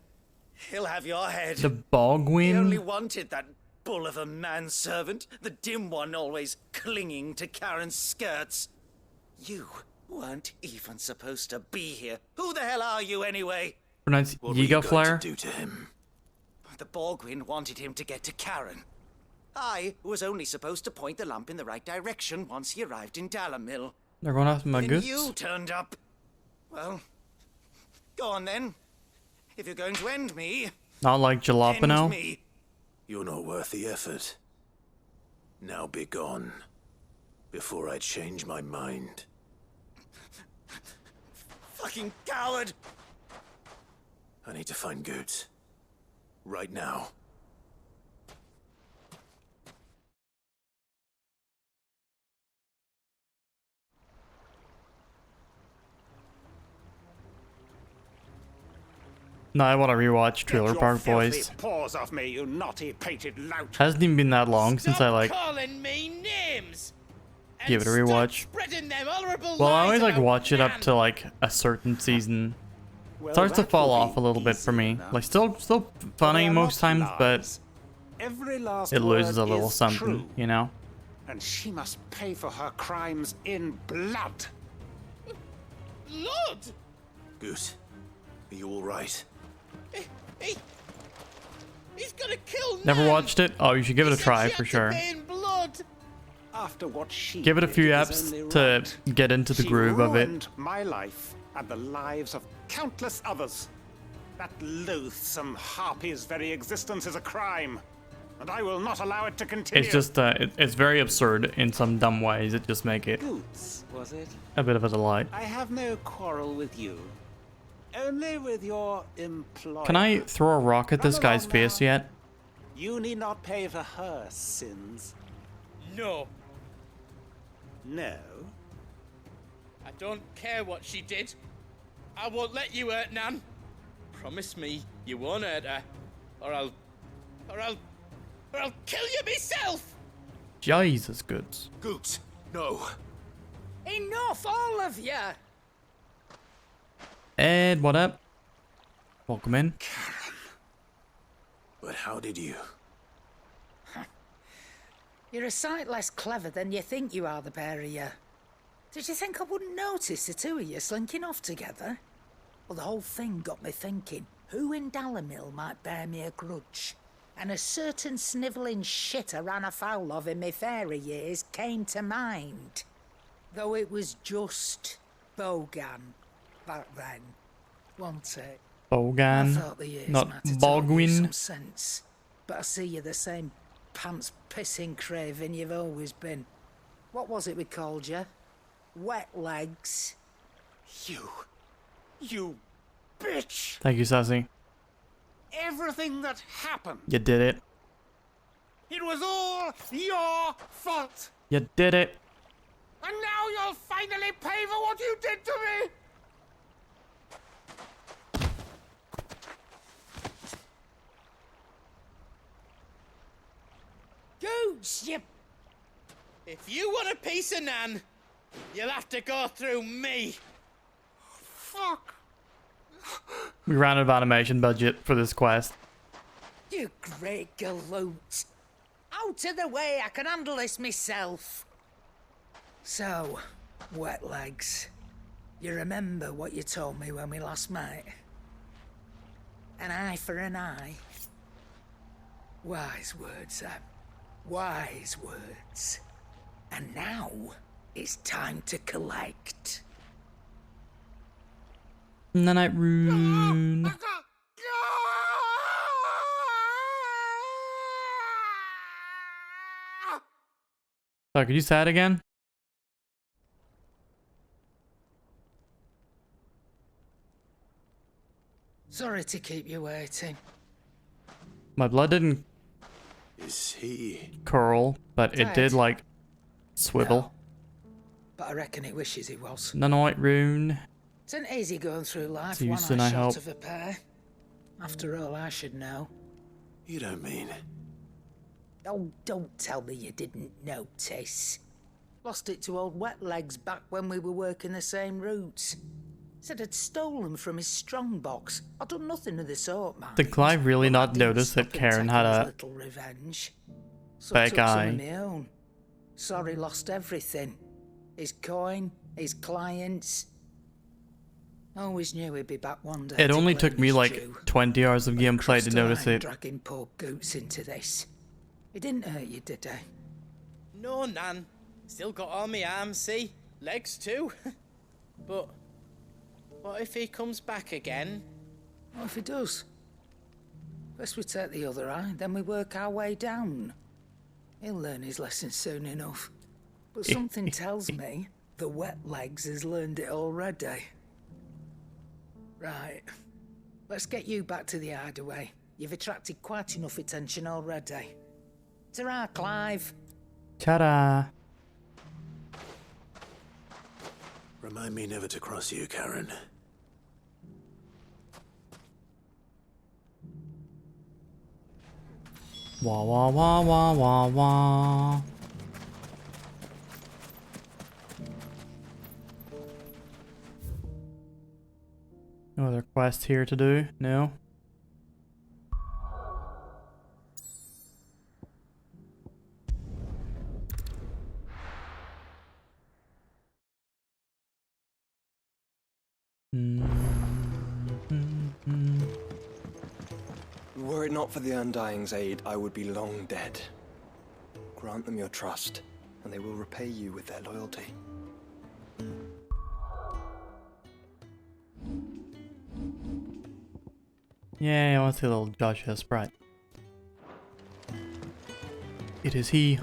P: he'll have your head.
A: The Borgwyn?
P: He only wanted that bull of a manservant, the dim one always clinging to Karen's skirts. You weren't even supposed to be here. Who the hell are you anyway?
A: Pronounced
I: What were you
A: Giga
I: going
A: Flare?
I: to do to him?
P: The Borgwyn wanted him to get to Karen. I was only supposed to point the lamp in the right direction once he arrived in Dalamil.
A: They're going after my
P: Then
A: goods?
P: you turned up. Well, go on then. If you're going to end me,
A: Not like
P: end
A: Jalapeno?
P: me.
I: You're not worth the effort. Now be gone. Before I change my mind.
P: Fucking coward!
I: I need to find Goods. Right now.
A: No, I want to rewatch Trailer
U: Get your
A: Park
U: filthy
A: Boys.
U: paws off me, you naughty pated lout.
A: Hasn't even been that long since I like
Q: calling me names.
A: give it a rewatch.
Q: Spreading them horrible
A: Well, I
Q: lies
A: always like
Q: about
A: watch it up
Q: Nan.
A: to like a certain season.
U: Well,
A: Starts to
U: that
A: fall
U: will
A: off
U: be
A: a little bit for me.
U: enough.
A: Like still funny
U: They are
A: most
U: not
A: times, but
U: lies. Every last
A: it loses a
U: word
A: little
U: is
A: something,
U: true,
A: you know?
U: and she must pay for her crimes in blood.
Q: Blood.
I: Goose, are you alright?
Q: He's gonna kill
A: Never
Q: Nan.
A: watched it? Oh, you should give it a
Q: He said
A: try
Q: she
A: for
Q: had to
A: sure.
Q: pay in blood.
U: After what she
A: Give it a
U: did,
A: few
U: is
A: eps
U: only
A: to
U: right.
A: get into the
U: She
A: groove of it.
U: ruined my life and the lives of countless others. That loathsome harpy's very existence is a crime, and I will not allow it to continue.
A: It's just it's very absurd in some dumb ways. It just make it
U: Goots, was it?
A: a bit of a delight.
U: I have no quarrel with you. Only with your employer.
A: Can I throw a rock at this guy's face yet?
U: You need not pay for her sins.
Q: No,
U: No.
Q: I don't care what she did. I won't let you hurt Nan. Promise me you won't hurt her, or I'll kill you myself.
A: Jesus, goods.
I: Goots, no.
Q: Enough, all of you.
A: Ed, what up? Welcome in.
I: But how did you?
R: You're a sight less clever than you think you are, the pair of you. Did you think I wouldn't notice the two of you slinking off together? Well, the whole thing got me thinking, who in Dalamil might bear me a grudge? And a certain snivelling shit I ran afoul of in my fairy years came to mind. Though it was just Bogan back then, wasn't it?
A: Bogan,
R: thought the years
A: not
R: might have taught you
A: Bogwin.
R: some sense, but I see you're the same pants-pissing craven you've always been. What was it we called you? Wet legs.
U: You bitch!
A: Thank you, Sassy.
U: Everything that happened,
A: You did it.
U: it was all your fault!
A: You did it.
U: And now you'll finally pay for what you did to me!
R: Gooch, you...
Q: If you want a piece of Nan, you'll have to go through me.
U: Fuck!
A: We ran out of animation budget for this quest.
R: You great galoot. Out of the way, I can handle this myself. So, wet legs. You remember what you told me when we last met? An eye for an eye. Wise words, Sam. Wise words. And now, it's time to collect.
A: Nanite rune. Sorry, could you say it again?
R: Sorry to keep you waiting.
A: My blood didn't
I: Is he
A: curl, but it did, like, swivel.
R: But I reckon he wishes he was.
A: Nanite rune.
R: It's an easy going through life,
A: To you
R: one
A: soon,
R: eye
A: I
R: short
A: hope.
R: of a pair. After all, I should know.
I: You don't mean...
R: Oh, don't tell me you didn't notice. Lost it to old Wet Legs back when we were working the same routes. Said I'd stolen from his strongbox. I'd done nothing of the sort, man.
A: Did Clive really not notice that Karen had a
R: little revenge. So
A: big
R: took some of
A: eye?
R: my own. Sorry, lost everything. His coin, his clients. Always knew he'd be back one day.
A: It
R: to
A: only
R: claim
A: took me
R: his
A: like
R: due.
A: 20 hours of gameplay
R: Crossed
A: to
R: the
A: notice
R: line
A: it.
R: Dragging poor Goots into this. It didn't hurt you, did it?
Q: No, Nan. Still got all my arms, see? Legs too. But what if he comes back again?
R: What if he does? First we take the other eye, then we work our way down. He'll learn his lesson soon enough. But something tells me the Wet Legs has learned it already. Right. Let's get you back to the hideaway. You've attracted quite enough attention already. Ta-ra, Clive.
A: Ta-da.
I: Remind me never to cross you, Karen.
A: Wah wah wah wah wah wah. No other quests here to do? No?
D: Were it not for the Undying's aid, I would be long dead. Grant them your trust, and they will repay you with their loyalty.
A: Yay, I want to see little Joshua sprite. It is he.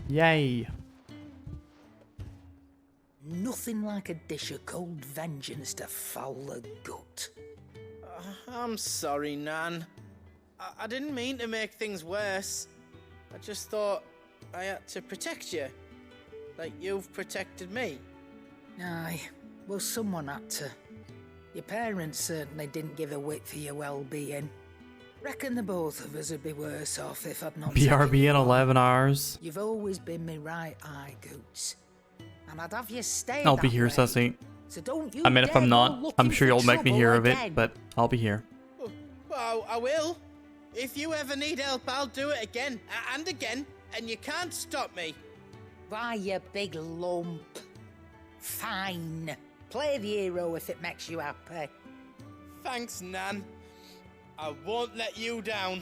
A: Yay.
R: Nothing like a dish of cold vengeance to foul the gut.
Q: I'm sorry, Nan. I didn't mean to make things worse. I just thought I had to protect you. Like you've protected me.
R: Aye, well, someone had to. Your parents certainly didn't give a whit for your well-being. Reckon the both of us would be worse off if I'd not taken
A: BRB
R: you
A: in
R: on.
A: 11 hours.
R: You've always been me right eye, Goots. And I'd have you stay
A: I'll be
R: that
A: here,
R: way.
A: Sussy.
R: So don't you
A: I mean, if
R: dare
A: I'm
R: go
A: not, I'm
R: looking
A: sure
R: for
A: you'll make me
R: trouble
A: hear of
R: again.
A: it, but I'll be here.
Q: Well, I will. If you ever need help, I'll do it again and again, and you can't stop me.
R: Why, you big lump. Fine. Play the hero if it makes you happy.
Q: Thanks, Nan. I won't let you down.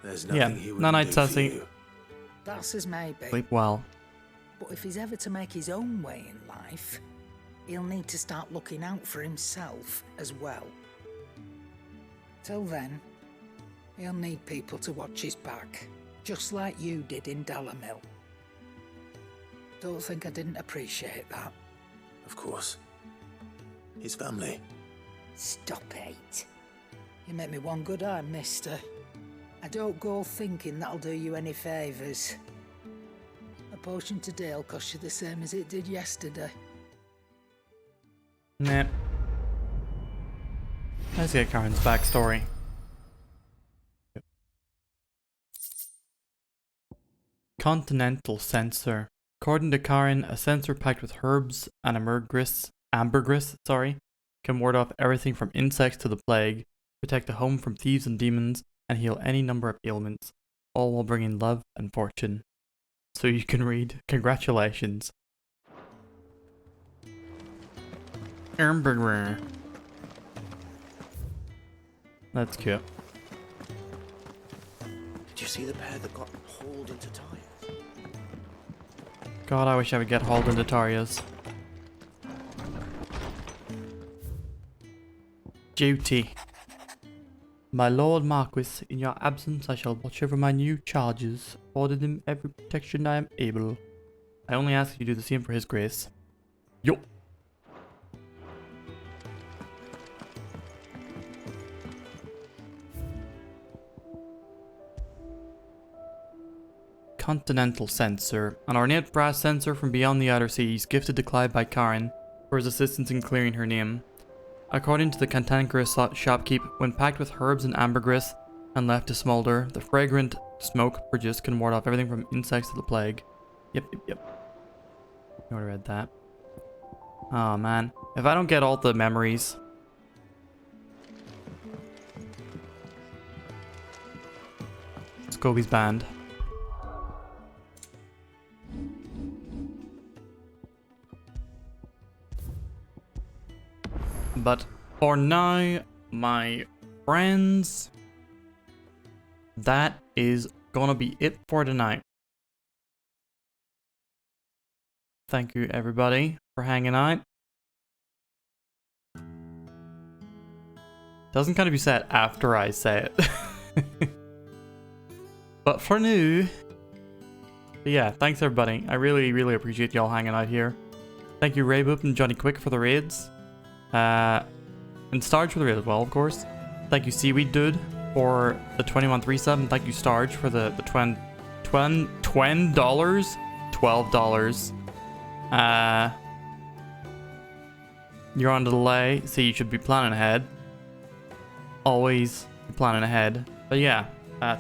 I: There's
A: Yeah,
I: nothing he would
A: night,
I: do
A: Sassy.
I: for you.
R: That's as may be.
A: Sleep well.
R: But if he's ever to make his own way in life, he'll need to start looking out for himself as well. Till then, he'll need people to watch his back, just like you did in Dalamil. Don't think I didn't appreciate that.
I: Of course. His family.
R: Stop it. You make me one good eye, mister. I don't go thinking that'll do you any favours. A potion today'll cost you the same as it did yesterday.
A: Nah. Let's get Karen's backstory. Continental Censer. According to Karen, a censer packed with herbs and ambergris, can ward off everything from insects to the plague, protect a home from thieves and demons, and heal any number of ailments, all while bringing love and fortune. So you can read, congratulations. Ambergris. That's cute.
K: Did you see the pair that got hauled into Tyre?
A: God, I wish I would get hauled into Tarias. Duty. My Lord Marquis, in your absence I shall watch over my new charges, affording him every protection I am able. I only ask you do the same for his grace. Yo! Continental Censer, an ornate brass censer from beyond the outer seas, gifted to Clive by Karen for his assistance in clearing her name. According to the cantankerous shopkeep, when packed with herbs and ambergris and left to smolder, the fragrant smoke produced can ward off everything from insects to the plague. Yep. You already read that. Oh man, if I don't get all the memories. Scobie's band. But for now, my friends, that is gonna be it for tonight. Thank you everybody for hanging out. Doesn't kind of be said after I say it. But for now, yeah, thanks everybody. I really appreciate y'all hanging out here. Thank you Rayboop and Johnny Quick for the raids. And Starge for the raid as well, of course. Thank you Seaweed Dude for the 20-month resub, and thank you Starge for the $12. You're on delay, so you should be planning ahead. Always be planning ahead. But yeah,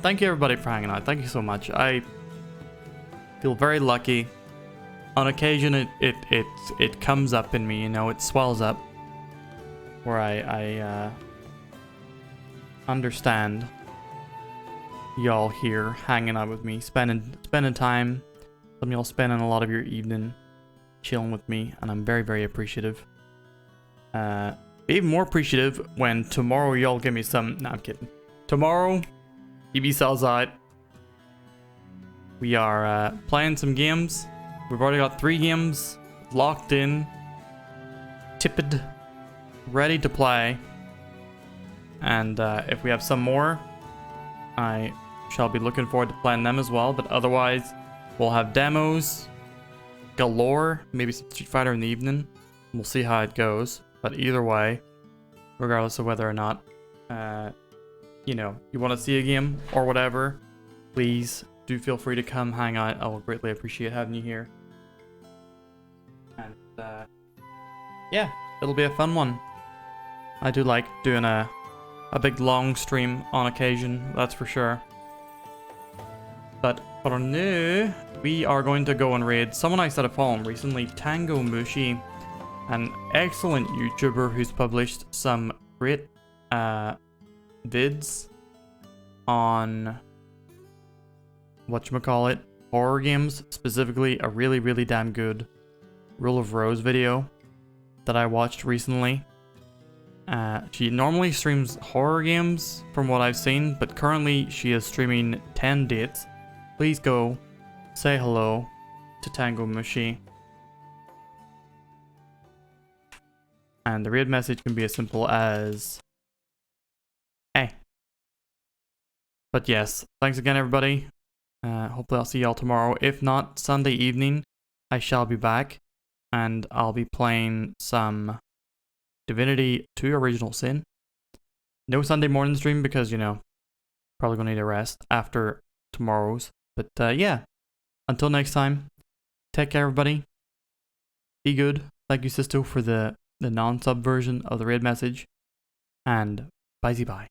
A: thank you everybody for hanging out. Thank you so much. I feel very lucky. On occasion, it comes up in me, you know, it swells up. Where I understand y'all here hanging out with me, spending time. Some of y'all spending a lot of your evening chilling with me, and I'm very appreciative. Even more appreciative when tomorrow y'all give me some. No, I'm kidding. Tomorrow, EB sells out. We are playing some games. We've already got 3 games locked in, tipped, ready to play. And if we have some more, I shall be looking forward to playing them as well. But otherwise, we'll have demos galore, maybe some Street Fighter in the evening. We'll see how it goes. But either way, regardless of whether or not, you know, you want to see a game or whatever, please do feel free to come hang out. I will greatly appreciate having you here. And yeah, it'll be a fun one. I do like doing a big long stream on occasion, that's for sure. But for now, we are going to go and raid someone I started following recently, Tango Mushi, an excellent YouTuber who's published some great vids on whatchamacallit, horror games, specifically a really damn good Rule of Rose video that I watched recently. She normally streams horror games from what I've seen, but currently she is streaming 10 dates. Please go say hello to Tango Mushi. And the raid message can be as simple as hey. But yes, thanks again everybody. Hopefully I'll see y'all tomorrow. If not, Sunday evening I shall be back and I'll be playing some Divinity 2 Original Sin. No Sunday morning stream because, you know, probably gonna need a rest after tomorrow's. But yeah, until next time, take care everybody. Be good. Thank you Sisto for the non-sub version of the raid message. And bye-bye.